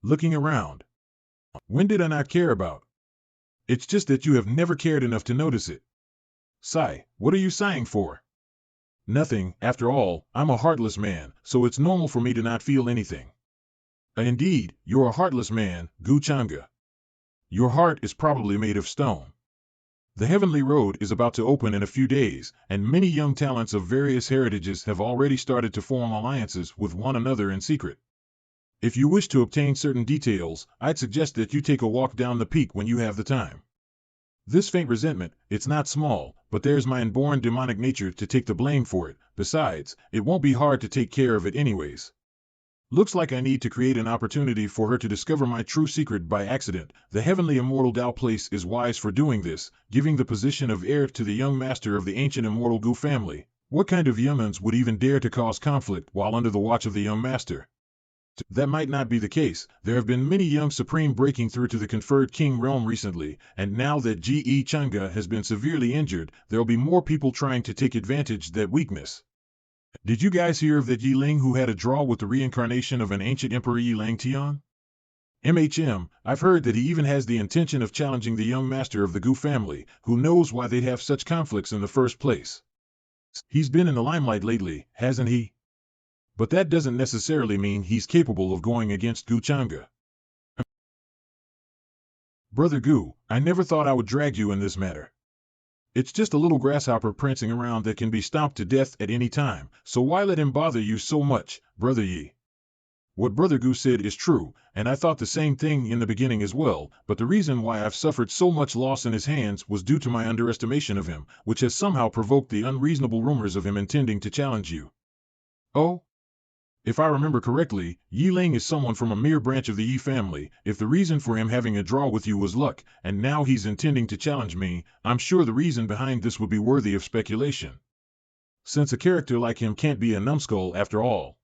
Looking around. When did I not care about? It's just that you have never cared enough to notice it. Sigh, what are you sighing for? Nothing, after all, I'm a heartless man, so it's normal for me to not feel anything. Indeed, you're a heartless man, Zhangge. Your heart is probably made of stone. The Heavenly Road is about to open in a few days, and many young talents of various heritages have already started to form alliances with one another in secret. If you wish to obtain certain details, I'd suggest that you take a walk down the peak when you have the time. This faint resentment, it's not small, but there's my inborn demonic nature to take the blame for it. Besides, it won't be hard to take care of it anyways. Looks like I need to create an opportunity for her to discover my true secret by accident. The Heavenly Immortal Dao Place is wise for doing this, giving the position of heir to the young master of the ancient immortal Gu family. What kind of younguns would even dare to cause conflict while under the watch of the young master? That might not be the case. There have been many young supreme breaking through to the conferred king realm recently, and now that Zhangge has been severely injured, there'll be more people trying to take advantage of that weakness. Did you guys hear of that Yiling who had a draw with the reincarnation of an ancient emperor Yilang Tian? I've heard that he even has the intention of challenging the young master of the Gu family. Who knows why they'd have such conflicts in the first place? He's been in the limelight lately, hasn't he? But that doesn't necessarily mean he's capable of going against Zhangge. Brother Gu, I never thought I would drag you in this matter. It's just a little grasshopper prancing around that can be stomped to death at any time, so why let him bother you so much, Brother Yi? What Brother Gu said is true, and I thought the same thing in the beginning as well, but the reason why I've suffered so much loss in his hands was due to my underestimation of him, which has somehow provoked the unreasonable rumors of him intending to challenge you. Oh? If I remember correctly, Yiling is someone from a mere branch of the Yi family. If the reason for him having a draw with you was luck, and now he's intending to challenge me, I'm sure the reason behind this would be worthy of speculation. Since a character like him can't be a numbskull after all.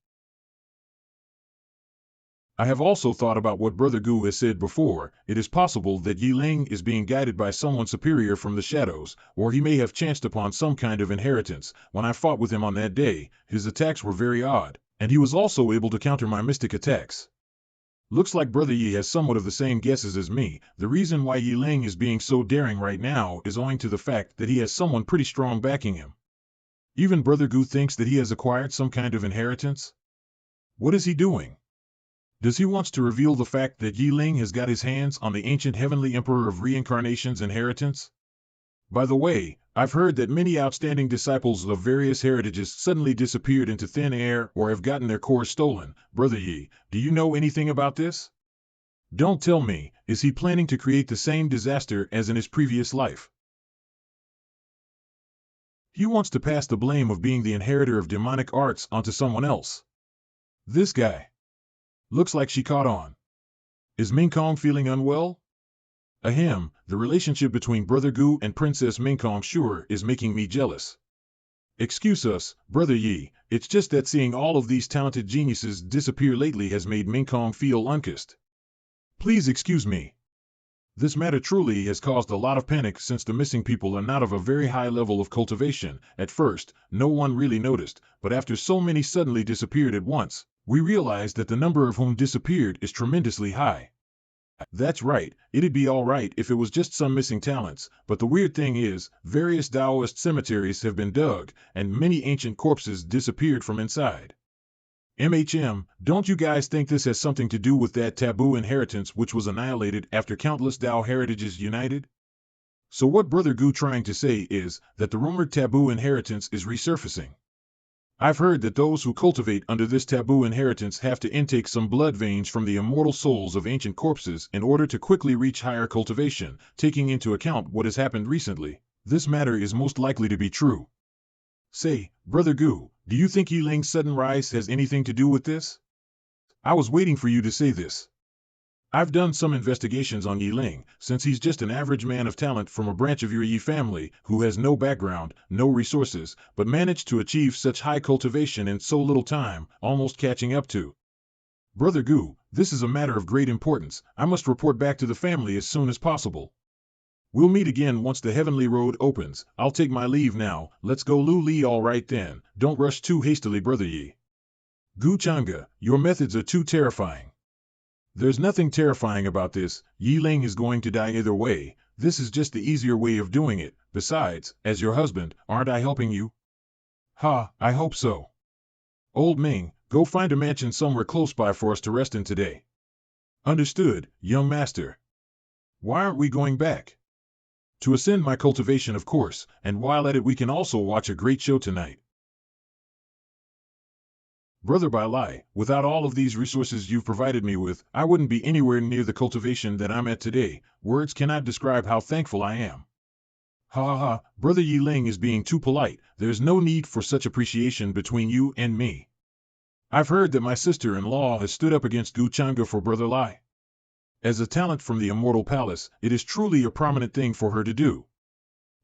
I have also thought about what Brother Gu has said before. It is possible that Yiling is being guided by someone superior from the shadows, or he may have chanced upon some kind of inheritance. When I fought with him on that day, his attacks were very odd, and he was also able to counter my mystic attacks. Looks like Brother Yi has somewhat of the same guesses as me. The reason why Yiling is being so daring right now is owing to the fact that he has someone pretty strong backing him. Even Brother Gu thinks that he has acquired some kind of inheritance. What is he doing? Does he want to reveal the fact that Yiling has got his hands on the ancient heavenly emperor of reincarnation's inheritance? By the way, I've heard that many outstanding disciples of various heritages suddenly disappeared into thin air or have gotten their cores stolen. Brother Yi, do you know anything about this? Don't tell me, is he planning to create the same disaster as in his previous life? He wants to pass the blame of being the inheritor of demonic arts onto someone else. This guy. Looks like she caught on. Is Mingkong feeling unwell? Ahem, the relationship between Brother Gu and Princess Mingkong sure is making me jealous. Excuse us, Brother Yi, it's just that seeing all of these talented geniuses disappear lately has made Mingkong feel unkissed. Please excuse me. This matter truly has caused a lot of panic since the missing people are not of a very high level of cultivation. At first, no one really noticed, but after so many suddenly disappeared at once, we realized that the number of whom disappeared is tremendously high. That's right, it'd be alright if it was just some missing talents, but the weird thing is, various Taoist cemeteries have been dug, and many ancient corpses disappeared from inside. Don't you guys think this has something to do with that taboo inheritance which was annihilated after countless Tao heritages united? So what Brother Gu trying to say is that the rumored taboo inheritance is resurfacing. I've heard that those who cultivate under this taboo inheritance have to intake some blood veins from the immortal souls of ancient corpses in order to quickly reach higher cultivation. Taking into account what has happened recently, this matter is most likely to be true. Say, Brother Gu, do you think Yiling's sudden rise has anything to do with this? I was waiting for you to say this. I've done some investigations on Yiling, since he's just an average man of talent from a branch of your Yi family who has no background, no resources, but managed to achieve such high cultivation in so little time, almost catching up to Brother Gu, this is a matter of great importance. I must report back to the family as soon as possible. We'll meet again once the Heavenly Road opens. I'll take my leave now. Let's go, Lu Li. All right then. Don't rush too hastily, Brother Yi. Gu Changge, your methods are too terrifying. There's nothing terrifying about this. Yi Ling is going to die either way. This is just the easier way of doing it. Besides, as your husband, aren't I helping you? Ha, I hope so. Old Ming, go find a mansion somewhere close by for us to rest in today. Understood, young master. Why aren't we going back? To ascend my cultivation, of course, and while at it we can also watch a great show tonight. Brother Bai Lai, without all of these resources you've provided me with, I wouldn't be anywhere near the cultivation that I'm at today. Words cannot describe how thankful I am. Ha ha ha, Brother Yi Ling is being too polite. There's no need for such appreciation between you and me. I've heard that my sister-in-law has stood up against Gu Changge for Brother Lai. As a talent from the Immortal Palace, it is truly a prominent thing for her to do.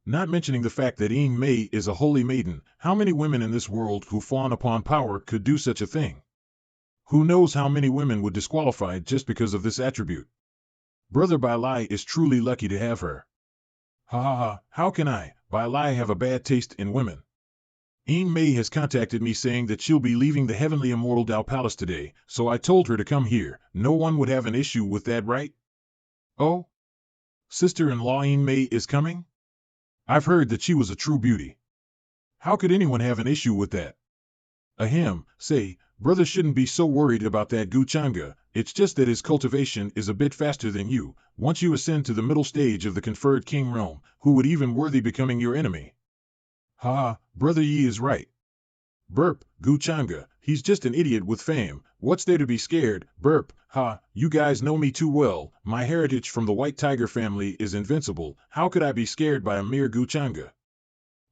Not mentioning the fact that Ying Mei is a holy maiden, how many women in this world who fawn upon power could do such a thing? Who knows how many women would disqualify just because of this attribute? Brother Bai Lai is truly lucky to have her. Ha ha ha, how can I, Bai Lai, have a bad taste in women? Ying Mei has contacted me saying that she'll be leaving the Heavenly Immortal Dao Palace today, so I told her to come here. No one would have an issue with that, right? Oh? Sister-in-law Ying Mei is coming? I've heard that she was a true beauty. How could anyone have an issue with that? Ahem, say, brother shouldn't be so worried about that Gu Changge. It's just that his cultivation is a bit faster than you. Once you ascend to the middle stage of the conferred king realm, who would even worthy becoming your enemy? Ha, Brother Yi is right. Burp, Gu Changge, he's just an idiot with fame. What's there to be scared? Burp, ha, you guys know me too well. My heritage from the White Tiger family is invincible. How could I be scared by a mere Gu Changge?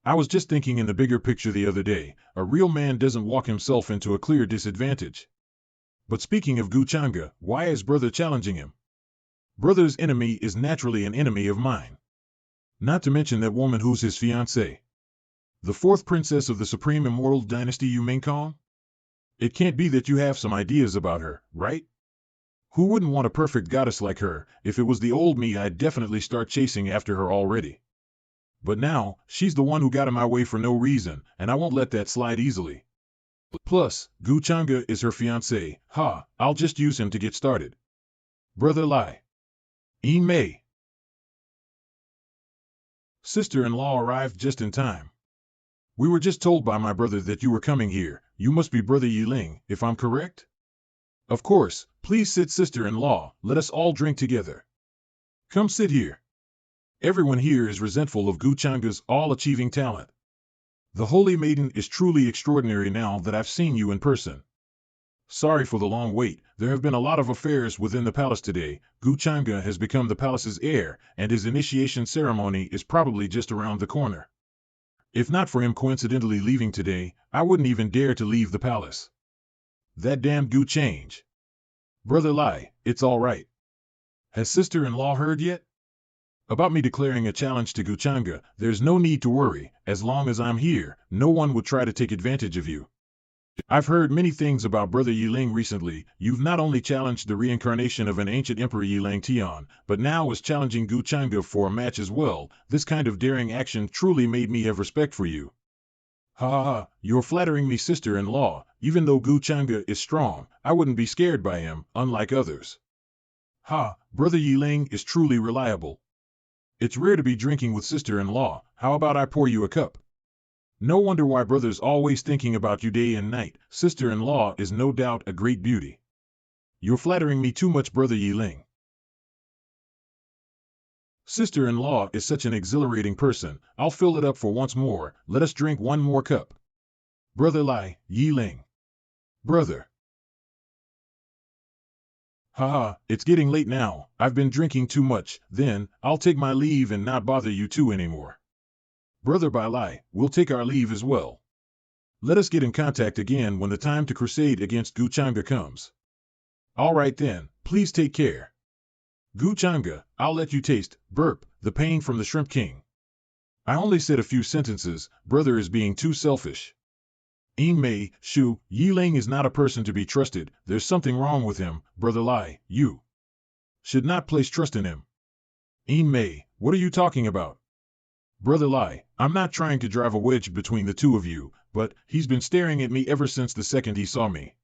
I was just thinking in the bigger picture the other day. A real man doesn't walk himself into a clear disadvantage. But speaking of Gu Changge, why is brother challenging him? Brother's enemy is naturally an enemy of mine. Not to mention that woman who's his fiancée. The fourth princess of the Supreme Immortal Dynasty, you mean, Kong? It can't be that you have some ideas about her, right? Who wouldn't want a perfect goddess like her? If it was the old me, I'd definitely start chasing after her already. But now, she's the one who got in my way for no reason, and I won't let that slide easily. Plus, Gu Changge is her fiancé. Ha, I'll just use him to get started. Brother Lai. Ying Mei. Sister-in-law arrived just in time. We were just told by my brother that you were coming here. You must be Brother Yi Ling, if I'm correct? Of course. Please sit, sister-in-law. Let us all drink together. Come sit here. Everyone here is resentful of Gu Changge's all-achieving talent. The Holy Maiden is truly extraordinary now that I've seen you in person. Sorry for the long wait. There have been a lot of affairs within the palace today. Gu Changge has become the palace's heir, and his initiation ceremony is probably just around the corner. If not for him coincidentally leaving today, I wouldn't even dare to leave the palace. That damn Gu change. Brother Lai, it's all right. Has sister-in-law heard yet? About me declaring a challenge to Gu Changge. There's no need to worry. As long as I'm here, no one would try to take advantage of you. I've heard many things about Brother Yi Ling recently. You've not only challenged the reincarnation of an ancient Emperor Yi Lang Tian, but now is challenging Gu Changge for a match as well. This kind of daring action truly made me have respect for you. Ha ha ha, you're flattering me, sister-in-law. Even though Gu Changge is strong, I wouldn't be scared by him, unlike others. Ha, Brother Yi Ling is truly reliable. It's rare to be drinking with sister-in-law. How about I pour you a cup? No wonder why brother's always thinking about you day and night. Sister-in-law is no doubt a great beauty. You're flattering me too much, Brother Yi Ling. Sister-in-law is such an exhilarating person. I'll fill it up for once more. Let us drink one more cup. Brother Lai, Yi Ling. Brother. Haha, it's getting late now. I've been drinking too much. Then, I'll take my leave and not bother you two anymore. Brother Bai Lai, we'll take our leave as well. Let us get in contact again when the time to crusade against Gu Changge comes. All right then, please take care. Gu Changge, I'll let you taste, burp, the pain from the Shrimp King. I only said a few sentences. Brother is being too selfish. Yin Mei, Shu, Yi Ling is not a person to be trusted. There's something wrong with him, Brother Lai. You should not place trust in him. Yin Mei, what are you talking about? Brother Lai, I'm not trying to drive a wedge between the two of you, but he's been staring at me ever since the second he saw me.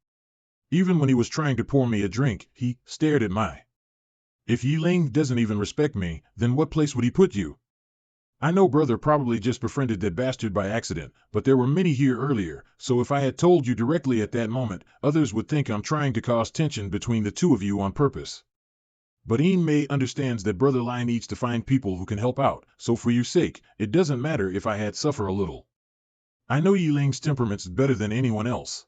Even when he was trying to pour me a drink, he stared at my. If Yi Ling doesn't even respect me, then what place would he put you? I know brother probably just befriended that bastard by accident, but there were many here earlier, so if I had told you directly at that moment, others would think I'm trying to cause tension between the two of you on purpose. But Yin Mei understands that Brother Lai needs to find people who can help out, so for your sake, it doesn't matter if I had suffer a little. I know Yi Ling's temperament's better than anyone else.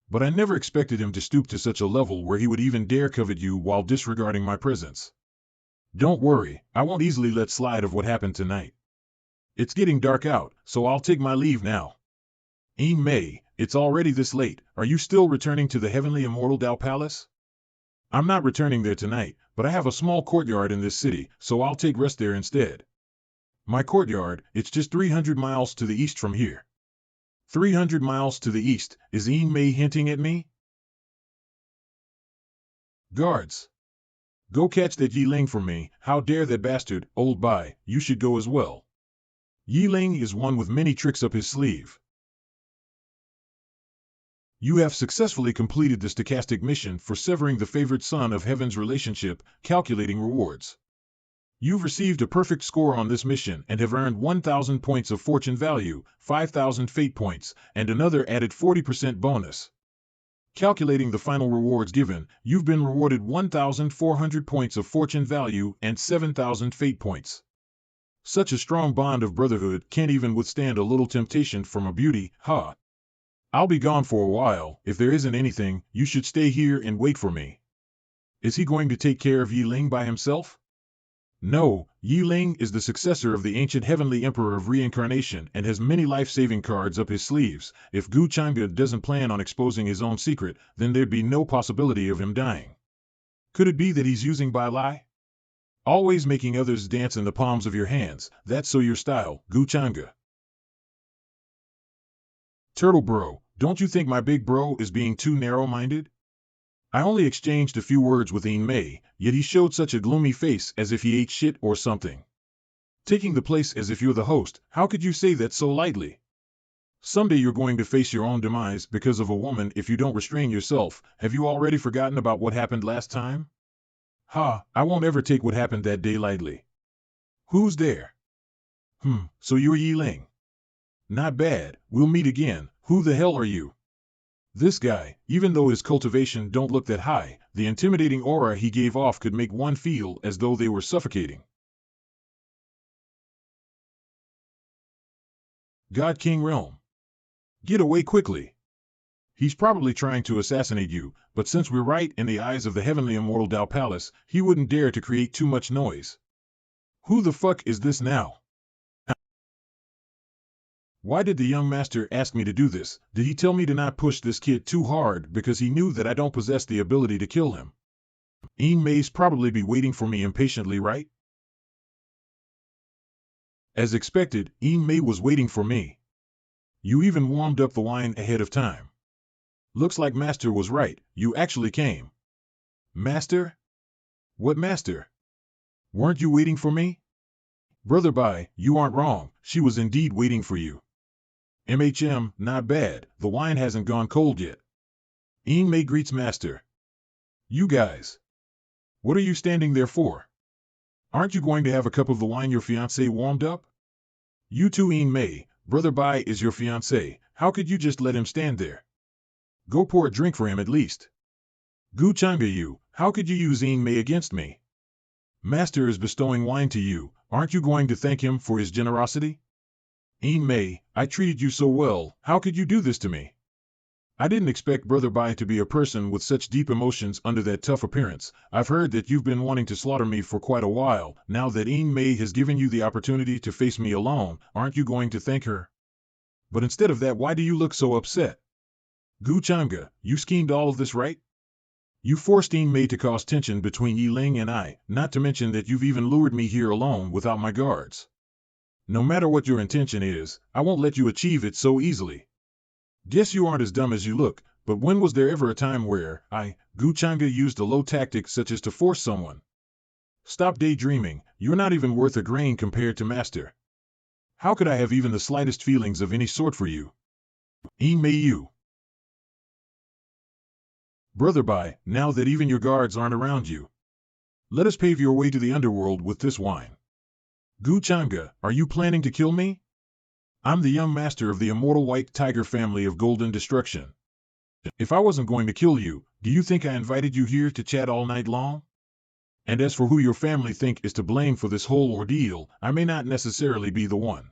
But I never expected him to stoop to such a level where he would even dare covet you while disregarding my presence. Don't worry, I won't easily let slide of what happened tonight. It's getting dark out, so I'll take my leave now. Yin Mei, it's already this late. Are you still returning to the Heavenly Immortal Dao Palace? I'm not returning there tonight, but I have a small courtyard in this city, so I'll take rest there instead. My courtyard, it's just 300 miles to the east from here. 300 miles to the east, is Yin Mei hinting at me? Guards! Go catch that Yi Ling for me. How dare that bastard, old Bai, you should go as well. Yi Ling is one with many tricks up his sleeve. You have successfully completed the stochastic mission for severing the favored son of heaven's relationship, calculating rewards. You've received a perfect score on this mission and have earned 1,000 points of fortune value, 5,000 fate points, and another added 40% bonus. Calculating the final rewards given, you've been rewarded 1,400 points of fortune value and 7,000 fate points. Such a strong bond of brotherhood can't even withstand a little temptation from a beauty, ha! I'll be gone for a while. If there isn't anything, you should stay here and wait for me. Is he going to take care of Yi Ling by himself? No, Yi Ling is the successor of the ancient heavenly emperor of reincarnation and has many life-saving cards up his sleeves. If Zhangge doesn't plan on exposing his own secret, then there'd be no possibility of him dying. Could it be that he's using Bai Lai? Always making others dance in the palms of your hands, that's so your style, Zhangge. Turtle bro, don't you think my big bro is being too narrow-minded? I only exchanged a few words with Yin Mei, yet he showed such a gloomy face as if he ate shit or something. Taking the place as if you're the host, how could you say that so lightly? Someday you're going to face your own demise because of a woman if you don't restrain yourself. Have you already forgotten about what happened last time? Ha, I won't ever take what happened that day lightly. Who's there? So you're Yi Ling. Not bad, we'll meet again. Who the hell are you? This guy, even though his cultivation don't look that high, the intimidating aura he gave off could make one feel as though they were suffocating. God King Realm. Get away quickly. He's probably trying to assassinate you, but since we're right in the eyes of the Heavenly Immortal Dao Palace, he wouldn't dare to create too much noise. Who the fuck is this now? Why did the young master ask me to do this? Did he tell me to not push this kid too hard because he knew that I don't possess the ability to kill him? Yin Mei's probably be waiting for me impatiently, right? As expected, Yin Mei was waiting for me. You even warmed up the wine ahead of time. Looks like Master was right, you actually came. Master? What master? Weren't you waiting for me? Brother Bai, you aren't wrong, she was indeed waiting for you. Not bad, the wine hasn't gone cold yet. Yin Mei greets Master. You guys. What are you standing there for? Aren't you going to have a cup of the wine your fiancé warmed up? You too, Yin Mei, Brother Bai is your fiancé, how could you just let him stand there? Go pour a drink for him at least. Zhangge you, how could you use Yin Mei against me? Master is bestowing wine to you, aren't you going to thank him for his generosity? Yin Mei, I treated you so well, how could you do this to me? I didn't expect Brother Bai to be a person with such deep emotions under that tough appearance. I've heard that you've been wanting to slaughter me for quite a while. Now that Yin Mei has given you the opportunity to face me alone, aren't you going to thank her? But instead of that, why do you look so upset? Zhangge, you schemed all of this, right? You forced Yin Mei to cause tension between Yi Ling and I, not to mention that you've even lured me here alone without my guards. No matter what your intention is, I won't let you achieve it so easily. Guess you aren't as dumb as you look, but when was there ever a time where Zhangge used a low tactic such as to force someone? Stop daydreaming, you're not even worth a grain compared to Master. How could I have even the slightest feelings of any sort for you? May you. Brother Bai, now that even your guards aren't around you, let us pave your way to the underworld with this wine. Zhangge, are you planning to kill me? I'm the young master of the immortal white tiger family of golden destruction. If I wasn't going to kill you, do you think I invited you here to chat all night long? And as for who your family think is to blame for this whole ordeal, I may not necessarily be the one.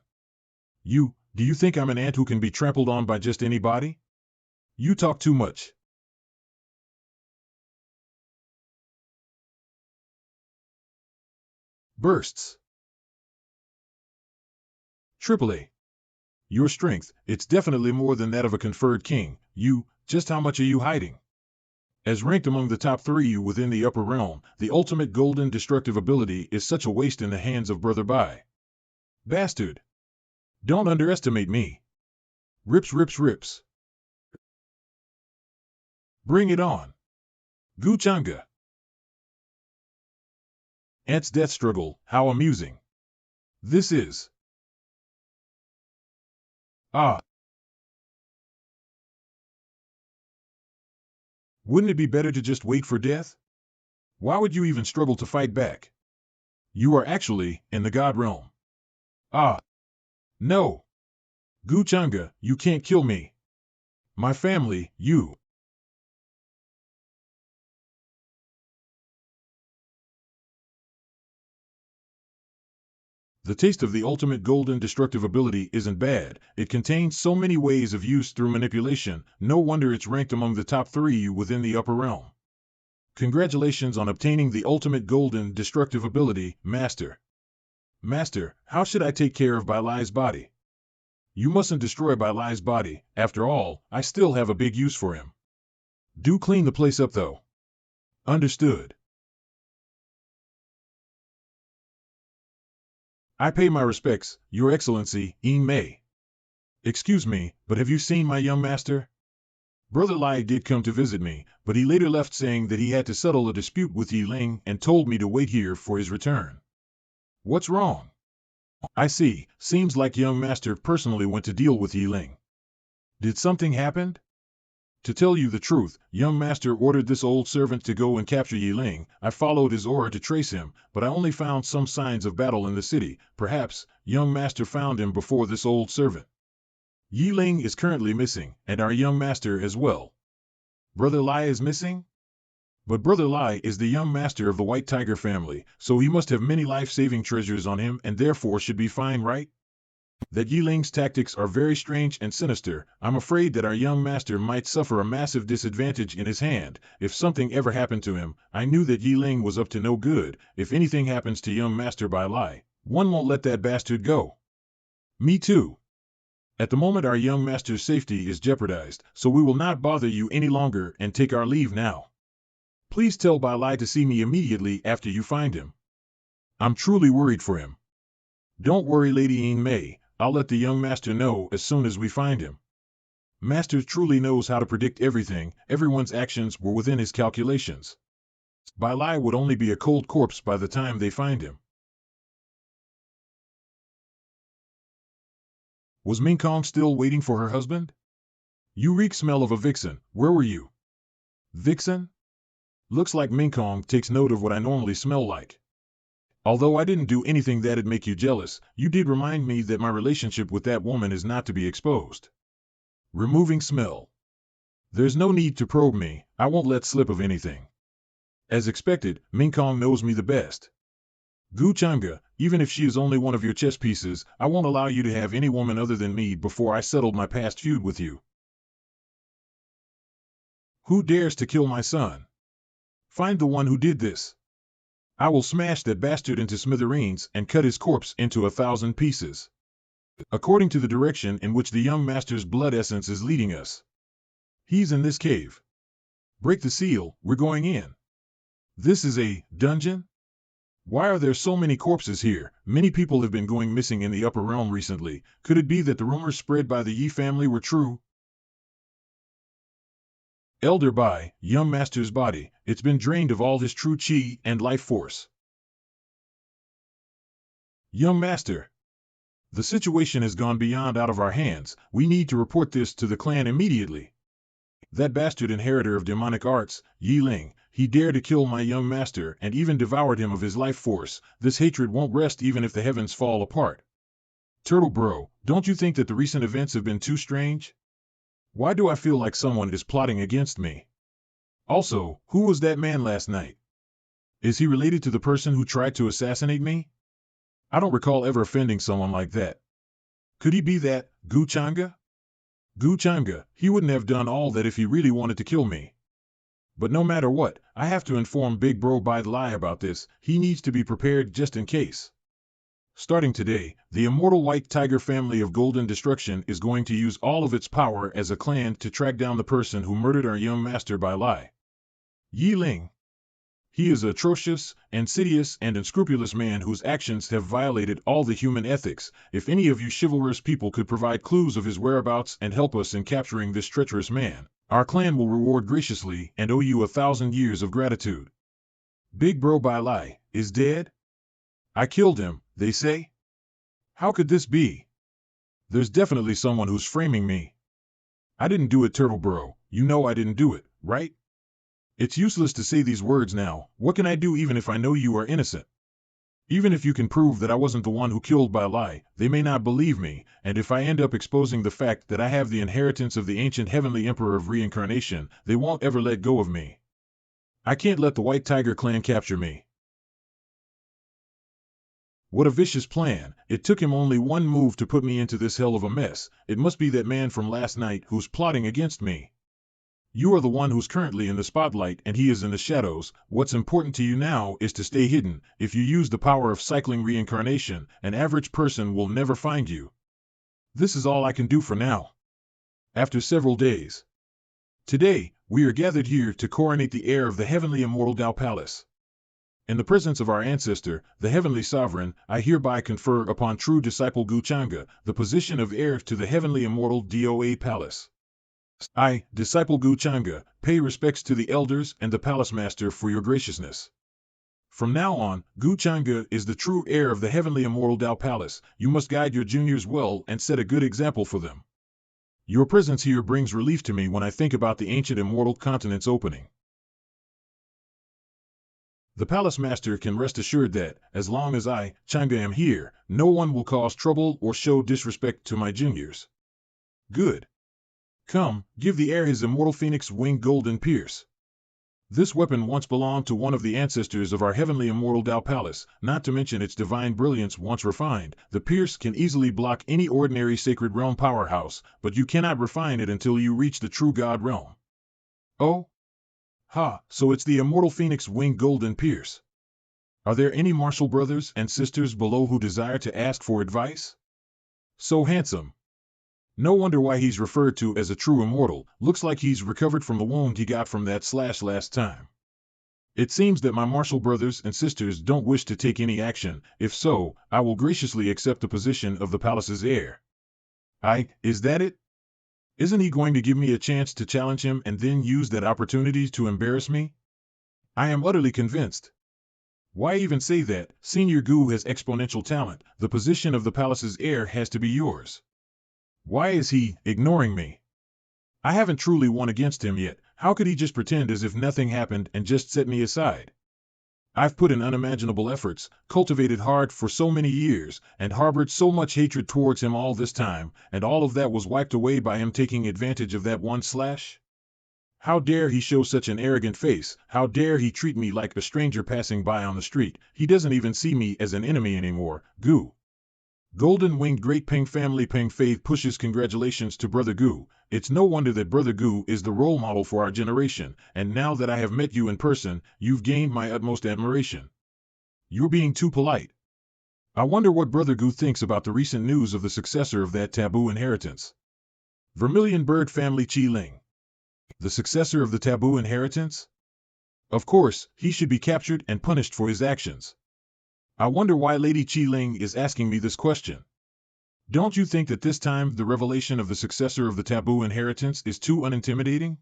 Do you think I'm an ant who can be trampled on by just anybody? You talk too much. Bursts. AAA. Your strength, it's definitely more than that of a conferred king. Just how much are you hiding? As ranked among the top 3 within the upper realm, the ultimate golden destructive ability is such a waste in the hands of Brother Bai. Bastard! Don't underestimate me. Rips, rips, rips. Bring it on. Zhangge. Ant's death struggle, how amusing. This is. Wouldn't it be better to just wait for death? Why would you even struggle to fight back? You are actually in the God realm. No. Zhangge, you can't kill me. My family, you. The taste of the ultimate golden destructive ability isn't bad. It contains so many ways of use through manipulation, no wonder it's ranked among the top 3 within the upper realm. Congratulations on obtaining the ultimate golden destructive ability, Master. Master, how should I take care of Bai Lai's body? You mustn't destroy Bai Lai's body. After all, I still have a big use for him. Do clean the place up though. Understood. I pay my respects, Your Excellency, May. Excuse me, but have you seen my young master? Brother Lai did come to visit me, but he later left saying that he had to settle a dispute with Yi Ling and told me to wait here for his return. What's wrong? I see, seems like young master personally went to deal with Yi Ling. Did something happen? To tell you the truth, young master ordered this old servant to go and capture Yi Ling. I followed his order to trace him, but I only found some signs of battle in the city. Perhaps, young master found him before this old servant. Yi Ling is currently missing, and our young master as well. Brother Lai is missing? But Brother Lai is the young master of the White Tiger family, so he must have many life-saving treasures on him and therefore should be fine, right? That Yi Ling's tactics are very strange and sinister. I'm afraid that our young master might suffer a massive disadvantage in his hand. If something ever happened to him, I knew that Yi Ling was up to no good. If anything happens to young master Bai Lai, one won't let that bastard go. Me too. At the moment our young master's safety is jeopardized, so we will not bother you any longer and take our leave now. Please tell Bai Lai to see me immediately after you find him. I'm truly worried for him. Don't worry, Lady May. I'll let the young master know as soon as we find him. Master truly knows how to predict everything. Everyone's actions were within his calculations. Bai Lai would only be a cold corpse by the time they find him. Was Minkong still waiting for her husband? You reek smell of a vixen. Where were you? Vixen? Looks like Minkong takes note of what I normally smell like. Although I didn't do anything that'd make you jealous, you did remind me that my relationship with that woman is not to be exposed. Removing smell. There's no need to probe me, I won't let slip of anything. As expected, Minkong knows me the best. Zhangge, even if she is only one of your chess pieces, I won't allow you to have any woman other than me before I settled my past feud with you. Who dares to kill my son? Find the one who did this. I will smash that bastard into smithereens and cut his corpse into 1,000 pieces. According to the direction in which the young master's blood essence is leading us. He's in this cave. Break the seal, we're going in. This is a dungeon? Why are there so many corpses here? Many people have been going missing in the upper realm recently. Could it be that the rumors spread by the Yi family were true? Elder Bai, young master's body, it's been drained of all his true chi and life force. Young master, the situation has gone beyond out of our hands. We need to report this to the clan immediately. That bastard inheritor of demonic arts, Yi Ling, he dared to kill my young master and even devoured him of his life force. This hatred won't rest even if the heavens fall apart. Turtle bro, don't you think that the recent events have been too strange? Why do I feel like someone is plotting against me? Also, who was that man last night? Is he related to the person who tried to assassinate me? I don't recall ever offending someone like that. Could he be that, Zhangge? Zhangge, he wouldn't have done all that if he really wanted to kill me. But no matter what, I have to inform Big Bro Bai Lai about this. He needs to be prepared just in case. Starting today, the immortal White Tiger family of Golden Destruction is going to use all of its power as a clan to track down the person who murdered our young master Bai Lai. Yi Ling. He is an atrocious, insidious, and unscrupulous man whose actions have violated all the human ethics. If any of you chivalrous people could provide clues of his whereabouts and help us in capturing this treacherous man, our clan will reward graciously and owe you 1,000 years of gratitude. Big Bro Bai Lai is dead? I killed him, they say? How could this be? There's definitely someone who's framing me. I didn't do it, Turtle Bro. You know I didn't do it, right? It's useless to say these words now. What can I do even if I know you are innocent? Even if you can prove that I wasn't the one who killed Bai Lai, they may not believe me, and if I end up exposing the fact that I have the inheritance of the ancient Heavenly Emperor of Reincarnation, they won't ever let go of me. I can't let the White Tiger clan capture me. What a vicious plan. It took him only one move to put me into this hell of a mess. It must be that man from last night who's plotting against me. You are the one who's currently in the spotlight and he is in the shadows. What's important to you now is to stay hidden. If you use the power of cycling reincarnation, an average person will never find you. This is all I can do for now. After several days. Today, we are gathered here to coronate the heir of the Heavenly Immortal Tao Palace. In the presence of our ancestor, the Heavenly Sovereign, I hereby confer upon true disciple Zhangge the position of heir to the Heavenly Immortal DOA Palace. I, disciple Zhangge, pay respects to the elders and the palace master for your graciousness. From now on, Zhangge is the true heir of the Heavenly Immortal Tao Palace. You must guide your juniors well and set a good example for them. Your presence here brings relief to me when I think about the ancient immortal continent's opening. The palace master can rest assured that, as long as I, Zhangge, am here, no one will cause trouble or show disrespect to my juniors. Good. Come, give the heir his immortal phoenix winged golden pierce. This weapon once belonged to one of the ancestors of our Heavenly Immortal Tao Palace, not to mention its divine brilliance once refined. The pierce can easily block any ordinary sacred realm powerhouse, but you cannot refine it until you reach the true God realm. Oh? Ha, so it's the immortal phoenix winged golden pierce. Are there any martial brothers and sisters below who desire to ask for advice? So handsome. No wonder why he's referred to as a true immortal. Looks like he's recovered from the wound he got from that slash last time. It seems that my martial brothers and sisters don't wish to take any action. If so, I will graciously accept the position of the palace's heir. Is that it? Isn't he going to give me a chance to challenge him and then use that opportunity to embarrass me? I am utterly convinced. Why even say that? Senior Gu has exponential talent. The position of the palace's heir has to be yours. Why is he ignoring me? I haven't truly won against him yet. How could he just pretend as if nothing happened and just set me aside? I've put in unimaginable efforts, cultivated hard for so many years, and harbored so much hatred towards him all this time, and all of that was wiped away by him taking advantage of that one slash? How dare he show such an arrogant face? How dare he treat me like a stranger passing by on the street? He doesn't even see me as an enemy anymore. Gu. Golden Winged Great Peng Family Peng Faith pushes congratulations to Brother Gu. It's no wonder that Brother Gu is the role model for our generation, and now that I have met you in person, you've gained my utmost admiration. You're being too polite. I wonder what Brother Gu thinks about the recent news of the successor of that taboo inheritance. Vermilion Bird Family Chi Ling. The successor of the taboo inheritance? Of course, he should be captured and punished for his actions. I wonder why Lady Chi Ling is asking me this question. Don't you think that this time the revelation of the successor of the taboo inheritance is too unintimidating?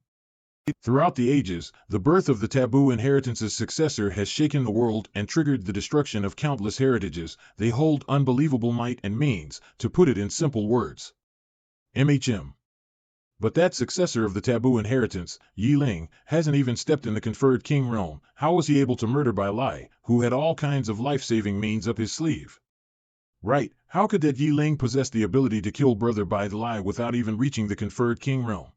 Throughout the ages, the birth of the taboo inheritance's successor has shaken the world and triggered the destruction of countless heritages. They hold unbelievable might and means, to put it in simple words. MHM. But that successor of the taboo inheritance, Yi Ling, hasn't even stepped in the conferred king realm. How was he able to murder Bai Lai, who had all kinds of life-saving means up his sleeve? Right, how could that Yi Ling possess the ability to kill brother Bai Lai without even reaching the conferred king realm?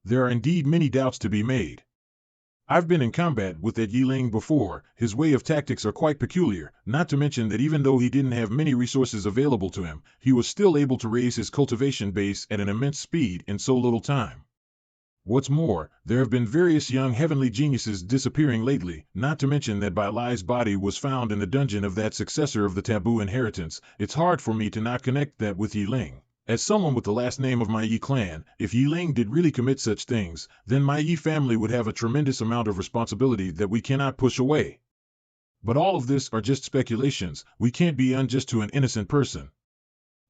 There are indeed many doubts to be made. I've been in combat with that Yi Ling before. His way of tactics are quite peculiar, not to mention that even though he didn't have many resources available to him, he was still able to raise his cultivation base at an immense speed in so little time. What's more, there have been various young heavenly geniuses disappearing lately, not to mention that Bai Lai's body was found in the dungeon of that successor of the taboo inheritance. It's hard for me to not connect that with Yi Ling. As someone with the last name of my Yi clan, if Yi Ling did really commit such things, then my Yi family would have a tremendous amount of responsibility that we cannot push away. But all of this are just speculations. We can't be unjust to an innocent person.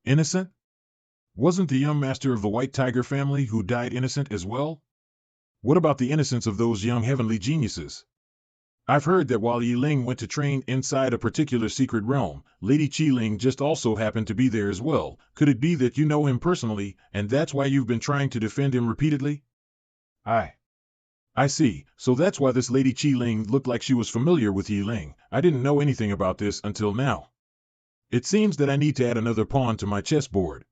Innocent? Wasn't the young master of the White Tiger family who died innocent as well? What about the innocence of those young heavenly geniuses? I've heard that while Yi Ling went to train inside a particular secret realm, Lady Qi Ling just also happened to be there as well. Could it be that you know him personally, and that's why you've been trying to defend him repeatedly? I see, so that's why this Lady Qi Ling looked like she was familiar with Yi Ling. I didn't know anything about this until now. It seems that I need to add another pawn to my chessboard.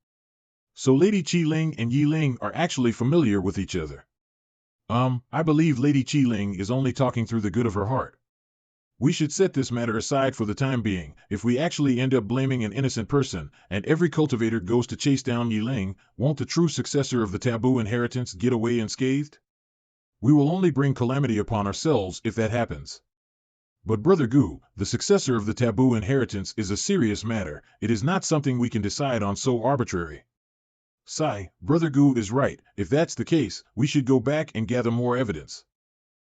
So Lady Qi Ling and Yi Ling are actually familiar with each other. I believe Lady Qi Ling is only talking through the good of her heart. We should set this matter aside for the time being. If we actually end up blaming an innocent person, and every cultivator goes to chase down Yi Ling, won't the true successor of the taboo inheritance get away unscathed? We will only bring calamity upon ourselves if that happens. But Brother Gu, the successor of the taboo inheritance is a serious matter. It is not something we can decide on so arbitrary. Sigh, Brother Gu is right. If that's the case, we should go back and gather more evidence.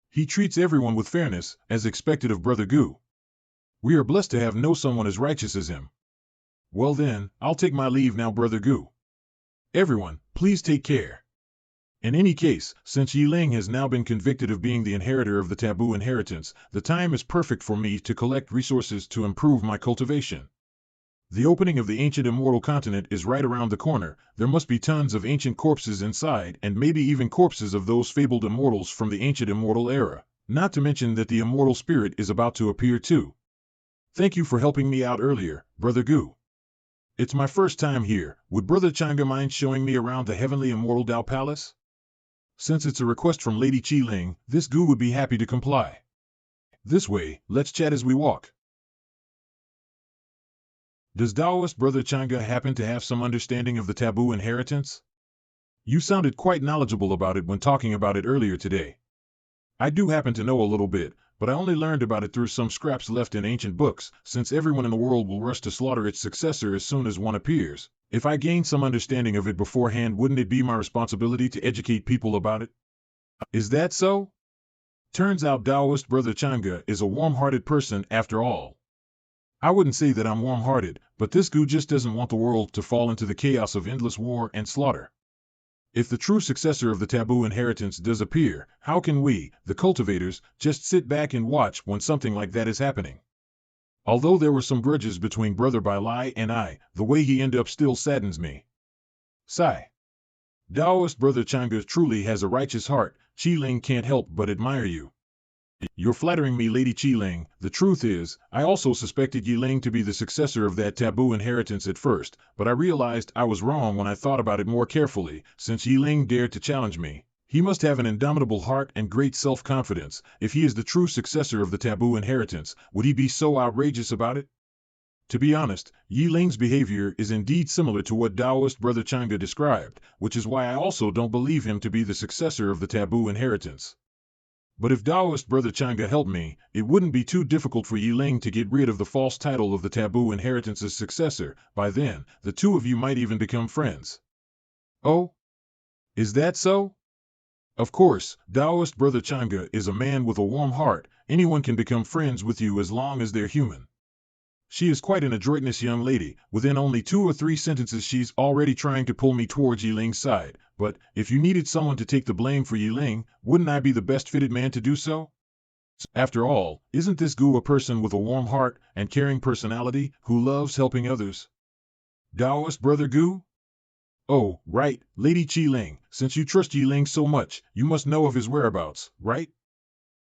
He treats everyone with fairness, as expected of Brother Gu. We are blessed to have known someone as righteous as him. Well then, I'll take my leave now, Brother Gu. Everyone, please take care. In any case, since Yi Ling has now been convicted of being the inheritor of the taboo inheritance, the time is perfect for me to collect resources to improve my cultivation. The opening of the ancient immortal continent is right around the corner. There must be tons of ancient corpses inside, and maybe even corpses of those fabled immortals from the ancient immortal era. Not to mention that the immortal spirit is about to appear too. Thank you for helping me out earlier, Brother Gu. It's my first time here. Would Brother Zhangge mind showing me around the heavenly immortal Dao Palace? Since it's a request from Lady Qi Ling, this Gu would be happy to comply. This way, let's chat as we walk. Does Taoist Brother Zhangge happen to have some understanding of the taboo inheritance? You sounded quite knowledgeable about it when talking about it earlier today. I do happen to know a little bit, but I only learned about it through some scraps left in ancient books. Since everyone in the world will rush to slaughter its successor as soon as one appears, if I gain some understanding of it beforehand, wouldn't it be my responsibility to educate people about it? Is that so? Turns out Taoist Brother Zhangge is a warm-hearted person after all. I wouldn't say that I'm warm-hearted, but this Gu just doesn't want the world to fall into the chaos of endless war and slaughter. If the true successor of the taboo inheritance does appear, how can we, the cultivators, just sit back and watch when something like that is happening? Although there were some grudges between Brother Bai Lai and I, the way he ended up still saddens me. Sigh. Taoist Brother Zhangge truly has a righteous heart. Qi Ling can't help but admire you. You're flattering me, Lady Qi Ling. The truth is, I also suspected Yi Ling to be the successor of that taboo inheritance at first, but I realized I was wrong when I thought about it more carefully. Since Yi Ling dared to challenge me, he must have an indomitable heart and great self-confidence. If he is the true successor of the taboo inheritance, would he be so outrageous about it? To be honest, Yi Ling's behavior is indeed similar to what Taoist Brother Zhangge described, which is why I also don't believe him to be the successor of the taboo inheritance. But if Taoist Brother Zhangge helped me, it wouldn't be too difficult for Yi Ling to get rid of the false title of the taboo inheritance's successor. By then, the two of you might even become friends. Oh? Is that so? Of course, Taoist Brother Zhangge is a man with a warm heart. Anyone can become friends with you as long as they're human. She is quite an adroitness young lady. Within only 2 or 3 sentences she's already trying to pull me towards Yiling's side. But if you needed someone to take the blame for Yiling, wouldn't I be the best fitted man to do so? After all, isn't this Gu a person with a warm heart and caring personality who loves helping others? Daoist brother Gu? Oh, right, Lady Qiling, since you trust Yiling so much, you must know of his whereabouts, right?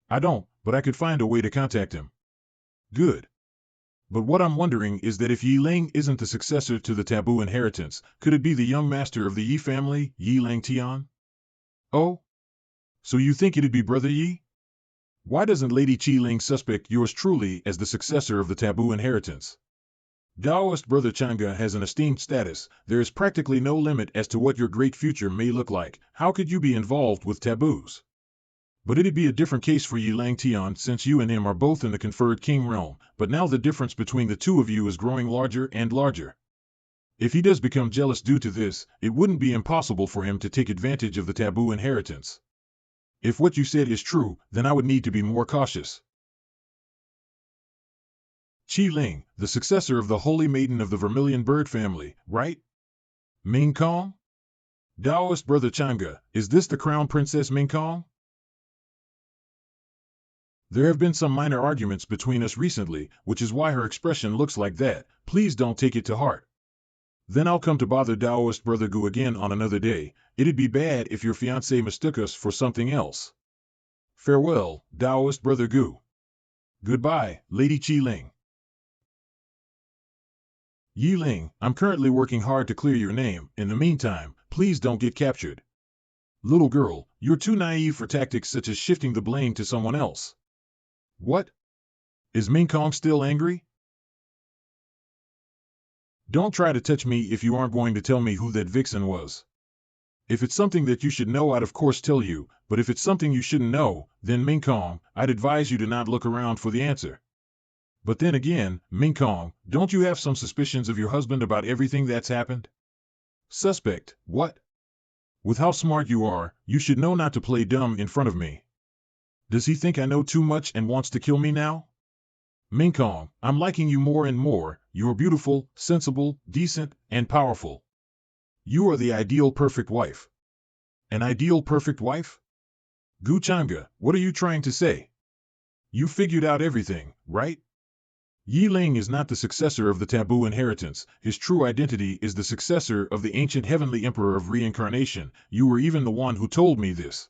I don't, but I could find a way to contact him. Good. But what I'm wondering is that if Yiling isn't the successor to the taboo inheritance, could it be the young master of the Yi family, Yi Langtian? Oh? So you think it'd be Brother Yi? Why doesn't Lady Qiling suspect yours truly as the successor of the taboo inheritance? Daoist Brother Zhangge has an esteemed status. There is practically no limit as to what your great future may look like. How could you be involved with taboos? But it'd be a different case for Yi Langtian since you and him are both in the conferred king realm, but now the difference between the two of you is growing larger and larger. If he does become jealous due to this, it wouldn't be impossible for him to take advantage of the taboo inheritance. If what you said is true, then I would need to be more cautious. Qiling, the successor of the Holy Maiden of the Vermilion Bird family, right? Ming Kong? Daoist Brother Zhangge, is this the Crown Princess Ming Kong? There have been some minor arguments between us recently, which is why her expression looks like that. Please don't take it to heart. Then I'll come to bother Daoist Brother Gu again on another day. It'd be bad if your fiancé mistook us for something else. Farewell, Daoist Brother Gu. Goodbye, Lady Qiling. Yiling, I'm currently working hard to clear your name. In the meantime, please don't get captured. Little girl, you're too naive for tactics such as shifting the blame to someone else. What? Is Ming Kong still angry? Don't try to touch me if you aren't going to tell me who that vixen was. If it's something that you should know, I'd of course tell you, but if it's something you shouldn't know, then Ming Kong, I'd advise you to not look around for the answer. But then again, Ming Kong, don't you have some suspicions of your husband about everything that's happened? Suspect, what? With how smart you are, you should know not to play dumb in front of me. Does he think I know too much and wants to kill me now? Ming Kong, I'm liking you more and more. You're beautiful, sensible, decent, and powerful. You are the ideal perfect wife. An ideal perfect wife? Gu Zhangge, what are you trying to say? You figured out everything, right? Yiling is not the successor of the taboo inheritance. His true identity is the successor of the ancient heavenly emperor of reincarnation. You were even the one who told me this.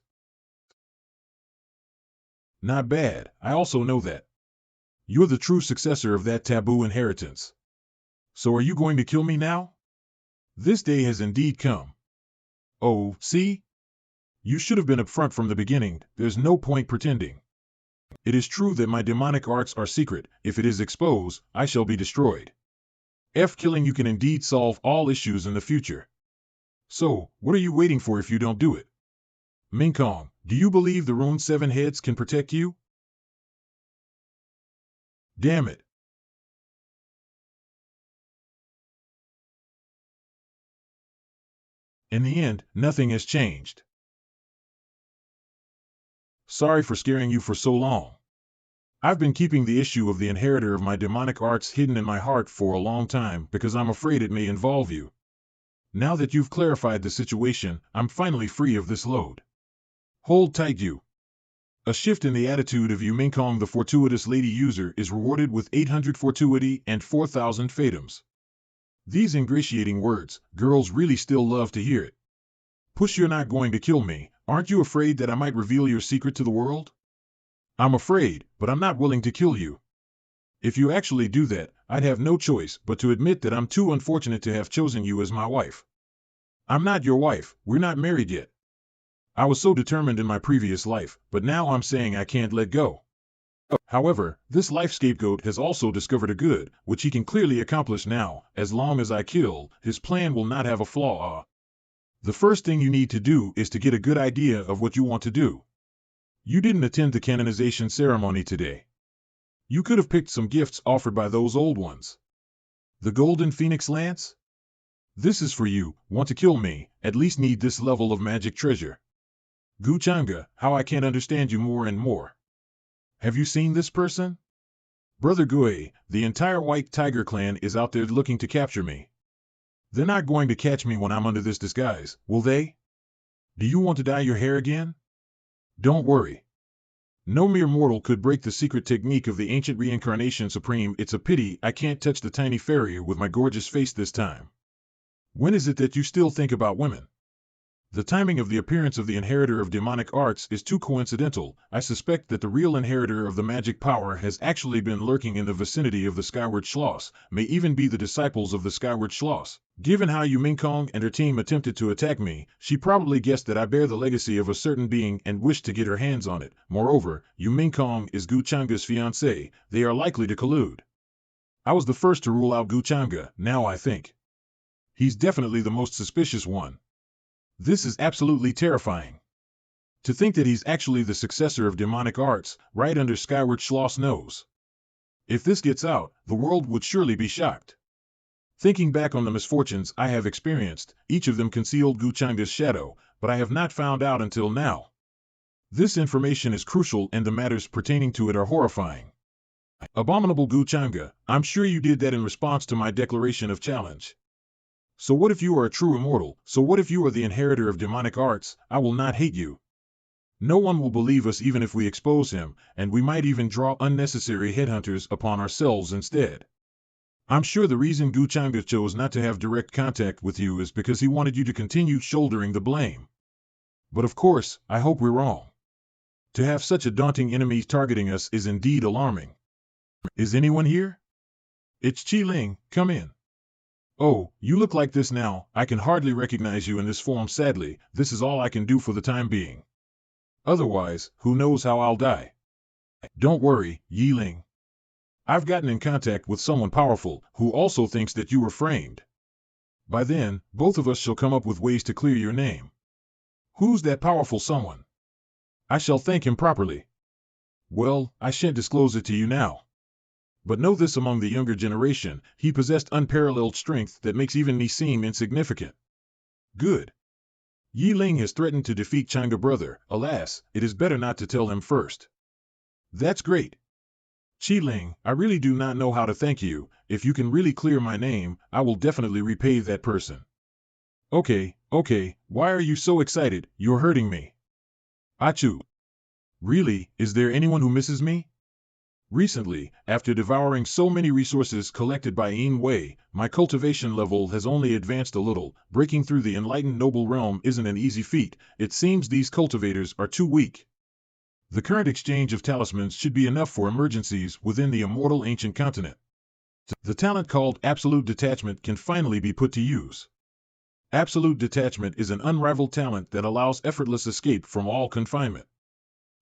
Not bad, I also know that. You're the true successor of that taboo inheritance. So are you going to kill me now? This day has indeed come. Oh, see? You should have been upfront from the beginning. There's no point pretending. It is true that my demonic arts are secret. If it is exposed, I shall be destroyed. Killing you can indeed solve all issues in the future. So, what are you waiting for if you don't do it? Ming Kong, do you believe the Rune 7 Heads can protect you? Damn it. In the end, nothing has changed. Sorry for scaring you for so long. I've been keeping the issue of the inheritor of my demonic arts hidden in my heart for a long time because I'm afraid it may involve you. Now that you've clarified the situation, I'm finally free of this load. Hold tight, you. A shift in the attitude of you Ming Kong the fortuitous lady user is rewarded with 800 fortuity and 4,000 fatums. These ingratiating words, girls really still love to hear it. Push, you're not going to kill me. Aren't you afraid that I might reveal your secret to the world? I'm afraid, but I'm not willing to kill you. If you actually do that, I'd have no choice but to admit that I'm too unfortunate to have chosen you as my wife. I'm not your wife, we're not married yet. I was so determined in my previous life, but now I'm saying I can't let go. However, this life scapegoat has also discovered a good, which he can clearly accomplish now. As long as I kill, his plan will not have a flaw. The first thing you need to do is to get a good idea of what you want to do. You didn't attend the canonization ceremony today. You could have picked some gifts offered by those old ones. The Golden Phoenix Lance? This is for you. Want to kill me, at least need this level of magic treasure. Gu Zhangge, how I can't understand you more and more. Have you seen this person? Brother Gui, the entire White Tiger clan is out there looking to capture me. They're not going to catch me when I'm under this disguise, will they? Do you want to dye your hair again? Don't worry. No mere mortal could break the secret technique of the ancient reincarnation supreme. It's a pity I can't touch the tiny farrier with my gorgeous face this time. When is it that you still think about women? The timing of the appearance of the inheritor of demonic arts is too coincidental. I suspect that the real inheritor of the magic power has actually been lurking in the vicinity of the Skyward Schloss, may even be the disciples of the Skyward Schloss. Given how Yu Mingkong and her team attempted to attack me, she probably guessed that I bear the legacy of a certain being and wished to get her hands on it. Moreover, Yu Mingkong is Gu Changa's fiancée. They are likely to collude. I was the first to rule out Gu Changa, now I think. He's definitely the most suspicious one. This is absolutely terrifying. To think that he's actually the successor of demonic arts, right under Skyward Schloss' nose. If this gets out, the world would surely be shocked. Thinking back on the misfortunes I have experienced, each of them concealed Gu Changa's shadow, but I have not found out until now. This information is crucial and the matters pertaining to it are horrifying. Abominable Gu Changa, I'm sure you did that in response to my declaration of challenge. So what if you are a true immortal? So what if you are the inheritor of demonic arts? I will not hate you. No one will believe us even if we expose him, and we might even draw unnecessary headhunters upon ourselves instead. I'm sure the reason Gu Changa chose not to have direct contact with you is because he wanted you to continue shouldering the blame. But of course, I hope we're wrong. To have such a daunting enemy targeting us is indeed alarming. Is anyone here? It's Qi Ling, come in. Oh, you look like this now. I can hardly recognize you in this form. Sadly, this is all I can do for the time being. Otherwise, who knows how I'll die. Don't worry, Yi Ling. I've gotten in contact with someone powerful, who also thinks that you were framed. By then, both of us shall come up with ways to clear your name. Who's that powerful someone? I shall thank him properly. Well, I shan't disclose it to you now. But know this, among the younger generation, he possessed unparalleled strength that makes even me seem insignificant. Good. Yi Ling has threatened to defeat Changa brother. Alas, it is better not to tell him first. That's great. Qi Ling, I really do not know how to thank you. If you can really clear my name, I will definitely repay that person. Okay, why are you so excited? You're hurting me. Achoo. Really, is there anyone who misses me? Recently, after devouring so many resources collected by Yin Wei, my cultivation level has only advanced a little. Breaking through the enlightened noble realm isn't an easy feat. It seems these cultivators are too weak. The current exchange of talismans should be enough for emergencies within the immortal ancient continent. The talent called Absolute Detachment can finally be put to use. Absolute Detachment is an unrivaled talent that allows effortless escape from all confinement.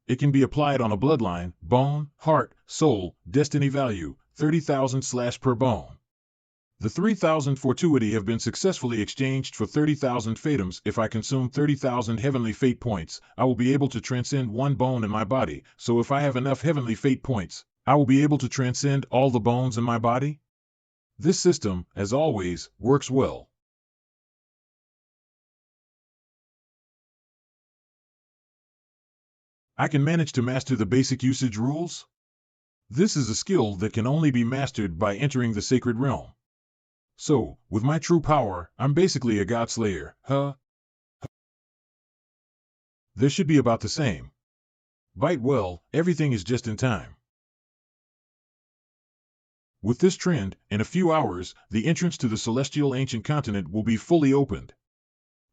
It can be applied on a bloodline, bone, heart, soul, destiny value, 30,000/ per bone. The 3,000 fortuity have been successfully exchanged for 30,000 fatums. If I consume 30,000 heavenly fate points, I will be able to transcend one bone in my body. So if I have enough heavenly fate points, I will be able to transcend all the bones in my body? This system, as always, works well. I can manage to master the basic usage rules. This is a skill that can only be mastered by entering the sacred realm. So, with my true power, I'm basically a god slayer, huh? There should be about the same. Bite well, everything is just in time. With this trend, in a few hours, the entrance to the celestial ancient continent will be fully opened.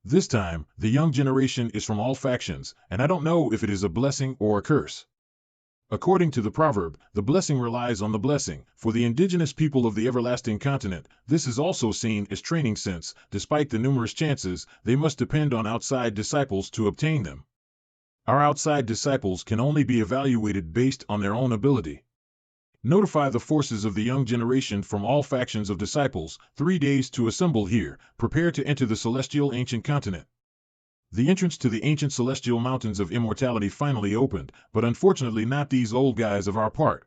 This time, the young generation is from all factions, and I don't know if it is a blessing or a curse. According to the proverb, the blessing relies on the blessing. For the indigenous people of the everlasting continent, this is also seen as training, since, despite the numerous chances, they must depend on outside disciples to obtain them. Our outside disciples can only be evaluated based on their own ability. Notify the forces of the young generation from all factions of disciples. 3 days to assemble here. Prepare to enter the celestial ancient continent. The entrance to the ancient celestial mountains of immortality finally opened, but unfortunately not these old guys of our part.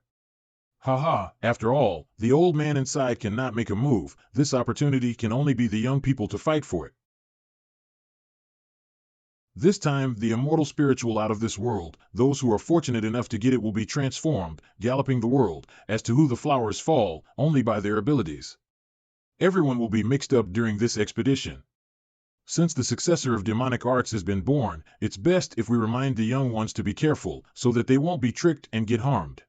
Haha, after all, the old man inside cannot make a move. This opportunity can only be the young people to fight for it. This time, the immortal spiritual out of this world, those who are fortunate enough to get it will be transformed, galloping the world, as to who the flowers fall, only by their abilities. Everyone will be mixed up during this expedition. Since the successor of demonic arts has been born, it's best if we remind the young ones to be careful, so that they won't be tricked and get harmed.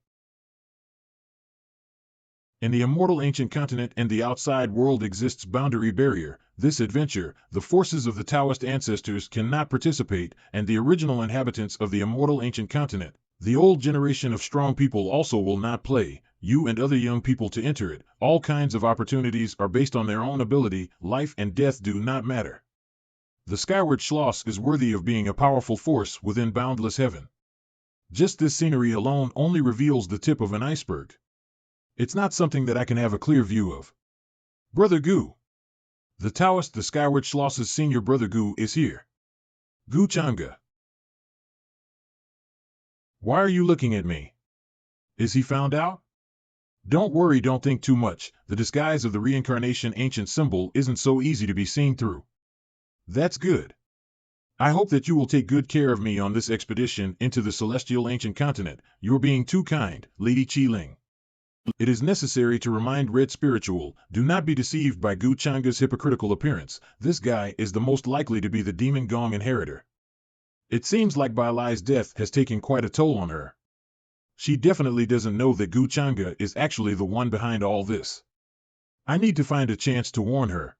In the immortal ancient continent and the outside world exists boundary barrier. This adventure, the forces of the Taoist ancestors cannot participate, and the original inhabitants of the immortal ancient continent, the old generation of strong people also will not play, you and other young people to enter it. All kinds of opportunities are based on their own ability, life and death do not matter. The Skyward Schloss is worthy of being a powerful force within boundless heaven. Just this scenery alone only reveals the tip of an iceberg. It's not something that I can have a clear view of. Brother Gu. The Taoist, the Skyward Schloss's senior brother Gu, is here. Gu Zhangge. Why are you looking at me? Is he found out? Don't worry, don't think too much. The disguise of the reincarnation ancient symbol isn't so easy to be seen through. That's good. I hope that you will take good care of me on this expedition into the celestial ancient continent. You're being too kind, Lady Qi-Ling. It is necessary to remind Red Spiritual, do not be deceived by Gu Zhangge's hypocritical appearance. This guy is the most likely to be the Demon Gong inheritor. It seems like Bai Lai's death has taken quite a toll on her. She definitely doesn't know that Gu Zhangge is actually the one behind all this. I need to find a chance to warn her.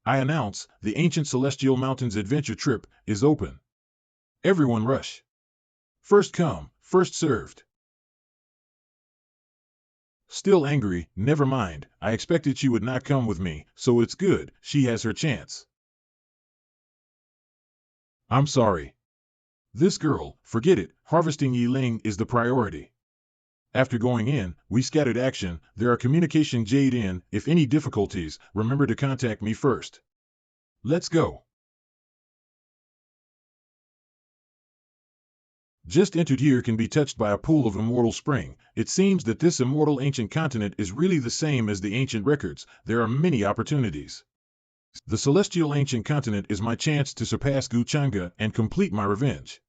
I announce, the ancient Celestial Mountains adventure trip is open. Everyone rush. First come, first served. Still angry, never mind, I expected she would not come with me, so it's good, she has her chance. I'm sorry. This girl, forget it, harvesting Yi-Ling is the priority. After going in, we scattered action, there are communication jade in, if any difficulties, remember to contact me first. Let's go. Just entered here can be touched by a pool of immortal spring. It seems that this immortal ancient continent is really the same as the ancient records. There are many opportunities. The celestial ancient continent is my chance to surpass Gu Zhangge and complete my revenge.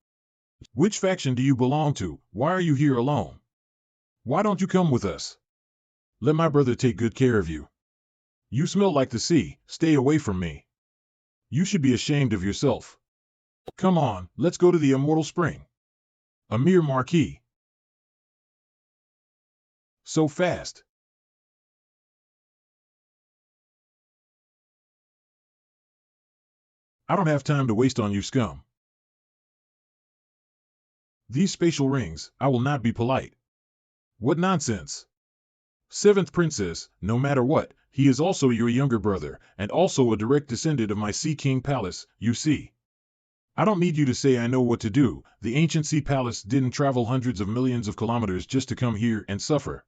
Which faction do you belong to? Why are you here alone? Why don't you come with us? Let my brother take good care of you. You smell like the sea, stay away from me. You should be ashamed of yourself. Come on, let's go to the immortal spring. A mere marquee. So fast. I don't have time to waste on you, scum. These spatial rings, I will not be polite. What nonsense. Seventh princess, no matter what, he is also your younger brother, and also a direct descendant of my Sea King Palace, you see. I don't need you to say I know what to do. The ancient Sea Palace didn't travel hundreds of millions of kilometers just to come here and suffer.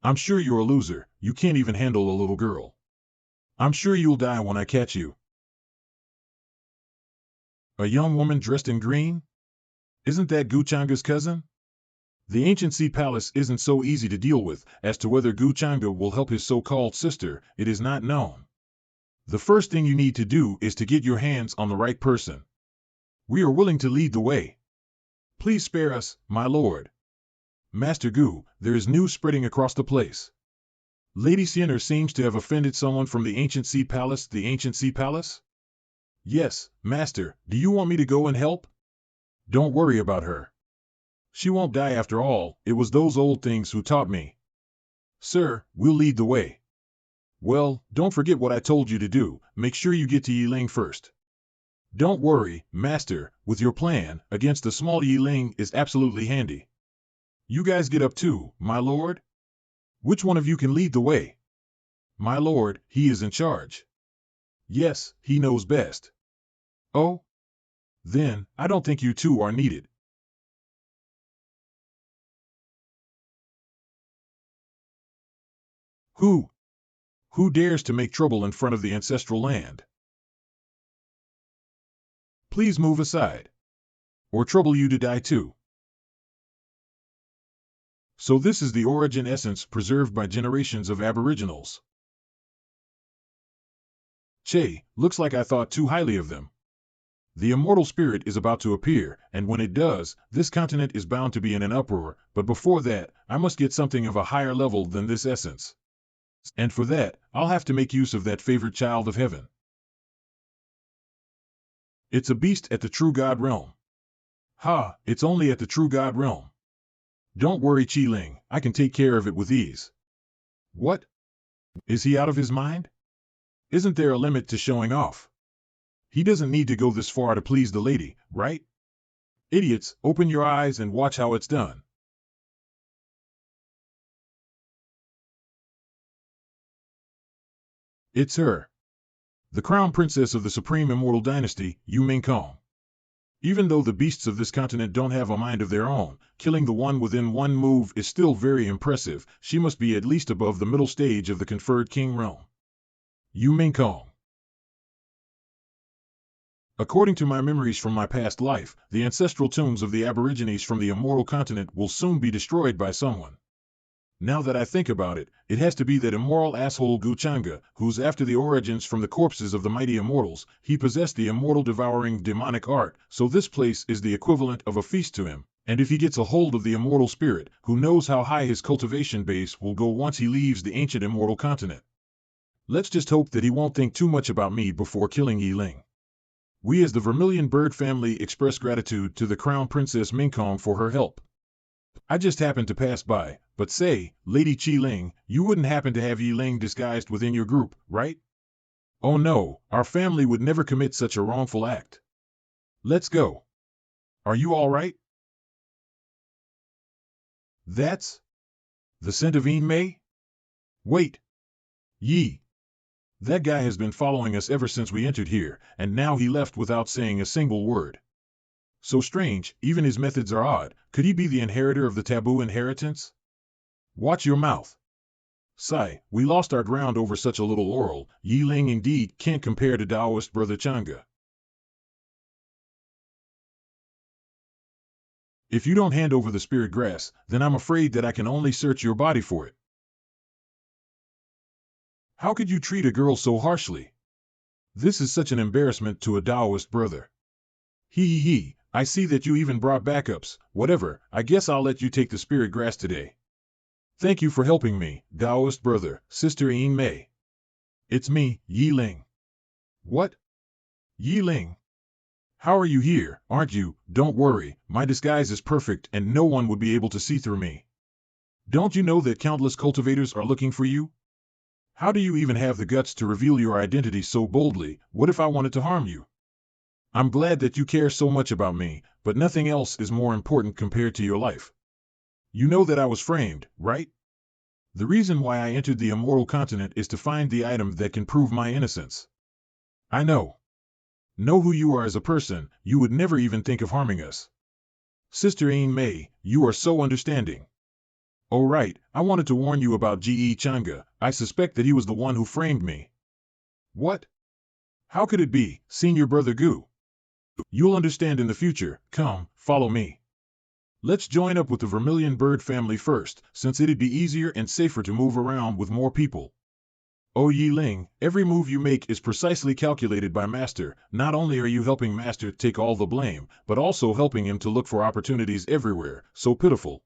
I'm sure you're a loser, you can't even handle a little girl. I'm sure you'll die when I catch you. A young woman dressed in green? Isn't that Gu Zhangge's cousin? The ancient Sea Palace isn't so easy to deal with. As to whether Gu Zhangge will help his so-called sister, it is not known. The first thing you need to do is to get your hands on the right person. We are willing to lead the way. Please spare us, my lord. Master Gu, there is news spreading across the place. Lady Sienner seems to have offended someone from the ancient Sea Palace. The ancient Sea Palace? Yes, master, do you want me to go and help? Don't worry about her. She won't die after all, it was those old things who taught me. Sir, we'll lead the way. Well, don't forget what I told you to do, make sure you get to Yi-Ling first. Don't worry, master, with your plan, against the small Yi-Ling is absolutely handy. You guys get up too, my lord? Which one of you can lead the way? My lord, he is in charge. Yes, he knows best. Oh? Then, I don't think you two are needed. Who dares to make trouble in front of the ancestral land? Please move aside. Or trouble you to die too. So this is the origin essence preserved by generations of aboriginals. Che, looks like I thought too highly of them. The immortal spirit is about to appear, and when it does, this continent is bound to be in an uproar, but before that, I must get something of a higher level than this essence. And for that, I'll have to make use of that favorite child of heaven. It's a beast at the true God realm. Ha, it's only at the true God realm. Don't worry, Qi Ling, I can take care of it with ease. What? Is he out of his mind? Isn't there a limit to showing off? He doesn't need to go this far to please the lady, right? Idiots, open your eyes and watch how it's done. It's her. The crown princess of the supreme immortal dynasty, Yu Mingkong. Even though the beasts of this continent don't have a mind of their own, killing the one within one move is still very impressive. She must be at least above the middle stage of the conferred king realm. Yu Mingkong. According to my memories from my past life, the ancestral tombs of the aborigines from the immortal continent will soon be destroyed by someone. Now that I think about it, it has to be that immoral asshole Zhangge, who's after the origins from the corpses of the mighty immortals. He possessed the immortal devouring demonic art, so this place is the equivalent of a feast to him. And if he gets a hold of the immortal spirit, who knows how high his cultivation base will go once he leaves the ancient immortal continent. Let's just hope that he won't think too much about me before killing Yi Ling. We as the Vermilion Bird family express gratitude to the Crown Princess Mingkong for her help. I just happened to pass by, but say, Lady Qi Ling, you wouldn't happen to have Yi Ling disguised within your group, right? Oh no, our family would never commit such a wrongful act. Let's go. Are you all right? That's the scent of Yin Mei? Wait. Yi. That guy has been following us ever since we entered here, and now he left without saying a single word. So strange, even his methods are odd. Could he be the inheritor of the taboo inheritance? Watch your mouth. Sigh, we lost our ground over such a little oral. Yi Ling indeed can't compare to Taoist brother Zhangge. If you don't hand over the spirit grass, then I'm afraid that I can only search your body for it. How could you treat a girl so harshly? This is such an embarrassment to a Taoist brother. He, I see that you even brought backups. Whatever, I guess I'll let you take the spirit grass today. Thank you for helping me, Taoist brother, Sister Yin Mei. It's me, Yi Ling. What? Yi Ling? How are you here, aren't you? Don't worry, my disguise is perfect and no one would be able to see through me. Don't you know that countless cultivators are looking for you? How do you even have the guts to reveal your identity so boldly? What if I wanted to harm you? I'm glad that you care so much about me, but nothing else is more important compared to your life. You know that I was framed, right? The reason why I entered the immortal continent is to find the item that can prove my innocence. I know who you are as a person. You would never even think of harming us. Sister Yin Mei, you are so understanding. Oh right, I wanted to warn you about Ge Zhangge. I suspect that he was the one who framed me. What? How could it be, Senior Brother Gu? You'll understand in the future. Come, follow me. Let's join up with the Vermilion Bird family first, since it'd be easier and safer to move around with more people. Oh Yi Ling, every move you make is precisely calculated by Master. Not only are you helping Master take all the blame, but also helping him to look for opportunities everywhere. So pitiful.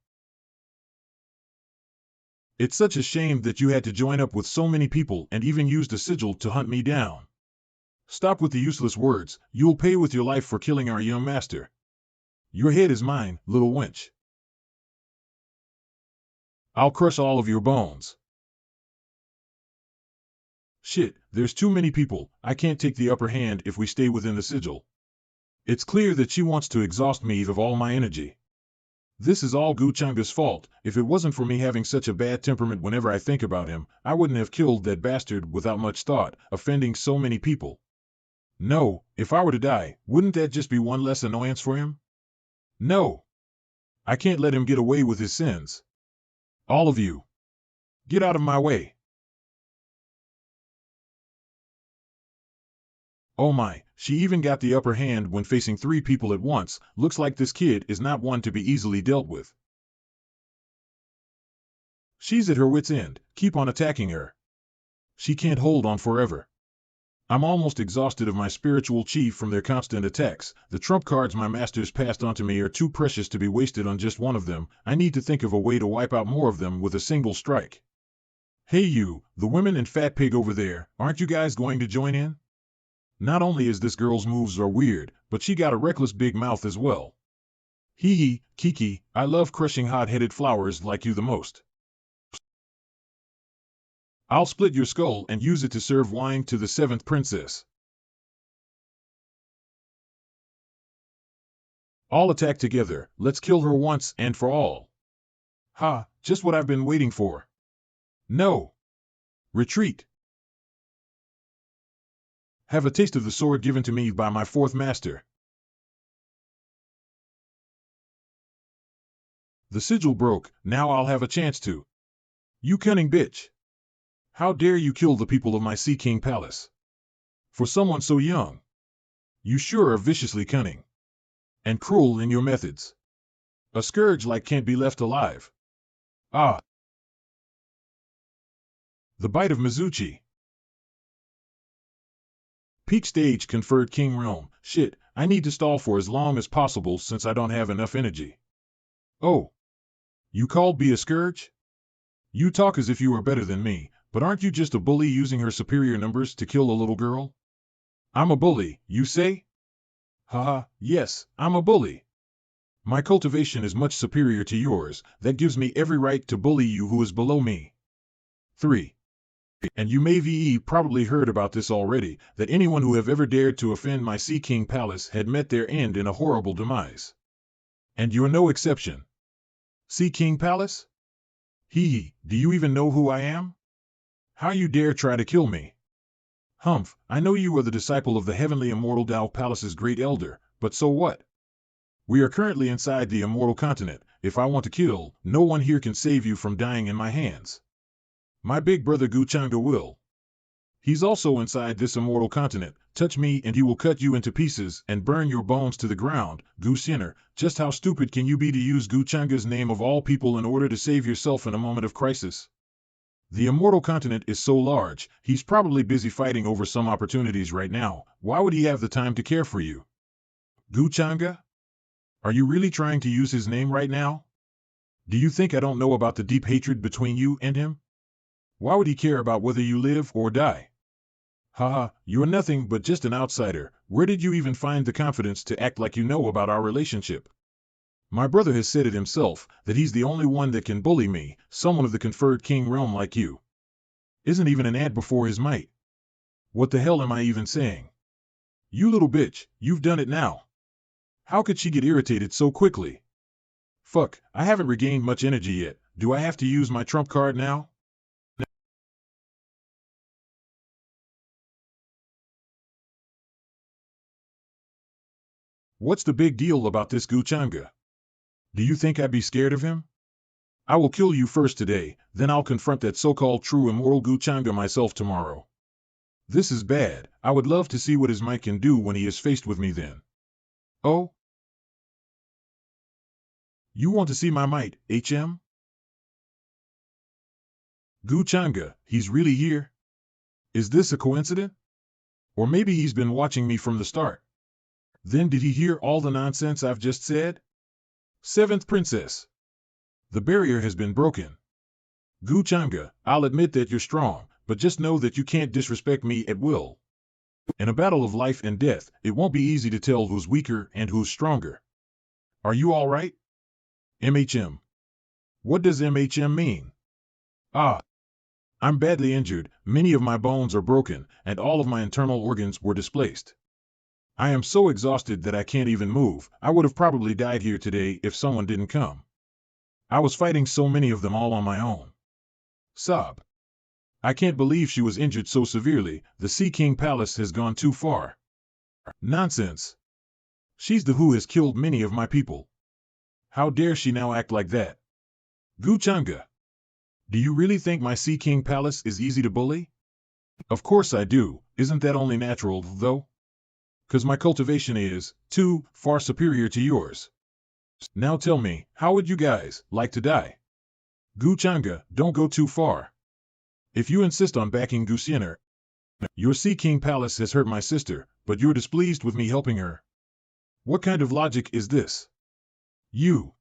It's such a shame that you had to join up with so many people and even used a sigil to hunt me down. Stop with the useless words. You'll pay with your life for killing our young master. Your head is mine, little wench. I'll crush all of your bones. Shit, there's too many people. I can't take the upper hand if we stay within the sigil. It's clear that she wants to exhaust me of all my energy. This is all Gu Zhangge's fault. If it wasn't for me having such a bad temperament whenever I think about him, I wouldn't have killed that bastard without much thought, offending so many people. No, if I were to die, wouldn't that just be one less annoyance for him? No. I can't let him get away with his sins. All of you. Get out of my way. Oh my, she even got the upper hand when facing 3 people at once. Looks like this kid is not one to be easily dealt with. She's at her wit's end. Keep on attacking her. She can't hold on forever. I'm almost exhausted of my spiritual chi from their constant attacks. The trump cards my masters passed on to me are too precious to be wasted on just one of them. I need to think of a way to wipe out more of them with a single strike. Hey you, the women and fat pig over there, aren't you guys going to join in? Not only is this girl's moves are weird, but she got a reckless big mouth as well. Hee hee, Kiki, I love crushing hot-headed flowers like you the most. I'll split your skull and use it to serve wine to the seventh princess. All attack together, let's kill her once and for all. Ha, just what I've been waiting for. No. Retreat. Have a taste of the sword given to me by my fourth master. The sigil broke, now I'll have a chance to. You cunning bitch. How dare you kill the people of my Sea King Palace? For someone so young. You sure are viciously cunning. And cruel in your methods. A scourge like can't be left alive. Ah. The bite of Mizuchi. Peak stage conferred King Realm. Shit, I need to stall for as long as possible since I don't have enough energy. Oh. You called me a scourge? You talk as if you were better than me, but aren't you just a bully using her superior numbers to kill a little girl? I'm a bully, you say? Haha, yes, I'm a bully. My cultivation is much superior to yours, that gives me every right to bully you who is below me. 3. And you may probably heard about this already, that anyone who have ever dared to offend my Sea King Palace had met their end in a horrible demise. And you're no exception. Sea King Palace? Hee, do you even know who I am? How you dare try to kill me? Humph, I know you are the disciple of the Heavenly Immortal Tao Palace's great elder, but so what? We are currently inside the Immortal Continent. If I want to kill, no one here can save you from dying in my hands. My big brother Zhangge will. He's also inside this Immortal Continent. Touch me and he will cut you into pieces and burn your bones to the ground. Xuanhuan, just how stupid can you be to use Zhangge's name of all people in order to save yourself in a moment of crisis? The Immortal Continent is so large, he's probably busy fighting over some opportunities right now. Why would he have the time to care for you? Zhangge? Are you really trying to use his name right now? Do you think I don't know about the deep hatred between you and him? Why would he care about whether you live or die? Haha, you're nothing but just an outsider. Where did you even find the confidence to act like you know about our relationship? My brother has said it himself, that he's the only one that can bully me, someone of the conferred king realm like you. Isn't even an ant before his might. What the hell am I even saying? You little bitch, you've done it now. How could she get irritated so quickly? Fuck, I haven't regained much energy yet. Do I have to use my trump card now? What's the big deal about this Zhangge? Do you think I'd be scared of him? I will kill you first today, then I'll confront that so-called true immortal Zhangge myself tomorrow. This is bad. I would love to see what his might can do when he is faced with me then. Oh? You want to see my might, HM? Zhangge, he's really here? Is this a coincidence? Or maybe he's been watching me from the start. Then did he hear all the nonsense I've just said? Seventh princess. The barrier has been broken. Zhangge, I'll admit that you're strong, but just know that you can't disrespect me at will. In a battle of life and death, it won't be easy to tell who's weaker and who's stronger. Are you all right? MHM. What does MHM mean? Ah. I'm badly injured, many of my bones are broken, and all of my internal organs were displaced. I am so exhausted that I can't even move. I would have probably died here today if someone didn't come. I was fighting so many of them all on my own. Sob. I can't believe she was injured so severely. The Sea King Palace has gone too far. Nonsense. She's the who has killed many of my people. How dare she now act like that? Zhangge. Do you really think my Sea King Palace is easy to bully? Of course I do. Isn't that only natural, though? 'Cause my cultivation is, too, far superior to yours. Now tell me, how would you guys like to die? Zhangge, don't go too far. If you insist on backing Xuanhuan, Your Sea King Palace has hurt my sister, but you're displeased with me helping her. What kind of logic is this? You.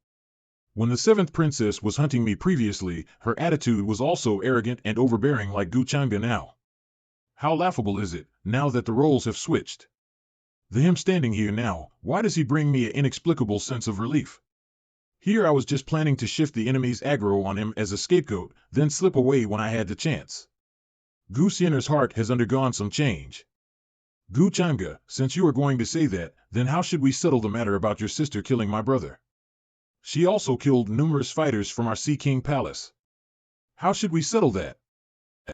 When the seventh princess was hunting me previously, her attitude was also arrogant and overbearing like Zhangge now. How laughable is it, now that the roles have switched? Him standing here now, why does he bring me an inexplicable sense of relief? Here I was just planning to shift the enemy's aggro on him as a scapegoat, then slip away when I had the chance. Xuanhuan's heart has undergone some change. Zhangge, since you are going to say that, then how should we settle the matter about your sister killing my brother? She also killed numerous fighters from our Sea King Palace. How should we settle that?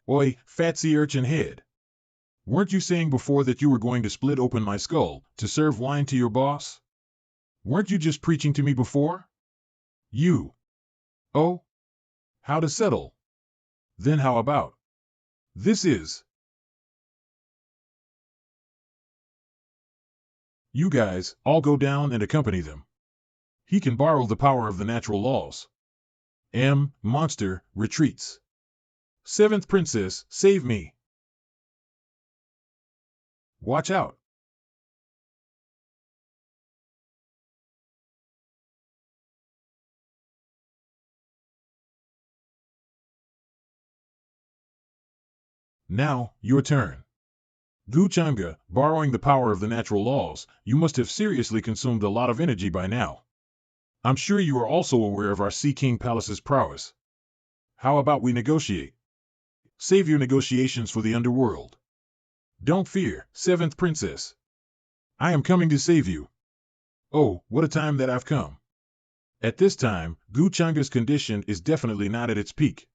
Oi, fat sea urchin head. Weren't you saying before that you were going to split open my skull, to serve wine to your boss? Weren't you just preaching to me before? You. Oh? How to settle? Then how about? This is. You guys, all go down and accompany them. He can borrow the power of the natural laws. Monster, retreats. Seventh princess, save me. Watch out. Now, your turn. Zhangge, borrowing the power of the natural laws, you must have seriously consumed a lot of energy by now. I'm sure you are also aware of our Sea King Palace's prowess. How about we negotiate? Save your negotiations for the underworld. Don't fear, seventh princess. I am coming to save you. Oh, what a time that I've come. At this time, Zhangge's condition is definitely not at its peak.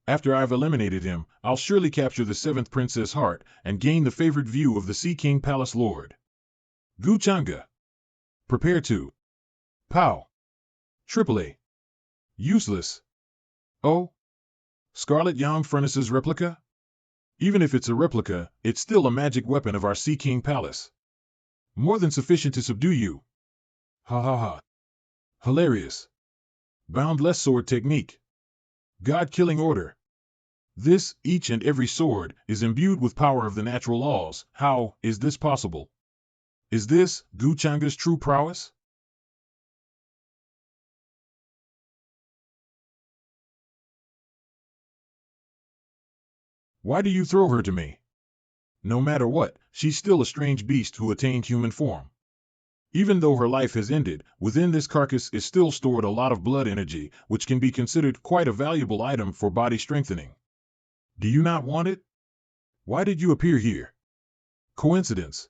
After I've eliminated him, I'll surely capture the seventh princess' heart and gain the favored view of the Sea King Palace Lord. Zhangge. Prepare to. Pow. AAA. Useless. Oh? Scarlet Yang Furnace's replica? Even if it's a replica, it's still a magic weapon of our Sea King Palace. More than sufficient to subdue you. Ha ha ha. Hilarious. Boundless sword technique. God-killing order. This, each and every sword, is imbued with power of the natural laws. How is this possible? Is this Zhangge's true prowess? Why do you throw her to me? No matter what, she's still a strange beast who attained human form. Even though her life has ended, within this carcass is still stored a lot of blood energy, which can be considered quite a valuable item for body strengthening. Do you not want it? Why did you appear here? Coincidence.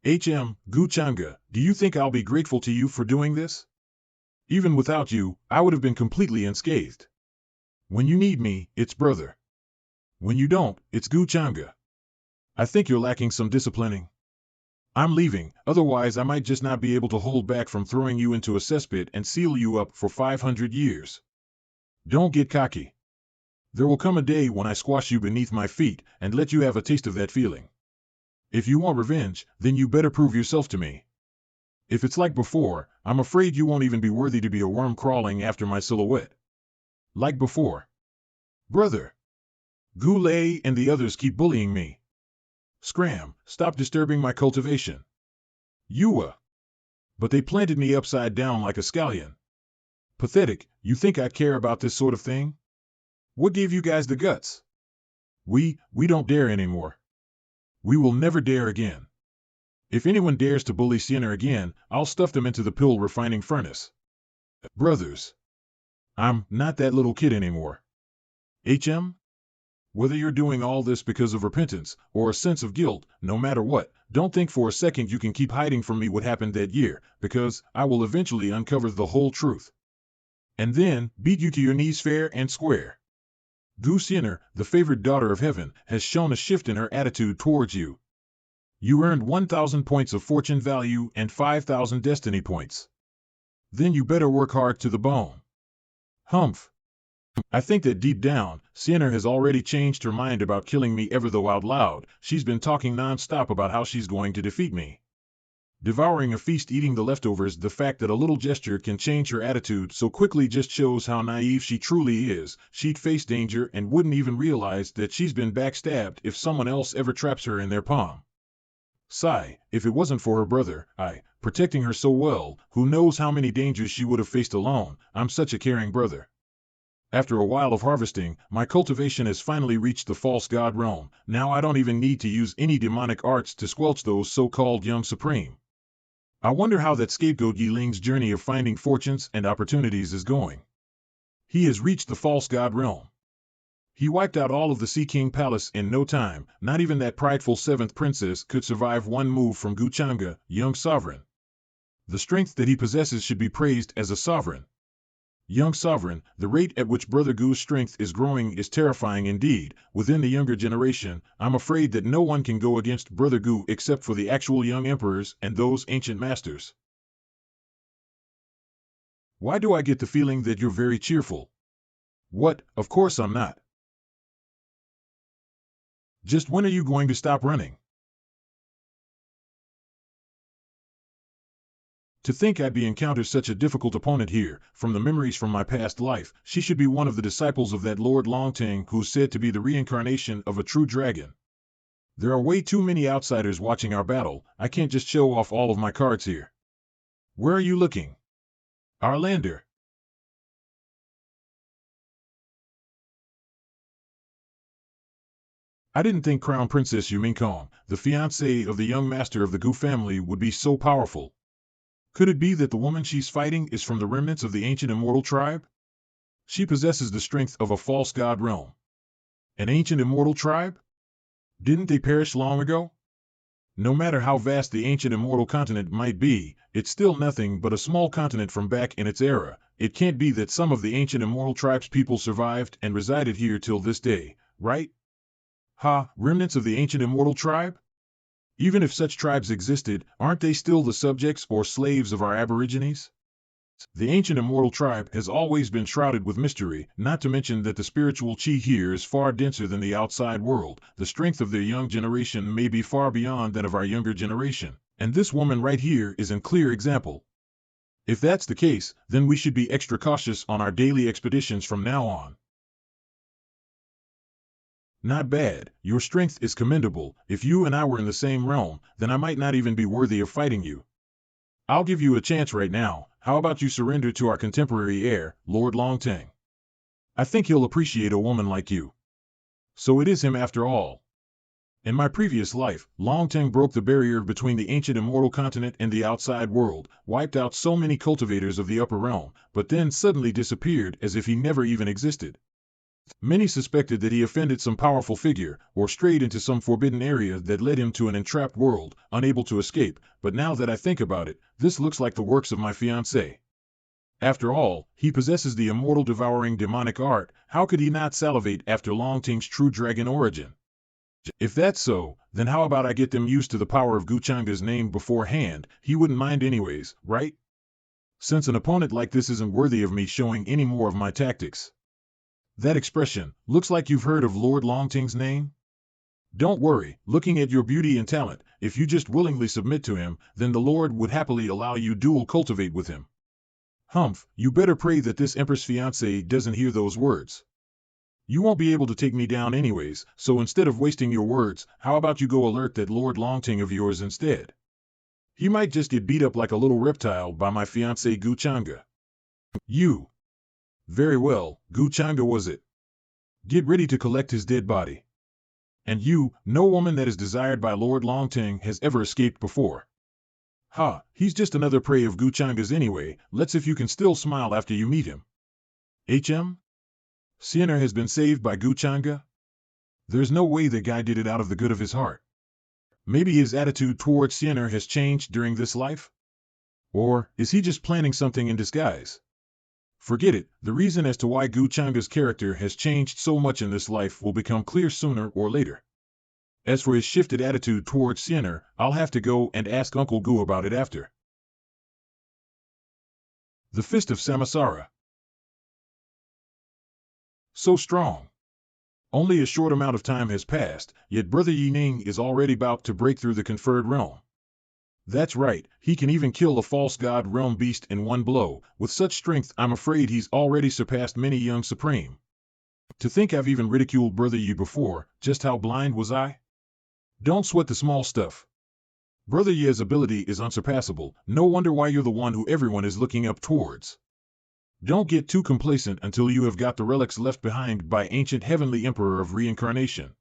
Zhangge, do you think I'll be grateful to you for doing this? Even without you, I would have been completely unscathed. When you need me, it's brother. When you don't, it's Zhangge. I think you're lacking some disciplining. I'm leaving, otherwise I might just not be able to hold back from throwing you into a cesspit and seal you up for 500 years. Don't get cocky. There will come a day when I squash you beneath my feet and let you have a taste of that feeling. If you want revenge, then you better prove yourself to me. If it's like before, I'm afraid you won't even be worthy to be a worm crawling after my silhouette. Like before. Brother. Goulet and the others keep bullying me. Scram, stop disturbing my cultivation. But they planted me upside down like a scallion. Pathetic, you think I care about this sort of thing? What gave you guys the guts? We don't dare anymore. We will never dare again. If anyone dares to bully Xuanhuan again, I'll stuff them into the pill refining furnace. Brothers. I'm not that little kid anymore. Whether you're doing all this because of repentance or a sense of guilt, no matter what, don't think for a second you can keep hiding from me what happened that year, because I will eventually uncover the whole truth. And then, beat you to your knees fair and square. Xuanhuan, the favored daughter of heaven, has shown a shift in her attitude towards you. You earned 1,000 points of fortune value and 5,000 destiny points. Then you better work hard to the bone. Humph. I think that deep down, Xuanhuan has already changed her mind about killing me ever though out loud, she's been talking non-stop about how she's going to defeat me. devouring a feast, eating the leftovers. The fact that a little gesture can change her attitude so quickly just shows how naive she truly is. She'd face danger and wouldn't even realize that she's been backstabbed if someone else ever traps her in their palm. Sigh, if it wasn't for her brother, protecting her so well, who knows how many dangers she would have faced alone. I'm such a caring brother. After a while of harvesting, my cultivation has finally reached the false god realm. Now I don't even need to use any demonic arts to squelch those so-called young supreme. I wonder how that scapegoat Yi Ling's journey of finding fortunes and opportunities is going. He has reached the false god realm. He wiped out all of the Sea King Palace in no time. Not even that prideful 7th princess could survive one move from Zhangge, young sovereign. The strength that he possesses should be praised as a sovereign. Young sovereign, the rate at which Brother Gu's strength is growing is terrifying indeed. Within the younger generation, I'm afraid that no one can go against Brother Gu except for the actual young emperors and those ancient masters. Why do I get the feeling that you're very cheerful? What? Of course I'm not. Just when are you going to stop running? To think I'd be encounter such a difficult opponent here. From the memories from my past life, she should be one of the disciples of that Lord Longtang who's said to be the reincarnation of a true dragon. There are way too many outsiders watching our battle. I can't just show off all of my cards here. Where are you looking? Our lander. I didn't think Crown Princess Yumingkong, the fiancée of the young master of the Gu family, would be so powerful. Could it be that the woman she's fighting is from the remnants of the ancient immortal tribe? She possesses the strength of a false god realm. An ancient immortal tribe? Didn't they perish long ago? No matter how vast the ancient immortal continent might be, it's still nothing but a small continent from back in its era. It can't be that some of the ancient immortal tribe's people survived and resided here till this day, right? Remnants of the ancient immortal tribe? Even if such tribes existed, aren't they still the subjects or slaves of our aborigines? The ancient immortal tribe has always been shrouded with mystery, not to mention that the spiritual chi here is far denser than the outside world. The strength of their young generation may be far beyond that of our younger generation, and this woman right here is a clear example. If that's the case, then we should be extra cautious on our daily expeditions from now on. Not bad, your strength is commendable. If you and I were in the same realm, then I might not even be worthy of fighting you. I'll give you a chance right now. How about you surrender to our contemporary heir, Lord Longtang? I think he'll appreciate a woman like you. So it is him after all. In my previous life, Longtang broke the barrier between the ancient immortal continent and the outside world, wiped out so many cultivators of the upper realm, but then suddenly disappeared as if he never even existed. Many suspected that he offended some powerful figure, or strayed into some forbidden area that led him to an entrapped world, unable to escape, but now that I think about it, this looks like the works of my fiancé. After all, he possesses the immortal devouring demonic art. How could he not salivate after Longtang's true dragon origin? If that's so, then how about I get them used to the power of Zhangge's name beforehand? He wouldn't mind anyways, right? Since an opponent like this isn't worthy of me showing any more of my tactics. That expression, looks like you've heard of Lord Longtang's name? Don't worry, looking at your beauty and talent, if you just willingly submit to him, then the Lord would happily allow you dual cultivate with him. Humph, you better pray that this Empress fiancé doesn't hear those words. You won't be able to take me down anyways, so instead of wasting your words, how about you go alert that Lord Longtang of yours instead? He might just get beat up like a little reptile by my fiancé Zhangge. You. Very well, Zhangge was it. Get ready to collect his dead body. And you, no woman that is desired by Lord Longtang has ever escaped before. He's just another prey of Zhangge's anyway. Let's see if you can still smile after you meet him. Xian'er has been saved by Zhangge? There's no way the guy did it out of the good of his heart. Maybe his attitude towards Xian'er has changed during this life? Or is he just planning something in disguise? Forget it, the reason as to why Zhangge's character has changed so much in this life will become clear sooner or later. As for his shifted attitude towards Xian'er, I'll have to go and ask Uncle Gu about it after. The Fist of Samsara. So strong. Only a short amount of time has passed, yet Brother Yi Ning is already about to break through the conferred realm. That's right, he can even kill a false god realm beast in one blow. With such strength, I'm afraid he's already surpassed many young supreme. To think I've even ridiculed Brother Yi before, just how blind was I? Don't sweat the small stuff. Brother Yi's ability is unsurpassable, no wonder why you're the one who everyone is looking up towards. Don't get too complacent until you have got the relics left behind by ancient Heavenly Emperor of Reincarnation.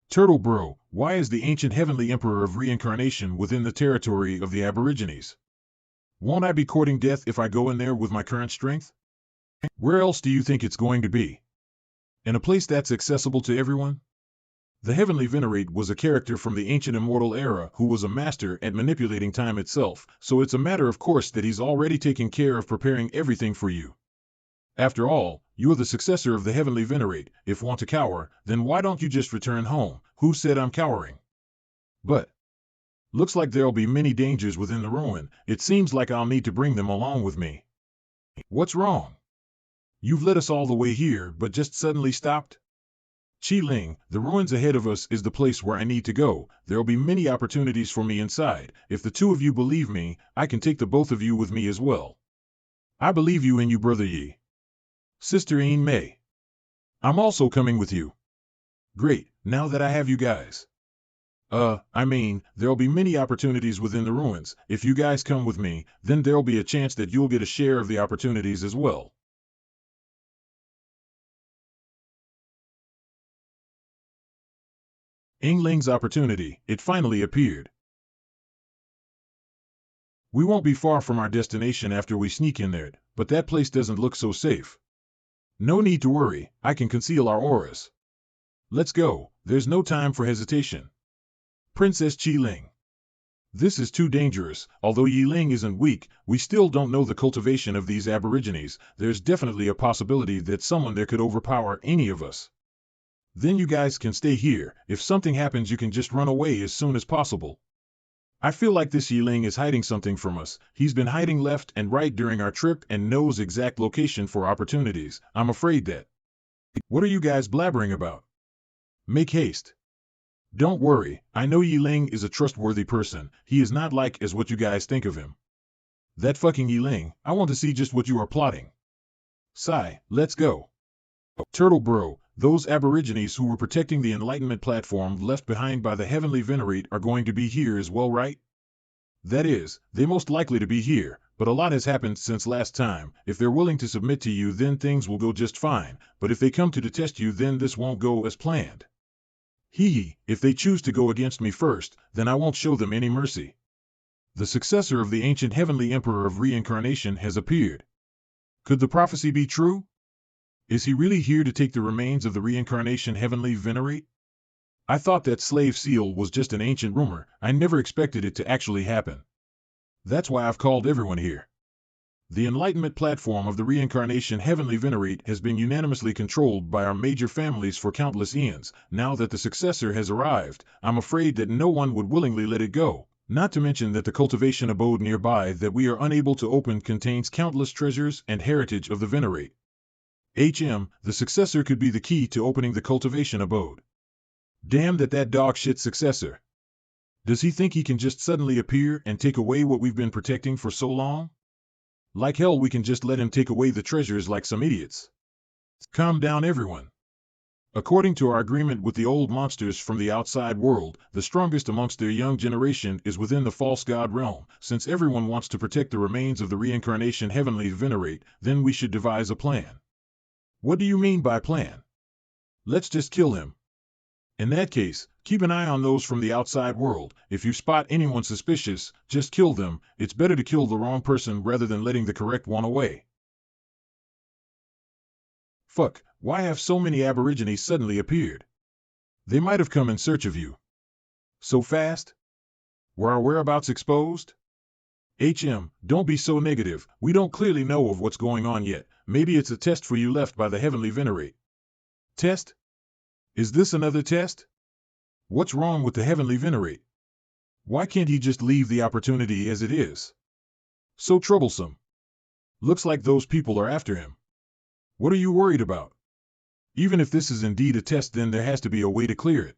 Turtle Bro, why is the ancient Heavenly Emperor of Reincarnation within the territory of the Aborigines? Won't I be courting death if I go in there with my current strength? Where else do you think it's going to be? In a place that's accessible to everyone? The Heavenly Venerate was a character from the ancient immortal era who was a master at manipulating time itself, so it's a matter of course that he's already taken care of preparing everything for you. After all, you are the successor of the Heavenly Venerate. If want to cower, then why don't you just return home? Who said I'm cowering? But looks like there'll be many dangers within the ruin. It seems like I'll need to bring them along with me. What's wrong? You've led us all the way here, but just suddenly stopped? Qi Ling, the ruins ahead of us is the place where I need to go. There'll be many opportunities for me inside. If the two of you believe me, I can take the both of you with me as well. I believe you in you, Brother Yi. Sister Ain Mei. I'm also coming with you. Great, now that I have you guys. There'll be many opportunities within the ruins. If you guys come with me, then there'll be a chance that you'll get a share of the opportunities as well. Yingling's opportunity, it finally appeared. We won't be far from our destination after we sneak in there, but that place doesn't look so safe. No need to worry, I can conceal our auras. Let's go, there's no time for hesitation. Princess Qi Ling. This is too dangerous. Although Yi Ling isn't weak, we still don't know the cultivation of these aborigines. There's definitely a possibility that someone there could overpower any of us. Then you guys can stay here. If something happens, you can just run away as soon as possible. I feel like this Yi Ling is hiding something from us. He's been hiding left and right during our trip and knows exact location for opportunities. I'm afraid that. What are you guys blabbering about? Make haste. Don't worry, I know Yi Ling is a trustworthy person. He is not like as what you guys think of him. That fucking Yi Ling, I want to see just what you are plotting. Sigh, let's go. Turtle Bro, those aborigines who were protecting the Enlightenment platform left behind by the Heavenly Venerate are going to be here as well, right? That is, they most likely to be here, but a lot has happened since last time. If they're willing to submit to you, then things will go just fine, but if they come to detest you, then this won't go as planned. If they choose to go against me first, then I won't show them any mercy. The successor of the ancient Heavenly Emperor of Reincarnation has appeared. Could the prophecy be true? Is he really here to take the remains of the Reincarnation Heavenly Venerate? I thought that slave seal was just an ancient rumor. I never expected it to actually happen. That's why I've called everyone here. The Enlightenment platform of the Reincarnation Heavenly Venerate has been unanimously controlled by our major families for countless eons. Now that the successor has arrived, I'm afraid that no one would willingly let it go. Not to mention that the cultivation abode nearby that we are unable to open contains countless treasures and heritage of the Venerate. The successor could be the key to opening the cultivation abode. Damn that dog shit successor. Does he think he can just suddenly appear and take away what we've been protecting for so long? Like hell, we can just let him take away the treasures like some idiots. Calm down, everyone. According to our agreement with the old monsters from the outside world, the strongest amongst their young generation is within the false god realm. Since everyone wants to protect the remains of the Reincarnation Heavenly Venerate, then we should devise a plan. What do you mean by plan? Let's just kill him. In that case, keep an eye on those from the outside world. If you spot anyone suspicious, just kill them. It's better to kill the wrong person rather than letting the correct one away. Fuck, why have so many aborigines suddenly appeared? They might have come in search of you. So fast? Were our whereabouts exposed? Don't be so negative. We don't clearly know of what's going on yet. Maybe it's a test for you left by the Heavenly Venerate. Test? Is this another test? What's wrong with the Heavenly Venerate? Why can't he just leave the opportunity as it is? So troublesome. Looks like those people are after him. What are you worried about? Even if this is indeed a test, then there has to be a way to clear it.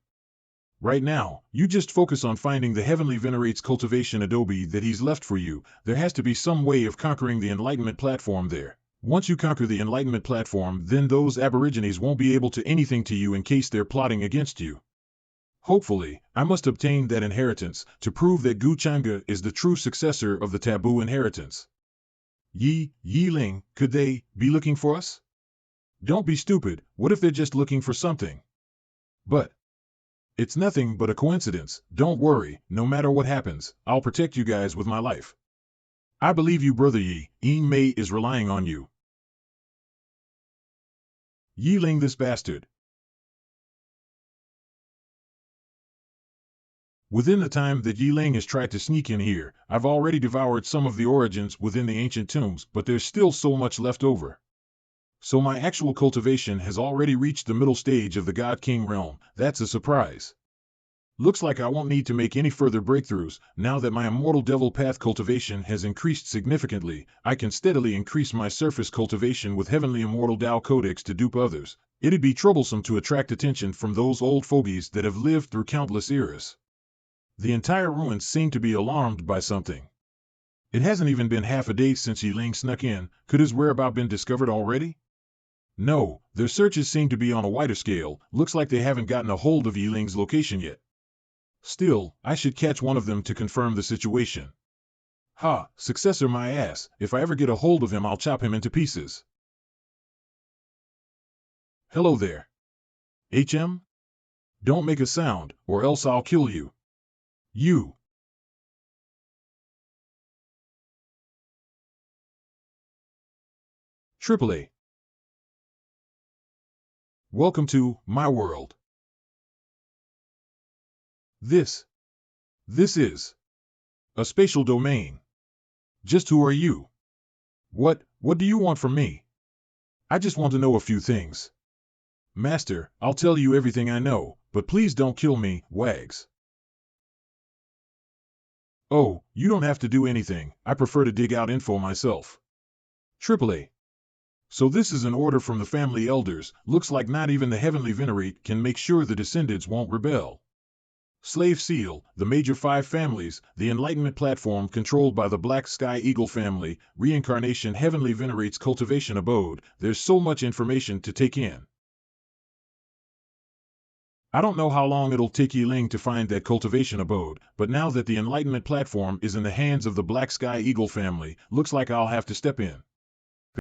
Right now, you just focus on finding the Heavenly Venerate's cultivation adobe that he's left for you. There has to be some way of conquering the Enlightenment platform there. Once you conquer the Enlightenment platform, then those aborigines won't be able to anything to you in case they're plotting against you. Hopefully, I must obtain that inheritance to prove that Zhangge is the true successor of the taboo inheritance. Ling, could they be looking for us? Don't be stupid. What if they're just looking for something? But it's nothing but a coincidence. Don't worry. No matter what happens, I'll protect you guys with my life. I believe you, Brother Yi. Ying Mei is relying on you. Ling, this bastard. Within the time that Ling has tried to sneak in here, I've already devoured some of the origins within the ancient tombs, but there's still so much left over. So my actual cultivation has already reached the middle stage of the God King realm. That's a surprise. Looks like I won't need to make any further breakthroughs. Now that my immortal devil path cultivation has increased significantly, I can steadily increase my surface cultivation with heavenly immortal Tao Codex to dupe others. It'd be troublesome to attract attention from those old fogies that have lived through countless eras. The entire ruins seem to be alarmed by something. It hasn't even been half a day since Ling snuck in. Could his whereabouts been discovered already? No, their searches seem to be on a wider scale. Looks like they haven't gotten a hold of Ling's location yet. Still, I should catch one of them to confirm the situation. Ha, successor my ass. If I ever get a hold of him, I'll chop him into pieces. Hello there. HM? Don't make a sound, or else I'll kill you. You. AAA. Welcome to my world. This is a spatial domain. Just who are you? What do you want from me? I just want to know a few things. Master, I'll tell you everything I know, but please don't kill me, Wags. Oh, you don't have to do anything. I prefer to dig out info myself. AAA. So this is an order from the family elders. Looks like not even the Heavenly Venerate can make sure the descendants won't rebel. Slave Seal, the major 5 families, the Enlightenment platform controlled by the Black Sky Eagle family, reincarnation Heavenly Venerate's cultivation abode. There's so much information to take in. I don't know how long it'll take Ling to find that cultivation abode, but now that the Enlightenment platform is in the hands of the Black Sky Eagle family, looks like I'll have to step in.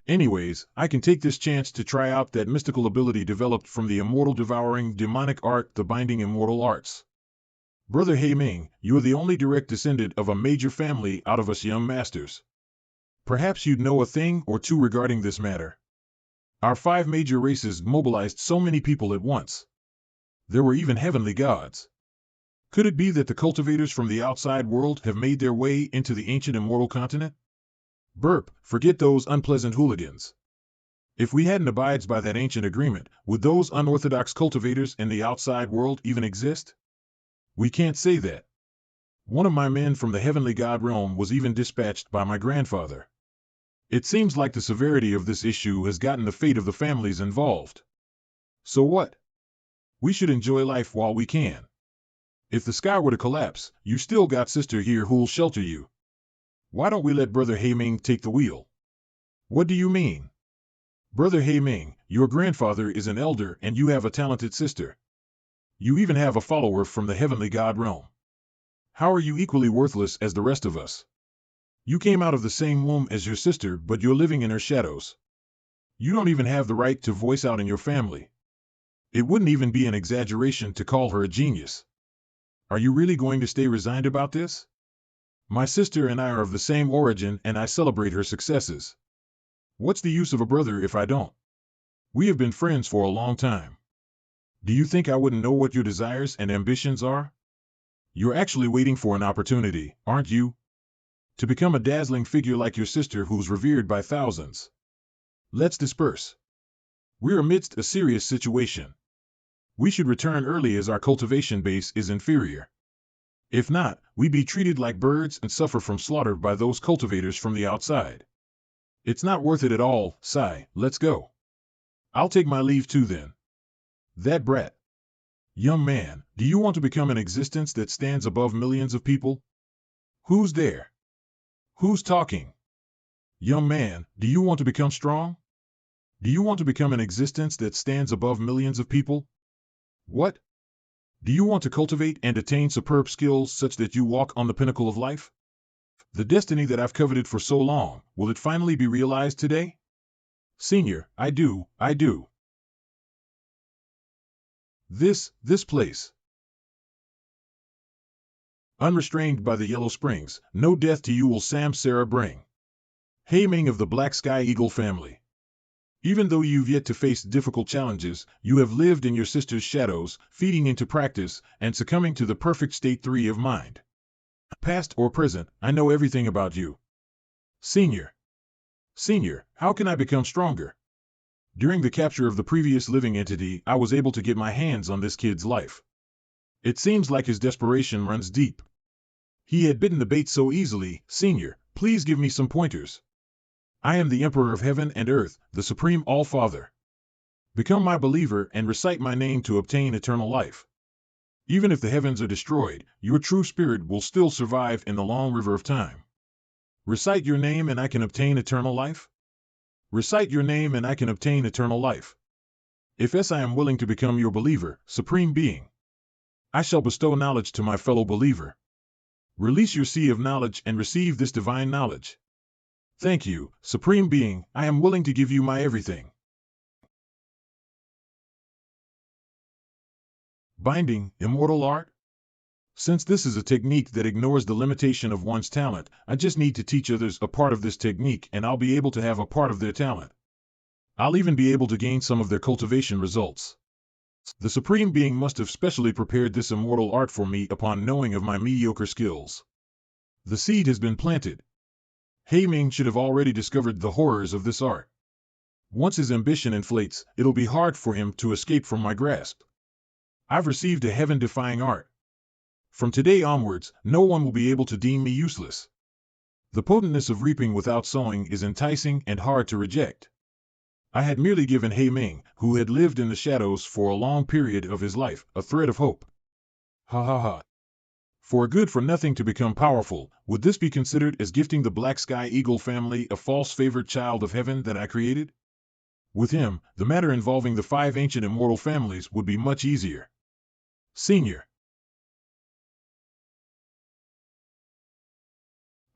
Anyways, I can take this chance to try out that mystical ability developed from the immortal devouring demonic art, the binding immortal arts. Brother Ming, you are the only direct descendant of a major family out of us young masters. Perhaps you'd know a thing or two regarding this matter. Our 5 major races mobilized so many people at once. There were even heavenly gods. Could it be that the cultivators from the outside world have made their way into the ancient immortal continent? Burp, forget those unpleasant hooligans. If we hadn't abided by that ancient agreement, would those unorthodox cultivators in the outside world even exist? We can't say that. One of my men from the heavenly god realm was even dispatched by my grandfather. It seems like the severity of this issue has gotten the fate of the families involved. So what? We should enjoy life while we can. If the sky were to collapse, you still got sister here who'll shelter you. Why don't we let Brother Ming take the wheel? What do you mean? Brother Ming, your grandfather is an elder and you have a talented sister. You even have a follower from the heavenly god realm. How are you equally worthless as the rest of us? You came out of the same womb as your sister, but you're living in her shadows. You don't even have the right to voice out in your family. It wouldn't even be an exaggeration to call her a genius. Are you really going to stay resigned about this? My sister and I are of the same origin and I celebrate her successes. What's the use of a brother if I don't? We have been friends for a long time. Do you think I wouldn't know what your desires and ambitions are? You're actually waiting for an opportunity, aren't you? To become a dazzling figure like your sister who's revered by thousands. Let's disperse. We're amidst a serious situation. We should return early as our cultivation base is inferior. If not, we'd be treated like birds and suffer from slaughter by those cultivators from the outside. It's not worth it at all, Sai, let's go. I'll take my leave too then. That brat. Young man, do you want to become an existence that stands above millions of people? Who's there? Who's talking? Young man, do you want to become strong? Do you want to become an existence that stands above millions of people? What? Do you want to cultivate and attain superb skills such that you walk on the pinnacle of life? The destiny that I've coveted for so long, will it finally be realized today? Senior, I do. This place. Unrestrained by the yellow springs, no death to you will Samsara bring. Hei Ming of the Black Sky Eagle family. Even though you've yet to face difficult challenges, you have lived in your sister's shadows, feeding into practice, and succumbing to the perfect state 3 of mind. Past or present, I know everything about you. Senior, how can I become stronger? During the capture of the previous living entity, I was able to get my hands on this kid's life. It seems like his desperation runs deep. He had bitten the bait so easily. Senior, please give me some pointers. I am the Emperor of Heaven and Earth, the Supreme All-Father. Become my believer and recite my name to obtain eternal life. Even if the heavens are destroyed, your true spirit will still survive in the long river of time. Recite your name and I can obtain eternal life? Recite your name and I can obtain eternal life. If I am willing to become your believer, Supreme Being, I shall bestow knowledge to my fellow believer. Release your sea of knowledge and receive this divine knowledge. Thank you, Supreme Being, I am willing to give you my everything. Binding, immortal art? Since this is a technique that ignores the limitation of one's talent, I just need to teach others a part of this technique and I'll be able to have a part of their talent. I'll even be able to gain some of their cultivation results. The Supreme Being must have specially prepared this immortal art for me upon knowing of my mediocre skills. The seed has been planted. Hei Ming should have already discovered the horrors of this art. Once his ambition inflates, it'll be hard for him to escape from my grasp. I've received a heaven-defying art. From today onwards, no one will be able to deem me useless. The potentness of reaping without sowing is enticing and hard to reject. I had merely given Hei Ming, who had lived in the shadows for a long period of his life, a thread of hope. Ha ha ha. For a good-for-nothing to become powerful, would this be considered as gifting the Black Sky Eagle family a false favored child of heaven that I created? With him, the matter involving the 5 ancient immortal families would be much easier. Senior,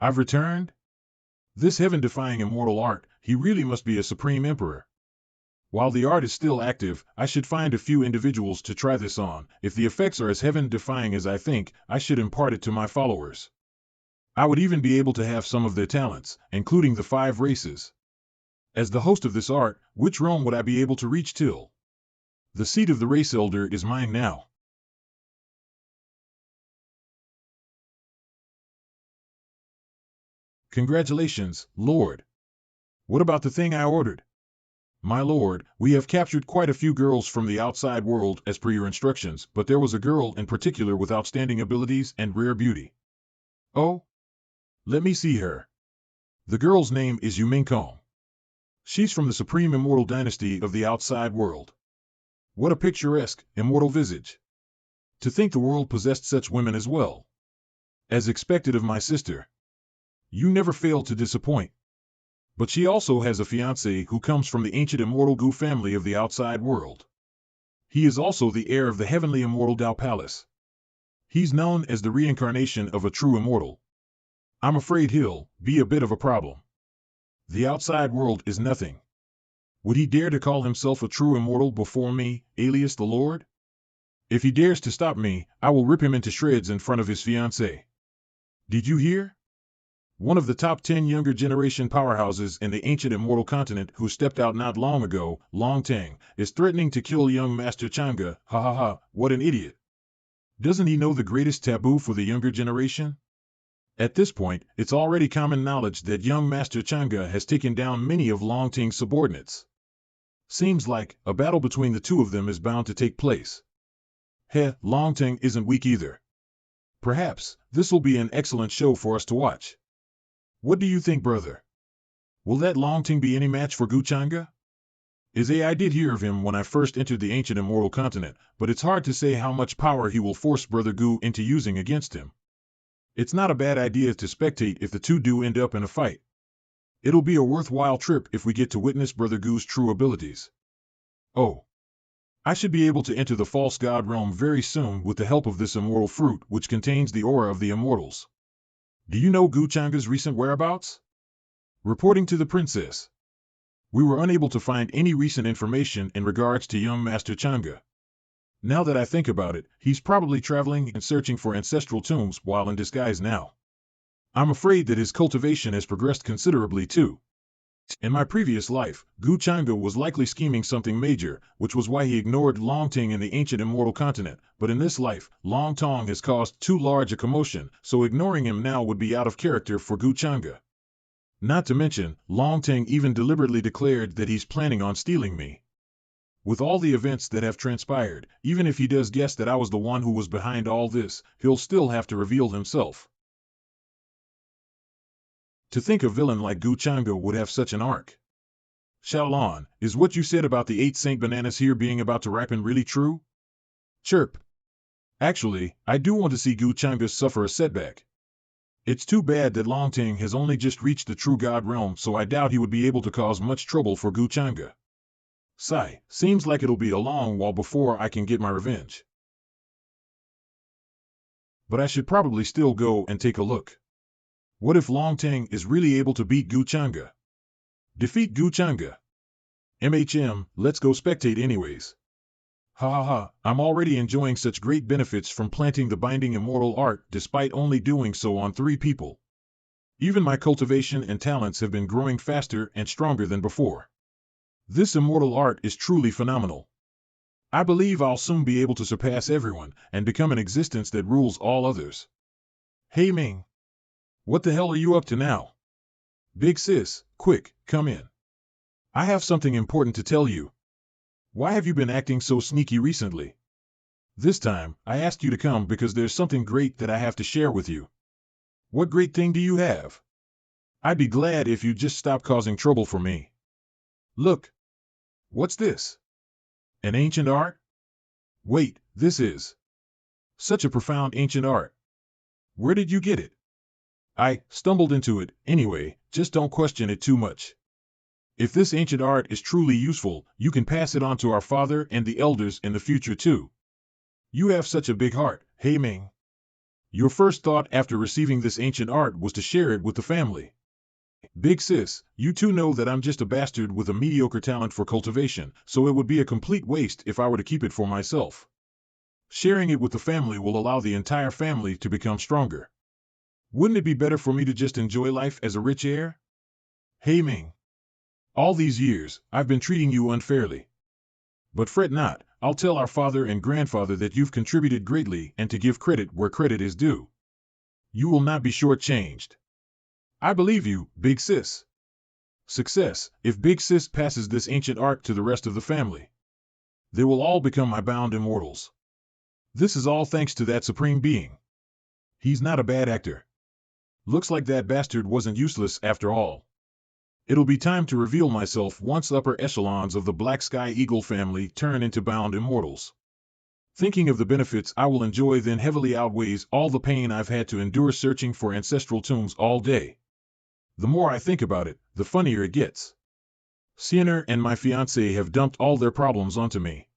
I've returned? This heaven-defying immortal art, he really must be a supreme emperor. While the art is still active, I should find a few individuals to try this on. If the effects are as heaven-defying as I think, I should impart it to my followers. I would even be able to have some of their talents, including the 5 races. As the host of this art, which realm would I be able to reach till? The seat of the race elder is mine now. Congratulations, Lord. What about the thing I ordered? My lord, we have captured quite a few girls from the outside world as per your instructions, but there was a girl in particular with outstanding abilities and rare beauty. Oh? Let me see her. The girl's name is Yumingkong. She's from the supreme immortal dynasty of the outside world. What a picturesque, immortal visage. To think the world possessed such women as well. As expected of my sister. You never fail to disappoint. But she also has a fiancé who comes from the ancient immortal Gu family of the outside world. He is also the heir of the heavenly immortal Dao Palace. He's known as the reincarnation of a true immortal. I'm afraid he'll be a bit of a problem. The outside world is nothing. Would he dare to call himself a true immortal before me, alias the Lord? If he dares to stop me, I will rip him into shreds in front of his fiancé. Did you hear? One of the top 10 younger generation powerhouses in the ancient immortal continent who stepped out not long ago, Long Tang, is threatening to kill young Master Zhangge. Ha ha ha, what an idiot. Doesn't he know the greatest taboo for the younger generation? At this point, it's already common knowledge that young Master Zhangge has taken down many of Long Tang's subordinates. Seems like a battle between the two of them is bound to take place. Long Tang isn't weak either. Perhaps this will be an excellent show for us to watch. What do you think, brother? Will that Long Ting be any match for Gu Zhangge? I did hear of him when I first entered the ancient immortal continent, but it's hard to say how much power he will force Brother Gu into using against him. It's not a bad idea to spectate if the two do end up in a fight. It'll be a worthwhile trip if we get to witness Brother Gu's true abilities. Oh. I should be able to enter the false god realm very soon with the help of this immortal fruit which contains the aura of the immortals. Do you know Gu Changa's recent whereabouts? Reporting to the princess. We were unable to find any recent information in regards to young Master Zhangge. Now that I think about it, he's probably traveling and searching for ancestral tombs while in disguise now. I'm afraid that his cultivation has progressed considerably too. In my previous life, Gu Changge was likely scheming something major, which was why he ignored Longting in the ancient immortal continent, but in this life, Long Tong has caused too large a commotion, so ignoring him now would be out of character for Gu Changge. Not to mention, Longting even deliberately declared that he's planning on stealing me. With all the events that have transpired, even if he does guess that I was the one who was behind all this, he'll still have to reveal himself. To think a villain like Gu Changge would have such an arc. Xiaolon, is what you said about the 8 Saint Bananas here being about to ripen really true? Chirp. Actually, I do want to see Gu Changge suffer a setback. It's too bad that Longting has only just reached the true god realm, so I doubt he would be able to cause much trouble for Gu Changge. Sigh, seems like it'll be a long while before I can get my revenge. But I should probably still go and take a look. What if Longting is really able to beat Gu Changge? Defeat Gu Changge. Let's go spectate anyways. Ha ha ha, I'm already enjoying such great benefits from planting the binding immortal art despite only doing so on 3 people. Even my cultivation and talents have been growing faster and stronger than before. This immortal art is truly phenomenal. I believe I'll soon be able to surpass everyone and become an existence that rules all others. Hey Ming. What the hell are you up to now? Big sis, quick, come in. I have something important to tell you. Why have you been acting so sneaky recently? This time, I asked you to come because there's something great that I have to share with you. What great thing do you have? I'd be glad if you'd just stop causing trouble for me. Look. What's this? An ancient art? Wait, this is such a profound ancient art. Where did you get it? I stumbled into it, anyway, just don't question it too much. If this ancient art is truly useful, you can pass it on to our father and the elders in the future too. You have such a big heart, Hey Ming. Your first thought after receiving this ancient art was to share it with the family. Big sis, you too know that I'm just a bastard with a mediocre talent for cultivation, so it would be a complete waste if I were to keep it for myself. Sharing it with the family will allow the entire family to become stronger. Wouldn't it be better for me to just enjoy life as a rich heir? Hey Ming. All these years, I've been treating you unfairly. But fret not, I'll tell our father and grandfather that you've contributed greatly and to give credit where credit is due. You will not be shortchanged. I believe you, Big Sis. Success, if Big Sis passes this ancient art to the rest of the family. They will all become my bound immortals. This is all thanks to that supreme being. He's not a bad actor. Looks like that bastard wasn't useless after all. It'll be time to reveal myself once upper echelons of the Black Sky Eagle family turn into bound immortals. Thinking of the benefits I will enjoy then heavily outweighs all the pain I've had to endure searching for ancestral tombs all day. The more I think about it, the funnier it gets. Sienner and my fiancée have dumped all their problems onto me.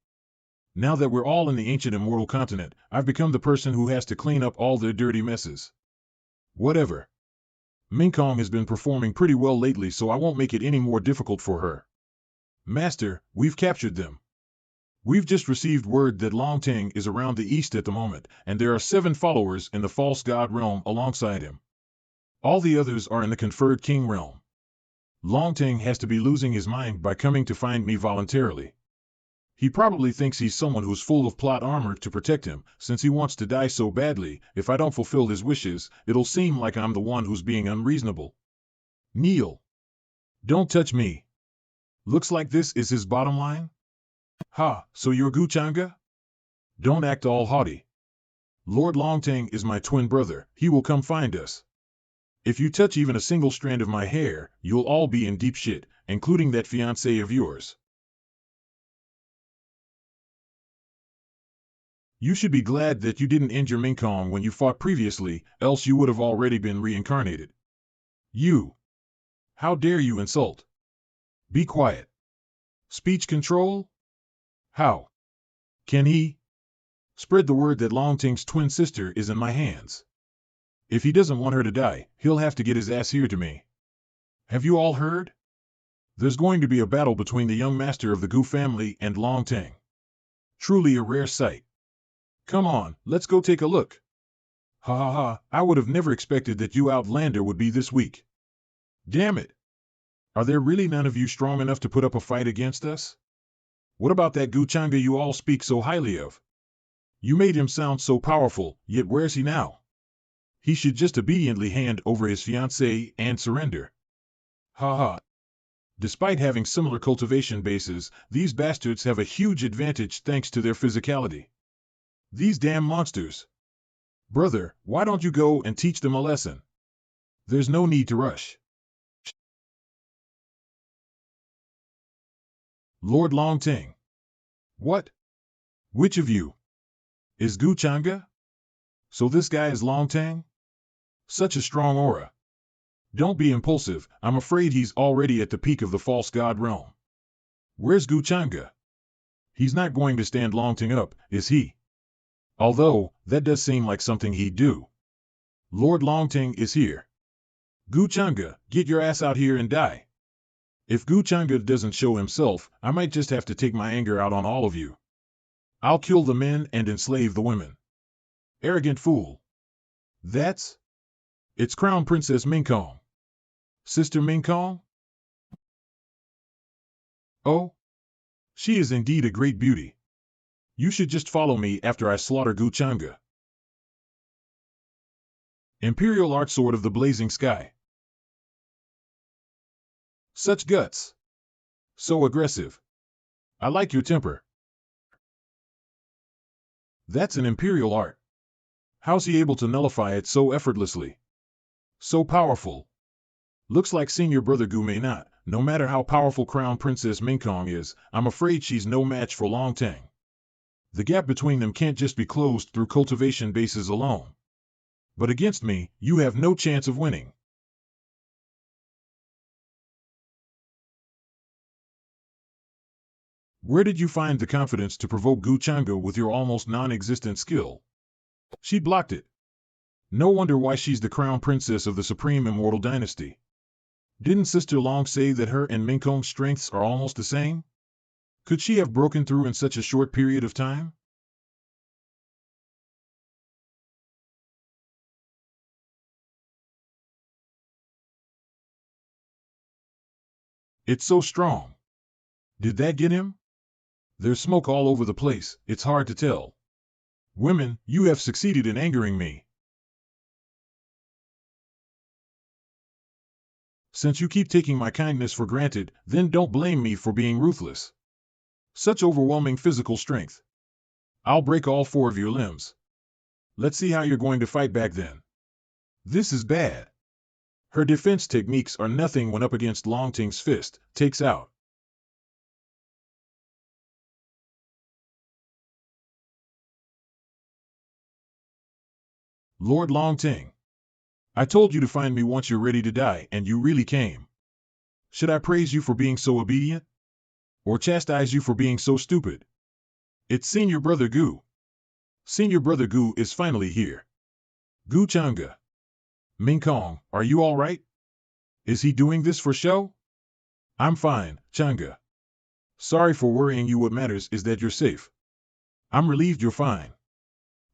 Now that we're all in the ancient immortal continent, I've become the person who has to clean up all their dirty messes. Whatever. Mingkong has been performing pretty well lately, so I won't make it any more difficult for her. Master, we've captured them. We've just received word that Longting is around the east at the moment, and there are 7 followers in the false god realm alongside him. All the others are in the conferred king realm. Longting has to be losing his mind by coming to find me voluntarily. He probably thinks he's someone who's full of plot armor to protect him, since he wants to die so badly. If I don't fulfill his wishes, it'll seem like I'm the one who's being unreasonable. Kneel. Don't touch me. Looks like this is his bottom line? Ha, so you're Gu Changge? Don't act all haughty. Lord Longting is my twin brother, he will come find us. If you touch even a single strand of my hair, you'll all be in deep shit, including that fiancé of yours. You should be glad that you didn't injure Minkong when you fought previously, else you would have already been reincarnated. You! How dare you insult? Be quiet. Speech control? How? Can he? Spread the word that Longting's twin sister is in my hands. If he doesn't want her to die, he'll have to get his ass here to me. Have you all heard? There's going to be a battle between the young master of the Gu family and Longting. Truly a rare sight. Come on, let's go take a look. Ha ha ha, I would have never expected that you Outlander would be this weak. Damn it. Are there really none of you strong enough to put up a fight against us? What about that Zhangge you all speak so highly of? You made him sound so powerful, yet where's he now? He should just obediently hand over his fiancée and surrender. Ha ha. Despite having similar cultivation bases, these bastards have a huge advantage thanks to their physicality. These damn monsters. Brother, why don't you go and teach them a lesson? There's no need to rush. Lord Longting. What? Which of you? Is Zhangge? So this guy is Longting? Such a strong aura. Don't be impulsive, I'm afraid he's already at the peak of the false god realm. Where's Zhangge? He's not going to stand Longting up, is he? Although, that does seem like something he'd do. Lord Longting is here. Zhangge, get your ass out here and die. If Zhangge doesn't show himself, I might just have to take my anger out on all of you. I'll kill the men and enslave the women. Arrogant fool. It's Crown Princess Minkong. Sister Minkong? Oh? She is indeed a great beauty. You should just follow me after I slaughter Zhangge. Imperial Art Sword of the Blazing Sky. Such guts. So aggressive. I like your temper. That's an Imperial art. How's he able to nullify it so effortlessly? So powerful. Looks like Senior Brother Gu may not. No matter how powerful Crown Princess Minkong is, I'm afraid she's no match for Longting. The gap between them can't just be closed through cultivation bases alone. But against me, you have no chance of winning. Where did you find the confidence to provoke Zhangge with your almost non-existent skill? She blocked it. No wonder why she's the crown princess of the Supreme Immortal Dynasty. Didn't Sister Long say that her and Minkong's strengths are almost the same? Could she have broken through in such a short period of time? It's so strong. Did that get him? There's smoke all over the place, it's hard to tell. Women, you have succeeded in angering me. Since you keep taking my kindness for granted, then don't blame me for being ruthless. Such overwhelming physical strength. I'll break all 4 of your limbs. Let's see how you're going to fight back then. This is bad. Her defense techniques are nothing when up against Longting's fist, takes out. Lord Longting. I told you to find me once you're ready to die, and you really came. Should I praise you for being so obedient? Or chastise you for being so stupid? It's Senior Brother Gu. Senior Brother Gu is finally here. Zhangge. Minkong, are you all right? Is he doing this for show? I'm fine, Zhangge. Sorry for worrying you. What matters is that you're safe. I'm relieved you're fine.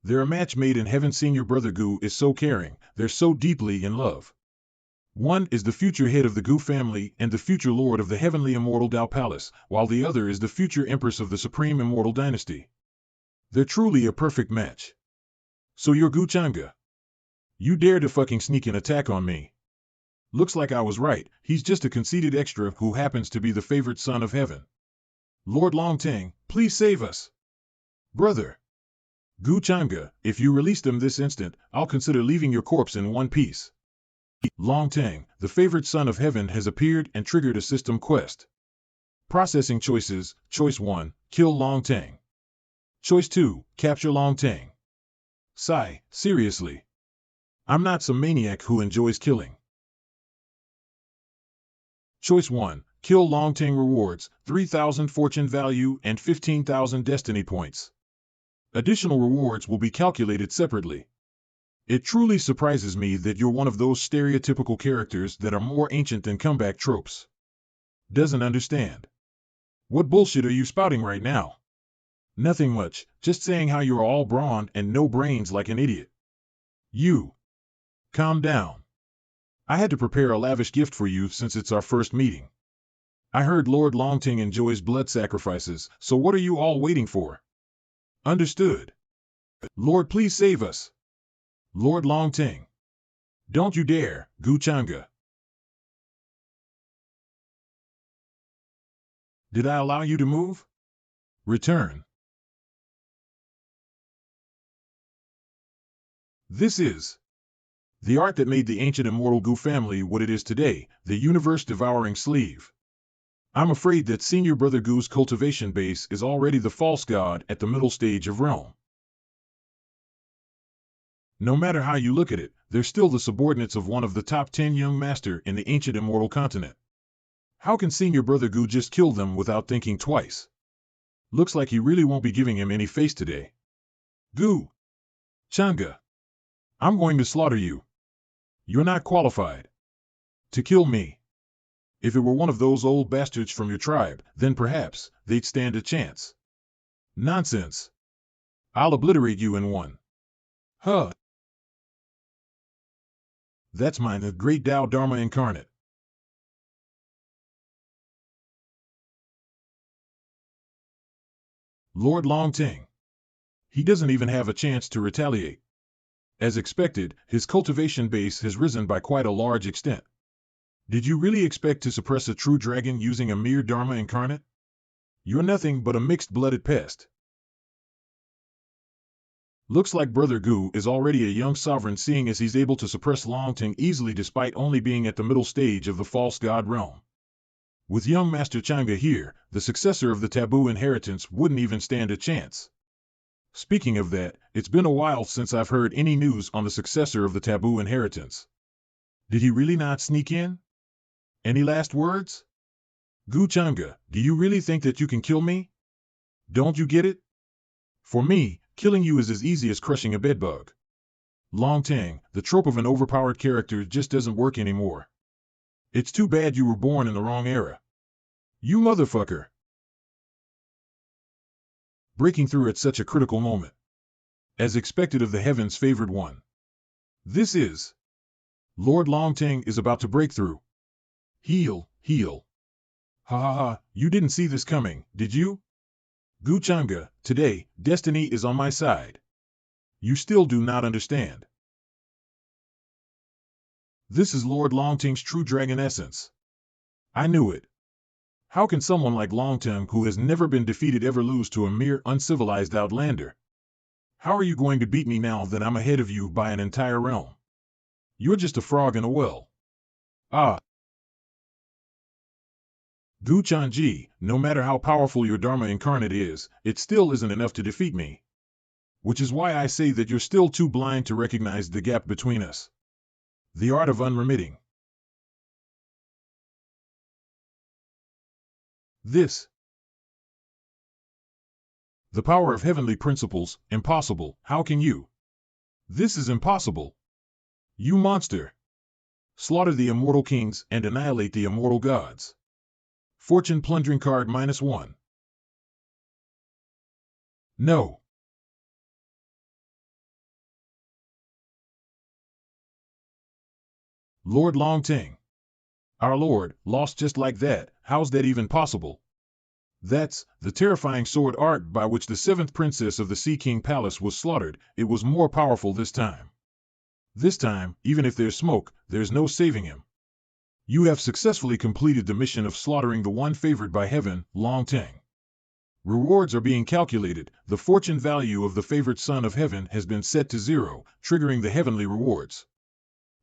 They're a match made in heaven. Senior Brother Gu is so caring, they're so deeply in love. One is the future head of the Gu family and the future lord of the heavenly immortal Dao Palace, while the other is the future empress of the Supreme Immortal Dynasty. They're truly a perfect match. So you're Zhangge. You dare to fucking sneak an attack on me. Looks like I was right, he's just a conceited extra who happens to be the favorite son of heaven. Lord Longting, please save us. Brother. Zhangge, if you release them this instant, I'll consider leaving your corpse in one piece. Longting, the favorite son of heaven has appeared and triggered a system quest. Processing choices, choice 1, kill Longting. Choice 2, capture Longtang. Sigh, seriously. I'm not some maniac who enjoys killing. Choice 1, kill Longtang. Rewards, 3,000 fortune value and 15,000 destiny points. Additional rewards will be calculated separately. It truly surprises me that you're one of those stereotypical characters that are more ancient than comeback tropes. Doesn't understand. What bullshit are you spouting right now? Nothing much, just saying how you're all brawn and no brains like an idiot. You. Calm down. I had to prepare a lavish gift for you since it's our first meeting. I heard Lord Longtang enjoys blood sacrifices, so what are you all waiting for? Understood. Lord, please save us. Lord Longtang. Don't you dare, Zhangge. Did I allow you to move? Return. This is the art that made the ancient immortal Gu family what it is today, the universe-devouring sleeve. I'm afraid that Senior Brother Gu's cultivation base is already the false god at the middle stage of realm. No matter how you look at it, they're still the subordinates of one of the top 10 young master in the ancient immortal continent. How can Senior Brother Gu just kill them without thinking twice? Looks like he really won't be giving him any face today. Gu. Zhangge. I'm going to slaughter you. You're not qualified to kill me. If it were one of those old bastards from your tribe, then perhaps they'd stand a chance. Nonsense. I'll obliterate you in one. Huh. That's mine, the great Tao Dharma incarnate. Lord Longtang. He doesn't even have a chance to retaliate. As expected, his cultivation base has risen by quite a large extent. Did you really expect to suppress a true dragon using a mere Dharma incarnate? You're nothing but a mixed-blooded pest. Looks like Brother Gu is already a young sovereign, seeing as he's able to suppress Longtang easily despite only being at the middle stage of the false god realm. With young Master Zhangge here, the successor of the taboo inheritance wouldn't even stand a chance. Speaking of that, it's been a while since I've heard any news on the successor of the taboo inheritance. Did he really not sneak in? Any last words? Zhangge, do you really think that you can kill me? Don't you get it? For me, killing you is as easy as crushing a bedbug. Longtang, the trope of an overpowered character just doesn't work anymore. It's too bad you were born in the wrong era. You motherfucker. Breaking through at such a critical moment. As expected of the heavens favored one. This is. Lord Longtang is about to break through. Heal. Ha ha ha, you didn't see this coming, did you? Zhangge, today, destiny is on my side. You still do not understand. This is Lord Longtang's true dragon essence. I knew it. How can someone like Longtang, who has never been defeated, ever lose to a mere uncivilized outlander? How are you going to beat me now that I'm ahead of you by an entire realm? You're just a frog in a well. Ah. Zhangge, no matter how powerful your Dharma incarnate is, it still isn't enough to defeat me. Which is why I say that you're still too blind to recognize the gap between us. The art of unremitting. This. The power of heavenly principles, impossible, how can you? This is impossible. You monster. Slaughter the immortal kings and annihilate the immortal gods. Fortune plundering card -1. No. Lord Longtang. Our Lord, lost just like that, how's that even possible? That's the terrifying sword art by which the 7th princess of the Sea King Palace was slaughtered. It was more powerful this time. This time, even if there's smoke, there's no saving him. You have successfully completed the mission of slaughtering the one favored by heaven, Longtang. Rewards are being calculated. The fortune value of the favored son of heaven has been set to 0, triggering the heavenly rewards.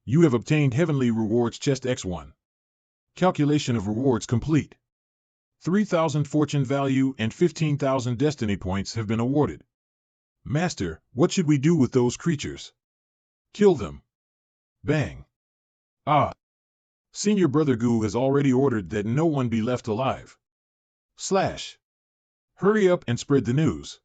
You have obtained heavenly rewards chest X1. Calculation of rewards complete. 3,000 fortune value and 15,000 destiny points have been awarded. Master, what should we do with those creatures? Kill them. Bang. Ah. Senior Brother Gu has already ordered that no one be left alive. Slash. Hurry up and spread the news.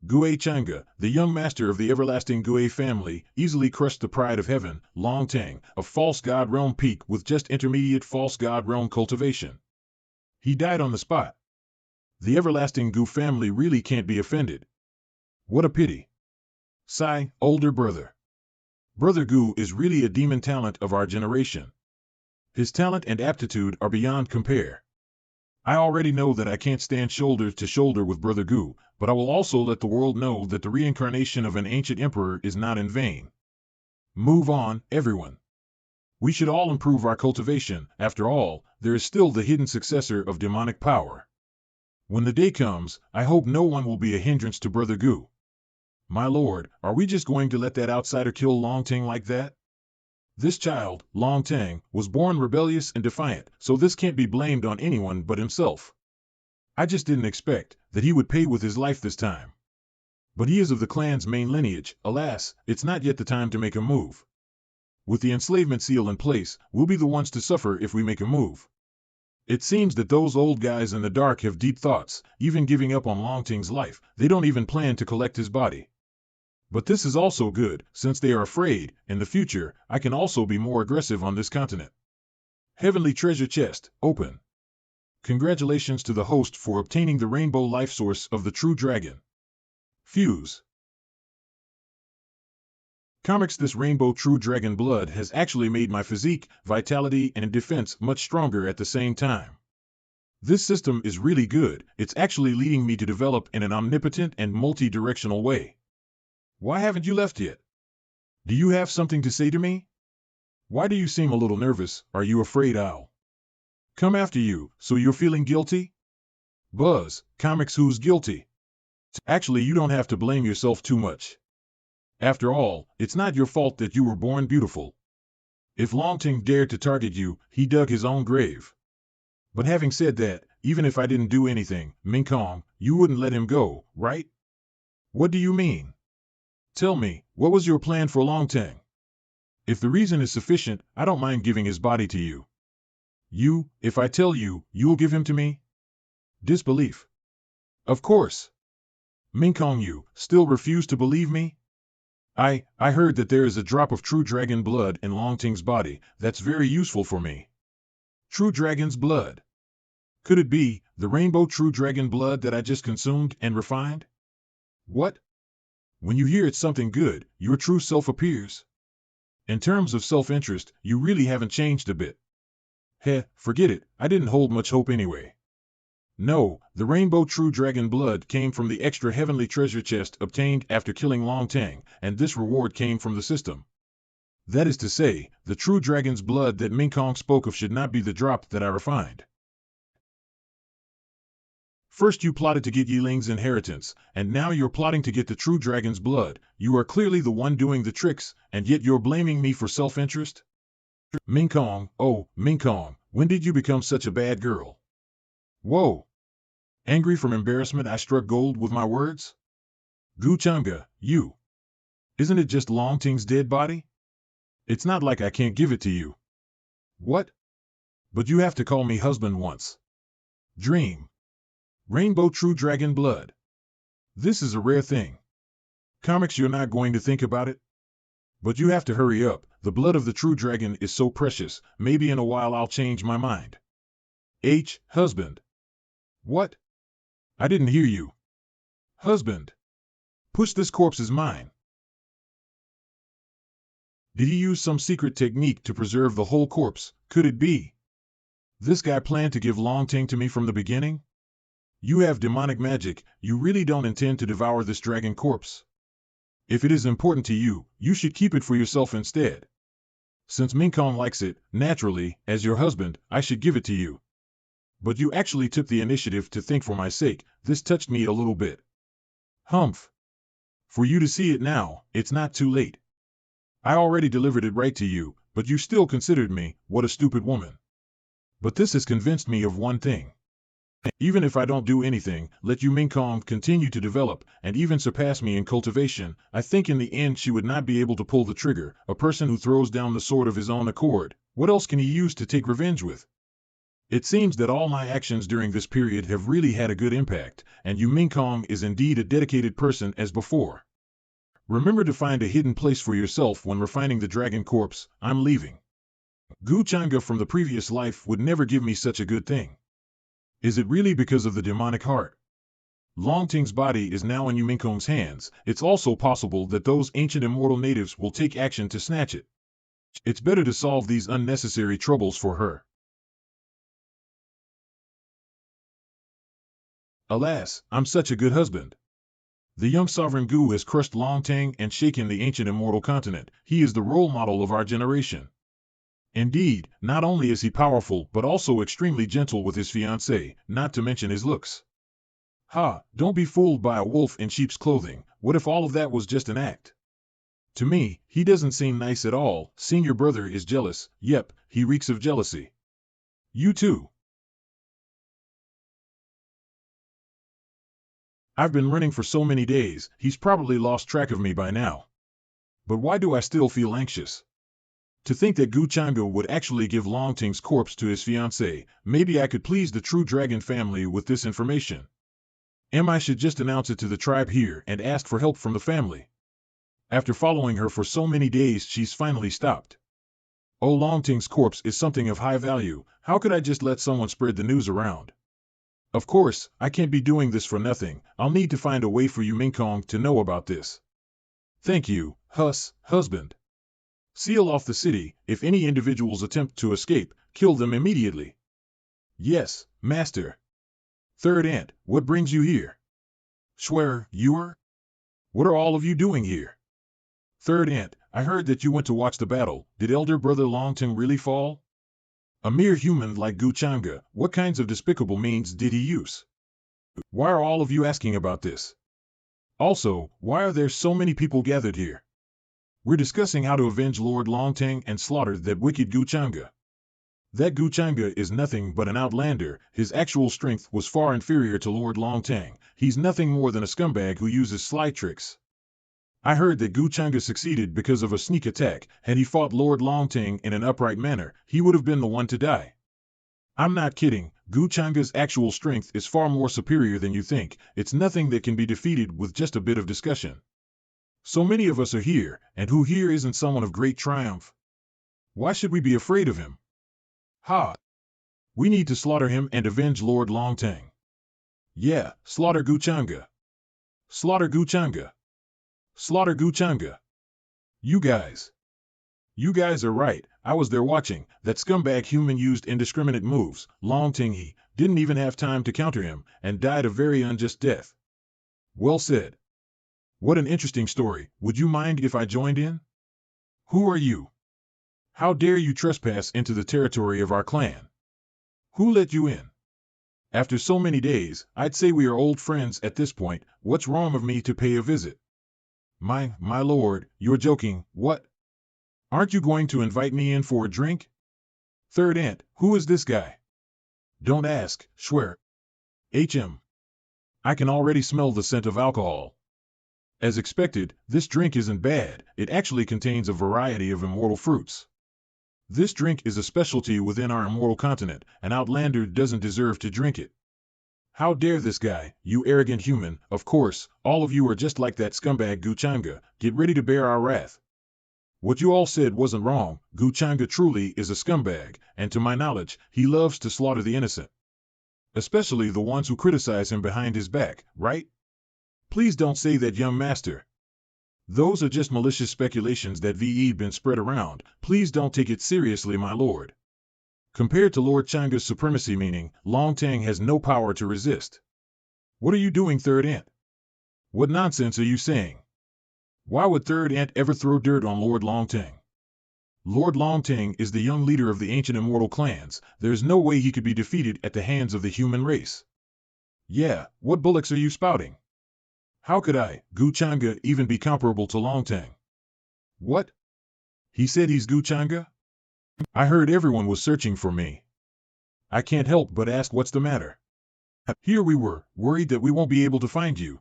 Gue Zhangge, the young master of the everlasting Gue family, easily crushed the pride of heaven, Long Tang, a false god realm peak with just intermediate false god realm cultivation. He died on the spot. The everlasting Gu family really can't be offended. What a pity. Sigh, older brother. Brother Gu is really a demon talent of our generation. His talent and aptitude are beyond compare. I already know that I can't stand shoulder to shoulder with Brother Gu, but I will also let the world know that the reincarnation of an ancient emperor is not in vain. Move on, everyone. We should all improve our cultivation. After all, there is still the hidden successor of demonic power. When the day comes, I hope no one will be a hindrance to Brother Gu. My lord, are we just going to let that outsider kill Long Tang like that? This child, Long Tang, was born rebellious and defiant, so this can't be blamed on anyone but himself. I just didn't expect that he would pay with his life this time. But he is of the clan's main lineage. Alas, it's not yet the time to make a move. With the enslavement seal in place, we'll be the ones to suffer if we make a move. It seems that those old guys in the dark have deep thoughts, even giving up on Long Tang's life. They don't even plan to collect his body. But this is also good, since they are afraid. In the future, I can also be more aggressive on this continent. Heavenly treasure chest, open. Congratulations to the host for obtaining the rainbow life source of the true dragon. Fuse. Comics. This rainbow true dragon blood has actually made my physique, vitality, and defense much stronger at the same time. This system is really good. It's actually leading me to develop in an omnipotent and multi-directional way. Why haven't you left yet? Do you have something to say to me? Why do you seem a little nervous? Are you afraid I'll come after you, so you're feeling guilty? Buzz, comics, who's guilty? Actually, you don't have to blame yourself too much. After all, it's not your fault that you were born beautiful. If Long Tang dared to target you, he dug his own grave. But having said that, even if I didn't do anything, Ming Kong, you wouldn't let him go, right? What do you mean? Tell me, what was your plan for Long Tang? If the reason is sufficient, I don't mind giving his body to you. If I tell you, you'll give him to me? Disbelief. Of course. Ming Kong, you still refuse to believe me? I heard that there is a drop of true dragon blood in Long Tang's body. That's very useful for me. True dragon's blood. Could it be the rainbow true dragon blood that I just consumed and refined? What? When you hear it's something good, your true self appears. In terms of self-interest, you really haven't changed a bit. Forget it, I didn't hold much hope anyway. No, the rainbow true dragon blood came from the extra heavenly treasure chest obtained after killing Long Tang, and this reward came from the system. That is to say, the true dragon's blood that Ming Kong spoke of should not be the drop that I refined. First you plotted to get Yiling's inheritance, and now you're plotting to get the true dragon's blood. You are clearly the one doing the tricks, and yet you're blaming me for self-interest? Ming Kong, oh, Ming Kong, when did you become such a bad girl? Whoa! Angry from embarrassment, I struck gold with my words? Gu Zhangge, you. Isn't it just Long Tang's dead body? It's not like I can't give it to you. What? But you have to call me husband once. Dream. Rainbow true dragon blood. This is a rare thing. Comics, you're not going to think about it? But you have to hurry up. The blood of the true dragon is so precious. Maybe in a while I'll change my mind. Husband. What? I didn't hear you. Husband. Push, this corpse is mine. Did he use some secret technique to preserve the whole corpse? Could it be? This guy planned to give Long Tang to me from the beginning? You have demonic magic. You really don't intend to devour this dragon corpse? If it is important to you, you should keep it for yourself instead. Since Ming Kong likes it, naturally, as your husband, I should give it to you. But you actually took the initiative to think for my sake. This touched me a little bit. Humph. For you to see it now, it's not too late. I already delivered it right to you, but you still considered me. What a stupid woman. But this has convinced me of one thing. Even if I don't do anything, let Yu Mingkong continue to develop, and even surpass me in cultivation, I think in the end she would not be able to pull the trigger. A person who throws down the sword of his own accord, what else can he use to take revenge with? It seems that all my actions during this period have really had a good impact, and Yu Mingkong is indeed a dedicated person as before. Remember to find a hidden place for yourself when refining the dragon corpse. I'm leaving. Gu Changa from the previous life would never give me such a good thing. Is it really because of the demonic heart? Long Ting's body is now in Yu Mingkong's hands. It's also possible that those ancient immortal natives will take action to snatch it. It's better to solve these unnecessary troubles for her. Alas, I'm such a good husband. The young sovereign Gu has crushed Long Tang and shaken the ancient immortal continent. He is the role model of our generation. Indeed, not only is he powerful but also extremely gentle with his fiancée, not to mention his looks. Ha, don't be fooled by a wolf in sheep's clothing. What if all of that was just an act? To me, he doesn't seem nice at all. Senior brother is jealous. Yep, he reeks of jealousy. You too. I've been running for so many days, he's probably lost track of me by now. But why do I still feel anxious? To think that Gu Changa would actually give Long Ting's corpse to his fiancée. Maybe I could please the true dragon family with this information. I should just announce it to the tribe here and ask for help from the family. After following her for so many days, she's finally stopped. Oh, Long Ting's corpse is something of high value. How could I just let someone spread the news around? Of course, I can't be doing this for nothing. I'll need to find a way for Yu Mingkong to know about this. Thank you, husband. Seal off the city. If any individuals attempt to escape, kill them immediately. Yes, master. Third Ant, what brings you here? Swear, you're? What are all of you doing here? Third Ant, I heard that you went to watch the battle. Did elder brother Longting really fall? A mere human like Gu Changa, what kinds of despicable means did he use? Why are all of you asking about this? Also, why are there so many people gathered here? We're discussing how to avenge Lord Longtang and slaughter that wicked Gu Changa. That Gu Changa is nothing but an outlander. His actual strength was far inferior to Lord Longtang. He's nothing more than a scumbag who uses sly tricks. I heard that Gu Changa succeeded because of a sneak attack. Had he fought Lord Longtang in an upright manner, he would have been the one to die. I'm not kidding. Gu Changa's actual strength is far more superior than you think. It's nothing that can be defeated with just a bit of discussion. So many of us are here, and who here isn't someone of great triumph? Why should we be afraid of him? Ha! We need to slaughter him and avenge Lord Longtang. Yeah, slaughter Gu Changa. Slaughter Gu Changa. Slaughter Gu Changa. You guys are right. I was there watching. That scumbag human used indiscriminate moves. Longtang he didn't even have time to counter him, and died a very unjust death. Well said. What an interesting story. Would you mind if I joined in? Who are you? How dare you trespass into the territory of our clan? Who let you in? After so many days, I'd say we are old friends at this point. What's wrong of me to pay a visit? My lord, you're joking. What? Aren't you going to invite me in for a drink? Third Ant, who is this guy? Don't ask, swear. I can already smell the scent of alcohol. As expected, this drink isn't bad. It actually contains a variety of immortal fruits. This drink is a specialty within our immortal continent. An outlander doesn't deserve to drink it. How dare this guy, you arrogant human. Of course, all of you are just like that scumbag Gu Changa. Get ready to bear our wrath. What you all said wasn't wrong. Gu Changa truly is a scumbag, and to my knowledge, he loves to slaughter the innocent. Especially the ones who criticize him behind his back, right? Please don't say that, young master. Those are just malicious speculations that have been spread around. Please don't take it seriously, my lord. Compared to Lord Changa's supremacy, meaning, Longtang has no power to resist. What are you doing, Third Ant? What nonsense are you saying? Why would Third Ant ever throw dirt on Lord Longtang? Lord Longtang is the young leader of the ancient immortal clans. There's no way he could be defeated at the hands of the human race. Yeah, what bullocks are you spouting? How could Gu Changa, even be comparable to Longtang? What? He said he's Gu Changa? I heard everyone was searching for me. I can't help but ask what's the matter. Here we were, worried that we won't be able to find you.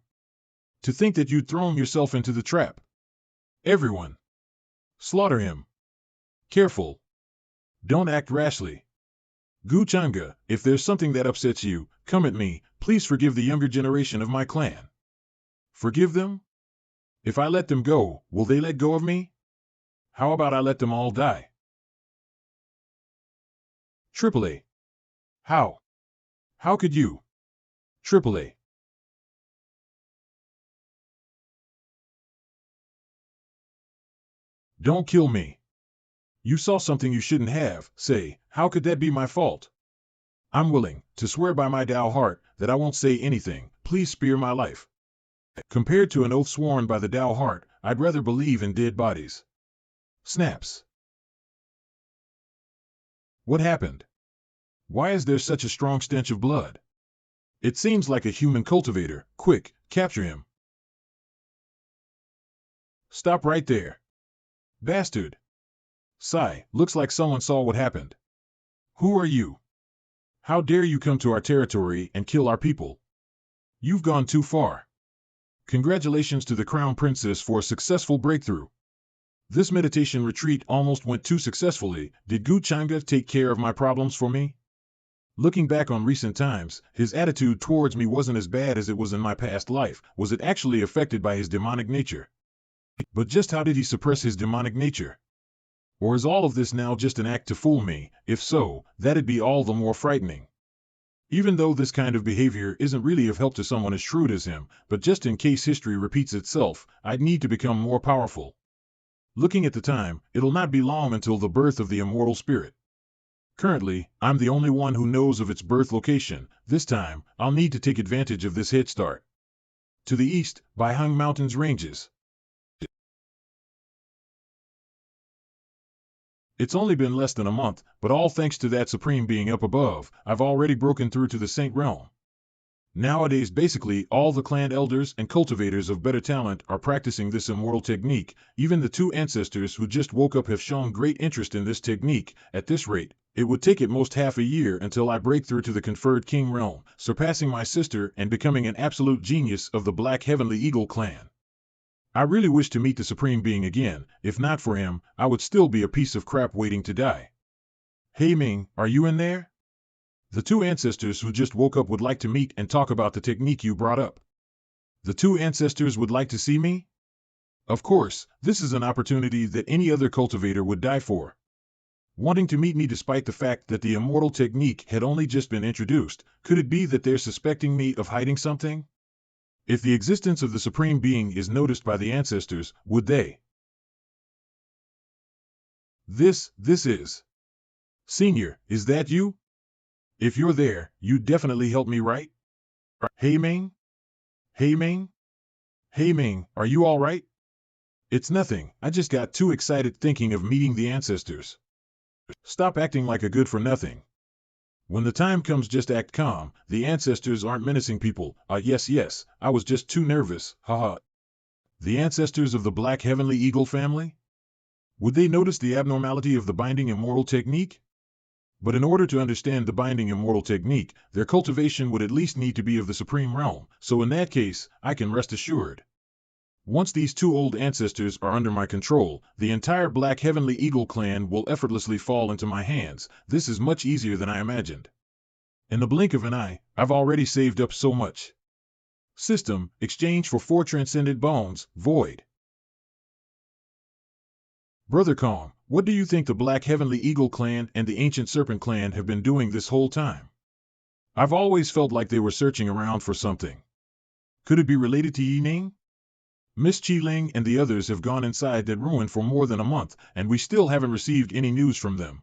To think that you'd thrown yourself into the trap. Everyone. Slaughter him. Careful. Don't act rashly. Zhangge, if there's something that upsets you, come at me. Please forgive the younger generation of my clan. Forgive them? If I let them go, will they let go of me? How about I let them all die? AAA. How? How could you? AAA. Don't kill me. You saw something you shouldn't have. Say, how could that be my fault? I'm willing to swear by my Tao heart that I won't say anything. Please spare my life. Compared to an oath sworn by the Tao heart, I'd rather believe in dead bodies. Snaps. What happened? Why is there such a strong stench of blood? It seems like a human cultivator. Quick, capture him. Stop right there. Bastard. Sigh, looks like someone saw what happened. Who are you? How dare you come to our territory and kill our people? You've gone too far. Congratulations to the Crown Princess for a successful breakthrough. This meditation retreat almost went too successfully. Did Zhangge take care of my problems for me? Looking back on recent times, his attitude towards me wasn't as bad as it was in my past life. Was it actually affected by his demonic nature? But just how did he suppress his demonic nature? Or is all of this now just an act to fool me? If so, that'd be all the more frightening. Even though this kind of behavior isn't really of help to someone as shrewd as him, but just in case history repeats itself, I'd need to become more powerful. Looking at the time, it'll not be long until the birth of the immortal spirit. Currently, I'm the only one who knows of its birth location. This time, I'll need to take advantage of this head start. To the east, Baihang Mountains ranges. It's only been less than a month, but all thanks to that supreme being up above, I've already broken through to the Saint Realm. Nowadays basically all the clan elders and cultivators of better talent are practicing this immortal technique. Even the two ancestors who just woke up have shown great interest in this technique. At this rate, it would take at most half a year until I break through to the conferred king realm, surpassing my sister and becoming an absolute genius of the Black Heavenly Eagle clan. I really wish to meet the Supreme Being again. If not for him, I would still be a piece of crap waiting to die. Hey Ming, are you in there? The two ancestors who just woke up would like to meet and talk about the technique you brought up. The two ancestors would like to see me? Of course, this is an opportunity that any other cultivator would die for. Wanting to meet me despite the fact that the immortal technique had only just been introduced, could it be that they're suspecting me of hiding something? If the existence of the Supreme Being is noticed by the ancestors, would they? This is. Senior, is that you? If you're there, you'd definitely help me, right? Hey Ming? Hey Ming? Hey Ming, are you all right? It's nothing, I just got too excited thinking of meeting the ancestors. Stop acting like a good-for-nothing. When the time comes, just act calm. The ancestors aren't menacing people. Yes, I was just too nervous, haha. The ancestors of the Black Heavenly Eagle family? Would they notice the abnormality of the binding immortal technique? But in order to understand the binding immortal technique, their cultivation would at least need to be of the supreme realm, so in that case, I can rest assured. Once these two old ancestors are under my control, the entire Black Heavenly Eagle clan will effortlessly fall into my hands. This is much easier than I imagined. In the blink of an eye, I've already saved up so much. System, exchange for 4 transcended bones, void. Brother Kong, what do you think the Black Heavenly Eagle clan and the Ancient Serpent clan have been doing this whole time? I've always felt like they were searching around for something. Could it be related to Yi Ning? Miss Qiling and the others have gone inside that ruin for more than a month, and we still haven't received any news from them.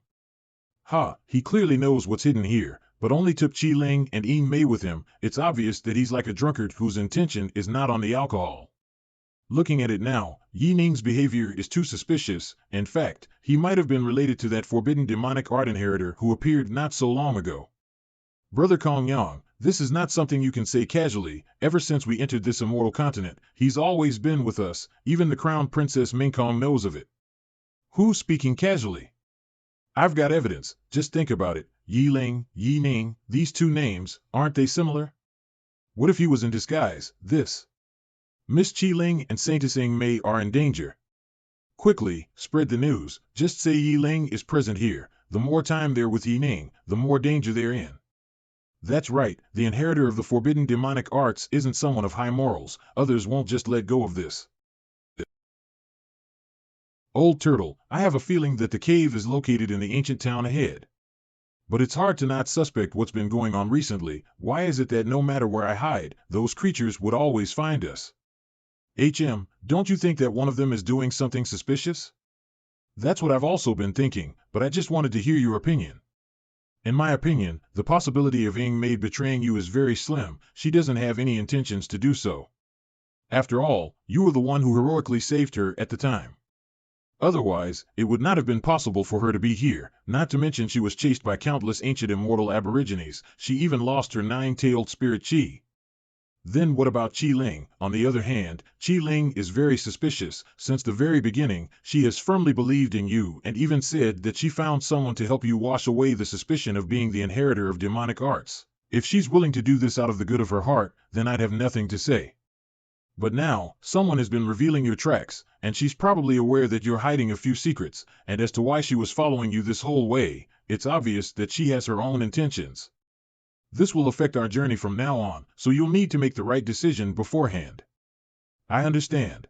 He clearly knows what's hidden here, but only took Qiling and Yin Mei with him. It's obvious that he's like a drunkard whose intention is not on the alcohol. Looking at it now, Yi Ning's behavior is too suspicious. In fact, he might have been related to that forbidden demonic art inheritor who appeared not so long ago. Brother Kong Yang, this is not something you can say casually. Ever since we entered this immortal continent, he's always been with us. Even the Crown Princess Mingkong knows of it. Who's speaking casually? I've got evidence. Just think about it. Yi Ling, Yi Ning, these two names, aren't they similar? What if he was in disguise? This Miss Qi Ling and Saintess Ying Mei are in danger. Quickly, spread the news. Just say Yi Ling is present here. The more time they're with Yi Ning, the more danger they're in. That's right, the inheritor of the forbidden demonic arts isn't someone of high morals. Others won't just let go of this. Old Turtle, I have a feeling that the cave is located in the ancient town ahead. But it's hard to not suspect what's been going on recently. Why is it that no matter where I hide, those creatures would always find us? Don't you think that one of them is doing something suspicious? That's what I've also been thinking, but I just wanted to hear your opinion. In my opinion, the possibility of Ying Mei betraying you is very slim. She doesn't have any intentions to do so. After all, you were the one who heroically saved her at the time. Otherwise, it would not have been possible for her to be here, not to mention she was chased by countless ancient immortal aborigines. She even lost her nine-tailed spirit Qi. Then what about Qi Ling? On the other hand, Qi Ling is very suspicious. Since the very beginning, she has firmly believed in you and even said that she found someone to help you wash away the suspicion of being the inheritor of demonic arts. If she's willing to do this out of the good of her heart, then I'd have nothing to say. But now, someone has been revealing your tracks, and she's probably aware that you're hiding a few secrets, and as to why she was following you this whole way, it's obvious that she has her own intentions. This will affect our journey from now on, so you'll need to make the right decision beforehand. I understand.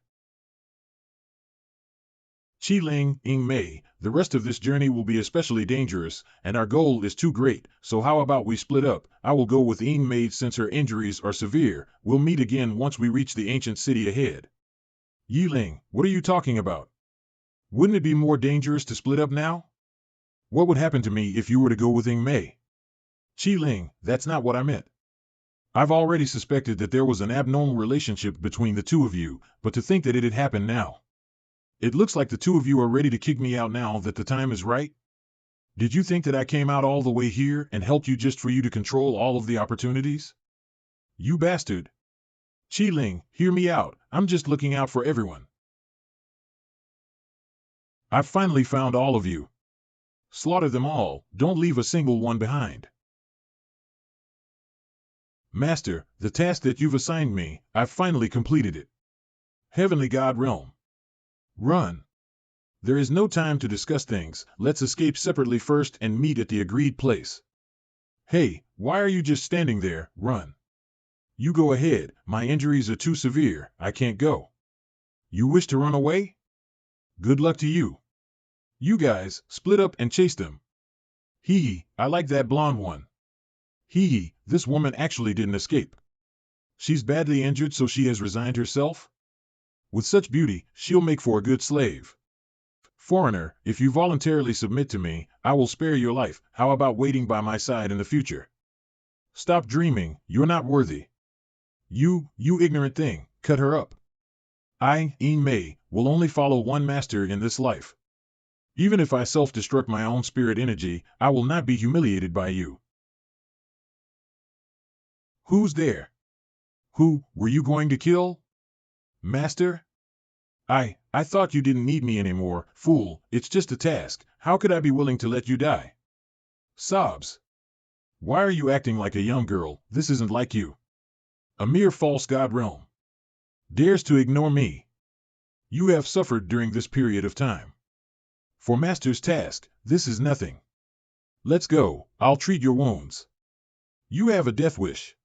Qi Ling, Ying Mei, the rest of this journey will be especially dangerous, and our goal is too great, so how about we split up? I will go with Ying Mei since her injuries are severe. We'll meet again once we reach the ancient city ahead. Yi Ling, what are you talking about? Wouldn't it be more dangerous to split up now? What would happen to me if you were to go with Ying Mei? Qi Ling, that's not what I meant. I've already suspected that there was an abnormal relationship between the two of you, but to think that it had happened now. It looks like the two of you are ready to kick me out now that the time is right. Did you think that I came out all the way here and helped you just for you to control all of the opportunities? You bastard. Qi Ling, hear me out. I'm just looking out for everyone. I've finally found all of you. Slaughter them all. Don't leave a single one behind. Master, the task that you've assigned me, I've finally completed it. Heavenly God Realm. Run. There is no time to discuss things. Let's escape separately first and meet at the agreed place. Hey, why are you just standing there? Run. You go ahead. My injuries are too severe. I can't go. You wish to run away? Good luck to you. You guys, split up and chase them. Hee, I like that blonde one. Hee, this woman actually didn't escape. She's badly injured, so she has resigned herself? With such beauty, she'll make for a good slave. Foreigner, if you voluntarily submit to me, I will spare your life. How about waiting by my side in the future? Stop dreaming, you're not worthy. You ignorant thing, cut her up. I, Ying Mei, will only follow one master in this life. Even if I self-destruct my own spirit energy, I will not be humiliated by you. Who's there? Who were you going to kill? Master? I thought you didn't need me anymore, fool. It's just a task. How could I be willing to let you die? Sobs. Why are you acting like a young girl? This isn't like you. A mere false god realm. Dares to ignore me. You have suffered during this period of time. For Master's task, this is nothing. Let's go. I'll treat your wounds. You have a death wish.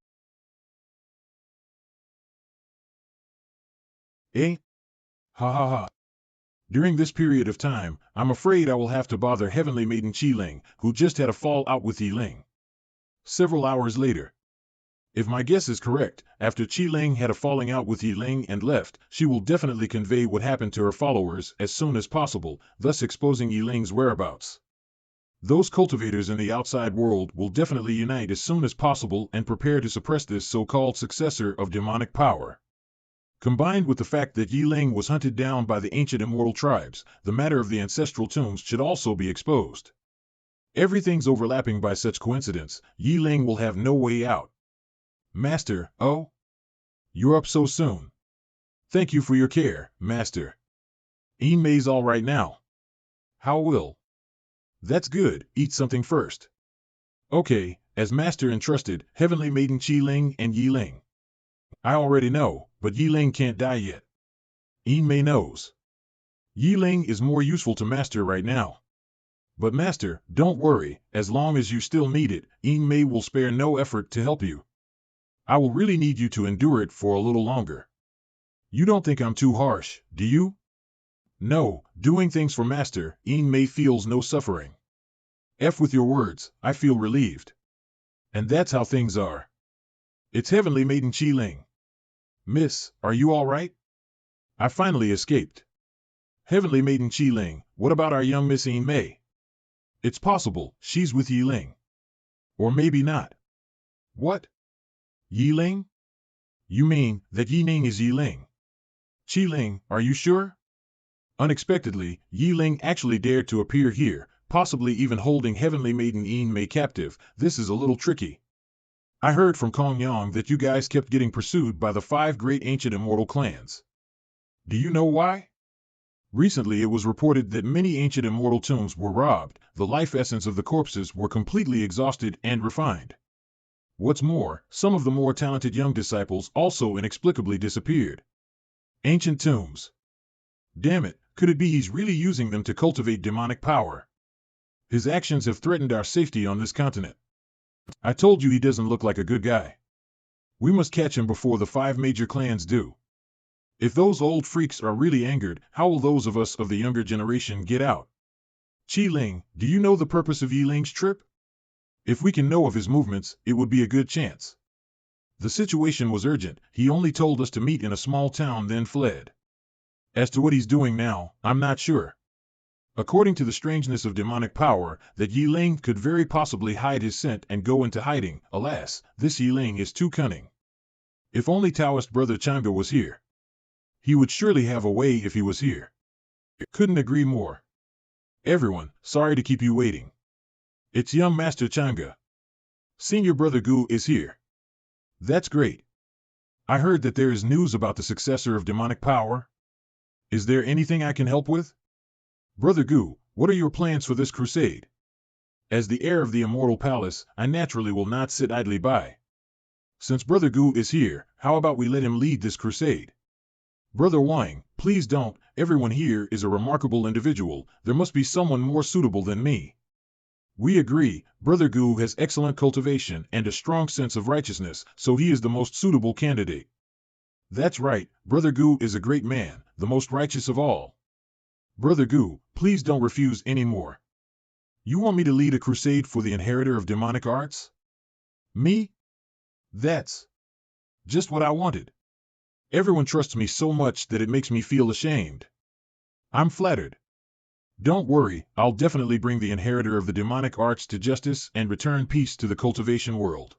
Eh? Ha ha ha. During this period of time, I'm afraid I will have to bother Heavenly Maiden Qi Ling, who just had a fallout with Yi Ling. Several hours later. If my guess is correct, after Qi Ling had a falling out with Yi Ling and left, she will definitely convey what happened to her followers as soon as possible, thus exposing Yi Ling's whereabouts. Those cultivators in the outside world will definitely unite as soon as possible and prepare to suppress this so-called successor of demonic power. Combined with the fact that Yi Ling was hunted down by the ancient immortal tribes, the matter of the ancestral tombs should also be exposed. Everything's overlapping by such coincidence. Yi Ling will have no way out. Master, oh? You're up so soon. Thank you for your care, Master. Ying Mei's all right now. How will? That's good, eat something first. Okay, as Master entrusted, Heavenly Maiden Qi-Ling and Yi-Ling. I already know, but Yi-Ling can't die yet. Yin-Mei knows. Yi-Ling is more useful to Master right now. But Master, don't worry, as long as you still need it, Yin-Mei will spare no effort to help you. I will really need you to endure it for a little longer. You don't think I'm too harsh, do you? No, doing things for Master, Yin-Mei feels no suffering. F with your words, I feel relieved. And that's how things are. It's Heavenly Maiden Qi-Ling. Miss, are you all right? I finally escaped. Heavenly Maiden Qi-Ling, what about our young Miss Yin-Mei? It's possible, she's with Yi-Ling. Or maybe not. What? Yi-Ling? You mean that Yi-Ning is Yi-Ling? Qi-Ling, are you sure? Unexpectedly, Yi-Ling actually dared to appear here, possibly even holding Heavenly Maiden Yin-Mei captive. This is a little tricky. I heard from Kong Yang that you guys kept getting pursued by the 5 great ancient immortal clans. Do you know why? Recently it was reported that many ancient immortal tombs were robbed, the life essence of the corpses were completely exhausted and refined. What's more, some of the more talented young disciples also inexplicably disappeared. Ancient tombs. Damn it, could it be he's really using them to cultivate demonic power? His actions have threatened our safety on this continent. I told you he doesn't look like a good guy. We must catch him before the 5 major clans do. If those old freaks are really angered, how will those of us of the younger generation get out? Qi-Ling, do you know the purpose of Yi-Ling's trip? If we can know of his movements, it would be a good chance. The situation was urgent, he only told us to meet in a small town then fled. As to what he's doing now, I'm not sure. According to the strangeness of demonic power, that Yi-Ling could very possibly hide his scent and go into hiding. Alas, this Yi-Ling is too cunning. If only Taoist brother Zhangge was here. He would surely have a way if he was here. Couldn't agree more. Everyone, sorry to keep you waiting. It's young Master Zhangge. Senior brother Gu is here. That's great. I heard that there is news about the successor of demonic power. Is there anything I can help with? Brother Gu, what are your plans for this crusade? As the heir of the immortal palace, I naturally will not sit idly by. Since Brother Gu is here, how about we let him lead this crusade? Brother Wang, please don't, everyone here is a remarkable individual, there must be someone more suitable than me. We agree, Brother Gu has excellent cultivation and a strong sense of righteousness, so he is the most suitable candidate. That's right, Brother Gu is a great man, the most righteous of all. Brother Gu, please don't refuse any more. You want me to lead a crusade for the inheritor of demonic arts? Me? That's just what I wanted. Everyone trusts me so much that it makes me feel ashamed. I'm flattered. Don't worry, I'll definitely bring the inheritor of the demonic arts to justice and return peace to the cultivation world.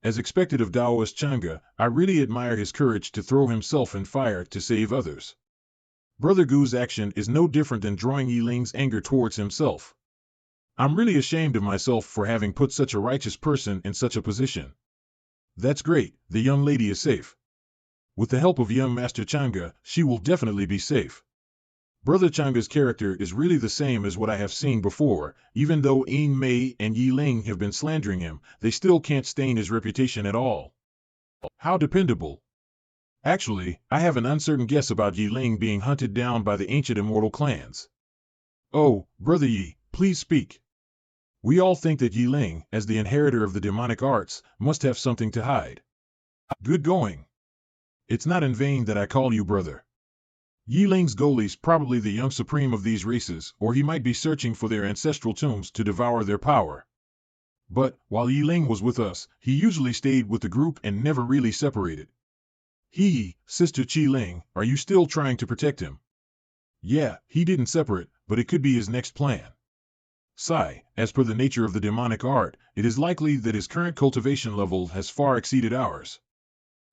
As expected of Taoist Zhangge, I really admire his courage to throw himself in fire to save others. Brother Gu's action is no different than drawing Yi-Ling's anger towards himself. I'm really ashamed of myself for having put such a righteous person in such a position. That's great, the young lady is safe. With the help of young Master Zhangge, she will definitely be safe. Brother Zhangge's character is really the same as what I have seen before. Even though Yin-Mei and Yi-Ling have been slandering him, they still can't stain his reputation at all. How dependable. Actually, I have an uncertain guess about Yi-Ling being hunted down by the ancient immortal clans. Oh, Brother Yi, please speak. We all think that Yi-Ling, as the inheritor of the demonic arts, must have something to hide. Good going. It's not in vain that I call you brother. Yi-Ling's goal is probably the young supreme of these races, or he might be searching for their ancestral tombs to devour their power. But, while Yi-Ling was with us, he usually stayed with the group and never really separated. Sister Qi-Ling, are you still trying to protect him? Yeah, he didn't separate, but it could be his next plan. Sigh, as per the nature of the demonic art, it is likely that his current cultivation level has far exceeded ours.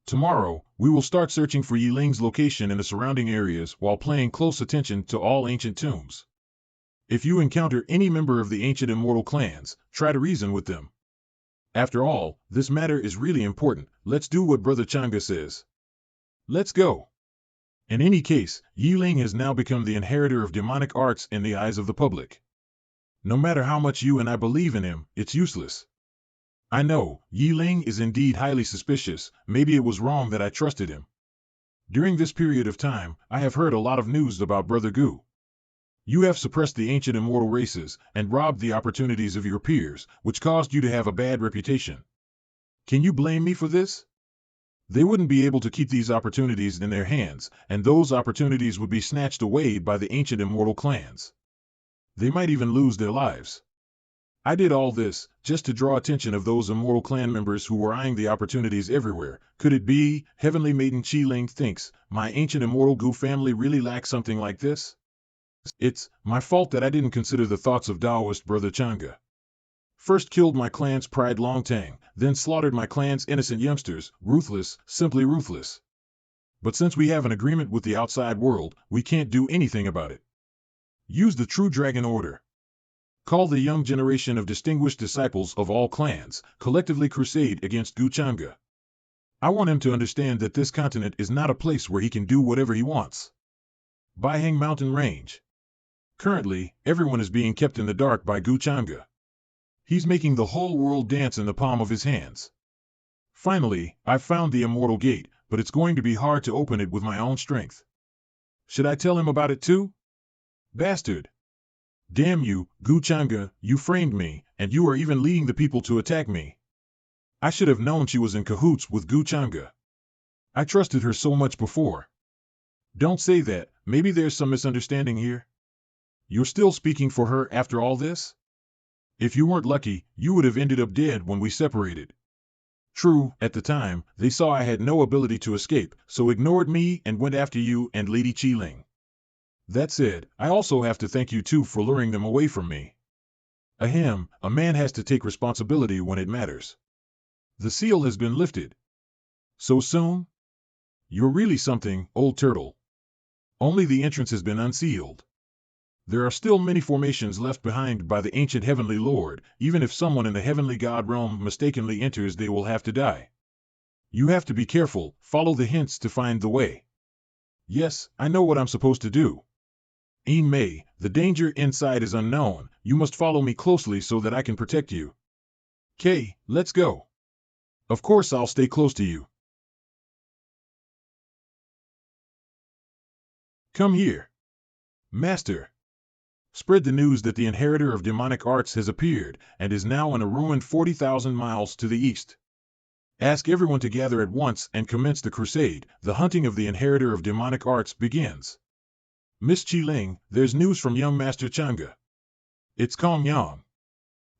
Tomorrow, we will start searching for Yi-Ling's location in the surrounding areas while paying close attention to all ancient tombs. If you encounter any member of the ancient immortal clans, try to reason with them. After all, this matter is really important, let's do what Brother Zhangge says. Let's go. In any case, Yi-Ling has now become the inheritor of demonic arts in the eyes of the public. No matter how much you and I believe in him, it's useless. I know, Yi Ling is indeed highly suspicious. Maybe it was wrong that I trusted him. During this period of time, I have heard a lot of news about Brother Gu. You have suppressed the ancient immortal races and robbed the opportunities of your peers, which caused you to have a bad reputation. Can you blame me for this? They wouldn't be able to keep these opportunities in their hands, and those opportunities would be snatched away by the ancient immortal clans. They might even lose their lives. I did all this just to draw attention of those immortal clan members who were eyeing the opportunities everywhere. Could it be, Heavenly Maiden Qi Ling thinks, my ancient immortal Gu family really lacks something like this? It's my fault that I didn't consider the thoughts of Taoist brother Zhangge. First killed my clan's pride Longtang, then slaughtered my clan's innocent youngsters, ruthless, simply ruthless. But since we have an agreement with the outside world, we can't do anything about it. Use the true dragon order. Call the young generation of distinguished disciples of all clans, collectively crusade against Gu Zhangge. I want him to understand that this continent is not a place where he can do whatever he wants. Baiheng Mountain Range. Currently, everyone is being kept in the dark by Gu Zhangge. He's making the whole world dance in the palm of his hands. Finally, I've found the immortal gate, but it's going to be hard to open it with my own strength. Should I tell him about it too? Bastard! Damn you, Gu Zhangge, you framed me, and you are even leading the people to attack me. I should have known she was in cahoots with Gu Zhangge. I trusted her so much before. Don't say that, maybe there's some misunderstanding here. You're still speaking for her after all this? If you weren't lucky, you would have ended up dead when we separated. True, at the time, they saw I had no ability to escape, so ignored me and went after you and Lady Qi Ling. That said, I also have to thank you too for luring them away from me. Ahem, a man has to take responsibility when it matters. The seal has been lifted. So soon? You're really something, old turtle. Only the entrance has been unsealed. There are still many formations left behind by the ancient Heavenly Lord. Even if someone in the Heavenly God realm mistakenly enters, they will have to die. You have to be careful, follow the hints to find the way. Yes, I know what I'm supposed to do. Yin Mei, the danger inside is unknown. You must follow me closely so that I can protect you. Kay, let's go. Of course I'll stay close to you. Come here. Master. Spread the news that the inheritor of demonic arts has appeared, and is now in a ruin 40,000 miles to the east. Ask everyone to gather at once and commence the crusade. The hunting of the inheritor of demonic arts begins. Miss Qi Ling, there's news from young Master Zhangge. It's Kong Yang.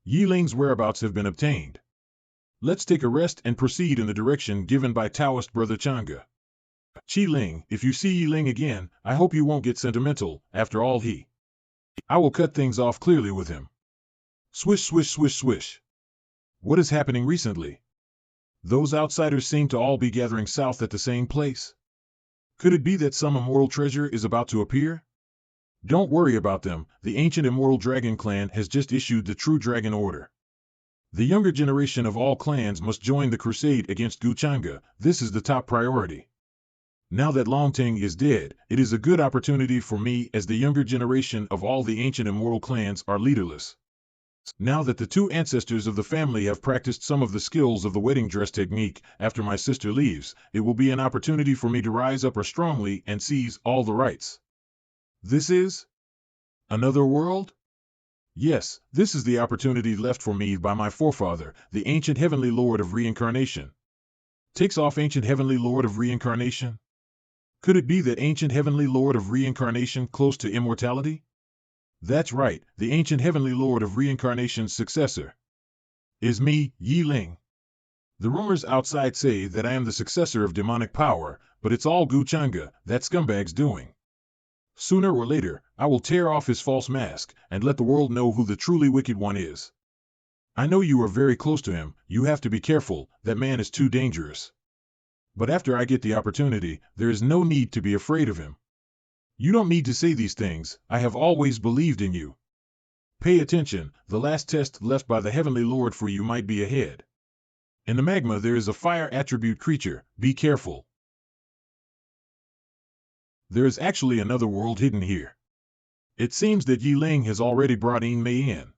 Yi Ling's whereabouts have been obtained. Let's take a rest and proceed in the direction given by Taoist brother Zhangge. Qi Ling, if you see Yi Ling again, I hope you won't get sentimental. After all, I will cut things off clearly with him. Swish, swish, swish, swish. What is happening recently? Those outsiders seem to all be gathering south at the same place. Could it be that some immortal treasure is about to appear? Don't worry about them, the ancient immortal dragon clan has just issued the true dragon order. The younger generation of all clans must join the crusade against Gu Zhangge. This is the top priority. Now that Longtang is dead, it is a good opportunity for me, as the younger generation of all the ancient immortal clans are leaderless. Now that the two ancestors of the family have practiced some of the skills of the wedding dress technique, after my sister leaves, it will be an opportunity for me to rise up strongly and seize all the rights. This is another world? Yes, this is the opportunity left for me by my forefather, the ancient Heavenly Lord of Reincarnation. Takes off ancient Heavenly Lord of Reincarnation? Could it be that ancient Heavenly Lord of Reincarnation close to immortality? That's right, the ancient Heavenly Lord of Reincarnation's successor. Is me, Yi Ling. The rumors outside say that I am the successor of demonic power, but it's all Gu Zhangge, that scumbag's doing. Sooner or later, I will tear off his false mask, and let the world know who the truly wicked one is. I know you are very close to him, you have to be careful, that man is too dangerous. But after I get the opportunity, there is no need to be afraid of him. You don't need to say these things, I have always believed in you. Pay attention, the last test left by the Heavenly Lord for you might be ahead. In the magma there is a fire attribute creature, be careful. There is actually another world hidden here. It seems that Yi Ling has already brought Yin Mei in.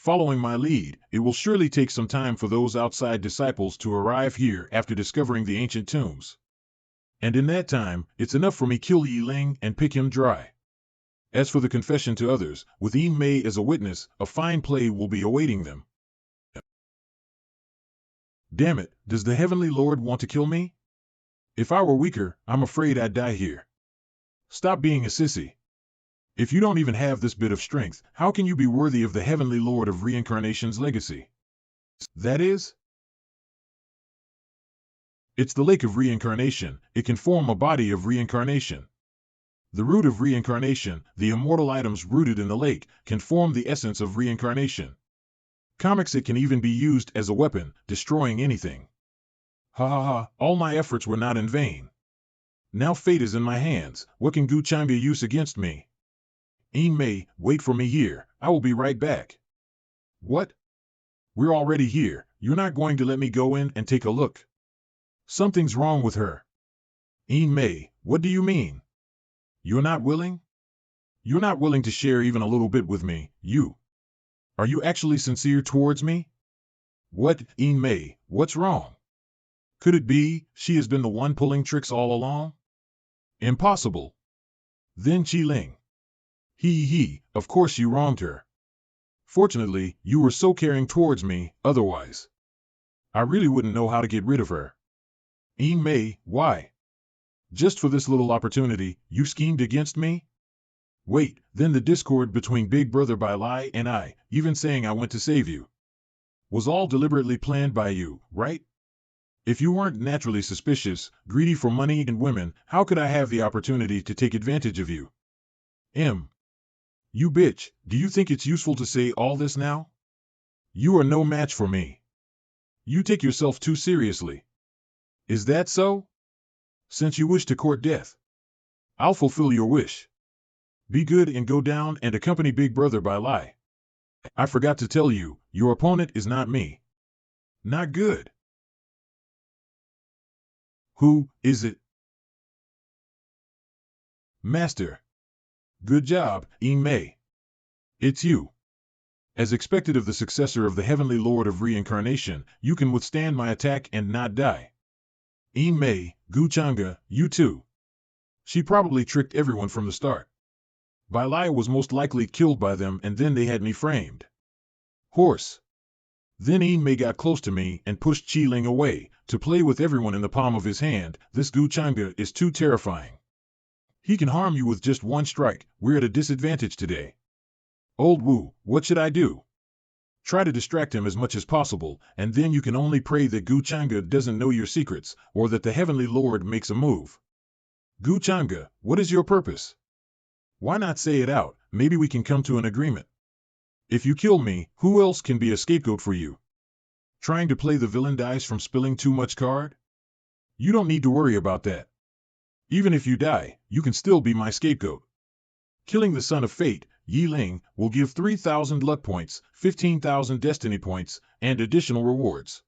Following my lead, it will surely take some time for those outside disciples to arrive here after discovering the ancient tombs. And in that time, it's enough for me kill Yi Ling and pick him dry. As for the confession to others, with Yin Mei as a witness, a fine play will be awaiting them. Damn it, does the Heavenly Lord want to kill me? If I were weaker, I'm afraid I'd die here. Stop being a sissy. If you don't even have this bit of strength, how can you be worthy of the Heavenly Lord of Reincarnation's legacy? That is? It's the lake of reincarnation. It can form a body of reincarnation. The root of reincarnation, the immortal items rooted in the lake, can form the essence of reincarnation. Comics, it can even be used as a weapon, destroying anything. Ha ha ha, all my efforts were not in vain. Now fate is in my hands. What can Zhangge use against me? Yin Mei, wait for me here. I will be right back. What? We're already here. You're not going to let me go in and take a look? Something's wrong with her. Yin Mei, what do you mean? You're not willing? You're not willing to share even a little bit with me, you. Are you actually sincere towards me? What, Yin Mei, what's wrong? Could it be she has been the one pulling tricks all along? Impossible. Then Qi Ling. Of course you wronged her. Fortunately, you were so caring towards me, otherwise I really wouldn't know how to get rid of her. Yin Mei, why? Just for this little opportunity, you schemed against me? Wait, then the discord between Big Brother Bai Lai and I, even saying I went to save you, was all deliberately planned by you, right? If you weren't naturally suspicious, greedy for money and women, how could I have the opportunity to take advantage of you? You bitch, do you think it's useful to say all this now? You are no match for me. You take yourself too seriously. Is that so? Since you wish to court death, I'll fulfill your wish. Be good and go down and accompany Big Brother Bai Lai. I forgot to tell you, your opponent is not me. Not good. Who is it? Master. Good job, Yin Mei. It's you. As expected of the successor of the Heavenly Lord of Reincarnation, you can withstand my attack and not die. Yin Mei, Zhangge, you too. She probably tricked everyone from the start. Bai Lai was most likely killed by them and then they had me framed. Horse. Then Yin Mei got close to me and pushed Qi Ling away, to play with everyone in the palm of his hand. This Zhangge is too terrifying. He can harm you with just one strike. We're at a disadvantage today. Old Wu, what should I do? Try to distract him as much as possible, and then you can only pray that Zhangge doesn't know your secrets, or that the Heavenly Lord makes a move. Zhangge, what is your purpose? Why not say it out? Maybe we can come to an agreement. If you kill me, who else can be a scapegoat for you? Trying to play the villain dice from spilling too much card? You don't need to worry about that. Even if you die, you can still be my scapegoat. Killing the Son of Fate, Yi Ling, will give 3,000 luck points, 15,000 destiny points, and additional rewards.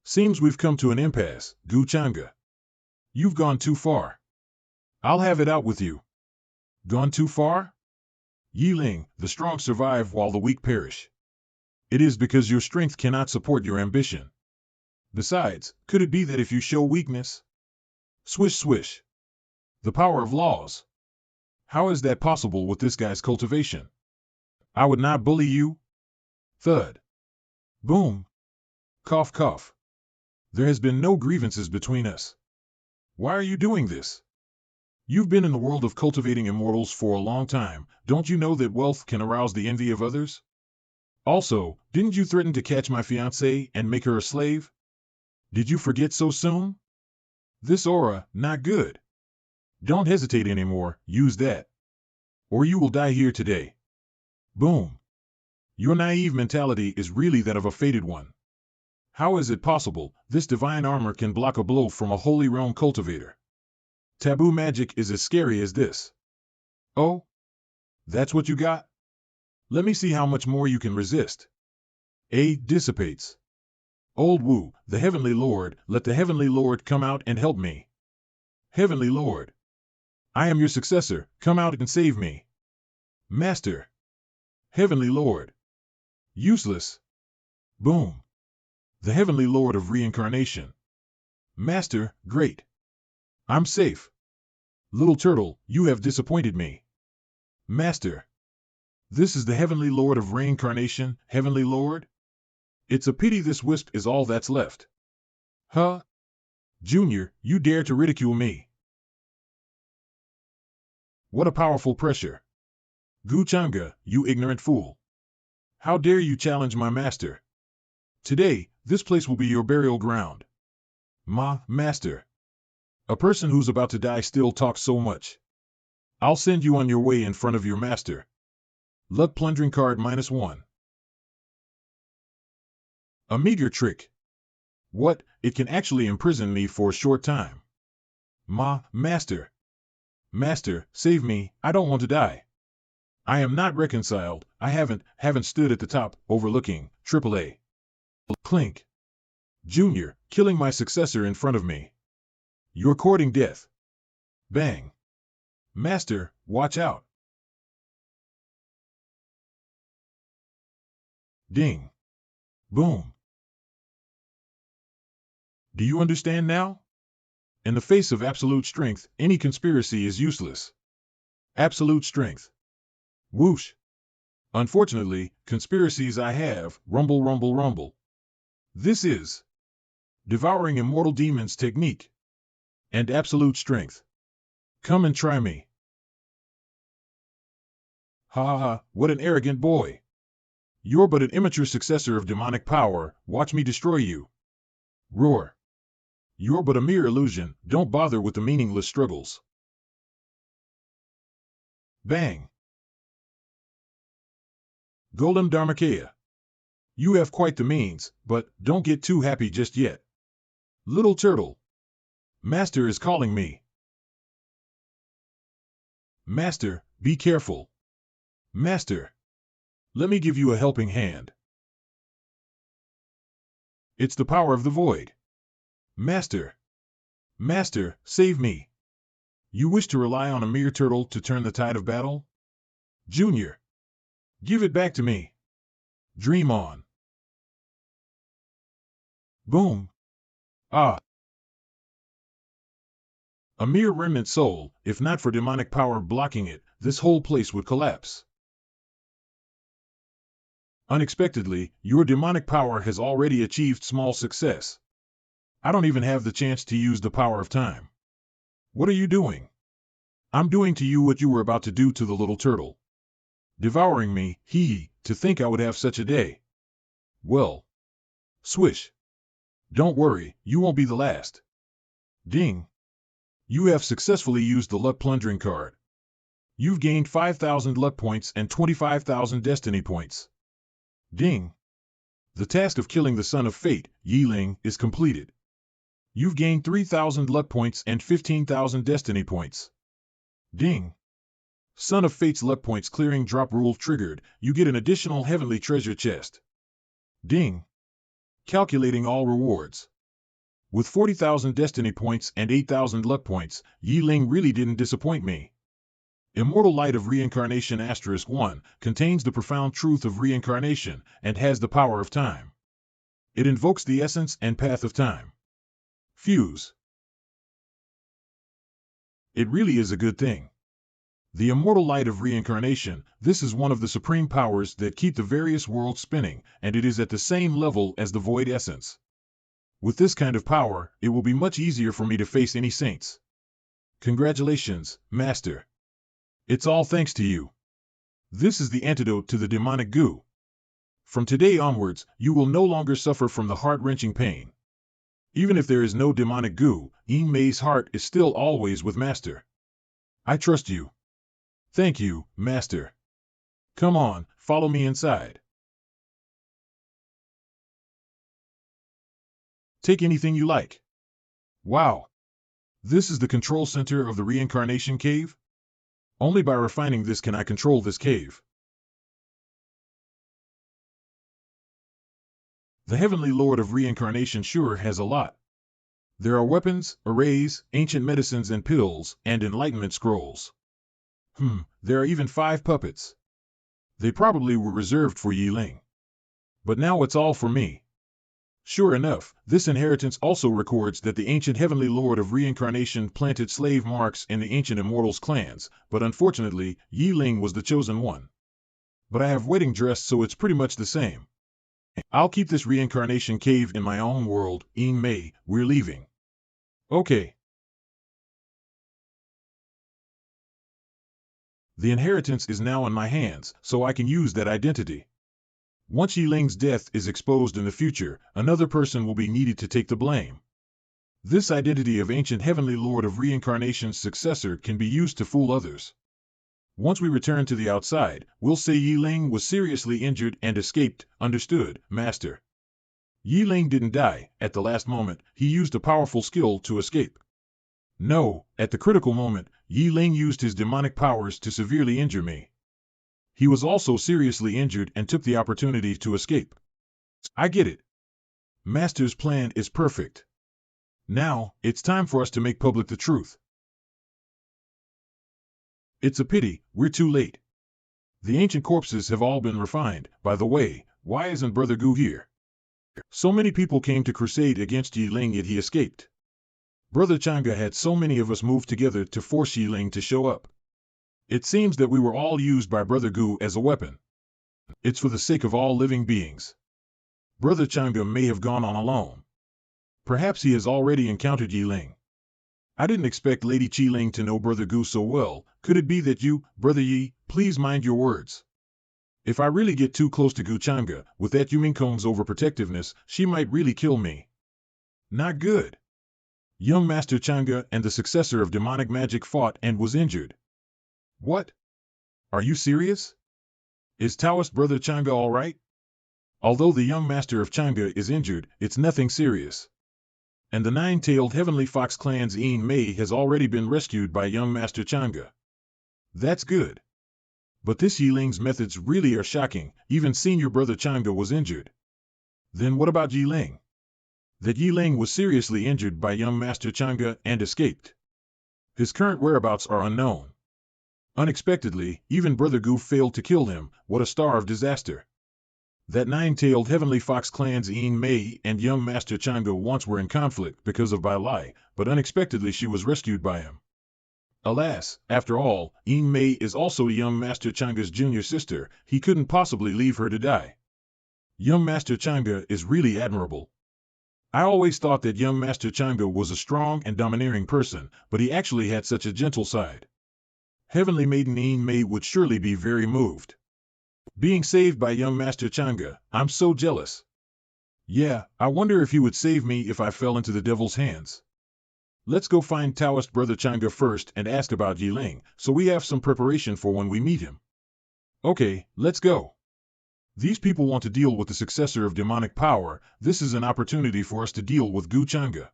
Seems we've come to an impasse, Zhangge. You've gone too far. I'll have it out with you. Gone too far? Yi Ling, the strong survive while the weak perish. It is because your strength cannot support your ambition. Besides, could it be that if you show weakness? Swish swish. The power of laws. How is that possible with this guy's cultivation? I would not bully you. Thud. Boom. Cough cough. There has been no grievances between us. Why are you doing this? You've been in the world of cultivating immortals for a long time. Don't you know that wealth can arouse the envy of others? Also, didn't you threaten to catch my fiancée and make her a slave? Did you forget so soon? This aura, not good. Don't hesitate anymore, use that. Or you will die here today. Boom. Your naive mentality is really that of a fated one. How is it possible this divine armor can block a blow from a holy realm cultivator? Taboo magic is as scary as this. Oh? That's what you got? Let me see how much more you can resist. A dissipates. Old Wu, the Heavenly Lord, let the Heavenly Lord come out and help me. Heavenly Lord. I am your successor, come out and save me. Master. Heavenly Lord. Useless. Boom. The Heavenly Lord of Reincarnation. Master, great. I'm safe. Little turtle, you have disappointed me. Master. This is the Heavenly Lord of Reincarnation, Heavenly Lord? It's a pity this wisp is all that's left. Huh? Junior, you dare to ridicule me. What a powerful pressure. Zhangge, you ignorant fool. How dare you challenge my master? Today, this place will be your burial ground. Master. A person who's about to die still talks so much. I'll send you on your way in front of your master. Luck plundering card -1. A meteor trick. What? It can actually imprison me for a short time. Master. Master, save me, I don't want to die. I am not reconciled, I haven't stood at the top, overlooking, AAA. Clink. Junior, killing my successor in front of me. You're courting death. Bang. Master, watch out. Ding. Boom. Do you understand now? In the face of absolute strength, any conspiracy is useless. Absolute strength. Whoosh. Unfortunately, conspiracies I have, rumble, rumble, rumble. This is devouring immortal demons technique. And absolute strength. Come and try me. Ha ha ha, what an arrogant boy. You're but an immature successor of demonic power, watch me destroy you. Roar. You're but a mere illusion, don't bother with the meaningless struggles. Bang. Golem Dharmakaya. You have quite the means, but don't get too happy just yet. Little turtle. Master is calling me. Master, be careful. Master. Let me give you a helping hand. It's the power of the void. Master. Master, save me. You wish to rely on a mere turtle to turn the tide of battle? Junior. Give it back to me. Dream on. Boom. Ah. A mere remnant soul, if not for demonic power blocking it, this whole place would collapse. Unexpectedly, your demonic power has already achieved small success. I don't even have the chance to use the power of time. What are you doing? I'm doing to you what you were about to do to the little turtle. Devouring me, to think I would have such a day. Well. Swish. Don't worry, you won't be the last. Ding. You have successfully used the luck plundering card. You've gained 5,000 luck points and 25,000 destiny points. Ding. The task of killing the son of fate, Yiling, is completed. You've gained 3,000 luck points and 15,000 destiny points. Ding. Son of Fate's luck points clearing drop rule triggered, you get an additional heavenly treasure chest. Ding. Calculating all rewards. With 40,000 destiny points and 8,000 luck points, Yiling really didn't disappoint me. Immortal Light of Reincarnation *1 contains the profound truth of reincarnation and has the power of time. It invokes the essence and path of time. Fuse. It really is a good thing. The immortal light of reincarnation, this is one of the supreme powers that keep the various worlds spinning, and it is at the same level as the void essence. With this kind of power, it will be much easier for me to face any saints. Congratulations, Master. It's all thanks to you. This is the antidote to the demonic goo. From today onwards, you will no longer suffer from the heart-wrenching pain. Even if there is no demonic goo, Yin Mei's heart is still always with Master. I trust you. Thank you, Master. Come on, follow me inside. Take anything you like. Wow. This is the control center of the reincarnation cave? Only by refining this can I control this cave. The Heavenly Lord of Reincarnation sure has a lot. There are weapons, arrays, ancient medicines and pills, and enlightenment scrolls. There are even 5 puppets. They probably were reserved for Yiling. But now it's all for me. Sure enough, this inheritance also records that the ancient Heavenly Lord of Reincarnation planted slave marks in the ancient Immortals clans, but unfortunately, Yi Ling was the chosen one. But I have wedding dress, so it's pretty much the same. I'll keep this reincarnation cave in my own world. In May, we're leaving. Okay. The inheritance is now in my hands, so I can use that identity. Once Yi Ling's death is exposed in the future, another person will be needed to take the blame. This identity of ancient Heavenly Lord of Reincarnation's successor can be used to fool others. Once we return to the outside, we'll say Yi Ling was seriously injured and escaped. Understood, Master. Yi Ling didn't die. At the last moment, he used a powerful skill to escape. No, at the critical moment, Yi Ling used his demonic powers to severely injure me. He was also seriously injured and took the opportunity to escape. I get it. Master's plan is perfect. Now, it's time for us to make public the truth. It's a pity, we're too late. The ancient corpses have all been refined. By the way, why isn't Brother Gu here? So many people came to crusade against Yi Ling, yet he escaped. Brother Zhangge had so many of us move together to force Yi Ling to show up. It seems that we were all used by Brother Gu as a weapon. It's for the sake of all living beings. Brother Zhangge may have gone on alone. Perhaps he has already encountered Yi Ling. I didn't expect Lady Qi Ling to know Brother Gu so well. Could it be that you, Brother Yi, please mind your words? If I really get too close to Gu Zhangge, with that Yumingkong's overprotectiveness, she might really kill me. Not good. Young Master Zhangge and the successor of demonic magic fought and was injured. What? Are you serious? Is Taoist Brother Zhangge all right? Although the young master of Zhangge is injured, it's nothing serious. And the nine-tailed Heavenly Fox clan's Yin Mei has already been rescued by young Master Zhangge. That's good. But this Yi Ling's methods really are shocking. Even senior Brother Zhangge was injured. Then what about Yi Ling? That Yi Ling was seriously injured by young Master Zhangge and escaped. His current whereabouts are unknown. Unexpectedly, even Brother Gu failed to kill him. What a star of disaster. That nine-tailed Heavenly Fox clan's Yin Mei and young Master Zhangge once were in conflict because of Bai Lai, but unexpectedly she was rescued by him. Alas, after all, Yin Mei is also young Master Zhangge's junior sister. He couldn't possibly leave her to die. Young Master Zhangge is really admirable. I always thought that young Master Zhangge was a strong and domineering person, but he actually had such a gentle side. Heavenly Maiden Yin Mei would surely be very moved. Being saved by young Master Zhangge, I'm so jealous. Yeah, I wonder if he would save me if I fell into the devil's hands. Let's go find Taoist Brother Zhangge first and ask about Yi Ling, so we have some preparation for when we meet him. Okay, let's go. These people want to deal with the successor of demonic power. This is an opportunity for us to deal with Gu Zhangge.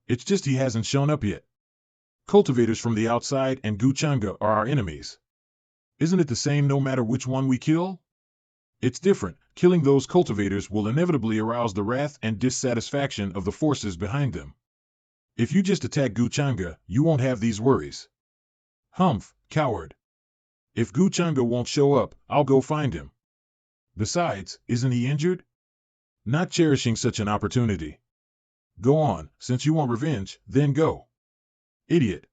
It's just he hasn't shown up yet. Cultivators from the outside and Gu Zhangge are our enemies. Isn't it the same no matter which one we kill? It's different. Killing those cultivators will inevitably arouse the wrath and dissatisfaction of the forces behind them. If you just attack Gu Zhangge, you won't have these worries. Humph, coward. If Gu Zhangge won't show up, I'll go find him. Besides, isn't he injured? Not cherishing such an opportunity. Go on, since you want revenge, then go. Idiot.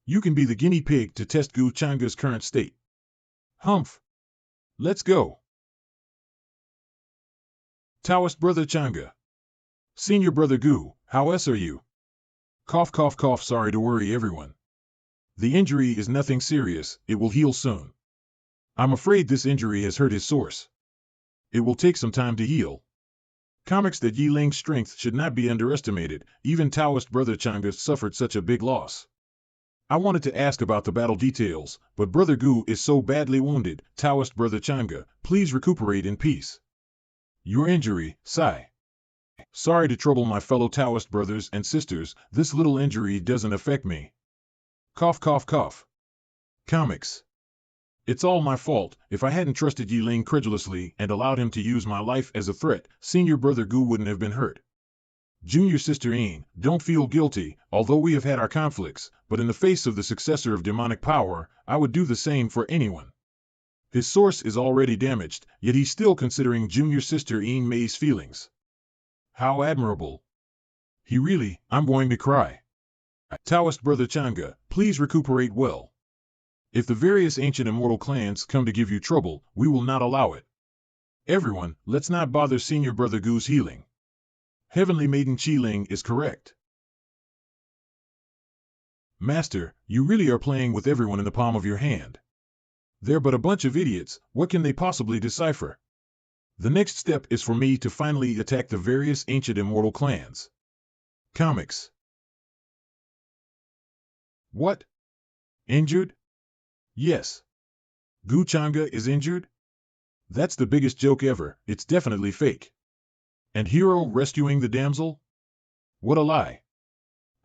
You can be the guinea pig to test Gu Zhangge's current state. Humph. Let's go. Taoist Brother Zhangge. Senior Brother Gu, how are you? Cough cough cough. Sorry to worry everyone. The injury is nothing serious, it will heal soon. I'm afraid this injury has hurt his source. It will take some time to heal. Comics that Yi Ling's strength should not be underestimated. Even Taoist Brother Zhangge suffered such a big loss. I wanted to ask about the battle details, but Brother Gu is so badly wounded. Taoist Brother Zhangge, please recuperate in peace. Your injury, sigh. Sorry to trouble my fellow Taoist brothers and sisters, this little injury doesn't affect me. Cough cough cough. Comics. It's all my fault. If I hadn't trusted Yi Ling credulously and allowed him to use my life as a threat, Senior Brother Gu wouldn't have been hurt. Junior Sister Yin, don't feel guilty, although we have had our conflicts, but in the face of the successor of demonic power, I would do the same for anyone. His source is already damaged, yet he's still considering junior sister Yin Mei's feelings. How admirable. I'm going to cry. Taoist brother Zhangge, please recuperate well. If the various ancient immortal clans come to give you trouble, we will not allow it. Everyone, let's not bother senior brother Gu's healing. Heavenly Maiden Qiling is correct. Master, you really are playing with everyone in the palm of your hand. They're but a bunch of idiots, what can they possibly decipher? The next step is for me to finally attack the various ancient immortal clans. Comics. What? Injured? Yes. Gu Zhangge is injured? That's the biggest joke ever, it's definitely fake. And Hero rescuing the damsel? What a lie.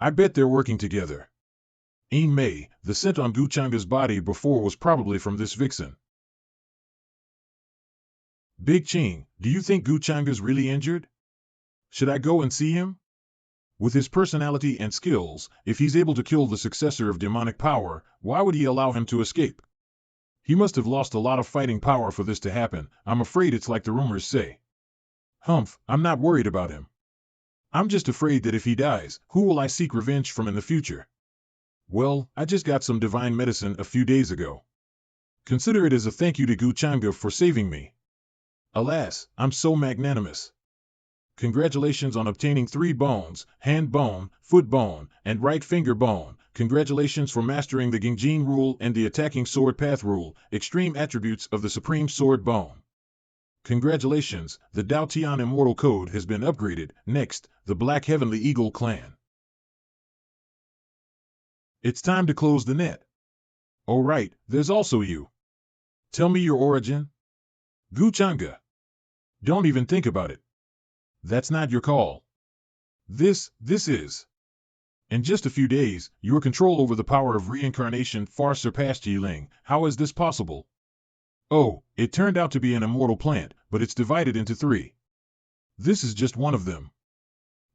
I bet they're working together. Yin Mei, the scent on Gu Zhangge's body before was probably from this vixen. Big Qing, do you think Gu Zhangge's really injured? Should I go and see him? With his personality and skills, if he's able to kill the successor of demonic power, why would he allow him to escape? He must have lost a lot of fighting power for this to happen. I'm afraid it's like the rumors say. Humph, I'm not worried about him. I'm just afraid that if he dies, who will I seek revenge from in the future? Well, I just got some divine medicine a few days ago. Consider it as a thank you to Gu Zhangge for saving me. Alas, I'm so magnanimous. Congratulations on obtaining 3 bones, hand bone, foot bone, and right finger bone. Congratulations for mastering the Gingjin rule and the attacking sword path rule, extreme attributes of the supreme sword bone. Congratulations, the Dao Tian Immortal Code has been upgraded. Next, the Black Heavenly Eagle Clan. It's time to close the net. Oh right, there's also you. Tell me your origin. Gu Zhangge. Don't even think about it. That's not your call. This is. In just a few days, your control over the power of reincarnation far surpassed Yiling. How is this possible? Oh, it turned out to be an immortal plant, but it's divided into 3. This is just one of them.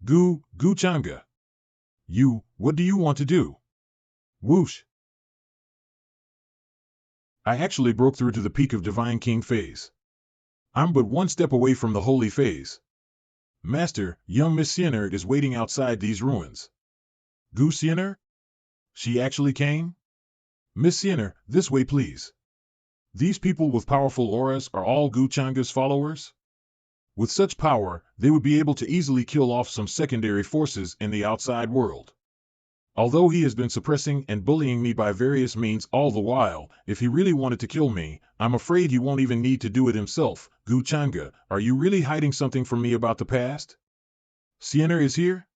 Gu Zhangge. What do you want to do? Whoosh. I actually broke through to the peak of Divine King phase. I'm but one step away from the holy phase. Master, young Miss Sienner is waiting outside these ruins. Gu Sienner? She actually came? Miss Sienner, this way please. These people with powerful auras are all Gu Zhangge's followers? With such power, they would be able to easily kill off some secondary forces in the outside world. Although he has been suppressing and bullying me by various means all the while, if he really wanted to kill me, I'm afraid he won't even need to do it himself. Gu Zhangge, are you really hiding something from me about the past? Sienna is here?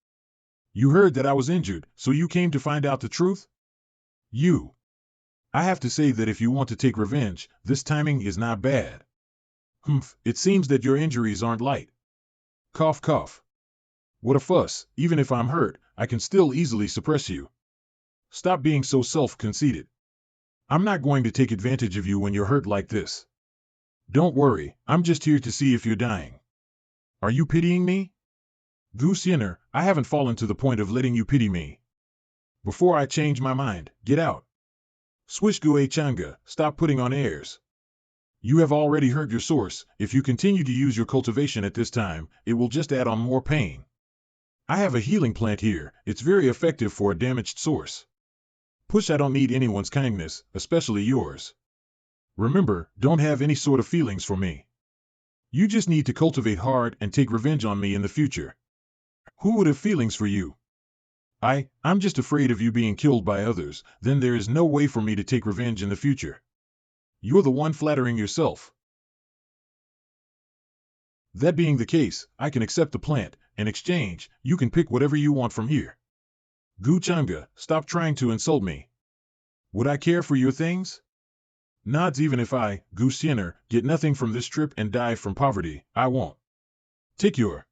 You heard that I was injured, so you came to find out the truth? I have to say that if you want to take revenge, this timing is not bad. Humph, it seems that your injuries aren't light. Cough cough. What a fuss, even if I'm hurt, I can still easily suppress you. Stop being so self-conceited. I'm not going to take advantage of you when you're hurt like this. Don't worry, I'm just here to see if you're dying. Are you pitying me? Gu Sienner, I haven't fallen to the point of letting you pity me. Before I change my mind, get out. Swish Gu Zhangge, stop putting on airs. You have already hurt your source. If you continue to use your cultivation at this time, it will just add on more pain. I have a healing plant here, it's very effective for a damaged source. Push, I don't need anyone's kindness, especially yours. Remember, don't have any sort of feelings for me. You just need to cultivate hard and take revenge on me in the future. Who would have feelings for you? I'm just afraid of you being killed by others, then there is no way for me to take revenge in the future. You're the one flattering yourself. That being the case, I can accept the plant. In exchange, you can pick whatever you want from here. Gu Zhangge, stop trying to insult me. Would I care for your things? Nods. Even if I, Gu Sienner, get nothing from this trip and die from poverty, I won't. Take your...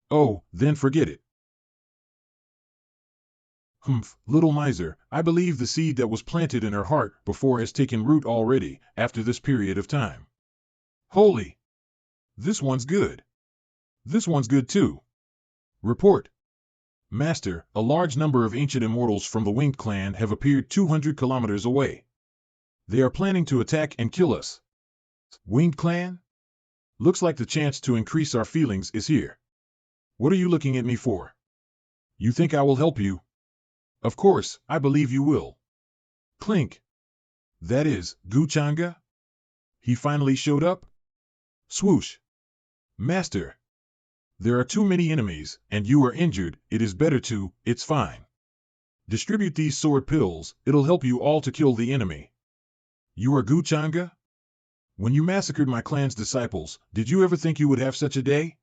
Oh, then forget it. Humph, little miser, I believe the seed that was planted in her heart before has taken root already, after this period of time. Holy! This one's good. This one's good too. Report. Master, a large number of ancient immortals from the Winged Clan have appeared 200 kilometers away. They are planning to attack and kill us. Winged Clan? Looks like the chance to increase our feelings is here. What are you looking at me for? You think I will help you? Of course, I believe you will. Clink. That is, Zhangge? He finally showed up? Swoosh. Master. There are too many enemies, and you are injured. It is better to, it's fine. Distribute these sword pills, it'll help you all to kill the enemy. You are Zhangge? When you massacred my clan's disciples, did you ever think you would have such a day?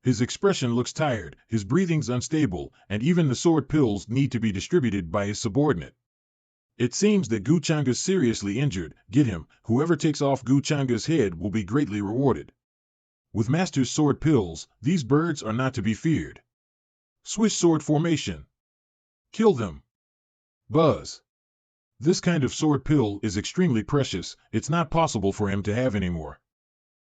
His expression looks tired, his breathing's unstable, and even the sword pills need to be distributed by his subordinate. It seems that Zhangge's seriously injured. Get him. Whoever takes off Zhangge's head will be greatly rewarded. With Master's sword pills, these birds are not to be feared. Swish sword formation. Kill them. Buzz. This kind of sword pill is extremely precious, it's not possible for him to have any more.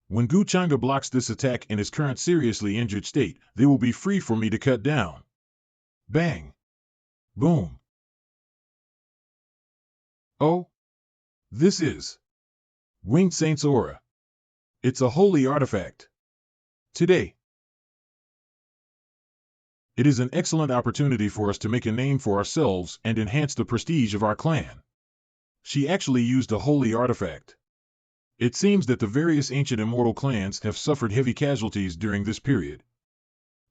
When Zhangge blocks this attack in his current seriously injured state, they will be free for me to cut down. Bang. Boom. Oh? This is Winged Saint's Aura. It's a holy artifact. Today, it is an excellent opportunity for us to make a name for ourselves and enhance the prestige of our clan. She actually used a holy artifact. It seems that the various ancient immortal clans have suffered heavy casualties during this period.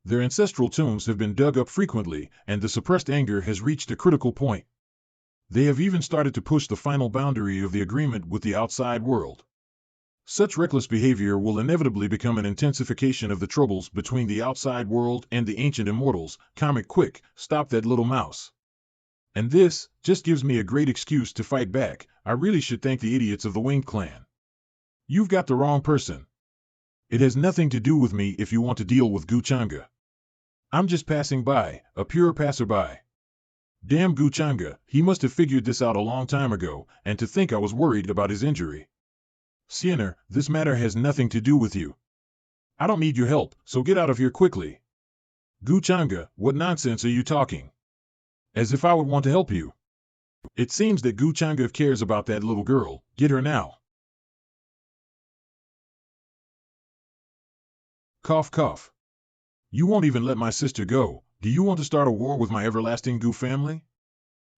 Their ancestral tombs have been dug up frequently, and the suppressed anger has reached a critical point. They have even started to push the final boundary of the agreement with the outside world. Such reckless behavior will inevitably become an intensification of the troubles between the outside world and the ancient immortals. Comic quick, stop that little mouse. And this just gives me a great excuse to fight back. I really should thank the idiots of the Winged Clan. You've got the wrong person. It has nothing to do with me if you want to deal with Zhangge. I'm just passing by, a pure passerby. Damn Zhangge, he must have figured this out a long time ago, and to think I was worried about his injury. Sinner, this matter has nothing to do with you. I don't need your help, so get out of here quickly. Zhangge, what nonsense are you talking? As if I would want to help you. It seems that Zhangge cares about that little girl. Get her now. Cough cough. You won't even let my sister go. Do you want to start a war with my everlasting Gu family?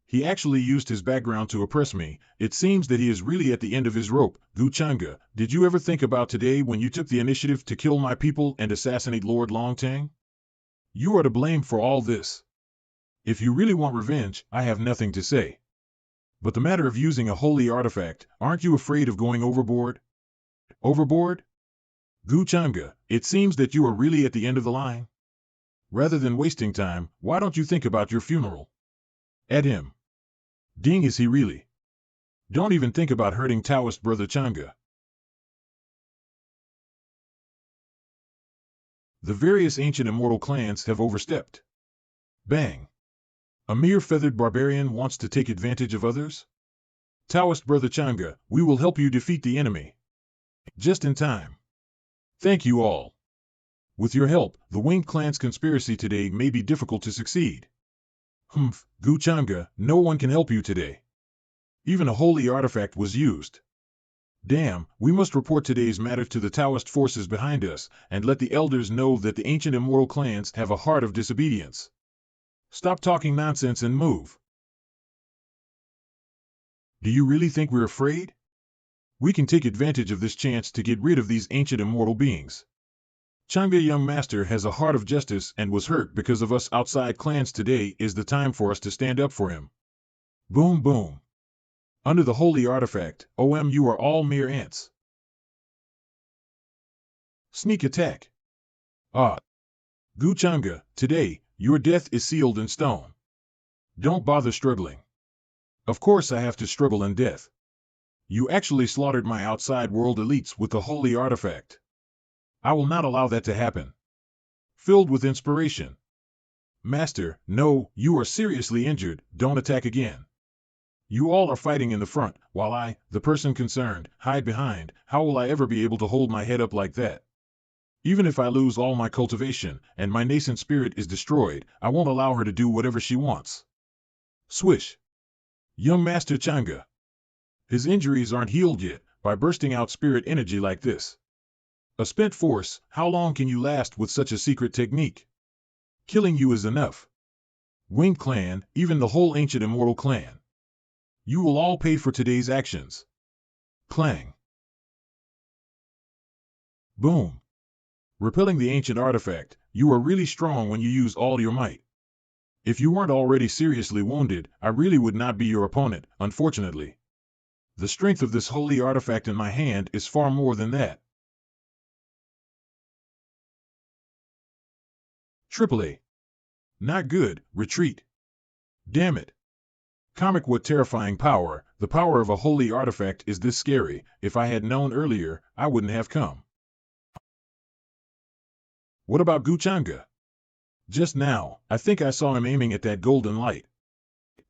He actually used his background to oppress me. It seems that he is really at the end of his rope. Zhangge, did you ever think about today when you took the initiative to kill my people and assassinate Lord Longtang? You are to blame for all this. If you really want revenge, I have nothing to say. But the matter of using a holy artifact, aren't you afraid of going overboard? Overboard? Zhangge, it seems that you are really at the end of the line. Rather than wasting time, why don't you think about your funeral? At him. Ding, is he really? Don't even think about hurting Taoist brother Zhangge. The various ancient immortal clans have overstepped. Bang. A mere feathered barbarian wants to take advantage of others? Taoist brother Zhangge, we will help you defeat the enemy. Just in time. Thank you all. With your help, the Winged Clan's conspiracy today may be difficult to succeed. Humph, Zhangge, no one can help you today. Even a holy artifact was used. Damn, we must report today's matter to the Taoist forces behind us, and let the elders know that the ancient immortal clans have a heart of disobedience. Stop talking nonsense and move. Do you really think we're afraid? We can take advantage of this chance to get rid of these ancient immortal beings. Zhangge young master has a heart of justice and was hurt because of us outside clans. Today is the time for us to stand up for him. Boom boom. Under the holy artifact, you are all mere ants. Sneak attack. Ah. Zhangge, today, your death is sealed in stone. Don't bother struggling. Of course I have to struggle in death. You actually slaughtered my outside world elites with the holy artifact. I will not allow that to happen. Filled with inspiration. Master, no, you are seriously injured, don't attack again. You all are fighting in the front, while I, the person concerned, hide behind. How will I ever be able to hold my head up like that? Even if I lose all my cultivation and my nascent spirit is destroyed, I won't allow her to do whatever she wants. Swish. Young Master Zhangge. His injuries aren't healed yet by bursting out spirit energy like this. A spent force, how long can you last with such a secret technique? Killing you is enough. Wing clan, even the whole ancient immortal clan. You will all pay for today's actions. Clang. Boom. Repelling the ancient artifact, you are really strong when you use all your might. If you weren't already seriously wounded, I really would not be your opponent, unfortunately. The strength of this holy artifact in my hand is far more than that. AAA. Not good, retreat. Damn it. Comic what terrifying power, the power of a holy artifact is this scary. If I had known earlier, I wouldn't have come. What about Zhangge? Just now, I think I saw him aiming at that golden light.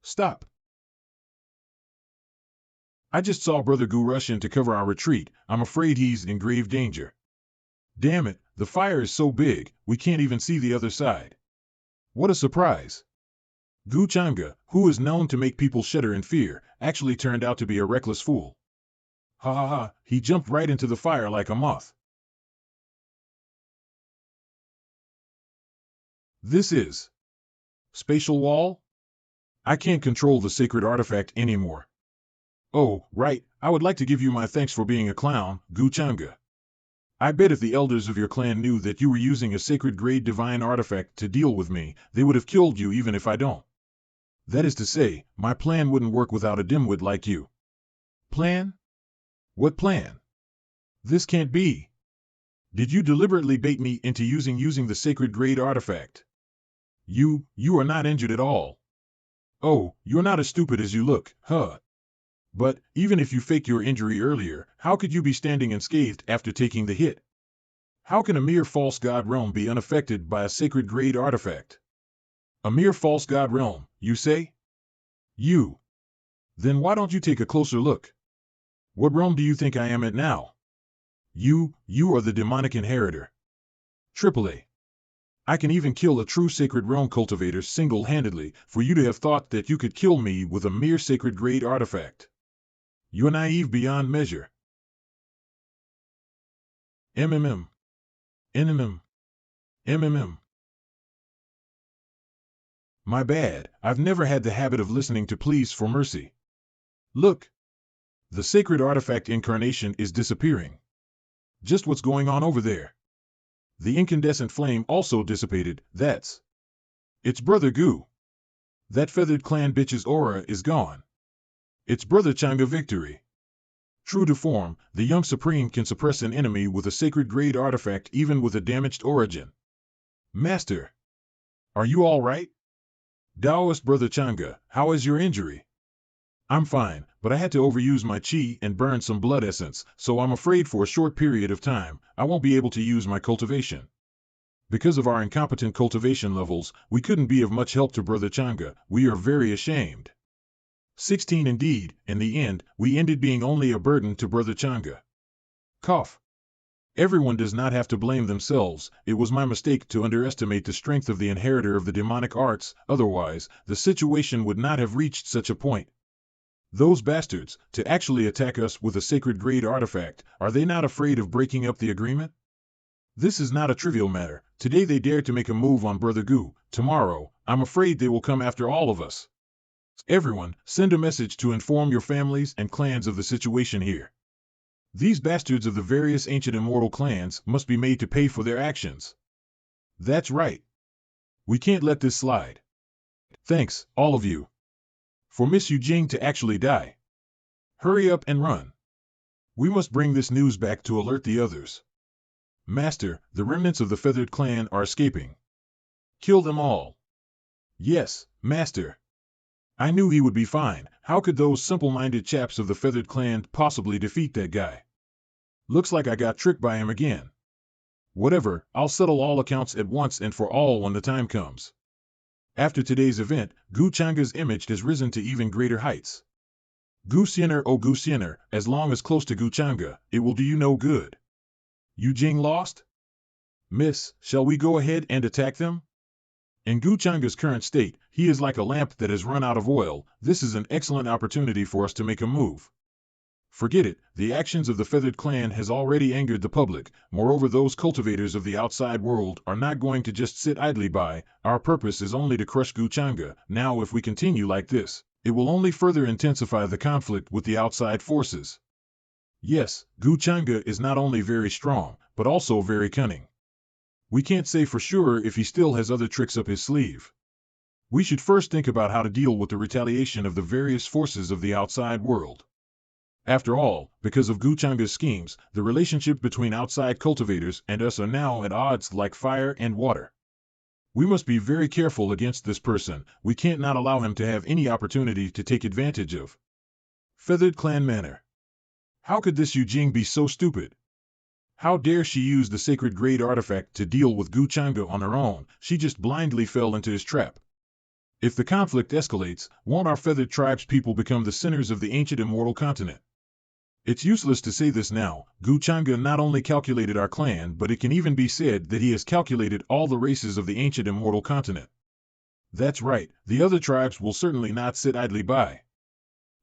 Stop. I just saw Brother Gu rush in to cover our retreat. I'm afraid he's in grave danger. Damn it, the fire is so big, we can't even see the other side. What a surprise. Zhangge, who is known to make people shudder in fear, actually turned out to be a reckless fool. Ha ha ha, he jumped right into the fire like a moth. This is spatial wall? I can't control the sacred artifact anymore. Oh, right, I would like to give you my thanks for being a clown, Zhangge. I bet if the elders of your clan knew that you were using a sacred grade divine artifact to deal with me, they would have killed you even if I don't. That is to say, my plan wouldn't work without a dimwit like you. Plan? What plan? This can't be. Did you deliberately bait me into using the sacred grade artifact? You are not injured at all. Oh, you're not as stupid as you look, huh? But, even if you faked your injury earlier, how could you be standing unscathed after taking the hit? How can a mere false god realm be unaffected by a sacred grade artifact? A mere false god realm, you say? You. Then why don't you take a closer look? What realm do you think I am at now? You are the demonic inheritor. AAA. I can even kill a true sacred realm cultivator single-handedly, for you to have thought that you could kill me with a mere sacred grade artifact. You're naive beyond measure. MMM. NMM. MMM. My bad, I've never had the habit of listening to pleas for mercy. Look. The sacred artifact incarnation is disappearing. Just what's going on over there? The incandescent flame also dissipated, It's Brother Gu. That feathered clan bitch's aura is gone. It's Brother Zhangge victory. True to form, the young Supreme can suppress an enemy with a sacred grade artifact even with a damaged origin. Master. Are you all right? Taoist Brother Zhangge, how is your injury? I'm fine, but I had to overuse my chi and burn some blood essence, so I'm afraid for a short period of time, I won't be able to use my cultivation. Because of our incompetent cultivation levels, we couldn't be of much help to Brother Zhangge. We are very ashamed. 16 indeed, in the end, we ended being only a burden to Brother Zhangge. Cough. Everyone does not have to blame themselves. It was my mistake to underestimate the strength of the inheritor of the demonic arts, otherwise, the situation would not have reached such a point. Those bastards, to actually attack us with a sacred grade artifact, are they not afraid of breaking up the agreement? This is not a trivial matter. Today they dared to make a move on Brother Gu. Tomorrow, I'm afraid they will come after all of us. Everyone, send a message to inform your families and clans of the situation here. These bastards of the various ancient immortal clans must be made to pay for their actions. That's right. We can't let this slide. Thanks, all of you. For Miss Jing to actually die. Hurry up and run. We must bring this news back to alert the others. Master, the remnants of the feathered clan are escaping. Kill them all. Yes, Master. I knew he would be fine. How could those simple-minded chaps of the feathered clan possibly defeat that guy? Looks like I got tricked by him again. Whatever, I'll settle all accounts at once and for all when the time comes. After today's event, Zhangge's image has risen to even greater heights. Gu Xianer, as long as close to Zhangge, it will do you no good. Yu Jing lost? Miss, shall we go ahead and attack them? In Xuange's current state, he is like a lamp that has run out of oil. This is an excellent opportunity for us to make a move. Forget it, the actions of the Feathered Clan has already angered the public. Moreover, those cultivators of the outside world are not going to just sit idly by. Our purpose is only to crush Xuange. Now if we continue like this, it will only further intensify the conflict with the outside forces. Yes, Xuange is not only very strong, but also very cunning. We can't say for sure if he still has other tricks up his sleeve. We should first think about how to deal with the retaliation of the various forces of the outside world. After all, because of Xuange's schemes, the relationship between outside cultivators and us are now at odds like fire and water. We must be very careful against this person. We can't not allow him to have any opportunity to take advantage of. Feathered Clan manner. How could this Zhangge be so stupid? How dare she use the sacred grade artifact to deal with Xuange on her own? She just blindly fell into his trap. If the conflict escalates, won't our feathered tribes people become the sinners of the ancient immortal continent? It's useless to say this now. Xuange not only calculated our clan, but it can even be said that he has calculated all the races of the ancient immortal continent. That's right, the other tribes will certainly not sit idly by.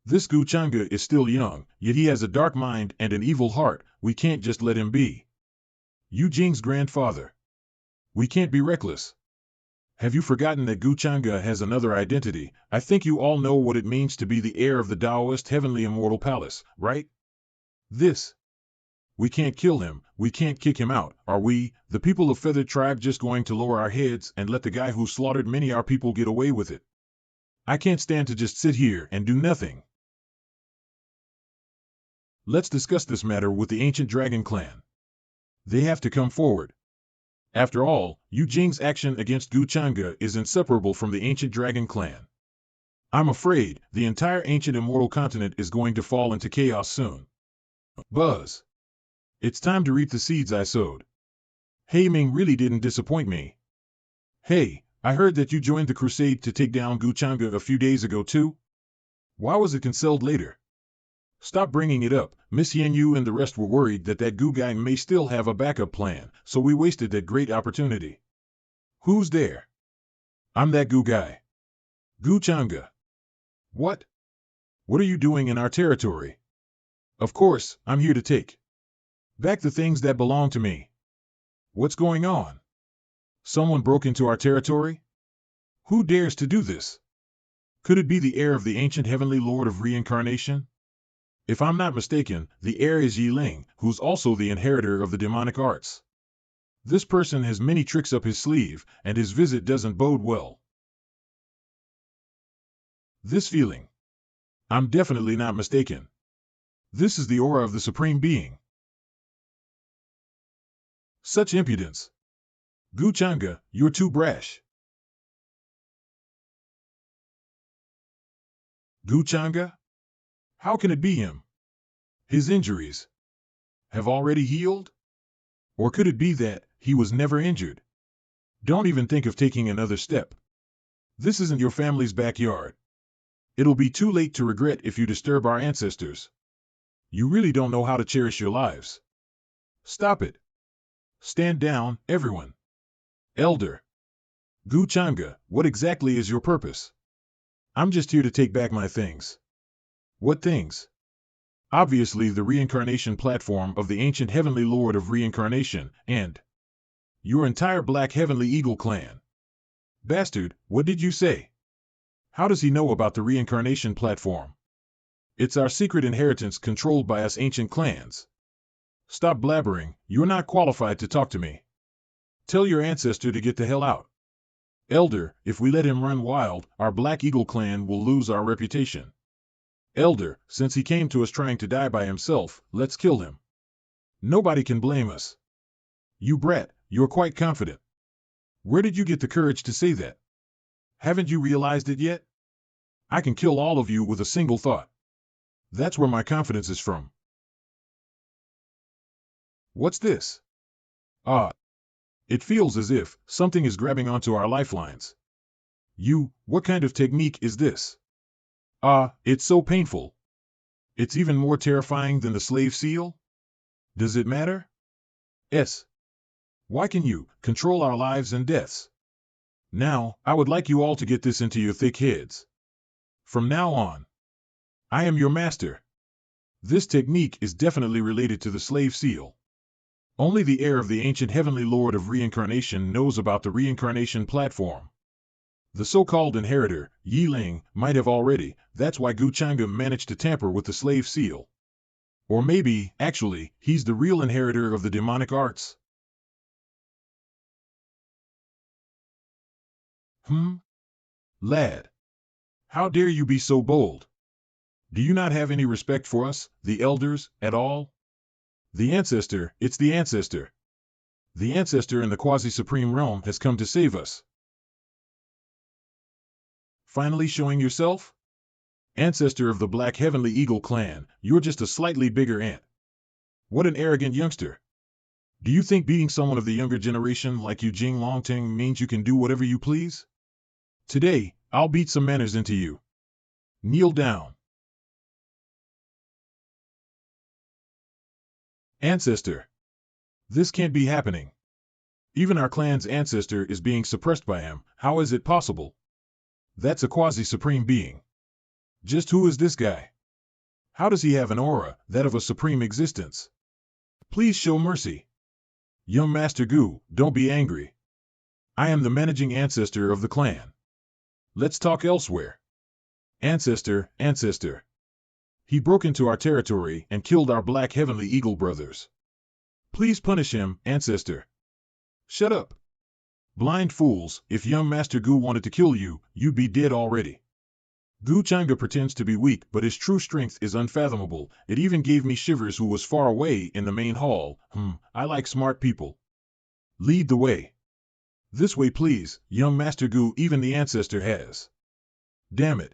This Xuange is still young, yet he has a dark mind and an evil heart. We can't just let him be. Zhangge's grandfather. We can't be reckless. Have you forgotten that Xuange has another identity? I think you all know what it means to be the heir of the Taoist Heavenly Immortal Palace, right? This. We can't kill him, we can't kick him out. Are we, the people of Feathered Tribe, just going to lower our heads and let the guy who slaughtered many our people get away with it? I can't stand to just sit here and do nothing. Let's discuss this matter with the ancient Dragon Clan. They have to come forward. After all, Zhangge's action against Xuange is inseparable from the ancient Dragon Clan. I'm afraid the entire ancient immortal continent is going to fall into chaos soon. Buzz. It's time to reap the seeds I sowed. Hei Ming really didn't disappoint me. Hey, I heard that you joined the crusade to take down Xuange a few days ago too? Why was it cancelled later? Stop bringing it up. Miss Yanyu and the rest were worried that that Gu guy may still have a backup plan, so we wasted that great opportunity. Who's there? I'm that Gu guy. Xuange. What? What are you doing in our territory? Of course, I'm here to take back the things that belong to me. What's going on? Someone broke into our territory? Who dares to do this? Could it be the heir of the ancient heavenly lord of reincarnation? If I'm not mistaken, the heir is Yi Ling, who's also the inheritor of the demonic arts. This person has many tricks up his sleeve, and his visit doesn't bode well. This feeling. I'm definitely not mistaken. This is the aura of the Supreme Being. Such impudence. Xuange, you're too brash. Xuange? How can it be him? His injuries have already healed? Or could it be that he was never injured? Don't even think of taking another step. This isn't your family's backyard. It'll be too late to regret if you disturb our ancestors. You really don't know how to cherish your lives. Stop it. Stand down, everyone. Elder. Xuange, what exactly is your purpose? I'm just here to take back my things. What things? Obviously the reincarnation platform of the ancient heavenly lord of reincarnation, and your entire Black Heavenly Eagle clan. Bastard, what did you say? How does he know about the reincarnation platform? It's our secret inheritance controlled by us ancient clans. Stop blabbering, you're not qualified to talk to me. Tell your ancestor to get the hell out. Elder, if we let him run wild, our Black Eagle clan will lose our reputation. Elder, since he came to us trying to die by himself, let's kill him. Nobody can blame us. You brat, you're quite confident. Where did you get the courage to say that? Haven't you realized it yet? I can kill all of you with a single thought. That's where my confidence is from. What's this? It feels as if something is grabbing onto our lifelines. What kind of technique is this? It's so painful. It's even more terrifying than the slave seal? Does it matter? Why can you control our lives and deaths? Now, I would like you all to get this into your thick heads. From now on, I am your master. This technique is definitely related to the slave seal. Only the heir of the ancient heavenly lord of reincarnation knows about the reincarnation platform. The so-called inheritor, Yi Ling, might have already. That's why Zhangge managed to tamper with the slave seal. Or maybe, actually, he's the real inheritor of the demonic arts. Lad. How dare you be so bold? Do you not have any respect for us, the elders, at all? The ancestor, it's the ancestor. The ancestor in the quasi-supreme realm has come to save us. Finally showing yourself? Ancestor of the Black Heavenly Eagle clan, you're just a slightly bigger ant. What an arrogant youngster. Do you think beating someone of the younger generation like you Jing Longting means you can do whatever you please? Today, I'll beat some manners into you. Kneel down. Ancestor. This can't be happening. Even our clan's ancestor is being suppressed by him. How is it possible? That's a quasi-supreme being. Just who is this guy? How does he have an aura, that of a supreme existence? Please show mercy. Young Master Gu, don't be angry. I am the managing ancestor of the clan. Let's talk elsewhere. Ancestor, ancestor. He broke into our territory and killed our Black Heavenly Eagle brothers. Please punish him, ancestor. Shut up. Blind fools, if young Master Gu wanted to kill you, you'd be dead already. Zhangge pretends to be weak, but his true strength is unfathomable. It even gave me shivers who was far away in the main hall. I like smart people. Lead the way. This way please, young Master Gu, even the ancestor has. Damn it.